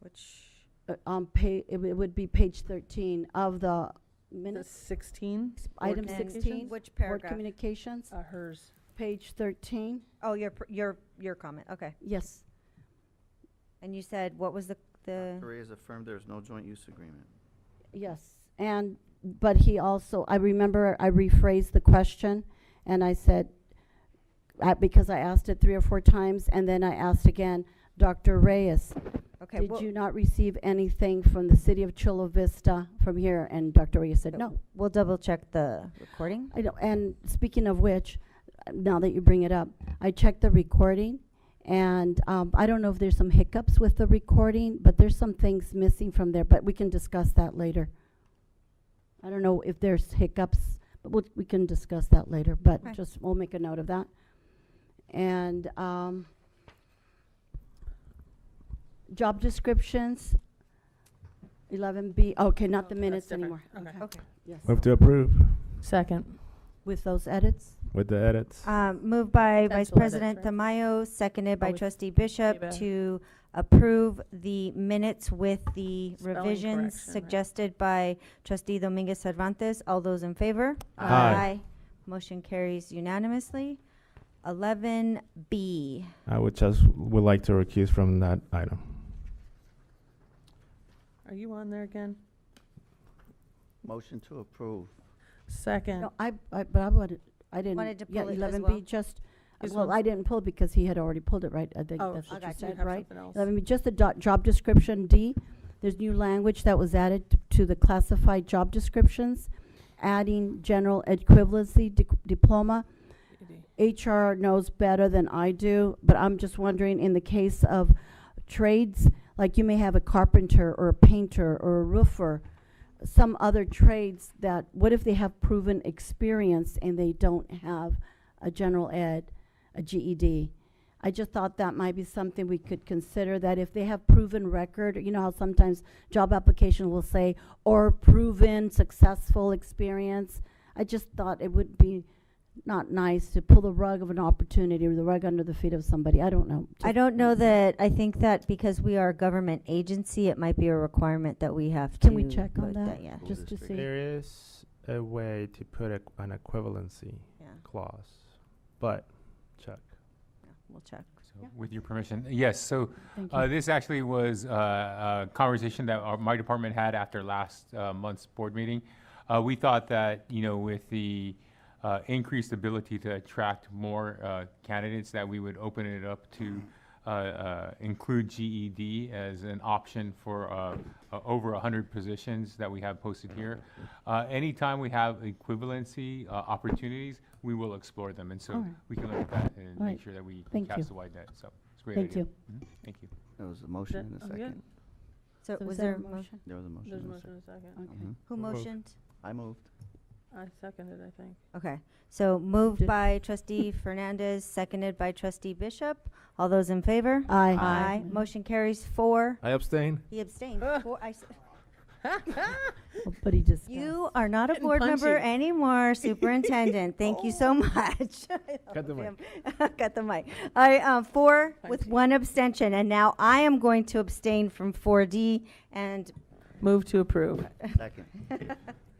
Which? It would be page 13 of the The minutes. 16? Item Board 16. communications? Which Board paragraph? communications, Hers. page 13. Oh, your comment, okay. Yes. And you said, what was the, Dr. Reyes affirmed there's no joint use agreement. Yes. And, but he also, I remember I rephrased the question and I said, because I asked it 3 or 4 times, and then I asked again, Dr. Reyes, okay, did well, you not receive anything from the city of Chula Vista from here? And Dr. Reyes said, no. we'll double check the recording. I don't, and speaking of which, now that you bring it up, I checked the recording, and I don't know if there's some hiccups with the recording, but there's some things missing from there, but we can discuss that later. I don't know if there's hiccups, but we can discuss that later, but Okay. just, we'll make a note of that. And job descriptions, 11B, okay, not the that's minutes different. anymore. Okay. Okay. Yes. Move to approve Second. With those edits? with the edits. Moved by Vice Potential edits, President right? Tamayo, seconded by with Trustee Bishop Eva. to approve the minutes with the Spelling revisions correction, right? suggested by Trustee Dominguez Cervantes. All those in favor? Aye. Motion carries unanimously. 11B. I would like to recuse from that item. Are you on there again? Motion to approve. Second. No, but I didn't. Wanted to yeah, pull it as 11B well. just, This well, one's- I didn't pull it because he had already pulled it, right? I think Oh, that's what I you got you said, have right? something else. 11B, just the job description D, there's new language that was added to the classified job descriptions, adding general equivalency diploma. HR knows better than I do, but I'm just wondering, in the case of trades, like you may have a carpenter or a painter or a roofer, some other trades that, what if they have proven experience and they don't have a general ed, a GED? I just thought that might be something we could consider, that if they have proven record, you know how sometimes job application will say, or proven successful experience. I just thought it would be not nice to pull the rug of an opportunity or the rug under the feet of somebody. I don't know. I don't know that, I think that because we are a government agency, it might be a requirement that we have to. Can we check on put that? Yeah. Just to see. There is a way to put an equivalency Yeah. clause, but check. We'll check. So with your permission, yes, so Thank you. this actually was a conversation that my department had after last month's board meeting. We thought that, with the increased ability to attract more candidates, that we would open it up to include GED as an option for over 100 positions that we have posted here. Anytime we have equivalency opportunities, we will explore them, and so Alright. we can look at that and Alright. make sure that we Thank cast you. a wide net. So it's a great Thank idea. you. Mhm. Thank you. There was a motion and a I'm good. second. So So was is there that a motion? There was a motion There's a and a motion second. in a second. Okay. Mhm. Who motioned? I moved. I seconded, I think. Okay, so moved Did- by Trustee Fernandez, seconded by Trustee Bishop. All those in favor? Aye. Aye. Motion carries 4. I abstain. He abstained. 4, Oh, but he just. You are not a Getting board member punchy. anymore, Superintendent. Thank you so much. Cut the mic. Cut the mic. All right, 4 with Punchy. 1 abstention, and now I am going to abstain from 4D and Move to approve. Second.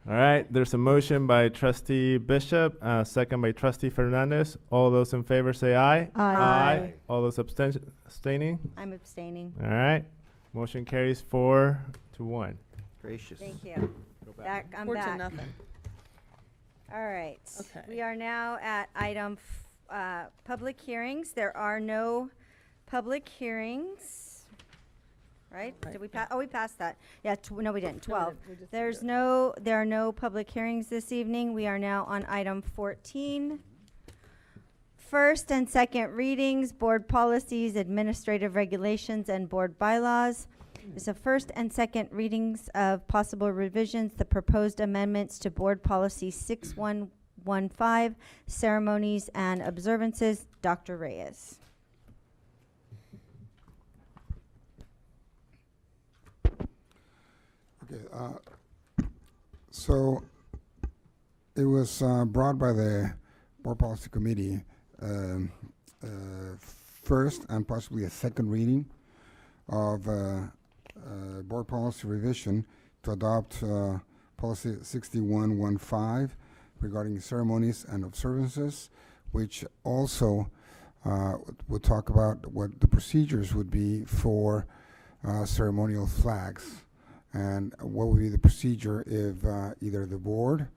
All right, there's a motion by trustee Bishop, second by trustee Fernandez. All those in favor say aye. Aye. All those abstaining? I'm abstaining. All right, motion carries 4-1. Gracious. Thank you. I'm 4 to back. nothing. All right. Okay. We are now at item public hearings. There are no public hearings, right? Did we pass? Oh, we passed that. Yeah, no, we didn't. 12. There are no public hearings this evening. We are now on item 14. First and second readings, board policies, administrative regulations, and board bylaws. There's a first and second readings of possible revisions, the proposed amendments to board policy 6115, ceremonies and observances. Dr. Reyes. Okay, so it was brought by the Board Policy Committee, first and possibly a second reading of board policy revision to adopt policy 6115 regarding ceremonies and observances, which also would talk about what the procedures would be for ceremonial flags and what would be the procedure if either the board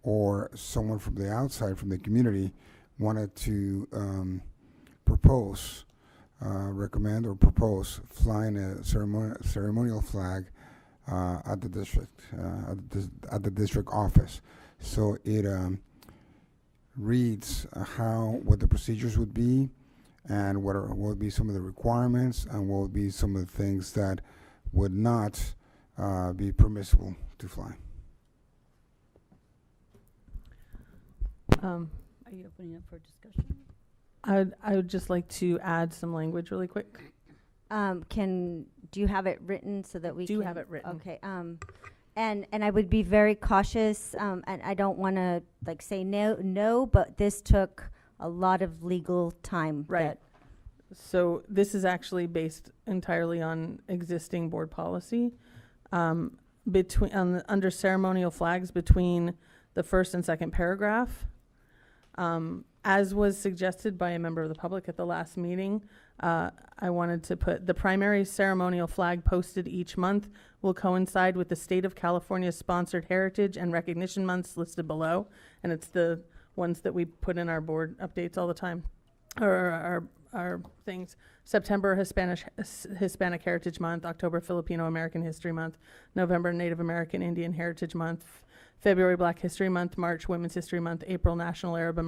or someone from the outside, from the community, wanted to recommend or propose flying a ceremonial flag at the district, at the district office. So it reads what the procedures would be, and what would be some of the requirements, and what would be some of the things that would not be permissible to fly. Are you opening up for discussion? I would just like to add some language really quick. Do you have it written so that we Do can? have it written. Okay. And I would be very cautious, and I don't want to say no, but this took a lot of legal time. Right. So this is actually based entirely on existing board policy. Under ceremonial flags, between the first and second paragraph, as was suggested by a member of the public at the last meeting, I wanted to put the primary ceremonial flag posted each month will coincide with the state of California's sponsored Heritage and Recognition Months listed below. And it's the ones that we put in our board updates all the time, or our things. September, Hispanic Heritage Month. October, Filipino American History Month. November, Native American Indian Heritage Month. February, Black History Month. March, Women's History Month. April, National Arab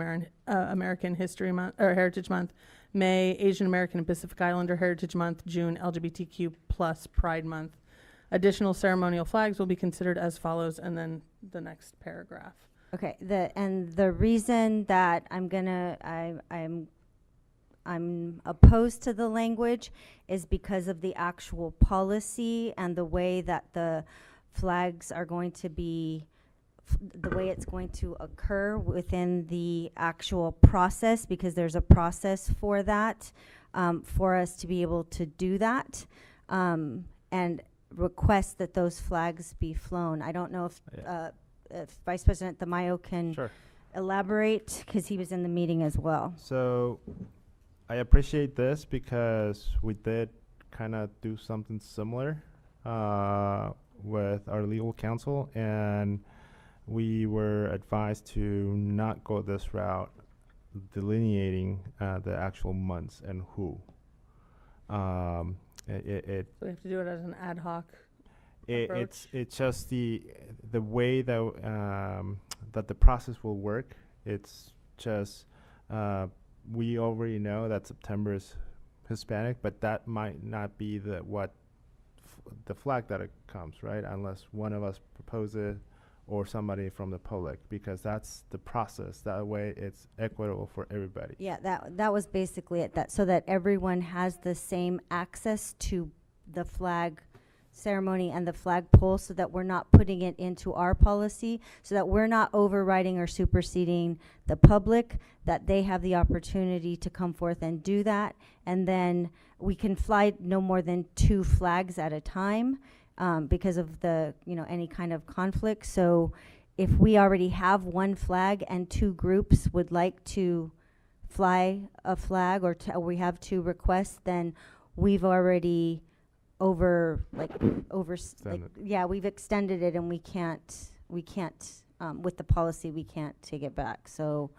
American History Month, or Heritage Month. May, Asian American and Pacific Islander Heritage Month. June, LGBTQ plus Pride Month. Additional ceremonial flags will be considered as follows, and then the next paragraph. Okay. The reason that I'm opposed to the language is because of the actual policy and the way that the flags are going to be, the way it's going to occur within the actual process, because there's a process for that, for us to be able to do that, and request that those flags be flown. I don't know if Vice President Tamayo can elaborate, because he was in the meeting as well. So I appreciate this because we did kind of do something similar with our legal counsel, and we were advised to not go this route, delineating the actual months and who. So we have to do it as an ad hoc approach? It's just the way that that the process will work. It's just we already know that September is Hispanic, but that might not be the flag that it comes, right? Unless one of us proposes or somebody from the public, because that's the process. That way it's equitable for everybody. Yeah, that was basically it, so that everyone has the same access to the flag ceremony and the flagpole, so that we're not putting it into our policy, so that we're not overriding or superseding the public, that they have the opportunity to come forth and do that. And then we can fly no more than 2 flags at a time, because of the, any kind of conflict. So if we already have one flag and two groups would like to fly a flag, or we have two requests, then we've already Extended. yeah, we've extended it, and we can't, with the policy, we can't take it back. So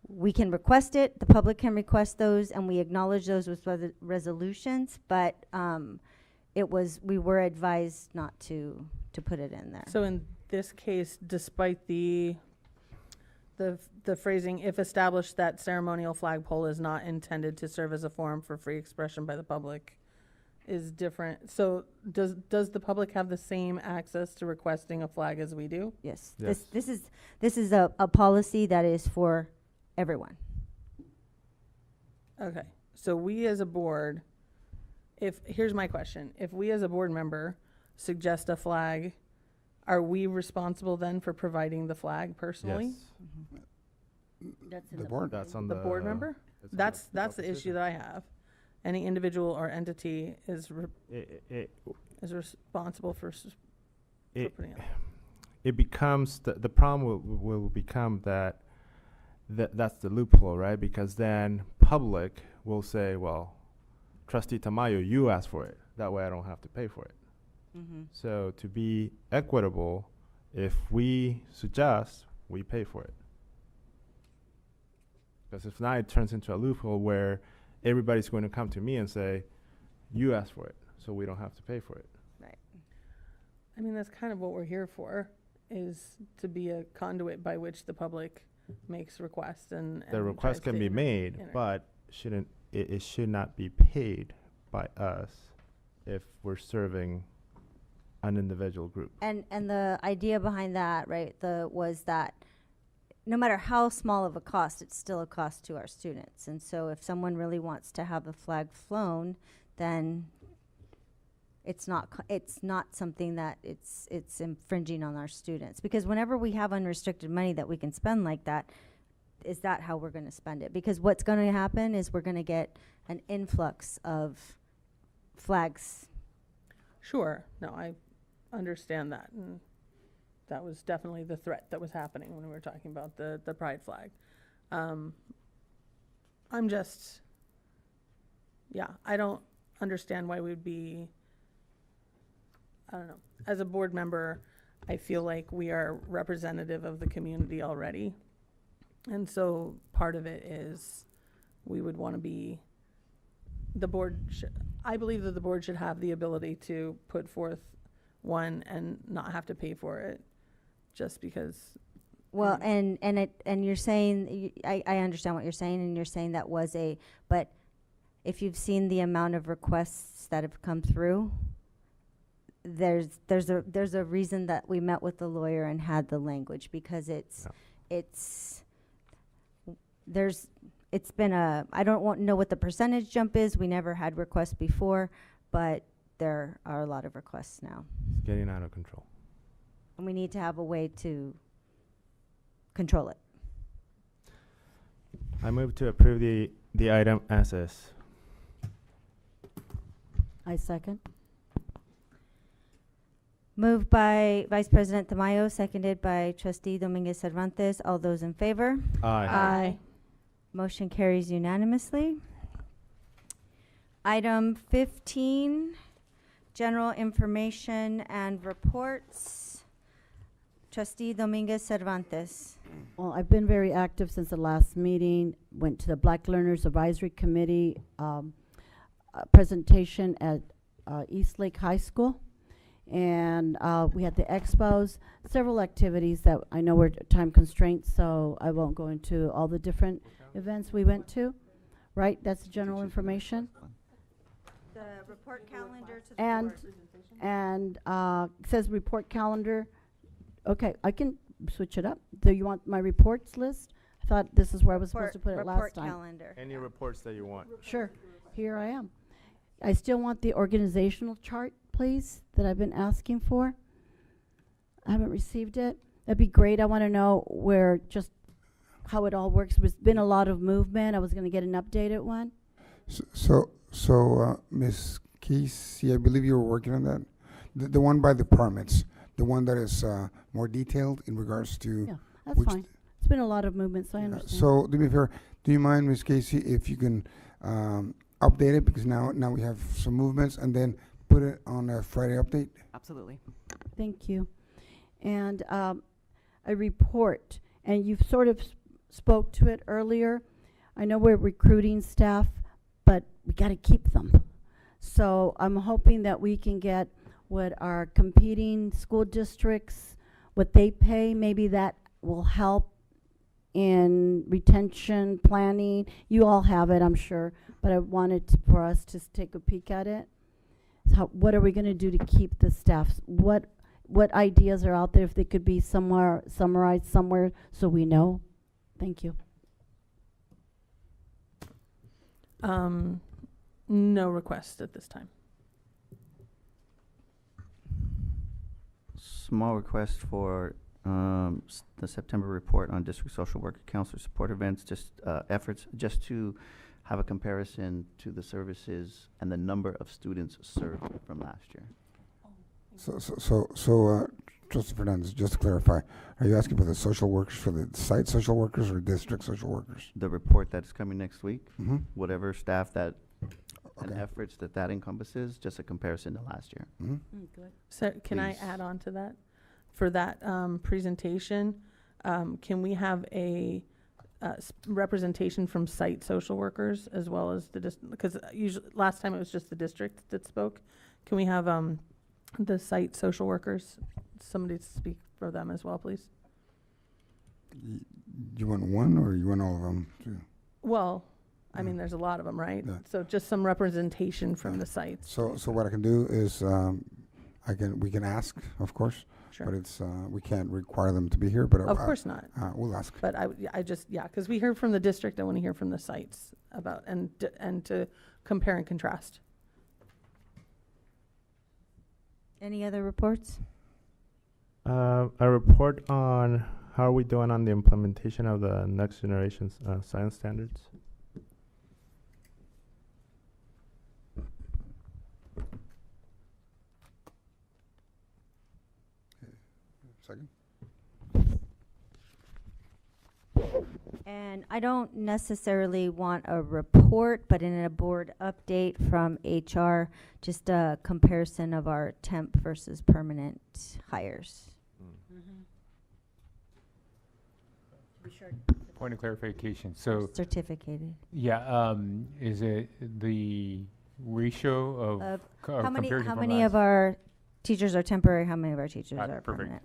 we can request it, the public can request those, and we acknowledge those with resolutions, but we were advised not to put it in there. So in this case, despite the phrasing, if established that ceremonial flagpole is not intended to serve as a forum for free expression by the public, is different. So does the public have the same access to requesting a flag as we do? Yes. Yes. This is a policy that is for everyone. Okay, so we as a board, here's my question. If we as a board member suggest a flag, are we responsible then for providing the flag personally? Yes. That's in The board. That's on The board member? it's on That's the decision. issue that I have. Any individual or entity is It responsible for it, putting it. it becomes the problem will become that's the loophole, right? Because then public will say, well, Trustee Tamayo, you asked for it. That way I don't have to pay for it. Mm-hmm. So to be equitable, if we suggest, we pay for it. Because if not, it turns into a loophole where everybody's going to come to me and say, you asked for it, so we don't have to pay for it. Right. I mean, that's kind of what we're here for, is to be a conduit by which the public makes requests and The request tries can to be made, enter. but it should not be paid by us if we're serving an individual group. And the idea behind that, right, was that no matter how small of a cost, it's still a cost to our students. And so if someone really wants to have a flag flown, then it's not something that it's infringing on our students. Because whenever we have unrestricted money that we can spend like that, is that how we're going to spend it? Because what's going to happen is we're going to get an influx of flags. Sure, no, I understand that, and that was definitely the threat that was happening when we were talking about the pride flag. I'm just, yeah, I don't understand why we'd be, I don't know. As a board member, I feel like we are representative of the community already. And so part of it is we would want to be, I believe that the board should have the ability to put forth one and not have to pay for it just because. Well, and you're saying, I understand what you're saying, and you're saying that was but if you've seen the amount of requests that have come through, there's a reason that we met with the lawyer and had the language, because it's been I don't know what the percentage jump is. We never had requests before, but there are a lot of requests now. It's getting out of control. And we need to have a way to control it. I move to approve the item as is. I second. Moved by Vice President Tamayo, seconded by Trustee Dominguez Cervantes. All those in favor? Aye. Aye. Motion carries unanimously. Item 15, general information and reports. Trustee Dominguez Cervantes. Well, I've been very active since the last meeting. Went to the Black Learners Advisory Committee presentation at Eastlake High School. And we had the expos, several activities that I know were time constraints, so I won't go into all the different events we went to. Right? That's the general information. The report calendar to the And it says report calendar. Okay, I can switch it up. Do you want my reports list? I thought this is where I was supposed to put it last time. Calendar. Any reports that you want. Sure. Here I am. I still want the organizational chart, please, that I've been asking for. I haven't received it. That'd be great. I want to know how it all works. There's been a lot of movement. I was going to get an updated one. So Ms. Casey, I believe you were working on that. The one by departments. the one that is more detailed in regards to Yeah, that's which fine. It's been a lot of movement, so I understand. So, do me a favor, do you mind, Ms. Casey, if you can update it, because now we have some movements, and then put it on a Friday update? Absolutely. Thank you. And a report, and you've sort of spoke to it earlier. I know we're recruiting staff, but we got to keep them. So I'm hoping that we can get what our competing school districts, what they pay, maybe that will help in retention planning. You all have it, I'm sure, but I wanted for us to take a peek at it. What are we going to do to keep the staff? What ideas are out there, if they could be somewhere summarized somewhere so we know? Thank you. No request at this time. Small request for the September report on district social worker counselor support events, just efforts, just to have a comparison to the services and the number of students served from last year. So, Trustee Fernandez, just to clarify, are you asking for the social workers, for the site social workers or district social workers? The report that's coming next week, Mhm. whatever staff that and Okay. efforts that encompasses, just a comparison to last year. Mhm. Good. So can I Please. add on to that? For that presentation, can we have a representation from site social workers as well as the because usually last time it was just the district that spoke. Can we have the site social workers, somebody to speak for them as well, please? You want one, or you want all of them too? Well, I mean, there's a lot of them, right? Yeah. So just some representation from the sites. So what I can do is, we can ask, of course. Sure. But it's, we can't require them to be here, but. Of course not. We'll ask. But I just, yeah, because we heard from the district, I want to hear from the sites about, and to compare and contrast. Any other reports? A report on how are we doing on the implementation of the next generation science standards? Second. And I don't necessarily want a report, but in a board update from HR, just a comparison of our temp versus permanent hires. Point of clarification, so. Certificated. Yeah, is it the ratio of How many compared to how from many of last- our teachers are temporary, how many of our teachers are perfect. permanent?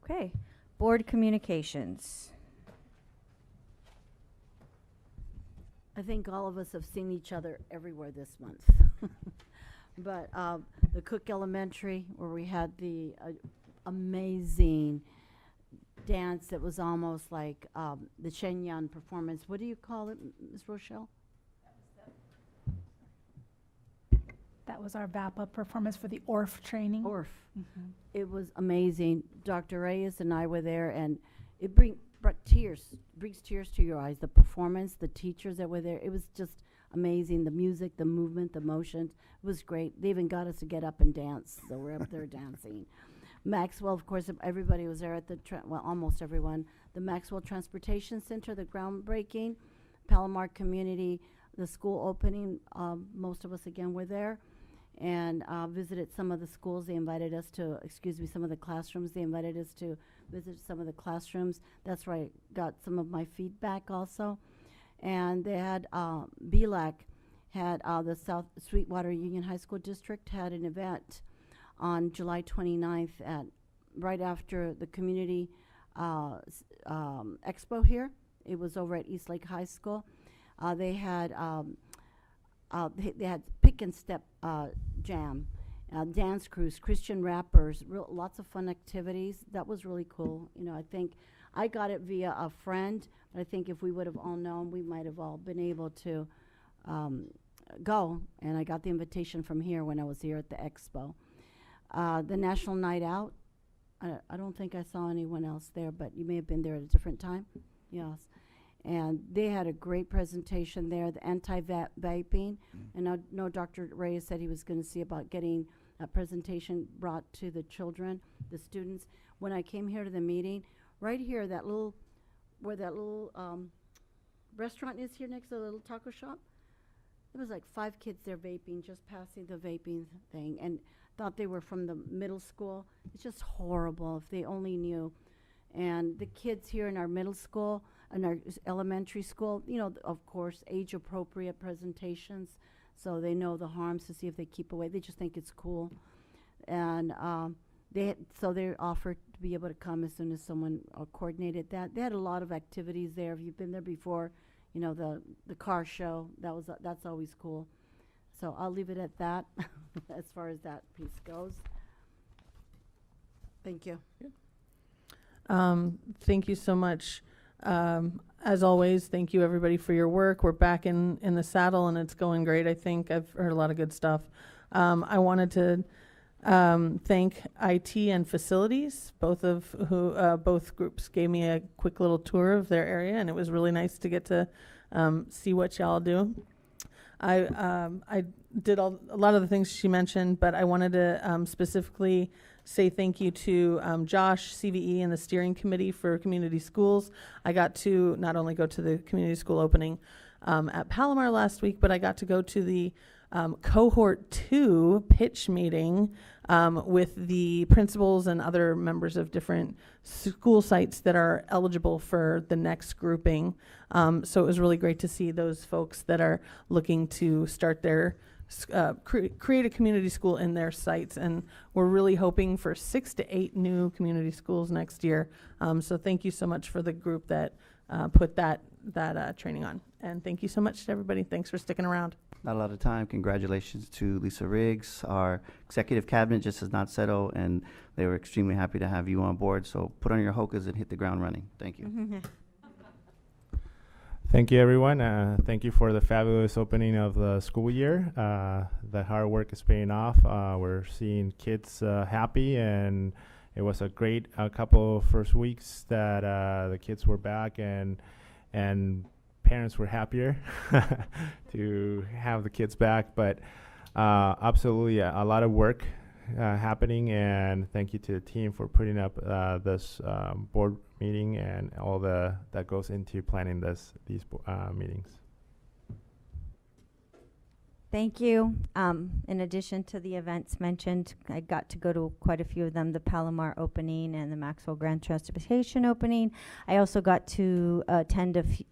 Okay, board communications. I think all of us have seen each other everywhere this month. But the Cook Elementary, where we had the amazing dance that was almost like the Shenyang performance. What do you call it, Ms. Rochelle? That was our VAPA performance for the ORF training. ORF. Mhm. It was amazing. Dr. Reyes and I were there, and it brings tears to your eyes. The performance, the teachers that were there, it was just amazing. The music, the movement, the motion, it was great. They even got us to get up and dance, so we're up there dancing. Maxwell, of course, everybody was there at the, well, almost everyone. The Maxwell Transportation Center, the groundbreaking, Palomar Community, the school opening, most of us again were there. And visited some of the schools. They invited us to, some of the classrooms. They invited us to visit some of the classrooms. That's where I got some of my feedback also. And they had, BLAC had, the South Sweetwater Union High School District had an event on July 29th right after the community expo here. It was over at East Lake High School. They had pick and step jam, dance crews, Christian rappers, lots of fun activities. That was really cool. You know, I think I got it via a friend, but I think if we would have all known, we might have all been able to go. And I got the invitation from here when I was here at the expo. The National Night Out, I don't think I saw anyone else there, but you may have been there at a different time. Yes. And they had a great presentation there, the anti-vaping. And I know Dr. Reyes said he was going to see about getting that presentation brought to the children, the students. When I came here to the meeting, right here, where that little restaurant is here next to the little taco shop, there was like 5 kids there vaping, just passing the vaping thing, and thought they were from the middle school. It's just horrible if they only knew. And the kids here in our middle school and our elementary school, you know, of course, age-appropriate presentations, so they know the harms to see if they keep away. They just think it's cool. And they offered to be able to come as soon as someone coordinated that. They had a lot of activities there. If you've been there before, you know, the car show, that's always cool. So I'll leave it at that as far as that piece goes. Thank you. Thank you so much. As always, thank you everybody for your work. We're back in the saddle and it's going great. I think I've heard a lot of good stuff. I wanted to thank IT and facilities, both groups gave me a quick little tour of their area, and it was really nice to get to see what y'all do. I did a lot of the things she mentioned, but I wanted to specifically say thank you to Josh, CVE, and the steering committee for community schools. I got to not only go to the community school opening at Palomar last week, but I got to go to the cohort 2 pitch meeting with the principals and other members of different school sites that are eligible for the next grouping. So it was really great to see those folks that are looking to start their create a community school in their sites, and we're really hoping for 6 to 8 new community schools next year. So thank you so much for the group that put that training on, and thank you so much to everybody. Thanks for sticking around. Not a lot of time. Congratulations to Lisa Riggs. Our executive cabinet just has not settled, and they were extremely happy to have you on board. So put on your hokas and hit the ground running. Thank you. Thank you, everyone. Thank you for the fabulous opening of the school year. The hard work is paying off. We're seeing kids happy, and it was a great couple of first weeks that the kids were back, and parents were happier to have the kids back. But absolutely a lot of work happening, and thank you to the team for putting up this board meeting and all that goes into planning these meetings. Thank you. In addition to the events mentioned, I got to go to quite a few of them, the Palomar opening and the Maxwell Grand Transportation opening. I also got to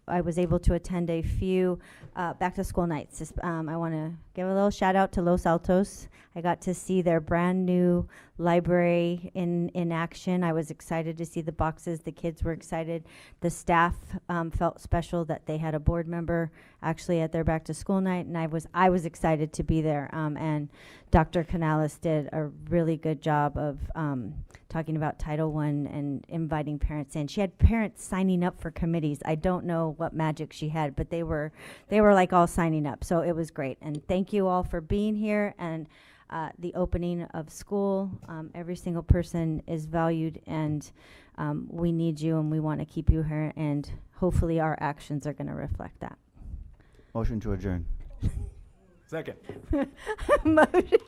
I was able to attend a few back to school nights. I want to give a little shout out to Los Altos. I got to see their brand new library in action. I was excited to see the boxes. The kids were excited. The staff felt special that they had a board member actually at their back to school night, and I was excited to be there. And Dr. Canales did a really good job of talking about Title I and inviting parents in. She had parents signing up for committees. I don't know what magic she had, but they were like all signing up. So it was great. And thank you all for being here. And the opening of school, every single person is valued, and we need you, and we want to keep you here, and hopefully our actions are going to reflect that. Motion to adjourn. Second. Motion.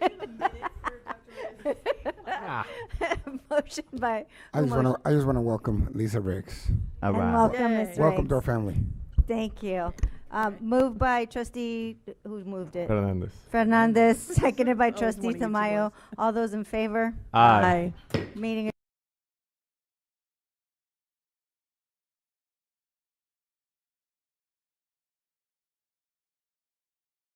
Motion by. I just want to welcome Lisa Riggs. All And right. welcome, Ms. Welcome Riggs. to our family. Thank you. Moved by trustee, who moved it? Fernandez. Fernandez, seconded by was trustee one of you two Tamayo. boys. All those in favor? Aye. Aye. Meeting